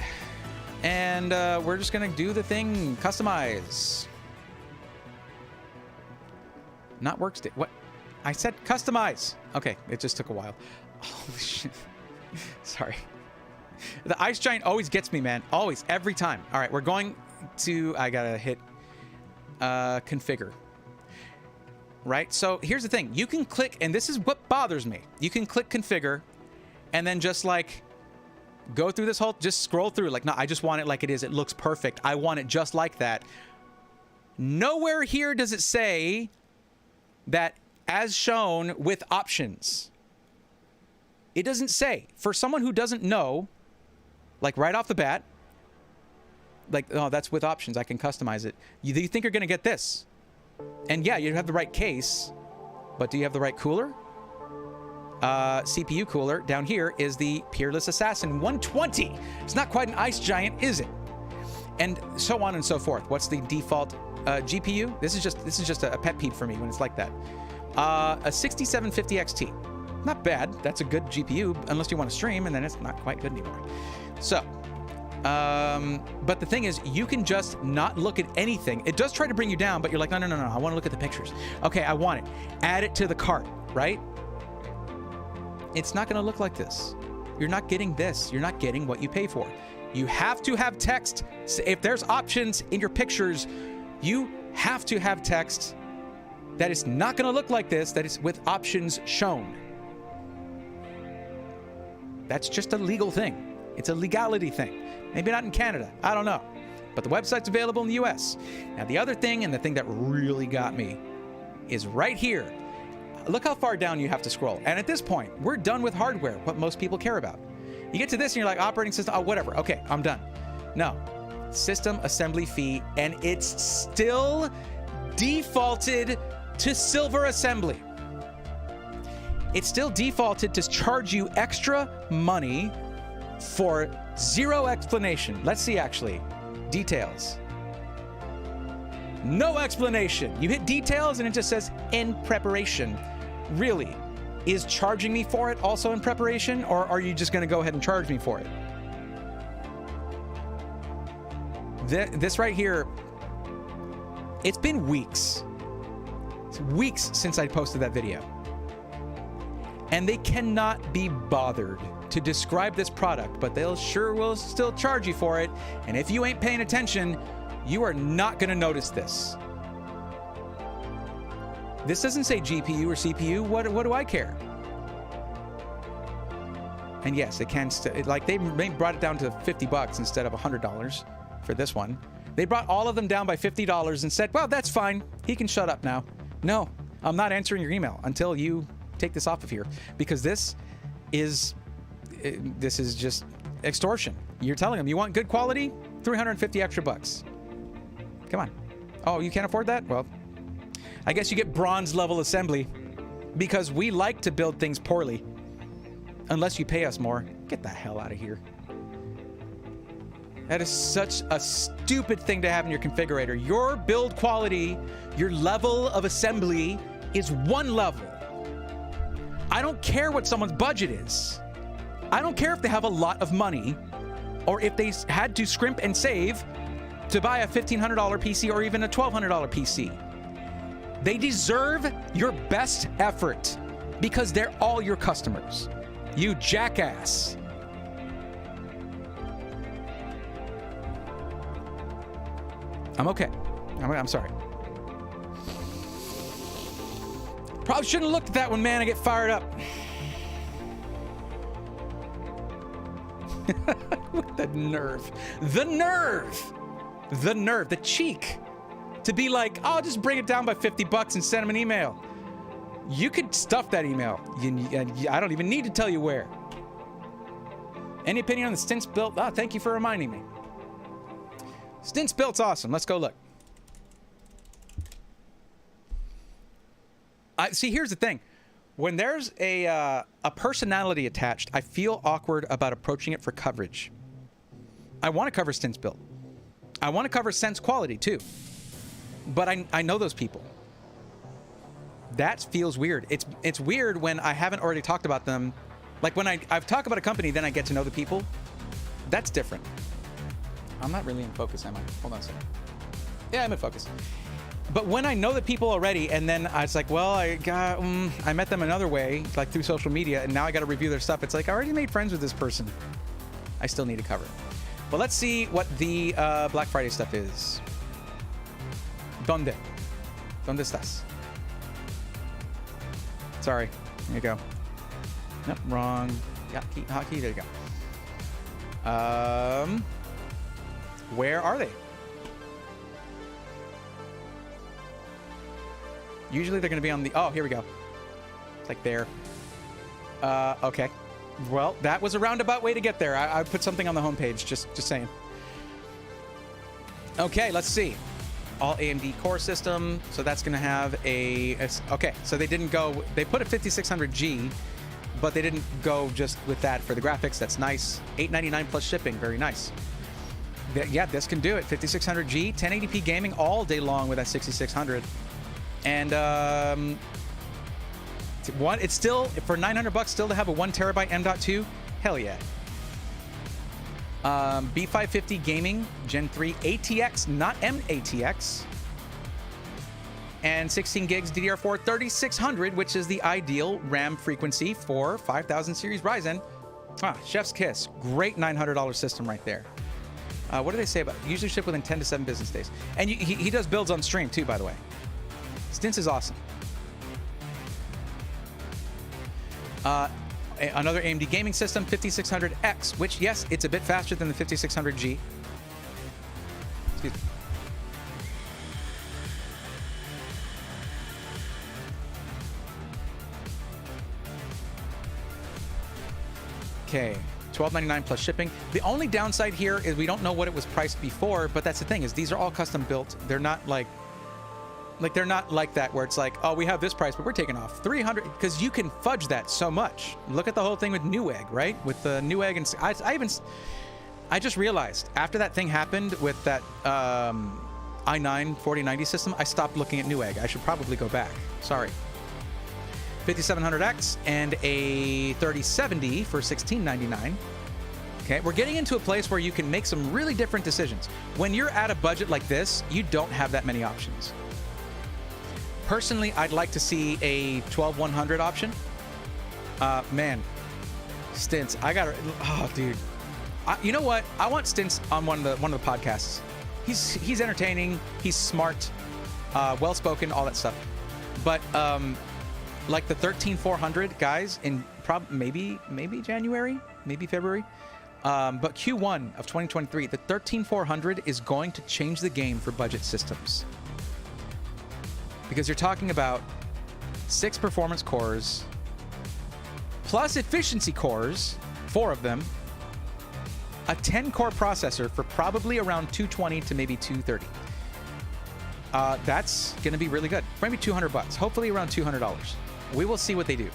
And we're just going to do the thing, customize. Not workstation. What? I said customize. Okay, it just took a while. Holy shit. Sorry. The Ice Giant always gets me, man. Always. Every time. All right, we're going to... I got to hit configure. Right? So here's the thing. You can click, and this is what bothers me. You can click configure, and then just like go through this whole... Just scroll through. Like, no, I just want it like it is. It looks perfect. I want it just like that. Nowhere here does it say that as shown with options. It doesn't say. For someone who doesn't know, like right off the bat, like, oh, that's with options, I can customize it. You think you're going to get this. And yeah, you have the right case, but do you have the right cooler? CPU cooler down here is the Peerless Assassin 120. It's not quite an Ice Giant, is it? And so on and so forth. What's the default GPU? This is just a pet peeve for me when it's like that. A 6750 XT. Not bad. That's a good GPU, unless you want to stream, and then it's not quite good anymore. So, but the thing is, you can just not look at anything. It does try to bring you down, but you're like, no, I want to look at the pictures. Okay, I want it. Add it to the cart, right? It's not going to look like this. You're not getting this. You're not getting what you pay for. You have to have text. If there's options in your pictures, you have to have text that is not going to look like this, that is with options shown. That's just a legal thing. It's a legality thing. Maybe not in Canada. I don't know. But the website's available in the US. Now, the other thing, and the thing that really got me, is right here. Look how far down you have to scroll. And at this point, we're done with hardware, what most people care about. You get to this and you're like, operating system, oh, whatever. Okay, I'm done. No. System assembly fee, and it's still defaulted to Silver Assembly. It's still defaulted to charge you extra money for zero explanation. Let's see, actually. Details. No explanation. You hit details and it just says in preparation. Really? Is charging me for it also in preparation, or are you just going to go ahead and charge me for it? This right here, it's been weeks. It's weeks since I posted that video. And they cannot be bothered to describe this product, but they'll sure will still charge you for it. And if you ain't paying attention, you are not going to notice this. This doesn't say GPU or CPU. What do I care? And yes, it can like they brought it down to $50 instead of $100 for this one. They brought all of them down by $50 and said, well, that's fine. He can shut up now. No, I'm not answering your email until you take this off of here, because this is just extortion. You're telling them you want good quality, $350 extra bucks. Come on. Oh, you can't afford that? Well, I guess you get bronze level assembly, because we like to build things poorly. Unless you pay us more. Get the hell out of here. That is such a stupid thing to have in your configurator. Your build quality, your level of assembly is one level. I don't care what someone's budget is. I don't care if they have a lot of money or if they had to scrimp and save to buy a $1,500 PC or even a $1,200 PC. They deserve your best effort because they're all your customers. You jackass. I'm okay. I'm sorry. Probably shouldn't have looked at that one, man. I get fired up. The nerve. The nerve. The nerve. The cheek. To be like, oh, I'll just bring it down by 50 bucks and send them an email. You could stuff that email. I don't even need to tell you where. Any opinion on the Stints built? Oh, thank you for reminding me. Stints built's awesome. Let's go look. See, here's the thing. When there's a personality attached, I feel awkward about approaching it for coverage. I want to cover Stints built. I want to cover Sense quality too. But I know those people. That feels weird. It's weird when I haven't already talked about them. Like when I've talked about a company, then I get to know the people. That's different. I'm not really in focus, am I? Hold on a second. Yeah, I'm in focus. But when I know the people already, and then it's like, well, I met them another way, like through social media, and now I got to review their stuff. It's like I already made friends with this person. I still need to cover it. But let's see what the Black Friday stuff is. ¿Dónde estás? Sorry. Here you go. Nope, wrong. Yeah, hotkey. There you go. Where are they? Usually they're going to be on the... Oh, here we go. It's like there. Okay. Well, that was a roundabout way to get there. I put something on the homepage. Just saying. Okay, let's see. All AMD core system. So that's going to have a... Okay, so they didn't go... They put a 5600G, but they didn't go just with that for the graphics. That's nice. $899 plus shipping. Very nice. Yeah, this can do it. 5600G, 1080p gaming all day long with that 6600. And it's still, for $900 still to have a 1 terabyte M.2? Hell yeah. B550 gaming, Gen 3 ATX, not M-ATX. And 16 gigs DDR4 3600, which is the ideal RAM frequency for 5000 series Ryzen. Chef's kiss. Great $900 system right there. What do they say about it? Usually ship within 10 to 7 business days. And he does builds on stream too, by the way. Stints is awesome. Another AMD gaming system, 5600X, which, yes, it's a bit faster than the 5600G. Excuse me. Okay, $12.99 plus shipping. The only downside here is we don't know what it was priced before, but that's the thing, is these are all custom built. They're not like they're not like that where it's like, oh, we have this price, but we're taking off 300, because you can fudge that so much. Look at the whole thing with Newegg, right? With the Newegg, and I just realized after that thing happened with that i9 4090 system, I stopped looking at Newegg. I should probably go back. Sorry. 5700X and a 3070 for $1699. Okay, we're getting into a place where you can make some really different decisions. When you're at a budget like this, you don't have that many options. Personally, I'd like to see a 12100 option. Man, Stints, I gotta... Oh, dude. You know what? I want Stints on one of the podcasts. He's entertaining. He's smart, well-spoken, all that stuff. But like the 13400 guys in maybe January, maybe February. But Q1 of 2023, the 13400 is going to change the game for budget systems. Because you're talking about 6 performance cores, plus efficiency cores, 4 of them, a 10-core processor for probably around 220 to maybe 230. That's going to be really good. Maybe $200. Hopefully around $200. We will see what they do.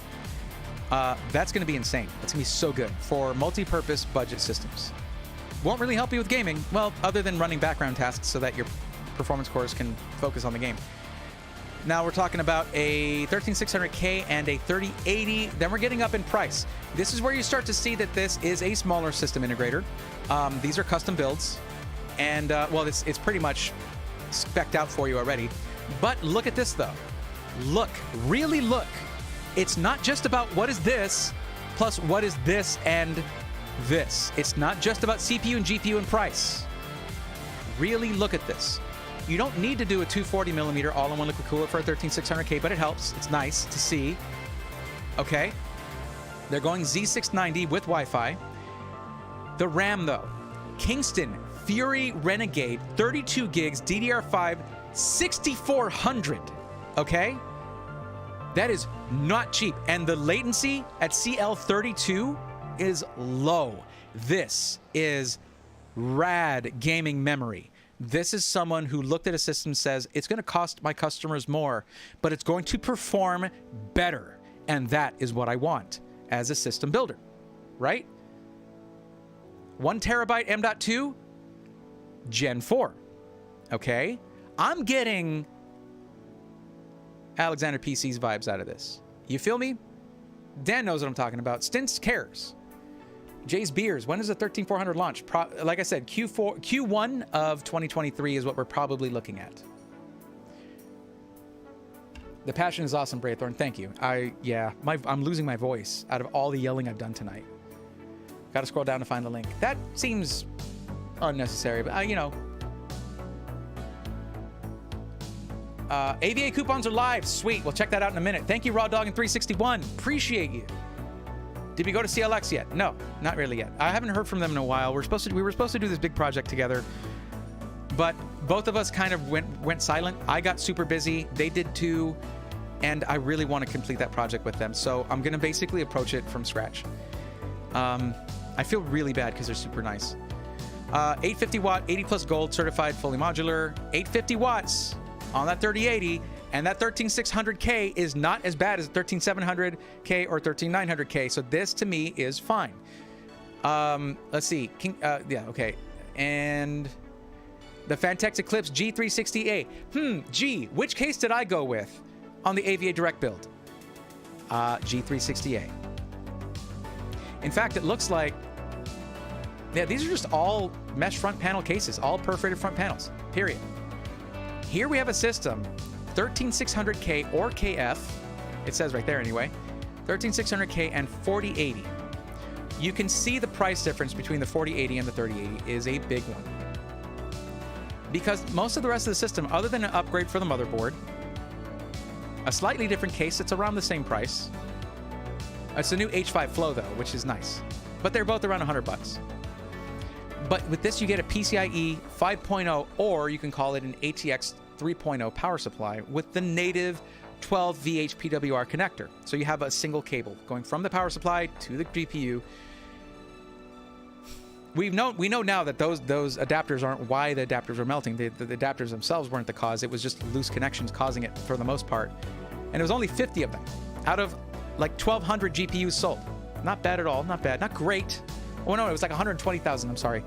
That's going to be insane. That's going to be so good for multi-purpose budget systems. won't really help you with gaming. Well, other than running background tasks so that your performance cores can focus on the game. Now we're talking about a 13600K and a 3080. Then we're getting up in price. This is where you start to see that this is a smaller system integrator. These are custom builds. And, well, it's pretty much spec'd out for you already. But look at this, though. Look. Really look. It's not just about what is this plus what is this and this. It's not just about CPU and GPU and price. Really look at this. You don't need to do a 240mm all-in-one liquid cooler for a 13600K, but it helps. It's nice to see. Okay. They're going Z690 with Wi-Fi. The RAM, though. Kingston Fury Renegade 32 gigs DDR5 6400. Okay? That is not cheap. And the latency at CL32 is low. This is rad gaming memory. This is someone who looked at a system and says, it's going to cost my customers more, but it's going to perform better. And that is what I want as a system builder, right? 1 terabyte M.2, Gen 4. Okay? I'm getting Alexander PC's vibes out of this. You feel me? Dan knows what I'm talking about. Stints cares. Jay's Beers. When does the 13400 launch? Like I said, Q1 of 2023 is what we're probably looking at. The passion is awesome, Braythorn. Thank you. I'm losing my voice out of all the yelling I've done tonight. Got to scroll down to find the link. That seems unnecessary, but you know. AVA coupons are live. Sweet. We'll check that out in a minute. Thank you, Raw Dog and 361. Appreciate you. Did we go to CLX yet? No, not really yet. I haven't heard from them in a while. We were supposed to do this big project together, but both of us kind of went silent. I got super busy. They did too, and I really want to complete that project with them. So I'm going to basically approach it from scratch. I feel really bad because they're super nice. 850 watt, 80 plus gold, certified, fully modular. 850 watts on that 3080. And that 13600K is not as bad as 13700K or 13900K. So this to me is fine. Let's see. Yeah, okay. And the Fantex Eclipse G360A. G, which case did I go with on the AVA Direct build? G360A. In fact, it looks like, yeah, these are just all mesh front panel cases, all perforated front panels, period. Here we have a system, 13600K or KF, it says right there anyway, 13600K and 4080. You can see the price difference between the 4080 and the 3080 is a big one. Because most of the rest of the system, other than an upgrade for the motherboard, a slightly different case, it's around the same price. It's a new H5 Flow though, which is nice. But they're both around $100. But with this, you get a PCIe 5.0, or you can call it an ATX 3.0 power supply with the native 12 VH PWR connector. So you have a single cable going from the power supply to the GPU. We know now that those adapters aren't why the adapters are melting. The adapters themselves weren't the cause. It was just loose connections causing it for the most part. And it was only 50 of them out of like 1,200 GPUs sold. Not bad at all. Not bad. Not great. Oh no, it was like 120,000. I'm sorry.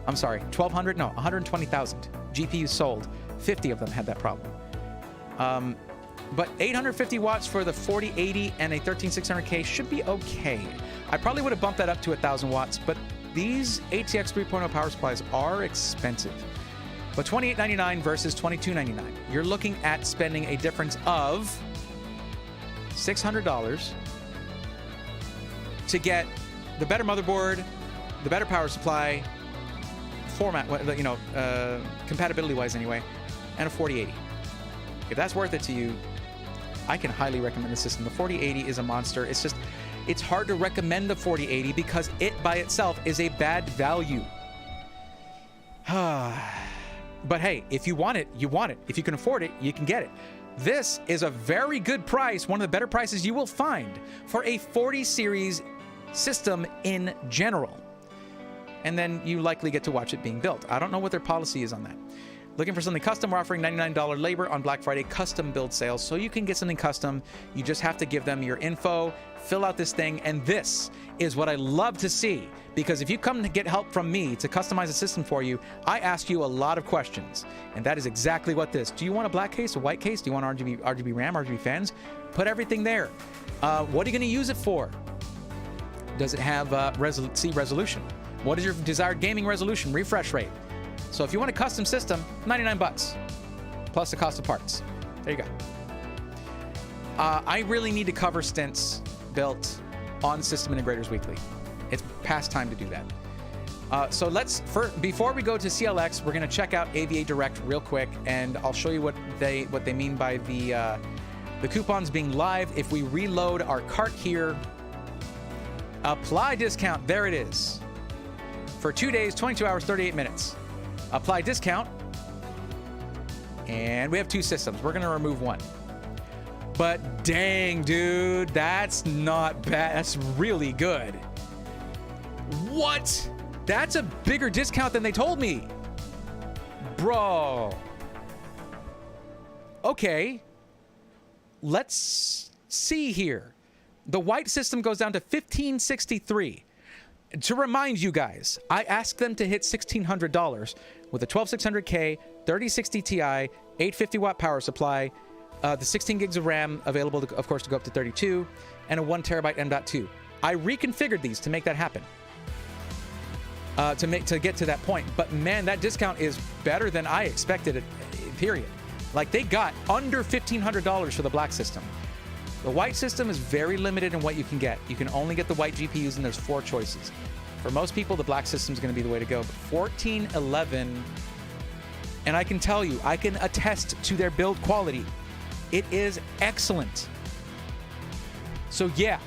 1,200? No, 120,000 GPUs sold. 50 of them had that problem. But 850 watts for the 4080 and a 13600K should be okay. I probably would have bumped that up to 1,000 watts, but these ATX 3.0 power supplies are expensive. But $28.99 versus $22.99. You're looking at spending a difference of $600 to get the better motherboard, the better power supply, compatibility-wise anyway, and a 4080. If that's worth it to you, I can highly recommend the system. The 4080 is a monster. It's hard to recommend the 4080 because it by itself is a bad value. But hey, if you want it, you want it. If you can afford it, you can get it. This is a very good price, one of the better prices you will find for a 40 series system in general. And then you likely get to watch it being built. I don't know what their policy is on that. Looking for something custom? We're offering $99 labor on Black Friday custom build sales. So you can get something custom. You just have to give them your info, fill out this thing. And this is what I love to see. Because if you come to get help from me to customize a system for you, I ask you a lot of questions. And that is exactly what this. Do you want a black case, a white case? Do you want RGB RAM, RGB fans? Put everything there. What are you going to use it for? Does it have resolution? What is your desired gaming resolution, refresh rate? So if you want a custom system, 99 bucks plus the cost of parts. There you go. I really need to cover stints built on System Integrators Weekly. It's past time to do that. So before we go to CLX, we're going to check out AVA Direct real quick, and I'll show you what they mean by the coupons being live. If we reload our cart here, apply discount. There it is. For 2 days, 22 hours, 38 minutes. Apply discount. And we have 2 systems. We're going to remove one. But dang, dude, that's not bad. That's really good. What? That's a bigger discount than they told me. Bro. Okay. Let's see here. The white system goes down to $1,563. To remind you guys, I asked them to hit $1,600 with a 12600K, 3060 Ti, 850 watt power supply, the 16 gigs of RAM available, of course, to go up to 32, and a 1 terabyte M.2. I reconfigured these to make that happen, to get to that point. But man, that discount is better than I expected. Period. Like, they got under $1,500 for the black system. The white system is very limited in what you can get. You can only get the white GPUs, and there's 4 choices. For most people, the black system is going to be the way to go. But 1411, and I can tell you, I can attest to their build quality. It is excellent. So yeah,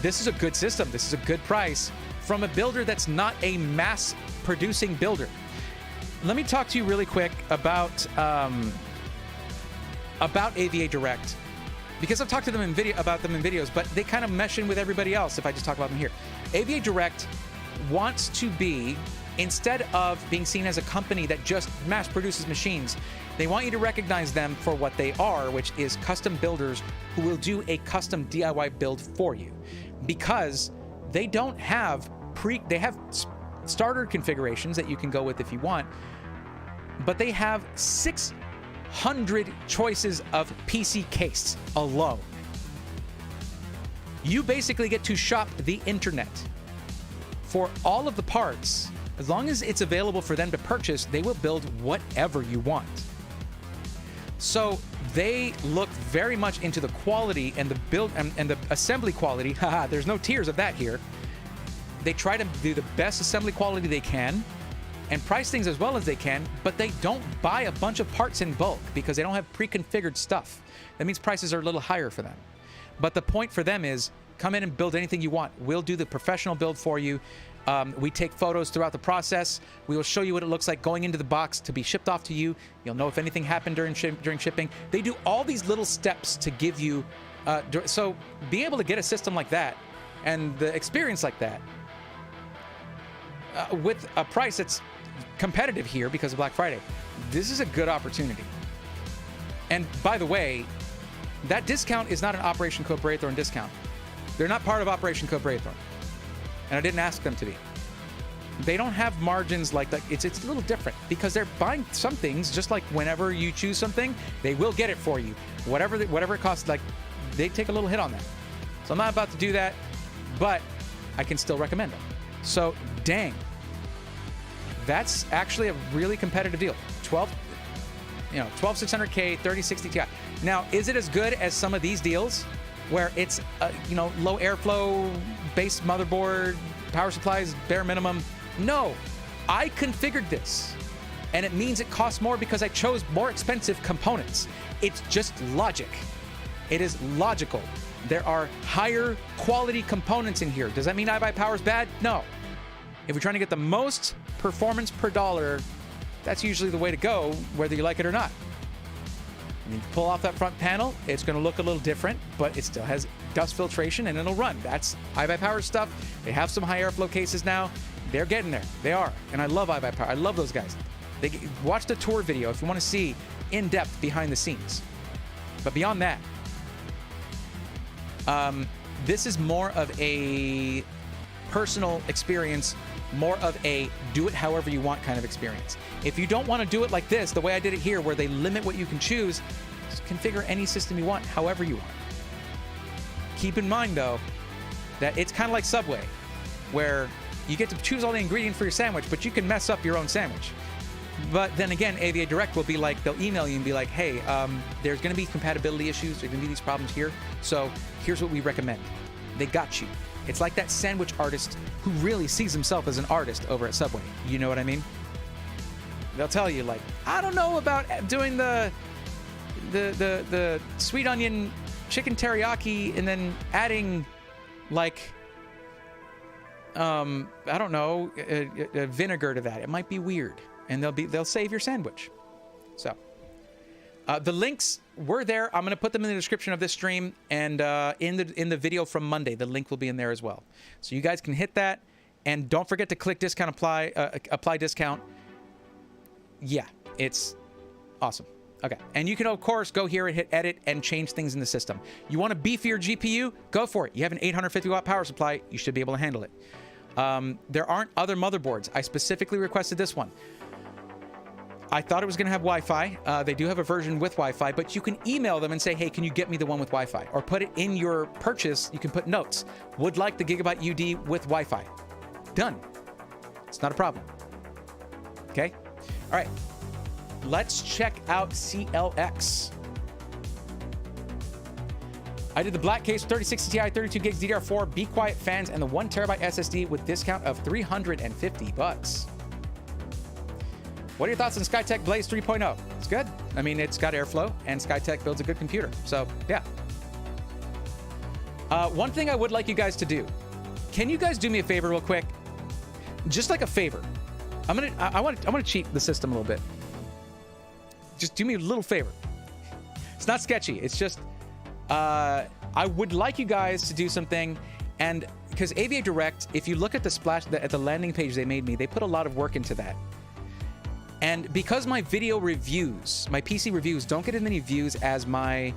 this is a good system. This is a good price from a builder that's not a mass-producing builder. Let me talk to you really quick about AVA Direct, because I've talked to them about them in videos, but they kind of mesh in with everybody else if I just talk about them here. AVA Direct wants to be, instead of being seen as a company that just mass produces machines, they want you to recognize them for what they are, which is custom builders who will do a custom DIY build for you. Because they don't have they have starter configurations that you can go with if you want, but they have 600 choices of PC case alone. You basically get to shop the internet for all of the parts. As long as it's available for them to purchase, they will build whatever you want. So they look very much into the quality and the build and the assembly quality. Haha, there's no tiers of that here. They try to do the best assembly quality they can and price things as well as they can, but they don't buy a bunch of parts in bulk because they don't have pre-configured stuff. That means prices are a little higher for them. But the point for them is, come in and build anything you want. We'll do the professional build for you. We take photos throughout the process. We will show you what it looks like going into the box to be shipped off to you. You'll know if anything happened during shipping. They do all these little steps to give you... so being able to get a system like that and the experience like that with a price that's competitive here because of Black Friday, this is a good opportunity. And by the way, that discount is not an Operation Code Braithorn discount. They're not part of Operation Code Braithorn. And I didn't ask them to be. They don't have margins like that. It's a little different because they're buying some things, just like whenever you choose something, they will get it for you. Whatever it costs, like, they take a little hit on that. So I'm not about to do that, but I can still recommend them. So, dang. That's actually a really competitive deal. 12600K, 3060 Ti. Now, is it as good as some of these deals where it's low airflow, base motherboard, power supplies, bare minimum? No, I configured this, and it means it costs more because I chose more expensive components. It's just logic. It is logical. There are higher quality components in here. Does that mean iBuy Power is bad? No. If you're trying to get the most performance per dollar, that's usually the way to go, whether you like it or not. And you pull off that front panel, it's going to look a little different, but it still has dust filtration and it'll run. That's iBuy Power stuff. They have some high airflow cases now. They're getting there. They are. And I love iBuy Power. I love those guys. Watch the tour video if you want to see in-depth behind the scenes. But beyond that, this is more of a personal experience, more of a do it however you want kind of experience. If you don't want to do it like this, the way I did it here, where they limit what you can choose, just configure any system you want, however you want. Keep in mind, though, that it's kind of like Subway, where you get to choose all the ingredients for your sandwich, but you can mess up your own sandwich. But then again, AVA Direct will be like, they'll email you and be like, hey, there's going to be compatibility issues. There's going to be these problems here. So here's what we recommend. They got you. It's like that sandwich artist who really sees himself as an artist over at Subway. You know what I mean? They'll tell you, like, I don't know about doing the sweet onion chicken teriyaki and then adding, like, I don't know, vinegar to that. It might be weird, and they'll save your sandwich. So the links were there. I'm going to put them in the description of this stream, and in the video from Monday, the link will be in there as well. So you guys can hit that, and don't forget to click discount apply discount. Yeah, it's awesome. Okay, and you can of course go here and hit edit and change things in the system. You want a beefier GPU? Go for it. You have an 850 watt power supply. You should be able to handle it. There aren't other motherboards. I specifically requested this one. I thought it was going to have Wi-Fi. They do have a version with Wi-Fi, but you can email them and say, hey, can you get me the one with Wi-Fi? Or put it in your purchase. You can put notes. Would like the Gigabyte UD with Wi-Fi. Done. It's not a problem. Okay? All right. Let's check out CLX. I did the black case, 3060 Ti, 32 gigs DDR4, Be Quiet fans, and the 1 terabyte SSD with discount of $350. What are your thoughts on Skytech Blaze 3.0? It's good. I mean, it's got airflow, and Skytech builds a good computer. So, yeah. One thing I would like you guys to do. Can you guys do me a favor real quick? Just like a favor. I want to cheat the system a little bit. Just do me a little favor. It's not sketchy. It's just, I would like you guys to do something, and because AVA Direct, if you look at at the landing page they made me, they put a lot of work into that. And because my video reviews, my PC reviews, don't get as many views as my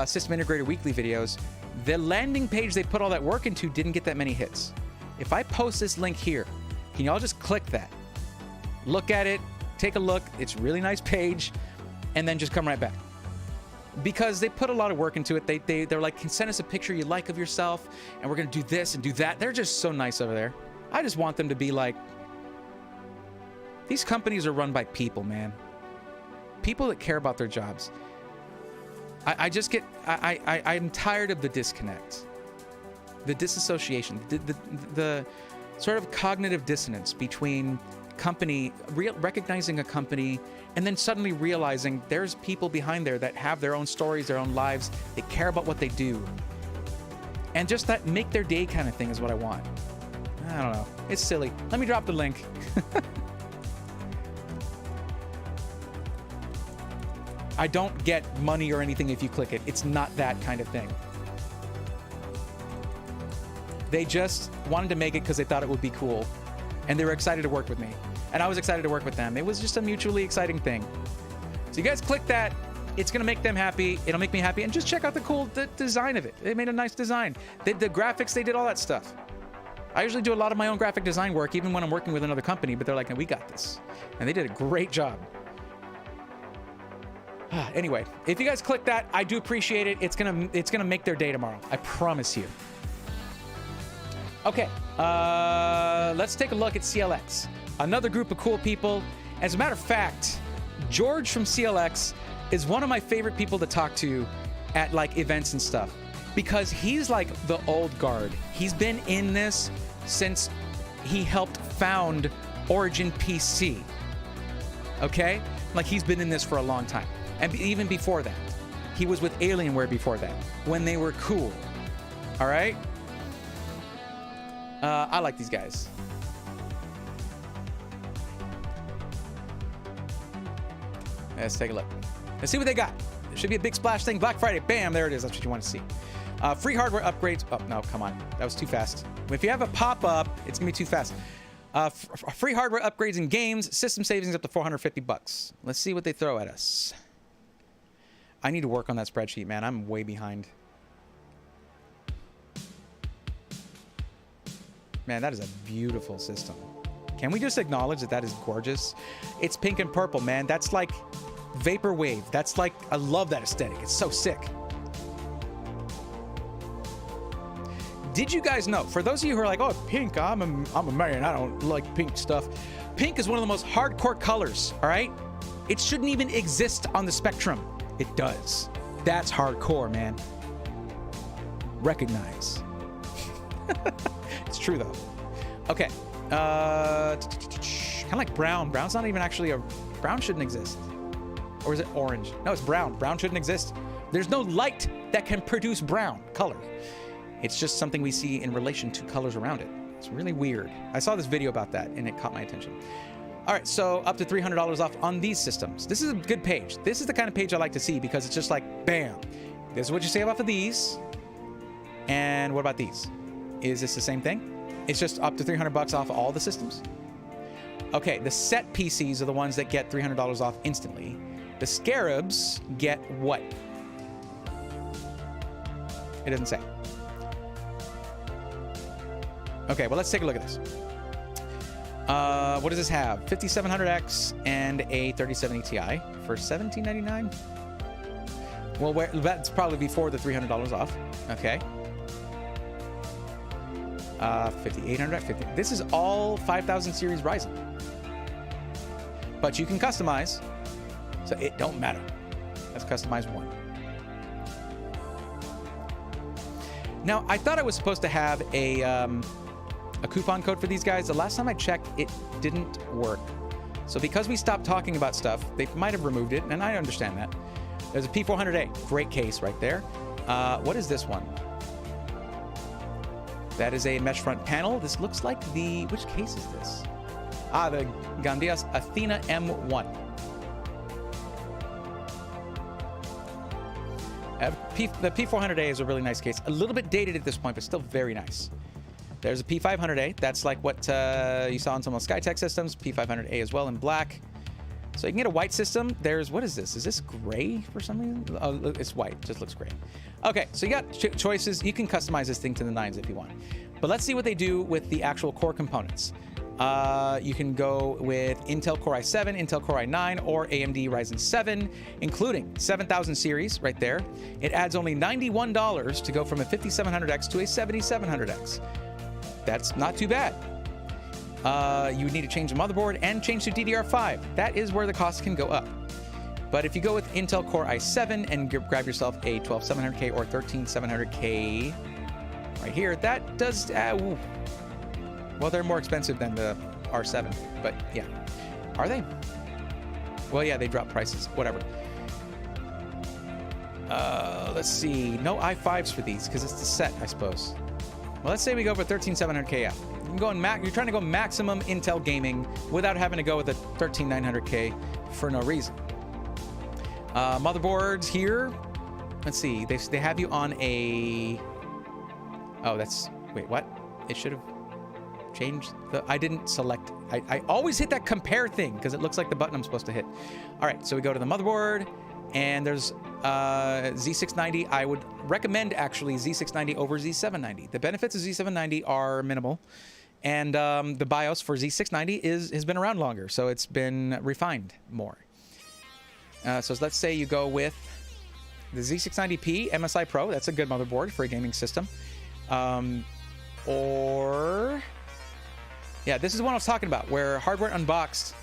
System Integrator Weekly videos, the landing page they put all that work into didn't get that many hits. If I post this link here, can y'all just click that? Look at it, take a look. It's a really nice page, and then just come right back. Because they put a lot of work into it. They're like, send us a picture you like of yourself, and we're going to do this and do that. They're just so nice over there. I just want them to be like, these companies are run by people, man. People that care about their jobs. I'm tired of the disconnect. The disassociation. The sort of cognitive dissonance between recognizing a company and then suddenly realizing there's people behind there that have their own stories, their own lives. They care about what they do. And just that make their day kind of thing is what I want. I don't know. It's silly. Let me drop the link. I don't get money or anything if you click it. It's not that kind of thing. They just wanted to make it because they thought it would be cool. And they were excited to work with me. And I was excited to work with them. It was just a mutually exciting thing. So you guys click that. It's going to make them happy. It'll make me happy. And just check out the design of it. They made a nice design. The graphics, they did all that stuff. I usually do a lot of my own graphic design work, even when I'm working with another company. But they're like, no, we got this. And they did a great job. Anyway, if you guys click that, I do appreciate it. It's gonna make their day tomorrow. I promise you. Okay, let's take a look at CLX. Another group of cool people. As a matter of fact, George from CLX is one of my favorite people to talk to at like events and stuff, because he's like the old guard. He's been in this since he helped found Origin PC. Okay, like he's been in this for a long time. And even before that, he was with Alienware before that, when they were cool. All right? I like these guys. Let's take a look. Let's see what they got. There should be a big splash thing. Black Friday. Bam, there it is. That's what you want to see. Free hardware upgrades. Oh, no, come on. That was too fast. If you have a pop-up, it's going to be too fast. Free hardware upgrades in games, system savings up to $450. Let's see what they throw at us. I need to work on that spreadsheet, man. I'm way behind. Man, that is a beautiful system. Can we just acknowledge that that is gorgeous? It's pink and purple, man. That's like vaporwave. That's like, I love that aesthetic. It's so sick. Did you guys know, for those of you who are like, oh, pink, I'm a man, I don't like pink stuff. Pink is one of the most hardcore colors, all right? It shouldn't even exist on the spectrum. It does. That's hardcore, man. Recognize. It's true, though. Okay. Kind of like brown. Brown's not even actually a... Brown shouldn't exist. Or is it orange? No, it's brown. Brown shouldn't exist. There's no light that can produce brown color. It's just something we see in relation to colors around it. It's really weird. I saw this video about that, and it caught my attention. All right, so up to $300 off on these systems. This is a good page. This is the kind of page I like to see because it's just like, bam. This is what you save off of these. And what about these? Is this the same thing? It's just up to $300 off all the systems? Okay, the set PCs are the ones that get $300 off instantly. The Scarabs get what? It doesn't say. Okay, well, let's take a look at this. What does this have? 5700X and a 3070 Ti for $1799? Well, that's probably before the $300 off. Okay. 5850. This is all 5000 series Ryzen. But you can customize, so it don't matter. Let's customize one. Now, I thought I was supposed to have a coupon code for these guys. The last time I checked, it didn't work. So because we stopped talking about stuff, they might have removed it, and I understand that. There's a P400A. Great case right there. What is this one? That is a mesh front panel. This looks like the... Which case is this? Ah, the Gandias Athena M1. The P400A is a really nice case. A little bit dated at this point, but still very nice. There's a P500A. That's like what you saw on some of the Skytech systems. P500A as well in black. So you can get a white system. There's... What is this? Is this gray for some reason? Oh, it's white. It just looks gray. Okay, so you got choices. You can customize this thing to the nines if you want. But let's see what they do with the actual core components. You can go with Intel Core i7, Intel Core i9, or AMD Ryzen 7, including 7000 series right there. It adds only $91 to go from a 5700X to a 7700X. That's not too bad. You would need to change the motherboard and change to DDR5. That is where the cost can go up. But if you go with Intel Core i7 and grab yourself a 12700K or 13700K right here, that does... well, they're more expensive than the R7, but yeah. Are they? Well, yeah, they drop prices. Whatever. Let's see. No i5s for these because it's the set, I suppose. Well, let's say we go for 13700K out. You can go you're trying to go maximum Intel gaming without having to go with a 13900K for no reason. Motherboards here. Let's see. They have you on a... Oh, that's... Wait, what? It should have changed the... I didn't select... I always hit that compare thing because it looks like the button I'm supposed to hit. All right, so we go to the motherboard, and there's Z690. I would recommend, actually, Z690 over Z790. The benefits of Z790 are minimal, and the BIOS for Z690 has been around longer, so it's been refined more. So let's say you go with the Z690P MSI Pro. That's a good motherboard for a gaming system. Or... Yeah, this is the one I was talking about, where Hardware Unboxed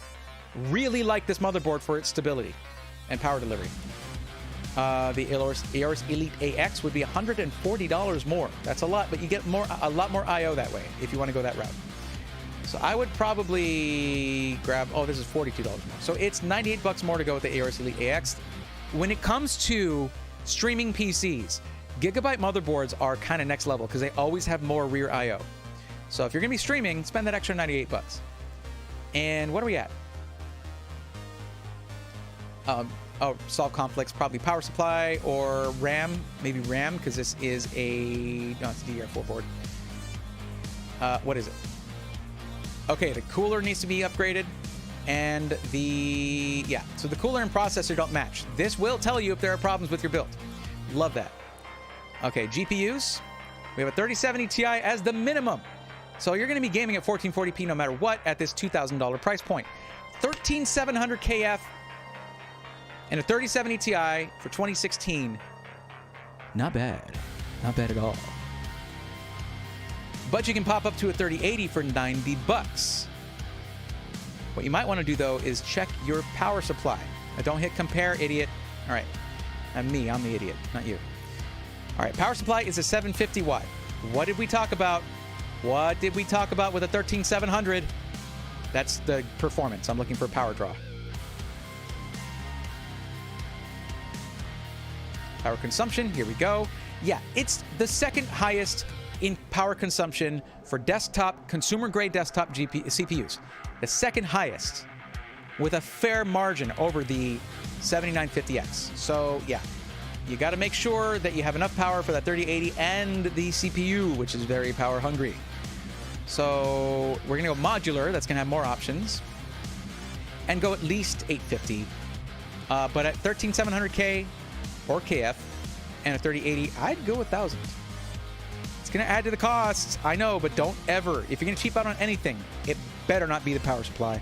really liked this motherboard for its stability and power delivery. The Aorus Elite AX would be $140 more. That's a lot, but you get a lot more I/O that way if you want to go that route. So I would probably grab... Oh, this is $42 more. So it's $98 more to go with the Aorus Elite AX. When it comes to streaming PCs, Gigabyte motherboards are kind of next level because they always have more rear I/O. So if you're going to be streaming, spend that extra $98. And what are we at? Solve conflicts, probably power supply or RAM. Maybe RAM, because this is a... No, it's a DDR4 board. What is it? Okay, the cooler needs to be upgraded. And so the cooler and processor don't match. This will tell you if there are problems with your build. Love that. Okay, GPUs. We have a 3070 Ti as the minimum. So you're going to be gaming at 1440p no matter what at this $2,000 price point. 13700 KF and a 3070 Ti for 2016. Not bad. Not bad at all. But you can pop up to a 3080 for $90. What you might want to do, though, is check your power supply. Now, don't hit compare, idiot. All right. I'm the idiot, not you. All right, power supply is a 750 watt. What did we talk about? What did we talk about with a 13700? That's the performance. I'm looking for power draw. Power consumption, here we go. Yeah, it's the second highest in power consumption for desktop, consumer-grade desktop CPUs. The second highest with a fair margin over the 7950X. So, yeah, you got to make sure that you have enough power for that 3080 and the CPU, which is very power hungry. So we're going to go modular. That's going to have more options. And go at least 850. But at 13700K or KF and a 3080, I'd go 1000. It's going to add to the costs. I know, but don't ever. If you're going to cheap out on anything, it better not be the power supply.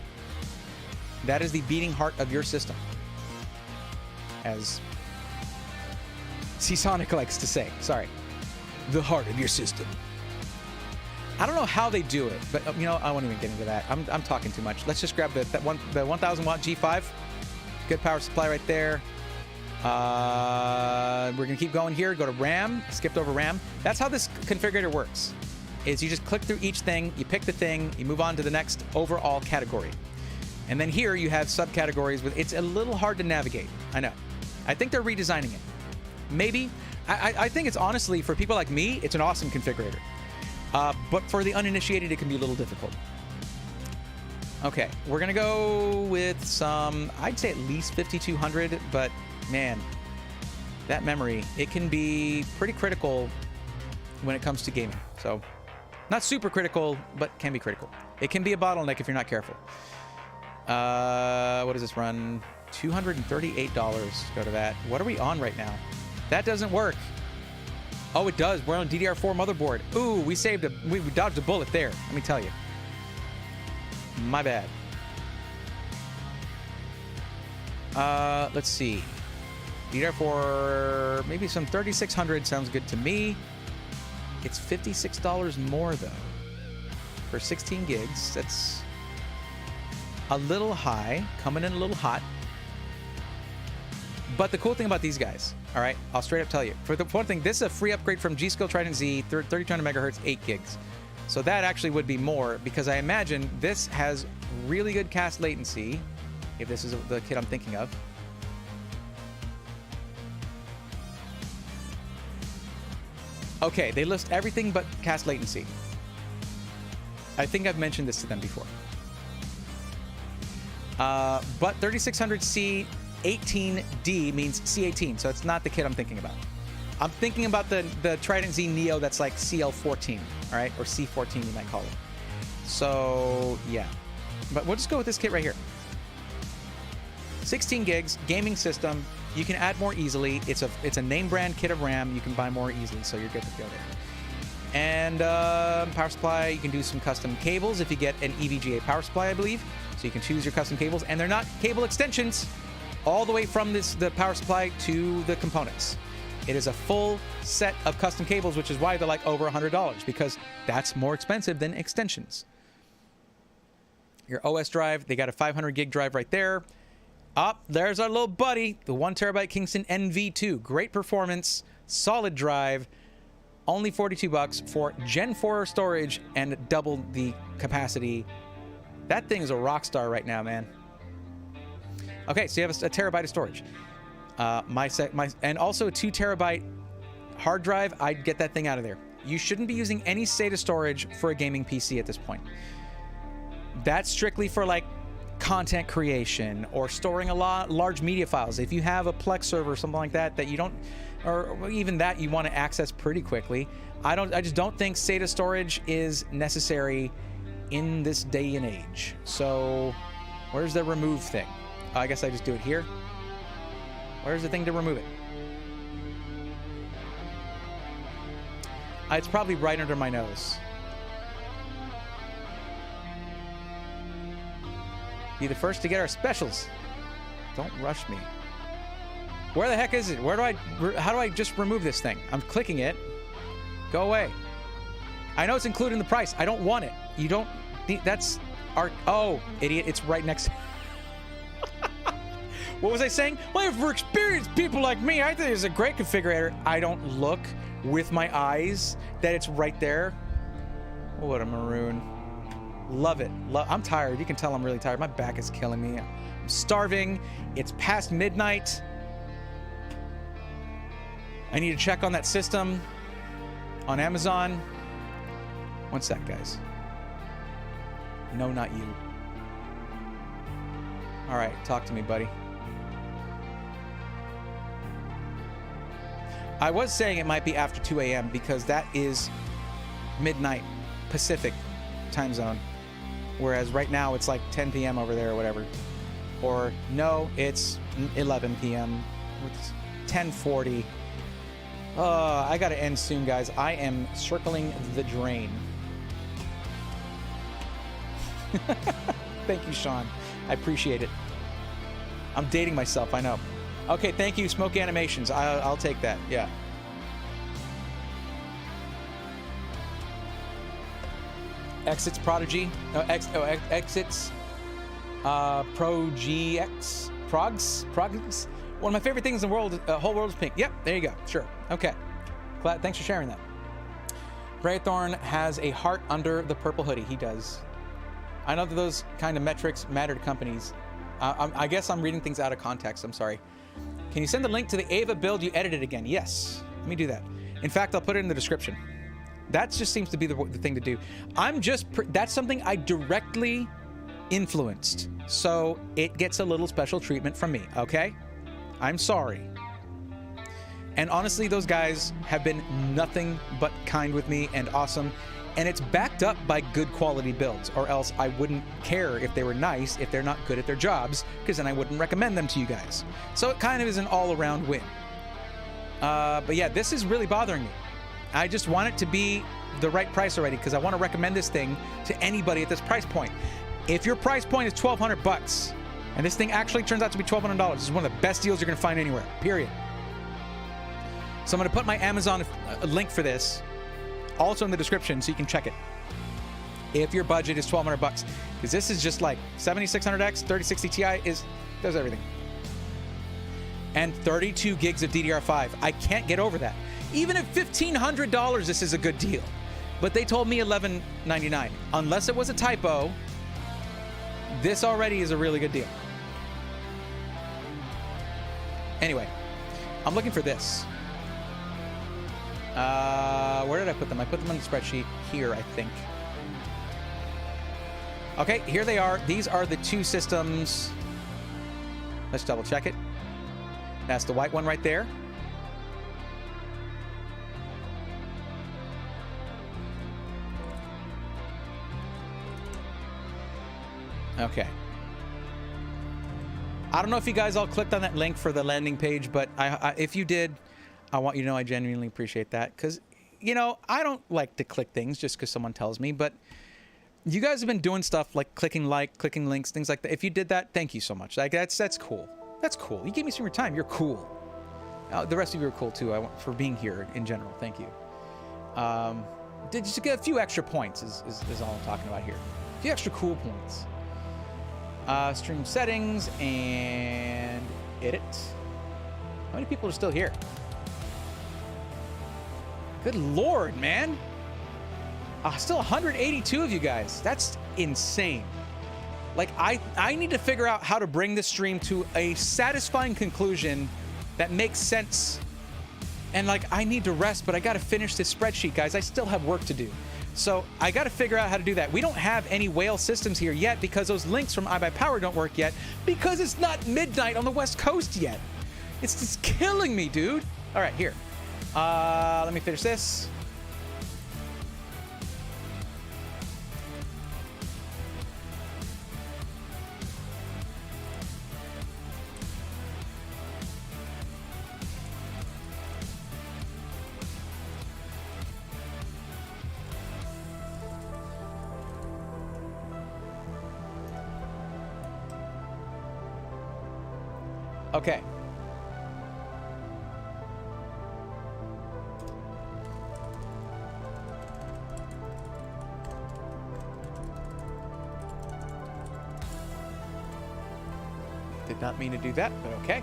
That is the beating heart of your system. As C-Sonic likes to say. Sorry. The heart of your system. I don't know how they do it, but you know, I won't even get into that. I'm talking too much. Let's just grab the 1000 watt G5. Good power supply right there. We're gonna keep going here. Go to RAM. Skipped over RAM. That's how this configurator works. Is you just click through each thing, you pick the thing, you move on to the next overall category. And then here you have subcategories with, it's a little hard to navigate. I know. I think they're redesigning it. Maybe. I think it's honestly, for people like me, it's an awesome configurator. But for the uninitiated, it can be a little difficult. Okay, we're gonna go with some, I'd say at least 5200, but man, that memory, it can be pretty critical when it comes to gaming. So, not super critical, but can be critical. It can be a bottleneck if you're not careful. What does this run? $238. Go to that. What are we on right now? That doesn't work. Oh, it does. We're on a DDR4 motherboard. Ooh, we dodged a bullet there. Let me tell you. My bad. Let's see. DDR4, maybe some 3600 sounds good to me. It's $56 more though. For 16 gigs, that's a little high, coming in a little hot. But the cool thing about these guys, all right, I'll straight up tell you. For the one thing, this is a free upgrade from G-Skill Trident Z, 3200 megahertz, 8 gigs. So that actually would be more, because I imagine this has really good cast latency, if this is the kit I'm thinking of. Okay, they list everything but cast latency. I think I've mentioned this to them before. But 3600C 18D means C18, so it's not the kit I'm thinking about. I'm thinking about the Trident Z Neo that's like CL14, all right? Or C14, you might call it. So, yeah. But we'll just go with this kit right here. 16 gigs, gaming system. You can add more easily. It's a name brand kit of RAM. You can buy more easily, so you're good to go there. And power supply, you can do some custom cables if you get an EVGA power supply, I believe. So you can choose your custom cables, and they're not cable extensions all the way from the power supply to the components. It is a full set of custom cables, which is why they're like over $100, because that's more expensive than extensions. Your OS drive, they got a 500 gig drive right there. There's our little buddy, the 1 terabyte Kingston NV2. Great performance, solid drive, only $42 for Gen 4 storage and double the capacity. That thing is a rock star right now, man. Okay, so you have a terabyte of storage. And also a 2 terabyte hard drive. I'd get that thing out of there. You shouldn't be using any SATA storage for a gaming PC at this point. That's strictly for like content creation or storing large media files. If you have a Plex server or something like that you don't, or even that you want to access pretty quickly, I just don't think SATA storage is necessary in this day and age. So where's the remove thing? I guess I just do it here. Where's the thing to remove it? It's probably right under my nose. Be the first to get our specials. Don't rush me. Where the heck is it? How do I just remove this thing? I'm clicking it. Go away. I know it's included in the price. I don't want it. You don't need, that's our, oh, idiot. It's right next. What was I saying? Well, for experienced people like me, I think it's a great configurator. I don't look with my eyes that it's right there. What a maroon. Love it. I'm tired. You can tell I'm really tired. My back is killing me. I'm starving. It's past midnight. I need to check on that system on Amazon. One sec, guys. No, not you. All right, talk to me, buddy. I was saying it might be after 2 a.m. because that is midnight Pacific time zone. Whereas right now it's like 10 p.m. over there or whatever. Or no, it's 11 p.m. It's 10:40. I gotta end soon, guys. I am circling the drain. Thank you, Sean. I appreciate it. I'm dating myself, I know. Okay, thank you, Smoke Animations. I'll take that, yeah. Exits Prodigy. Exits Pro GX. Progs. One of my favorite things in the world, whole world is pink. Yep, there you go. Sure. Okay. Glad. Thanks for sharing that. Graythorn has a heart under the purple hoodie. He does. I know that those kind of metrics matter to companies. I guess I'm reading things out of context. I'm sorry. Can you send the link to the Ava build you edited again? Yes. Let me do that. In fact, I'll put it in the description. That just seems to be the thing to do. That's something I directly influenced. So it gets a little special treatment from me, okay? I'm sorry. And honestly, those guys have been nothing but kind with me and awesome. And it's backed up by good quality builds, or else I wouldn't care if they were nice if they're not good at their jobs, because then I wouldn't recommend them to you guys. So it kind of is an all-around win. But yeah, this is really bothering me. I just want it to be the right price already, because I want to recommend this thing to anybody at this price point. If your price point is $1,200, and this thing actually turns out to be $1,200, this is one of the best deals you're going to find anywhere, period. So I'm going to put my Amazon link for this also in the description so you can check it. If your budget is $1,200, because this is just like 7600X, 3060 Ti does everything. And 32 gigs of DDR5. I can't get over that. Even at $1,500, this is a good deal. But they told me $1,199. Unless it was a typo, this already is a really good deal. Anyway, I'm looking for this. Where did I put them? I put them on the spreadsheet here, I think. Okay, here they are. These are the two systems. Let's double check it. That's the white one right there. Okay. I don't know if you guys all clicked on that link for the landing page, but if you did, I want you to know I genuinely appreciate that, because, you know, I don't like to click things just because someone tells me, but you guys have been doing stuff like clicking links, things like that. If you did that, thank you so much. Like, that's cool. That's cool. You gave me some of your time. You're cool. The rest of you are cool too. For being here in general. Thank you. Just get a few extra points is all I'm talking about here. A few extra cool points. Stream settings and edit. How many people are still here? Good Lord, man. Still 182 of you guys. That's insane. Like, I need to figure out how to bring this stream to a satisfying conclusion that makes sense. And like, I need to rest, but I got to finish this spreadsheet, guys. I still have work to do. So I got to figure out how to do that. We don't have any whale systems here yet because those links from iBuyPower don't work yet because it's not midnight on the West Coast yet. It's just killing me, dude. All right, here. Let me finish this. Okay. Did not mean to do that, but okay.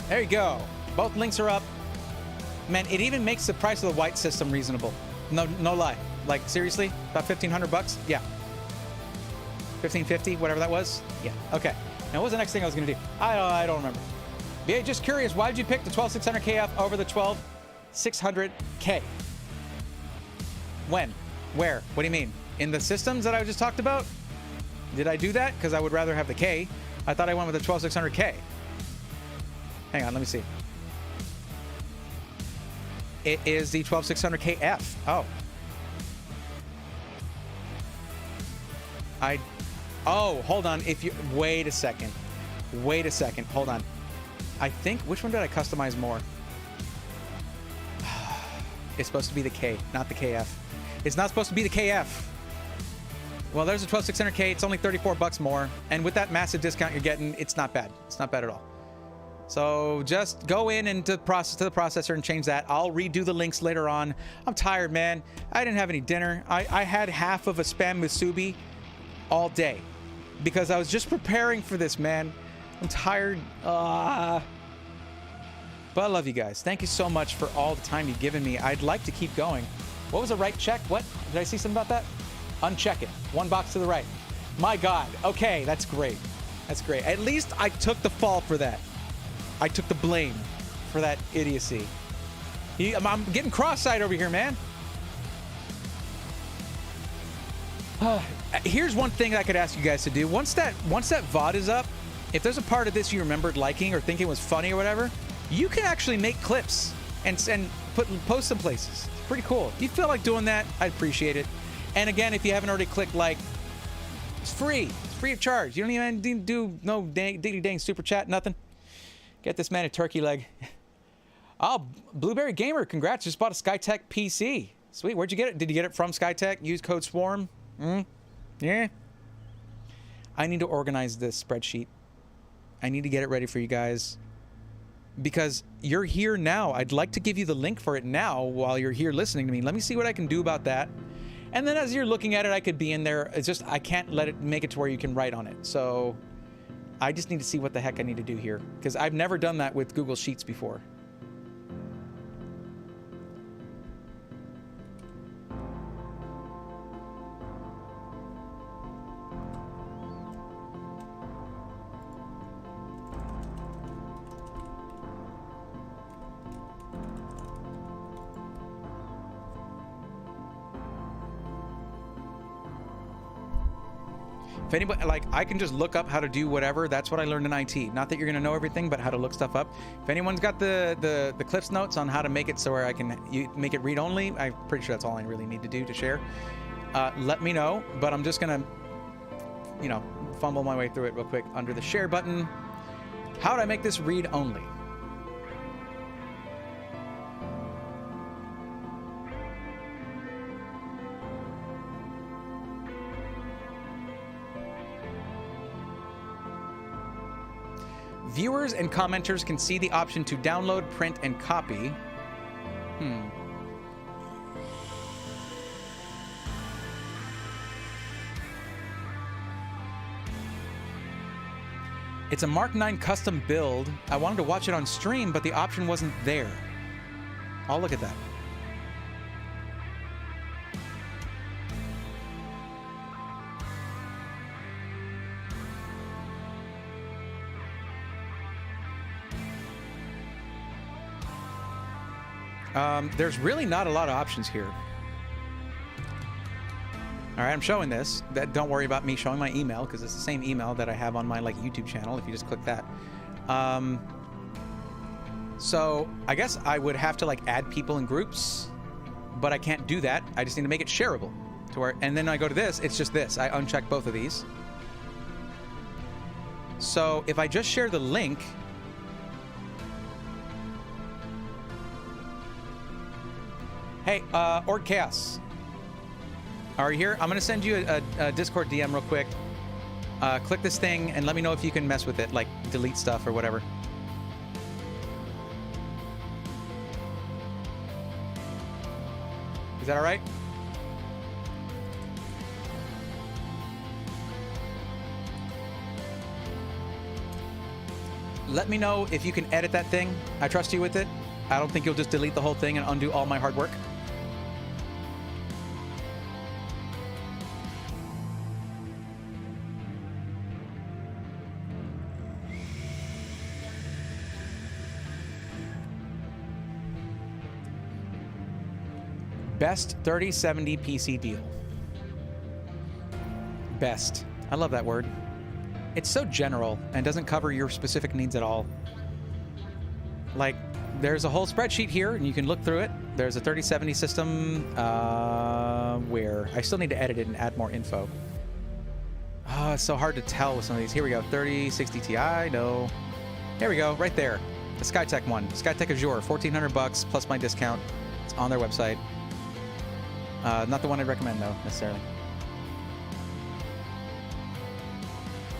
There you go. Both links are up. Man, it even makes the price of the white system reasonable. No lie. Like, seriously? About 1,500 bucks? Yeah. 1550, whatever that was? Yeah. Okay. Now, what was the next thing I was going to do? I don't remember. Yeah, just curious, why did you pick the 12600KF over the 12600K? When? Where? What do you mean? In the systems that I just talked about? Did I do that? Because I would rather have the K. I thought I went with the 12600K. Hang on, let me see. It is the 12600KF. Oh. Oh, hold on. Wait a second. Hold on. I think, which one did I customize more? It's supposed to be the K, not the KF. It's not supposed to be the KF. Well, there's a 12600K. It's only 34 bucks more. And with that massive discount you're getting, it's not bad. It's not bad at all. So just go in and to the processor and change that. I'll redo the links later on. I'm tired, man. I didn't have any dinner. I had half of a Spam musubi all day because I was just preparing for this, man. I'm tired. But I love you guys. Thank you so much for all the time you've given me. I'd like to keep going. What was a right check? What? Did I see something about that? Uncheck it. One box to the right. My God. Okay, that's great. That's great. At least I took the fall for that. I took the blame for that idiocy. I'm getting cross-eyed over here, man. Here's one thing I could ask you guys to do. Once that VOD is up, if there's a part of this you remembered liking or thinking was funny or whatever, you can actually make clips and post them places. It's pretty cool. If you feel like doing that, I'd appreciate it. And again, if you haven't already clicked like, it's free. It's free of charge. You don't even need to do no dang super chat, nothing. Get this man a turkey leg. Oh, Blueberry Gamer, congrats. Just bought a Skytech PC. Sweet. Where'd you get it? Did you get it from Skytech? Use code SWARM? Yeah. I need to organize this spreadsheet. I need to get it ready for you guys. Because you're here now. I'd like to give you the link for it now while you're here listening to me. Let me see what I can do about that. And then as you're looking at it, I could be in there. It's just, I can't let it make it to where you can write on it. So I just need to see what the heck I need to do here. Because I've never done that with Google Sheets before. If anybody, like, I can just look up how to do whatever. That's what I learned in IT. Not that you're going to know everything, but how to look stuff up. If anyone's got the Cliffs notes on how to make it so where I can make it read-only, I'm pretty sure that's all I really need to do to share. Let me know, but I'm just going to, fumble my way through it real quick. Under the share button, how do I make this read-only? Viewers and commenters can see the option to download, print, and copy. It's a Mark 9 custom build. I wanted to watch it on stream, but the option wasn't there. I'll look at that. There's really not a lot of options here. All right, I'm showing this. Don't worry about me showing my email because it's the same email that I have on my YouTube channel. If you just click that, so I guess I would have to add people in groups, but I can't do that. I just need to make it shareable to where, and then I go to this. It's just this. I uncheck both of these. So if I just share the link, hey, Org Chaos, are you here? I'm going to send you a Discord DM real quick. Click this thing and let me know if you can mess with it, like delete stuff or whatever. Is that all right? Let me know if you can edit that thing. I trust you with it. I don't think you'll just delete the whole thing and undo all my hard work. Best 3070 PC deal. Best. I love that word. It's so general and doesn't cover your specific needs at all. Like, there's a whole spreadsheet here, and you can look through it. There's a 3070 system where I still need to edit it and add more info. Oh, it's so hard to tell with some of these. Here we go. 3060 Ti. No. Here we go. Right there. The Skytech one. Skytech Azure. $1,400 plus my discount. It's on their website. Not the one I'd recommend, though, necessarily.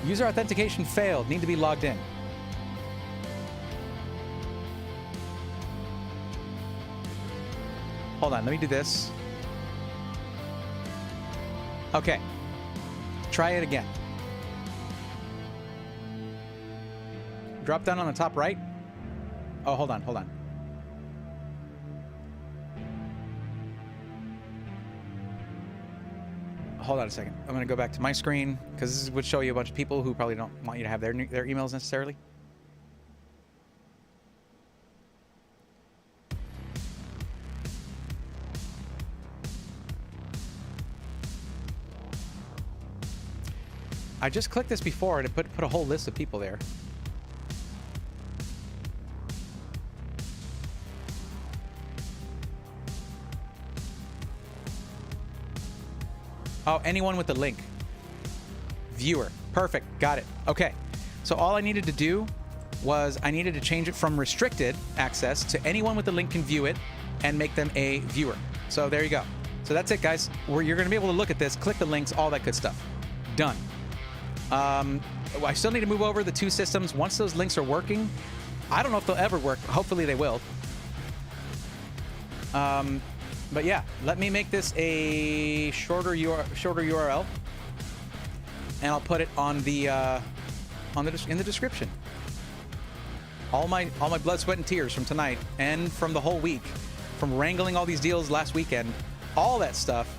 User authentication failed. Need to be logged in. Hold on. Let me do this. Okay. Try it again. Drop down on the top right. Oh, hold on. Hold on. Hold on a second. I'm going to go back to my screen because this would show you a bunch of people who probably don't want you to have their emails necessarily. I just clicked this before and it put a whole list of people there. Oh, anyone with the link. Viewer. Perfect. Got it. Okay. So all I needed to do was I needed to change it from restricted access to anyone with the link can view it and make them a viewer. So there you go. So that's it, guys. You're going to be able to look at this, click the links, all that good stuff. Done. I still need to move over the two systems. Once those links are working, I don't know if they'll ever work. Hopefully they will. But yeah, let me make this a shorter URL, and I'll put it on the in the description. All my blood, sweat, and tears from tonight and from the whole week, from wrangling all these deals last weekend, all that stuff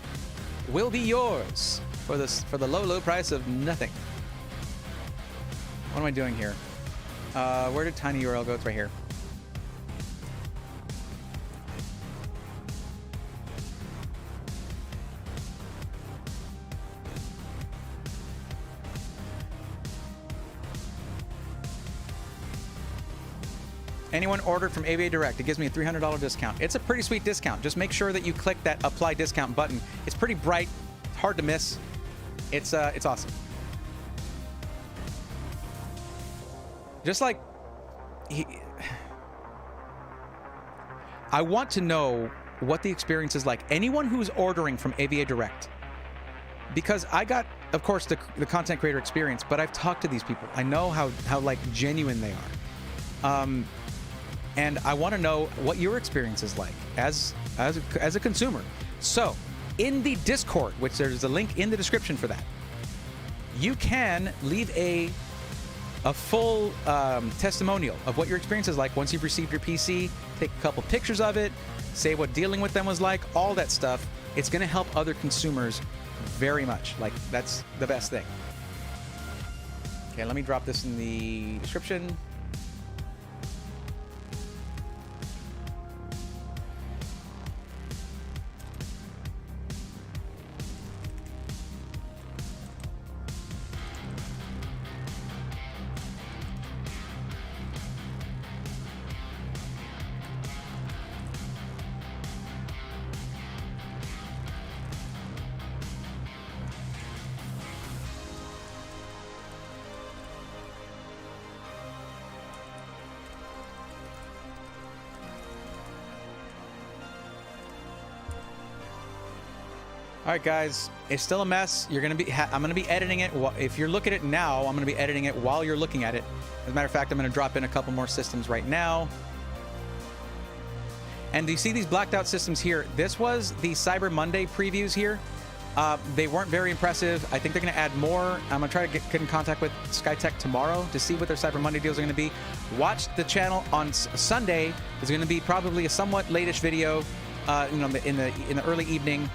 will be yours for the low price of nothing. What am I doing here? Where did tinyURL go? It's right here. Anyone ordered from AVA Direct, it gives me a $300 discount. It's a pretty sweet discount. Just make sure that you click that apply discount button. It's pretty bright, hard to miss. It's awesome. Just like I want to know what the experience is like. Anyone who's ordering from AVA Direct, because I got, of course, the content creator experience, but I've talked to these people. I know how like genuine they are. And I want to know what your experience is like as a consumer. So, in the Discord, which there's a link in the description for that, you can leave a full testimonial of what your experience is like once you've received your PC. Take a couple pictures of it, say what dealing with them was like, all that stuff. It's going to help other consumers very much. Like, that's the best thing. Okay, let me drop this in the description. All right, guys, it's still a mess. You're gonna be. I'm gonna be editing it. If you're looking at it now, I'm gonna be editing it while you're looking at it. As a matter of fact, I'm gonna drop in a couple more systems right now. And do you see these blacked out systems here? This was the Cyber Monday previews here. They weren't very impressive. I think they're going to add more. I'm going to try to get in contact with SkyTech tomorrow to see what their Cyber Monday deals are going to be. Watch the channel on Sunday. There's going to be probably a somewhat late-ish video, in the early evening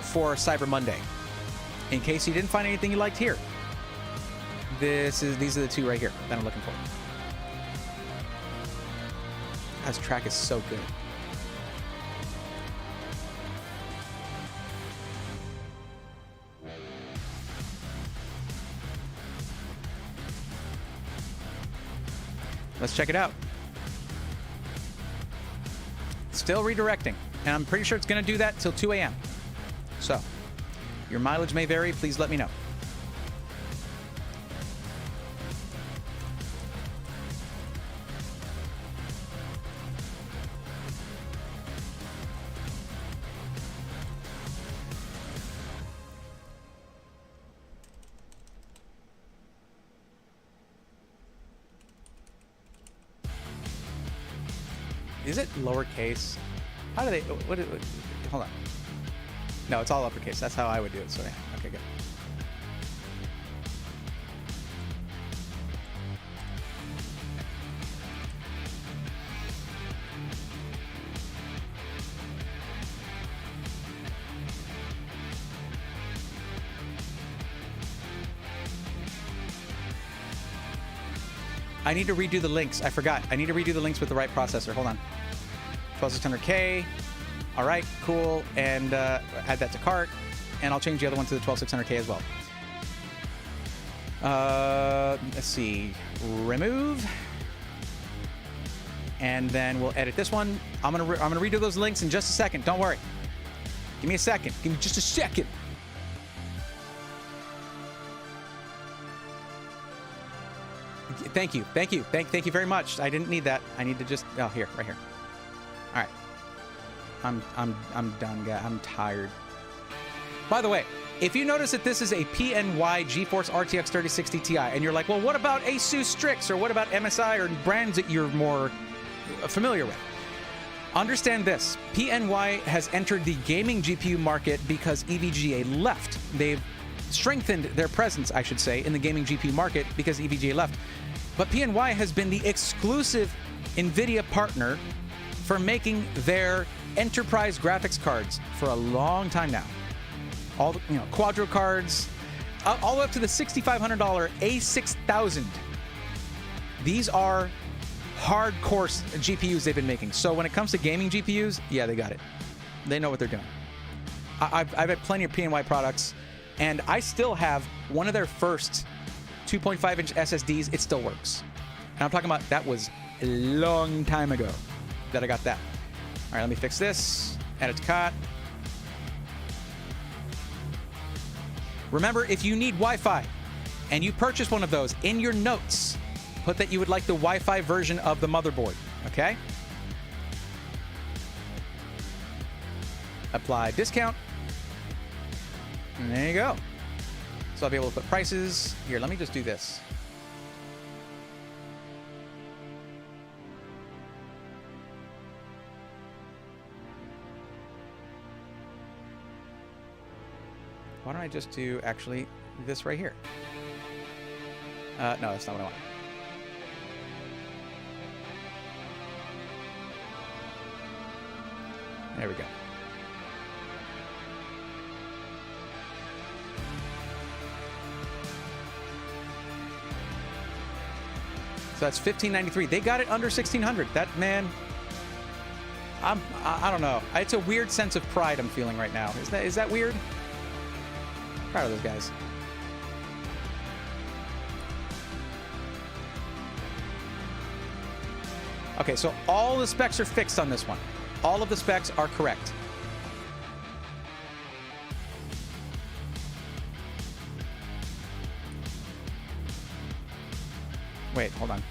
for Cyber Monday. In case you didn't find anything you liked here, these are the two right here that I'm looking for. This track is so good. Let's check it out. Still redirecting, and I'm pretty sure it's going to do that till 2 a.m. So, your mileage may vary. Please let me know. Is it lowercase? How do they... hold on. No, it's all uppercase. That's how I would do it. So, yeah. Okay, good. I need to redo the links. I forgot. I need to redo the links with the right processor. Hold on. 12600K. All right, cool. And add that to cart. And I'll change the other one to the 12600K as well. Let's see. Remove. And then we'll edit this one. I'm gonna redo those links in just a second. Don't worry. Give me a second. Give me just a second. Thank you. Thank you. Thank you very much. I didn't need that. I need to just... Oh, here. Right here. All right. I'm done, guys. I'm tired. By the way, if you notice that this is a PNY GeForce RTX 3060 Ti, and you're like, well, what about Asus Strix, or what about MSI, or brands that you're more familiar with? Understand this. PNY has entered the gaming GPU market because EVGA left. They've strengthened their presence, I should say, in the gaming GPU market because EVGA left. But PNY has been the exclusive NVIDIA partner for making their enterprise graphics cards for a long time now. All the, Quadro cards, all the way up to the $6,500 A6000. These are hardcore GPUs they've been making. So when it comes to gaming GPUs, yeah, they got it. They know what they're doing. I've had plenty of PNY products, and I still have one of their first 2.5-inch SSDs. It still works. And I'm talking about that was a long time ago that I got that. All right, let me fix this. Add it to cart. Remember, if you need Wi-Fi and you purchase one of those, in your notes, put that you would like the Wi-Fi version of the motherboard, okay? Apply discount. And there you go. So I'll be able to put prices. Here, let me just do this. Why don't I just do, actually, this right here? No, that's not what I want. There we go. So that's $1,593. They got it under $1,600. That, man, I don't know. It's a weird sense of pride I'm feeling right now. Is that weird? Proud of those guys. Okay, so all the specs are fixed on this one. All of the specs are correct. Wait, hold on.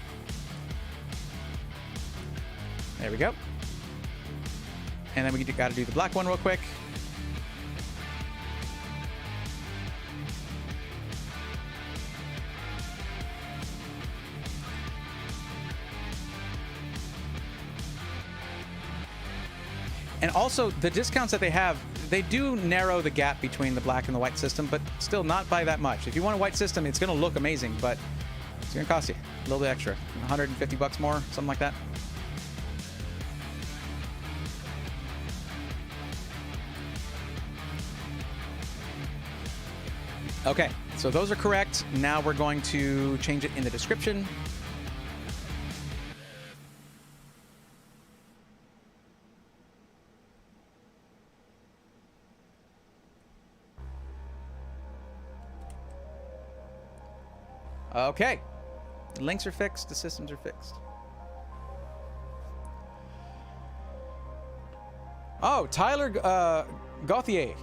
There we go. And then we got to do the black one real quick. And also, the discounts that they have, they do narrow the gap between the black and the white system, but still not by that much. If you want a white system, it's going to look amazing, but it's going to cost you a little bit extra. 150 bucks more, something like that. Okay, so those are correct. Now we're going to change it in the description. Okay, the links are fixed, the systems are fixed. Oh, Tyler Gauthier.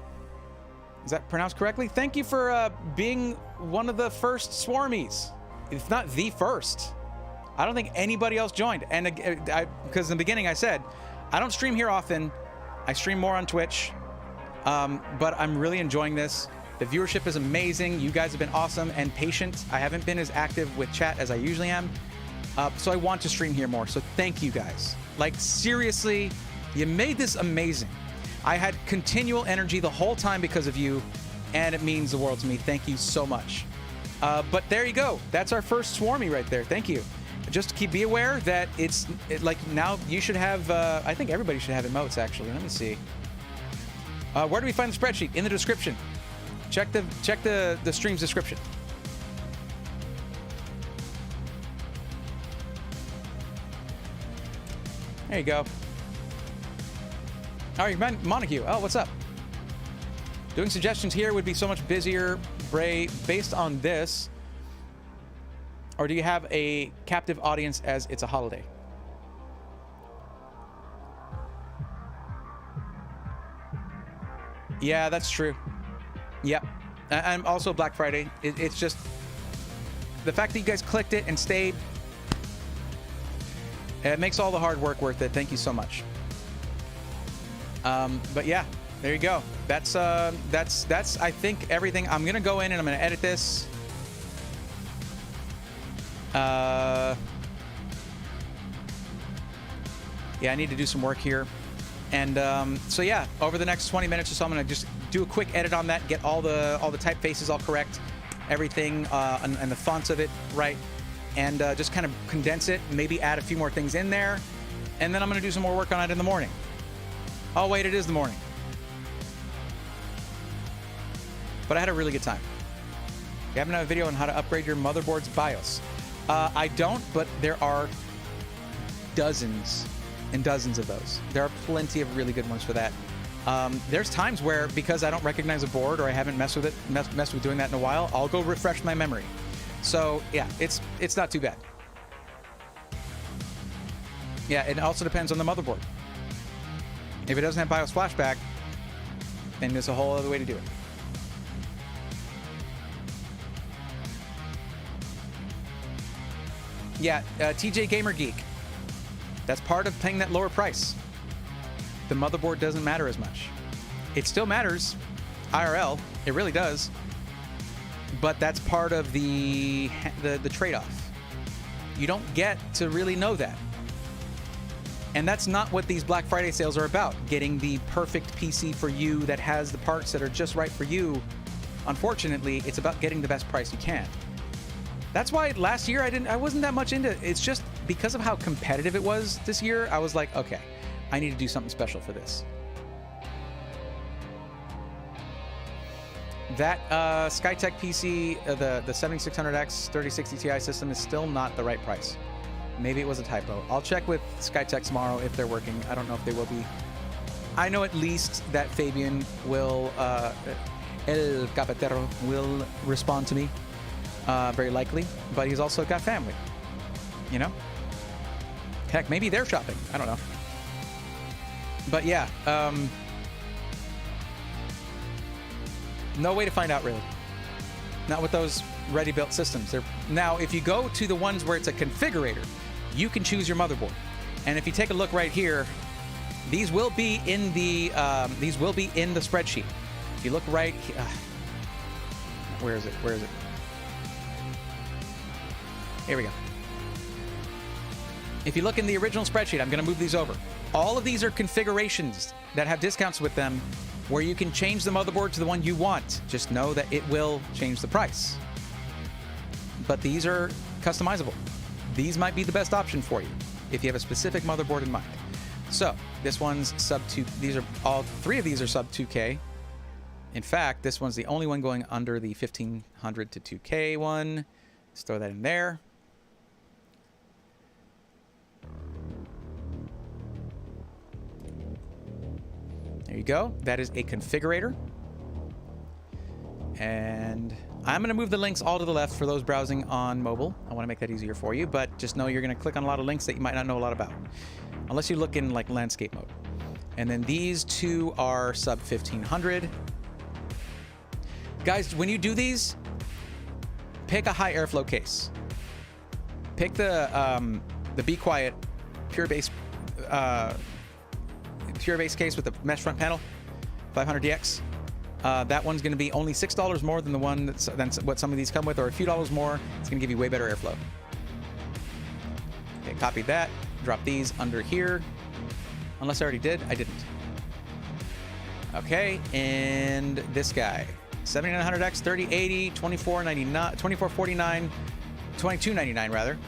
Is that pronounced correctly? Thank you for being one of the first Swarmies, if not the first. I don't think anybody else joined. And because in the beginning I said, I don't stream here often. I stream more on Twitch, but I'm really enjoying this. The viewership is amazing. You guys have been awesome and patient. I haven't been as active with chat as I usually am. So I want to stream here more. So thank you guys. Like, seriously, you made this amazing. I had continual energy the whole time because of you, and it means the world to me. Thank you so much. But there you go. That's our first Swarmy right there. Thank you. Just be aware that like now you should have, I think everybody should have emotes actually. Let me see. Where do we find the spreadsheet? In the description. Check the stream's description. There you go. All right, Montague. Oh, what's up? Doing suggestions here would be so much busier, Bray, based on this. Or do you have a captive audience as it's a holiday? Yeah, that's true. Yep. And also Black Friday. It's just the fact that you guys clicked it and stayed. It makes all the hard work worth it. Thank you so much. But yeah, there you go. That's I think everything. I'm gonna go in and I'm gonna edit this. Yeah, I need to do some work here. And so yeah, over the next 20 minutes or so, I'm gonna just do a quick edit on that, get all the typefaces all correct, everything, and the fonts of it right, and just kind of condense it, maybe add a few more things in there, and then I'm gonna do some more work on it in the morning. Oh wait, it is the morning. But I had a really good time. You haven't had a video on how to upgrade your motherboard's BIOS. I don't, but there are dozens and dozens of those. There are plenty of really good ones for that. There's times where, because I don't recognize a board or I haven't messed with doing that in a while, I'll go refresh my memory. So yeah, it's not too bad. Yeah, it also depends on the motherboard. If it doesn't have BIOS flashback, then there's a whole other way to do it. Yeah, TJ Gamer Geek. That's part of paying that lower price. The motherboard doesn't matter as much. It still matters, IRL. It really does. But that's part of the trade-off. You don't get to really know that. And that's not what these Black Friday sales are about. Getting the perfect PC for you that has the parts that are just right for you. Unfortunately, it's about getting the best price you can. That's why last year I wasn't that much into it. It's just because of how competitive it was this year, I was like, okay, I need to do something special for this. That Skytech PC, the 7600X 3060 Ti system is still not the right price. Maybe it was a typo. I'll check with Skytech tomorrow if they're working. I don't know if they will be. I know at least that Fabian will, El Cafetero will respond to me. Very likely, but he's also got family, you know? Heck, maybe they're shopping. I don't know. But yeah, no way to find out, really. Not with those ready-built systems. Now, if you go to the ones where it's a configurator, you can choose your motherboard. And if you take a look right here, these will be in the spreadsheet. If you look right, where is it? Where is it? Here we go. If you look in the original spreadsheet, I'm going to move these over. All of these are configurations that have discounts with them where you can change the motherboard to the one you want. Just know that it will change the price. But these are customizable. These might be the best option for you if you have a specific motherboard in mind. So this one's sub 2. These are all 3 of these are sub 2K. In fact, this one's the only one going under the 1500 to 2K one. Let's throw that in there. There you go. That is a configurator. And I'm going to move the links all to the left for those browsing on mobile. I want to make that easier for you, but just know you're going to click on a lot of links that you might not know a lot about, unless you look in like landscape mode. And then these 2 are sub 1500. Guys, when you do these, pick a high airflow case. Pick the Be Quiet pure base case with the mesh front panel, 500DX. That one's going to be only $6 more than the one than what some of these come with, or a few dollars more. It's going to give you way better airflow. Okay, copy that. Drop these under here. Unless I already did, I didn't. Okay, and this guy, 7900X, 3080, 2499, 2449, 2299 rather.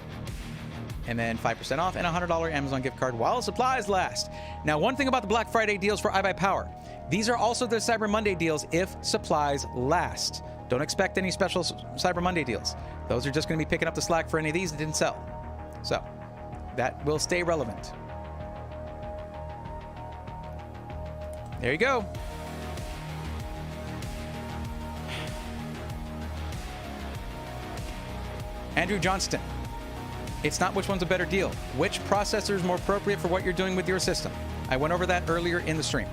And then 5% off and a $100 Amazon gift card while supplies last. Now, one thing about the Black Friday deals for iBuyPower, these are also the Cyber Monday deals if supplies last. Don't expect any special Cyber Monday deals. Those are just going to be picking up the slack for any of these that didn't sell. So that will stay relevant. There you go. Andrew Johnston. It's not which one's a better deal. Which processor is more appropriate for what you're doing with your system? I went over that earlier in the stream.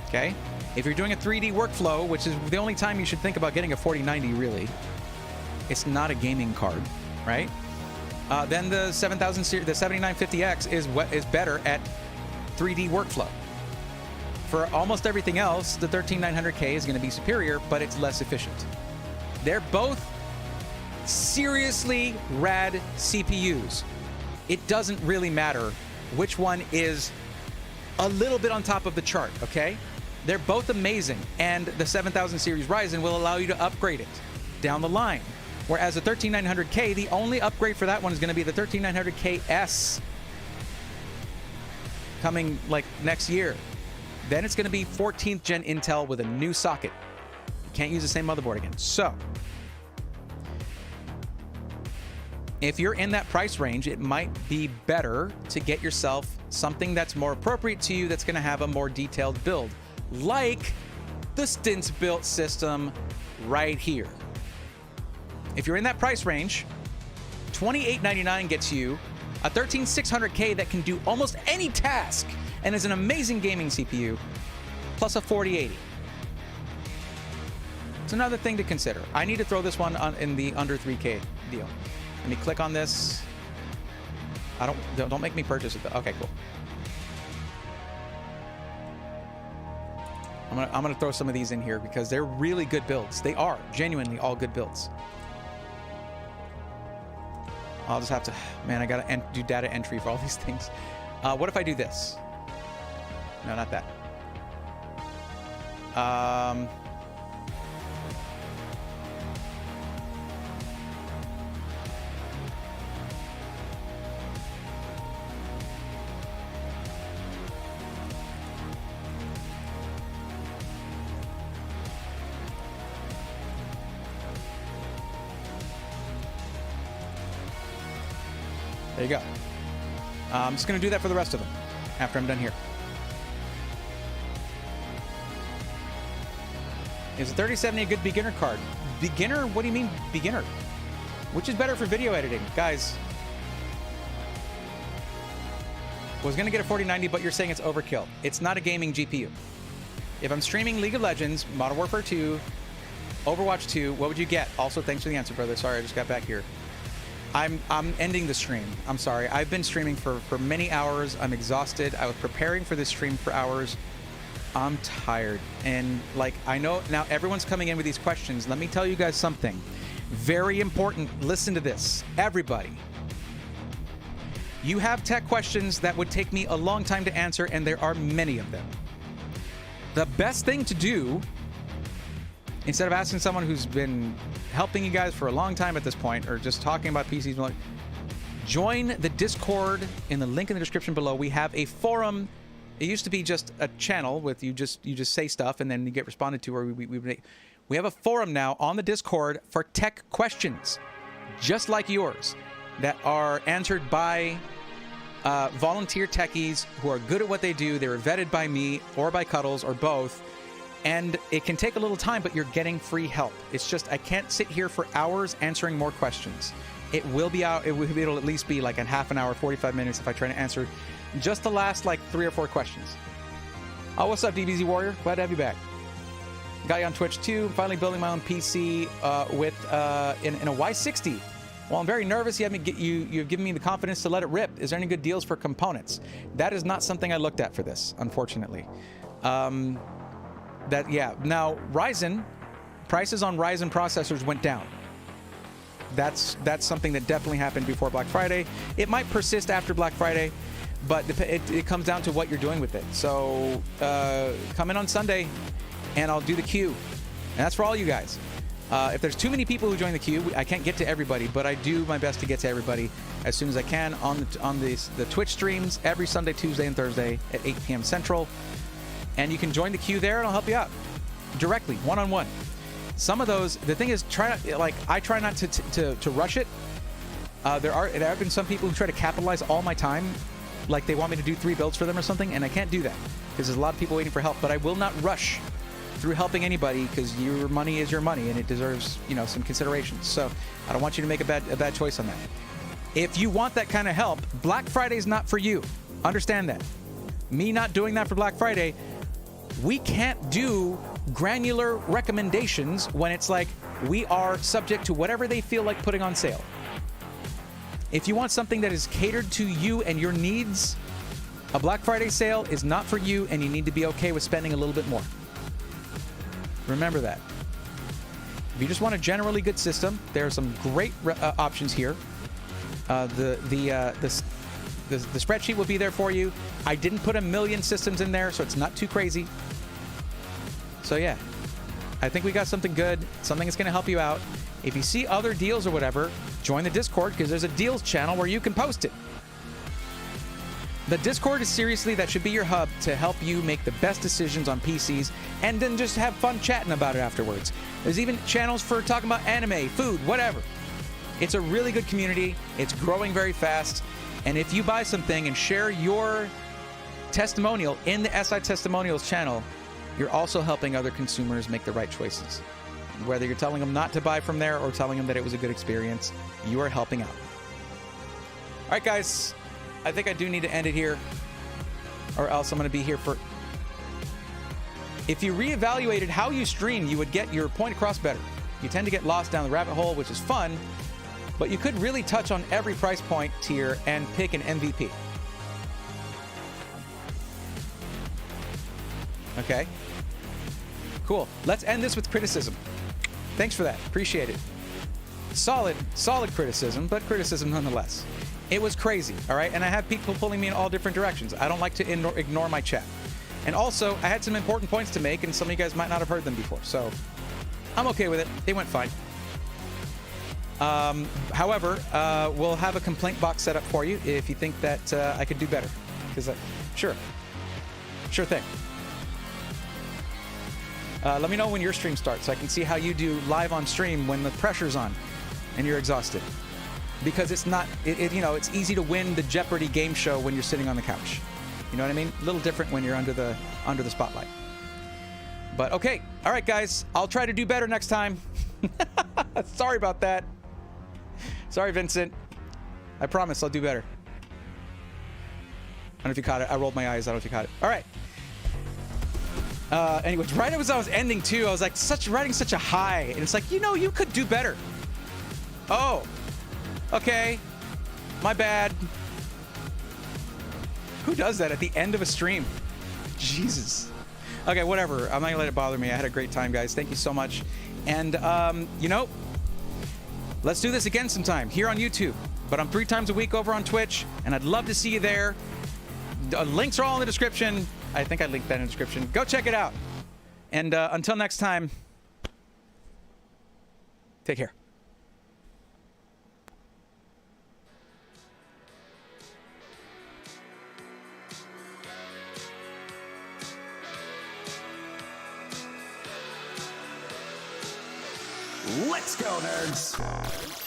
Okay? If you're doing a 3D workflow, which is the only time you should think about getting a 4090 really, it's not a gaming card, right? Then the 7000 series, the 7950X is better at 3D workflow. For almost everything else, the 13900K is going to be superior, but it's less efficient. They're both seriously rad CPUs. It doesn't really matter which one is a little bit on top of the chart, okay? They're both amazing, and the 7000 series Ryzen will allow you to upgrade it down the line. Whereas the 13900K, the only upgrade for that one is going to be the 13900KS coming like next year. Then it's going to be 14th gen Intel with a new socket. You can't use the same motherboard again. So if you're in that price range, it might be better to get yourself something that's more appropriate to you, that's going to have a more detailed build, like the Stints built system right here. If you're in that price range, $2899 gets you a 13600K that can do almost any task and is an amazing gaming CPU, plus a 4080. It's another thing to consider. I need to throw this one on in the under 3K deal. Let me click on this. Don't make me purchase it though. Okay, cool. I'm gonna throw some of these in here because they're really good builds. They are genuinely all good builds. I'll just have to, man, I gotta do data entry for all these things. What if I do this? No, not that. There you go. I'm just going to do that for the rest of them after I'm done here. Is a 3070 a good beginner card? Beginner? What do you mean beginner? Which is better for video editing? Guys, was going to get a 4090, but you're saying it's overkill. It's not a gaming GPU. If I'm streaming League of Legends, Modern Warfare 2, Overwatch 2, what would you get? Also, thanks for the answer, brother. Sorry, I just got back here. I'm ending the stream. I'm sorry. I've been streaming for many hours. I'm exhausted. I was preparing for this stream for hours. I'm tired. And like, I know now everyone's coming in with these questions. Let me tell you guys something very important. Listen to this, everybody. You have tech questions that would take me a long time to answer, and there are many of them. The best thing to do, instead of asking someone who's been helping you guys for a long time at this point, or just talking about PCs, join the Discord in the link in the description below. We have a forum. It used to be just a channel with you just say stuff and then you get responded to, or we have a forum now on the Discord for tech questions, just like yours, that are answered by volunteer techies who are good at what they do. They were vetted by me or by Cuddles or both. And it can take a little time, but you're getting free help. It's just, I can't sit here for hours answering more questions. It will be out. It'll at least be like a half an hour, 45 minutes if I try to answer just the last like 3 or 4 questions. Oh, what's up, DBZ Warrior? Glad to have you back. Got you on Twitch too. Finally building my own PC in a Y60. Well, I'm very nervous. You've given me the confidence to let it rip. Is there any good deals for components? That is not something I looked at for this, unfortunately. Now Ryzen prices on Ryzen processors went down. That's something that definitely happened before Black Friday. It might persist after Black Friday, but it comes down to what you're doing with it. So come in on Sunday and I'll do the queue, and that's for all you guys. If there's too many people who join the queue, I can't get to everybody, but I do my best to get to everybody as soon as I can on the Twitch streams every Sunday, Tuesday, and Thursday at 8 p.m. Central. And you can join the queue there, and I'll help you out directly, one-on-one. Some of those, the thing is, I try not to rush it. There have been some people who try to capitalize all my time, like they want me to do 3 builds for them or something, and I can't do that because there's a lot of people waiting for help. But I will not rush through helping anybody, because your money is your money and it deserves, some consideration. So I don't want you to make a bad choice on that. If you want that kind of help, Black Friday is not for you. Understand that. Me not doing that for Black Friday, we can't do granular recommendations when it's like we are subject to whatever they feel like putting on sale. If you want something that is catered to you and your needs, a Black Friday sale is not for you, and you need to be okay with spending a little bit more. Remember that. If you just want a generally good system, there are some great options here. The spreadsheet will be there for you. I didn't put a million systems in there, so it's not too crazy. So yeah, I think we got something good, something that's going to help you out. If you see other deals or whatever, join the Discord, because there's a deals channel where you can post it. The Discord is seriously, that should be your hub to help you make the best decisions on PCs, and then just have fun chatting about it afterwards. There's even channels for talking about anime, food, whatever. It's a really good community. It's growing very fast. And if you buy something and share your testimonial in the SI Testimonials channel, you're also helping other consumers make the right choices. Whether you're telling them not to buy from there or telling them that it was a good experience, you are helping out. All right, guys. I think I do need to end it here, or else I'm going to be here for... If you reevaluated how you stream, you would get your point across better. You tend to get lost down the rabbit hole, which is fun, but you could really touch on every price point tier and pick an MVP. Okay? Cool. Let's end this with criticism. Thanks for that. Appreciate it. Solid criticism, but criticism nonetheless. It was crazy, all right? And I have people pulling me in all different directions. I don't like to ignore my chat. And also, I had some important points to make, and some of you guys might not have heard them before. So I'm okay with it. They went fine. However, we'll have a complaint box set up for you if you think that I could do better. Because, sure thing. Let me know when your stream starts so I can see how you do live on stream when the pressure's on and you're exhausted. Because it's not, it's easy to win the Jeopardy game show when you're sitting on the couch. You know what I mean? A little different when you're under the spotlight. But okay, all right, guys, I'll try to do better next time. Sorry about that. Sorry, Vincent. I promise I'll do better. I don't know if you caught it. I rolled my eyes. I don't know if you caught it. All right. Anyways, right as I was ending too, I was like, riding such a high, and it's like, you could do better. Oh. Okay, my bad. Who does that at the end of a stream? Jesus. Okay, whatever. I'm not gonna let it bother me. I had a great time, guys. Thank you so much. And, let's do this again sometime here on YouTube. but I'm 3 times a week over on Twitch, and I'd love to see you there. The links are all in the description. I think I linked that in the description. Go check it out. And until next time, take care. Let's go, nerds!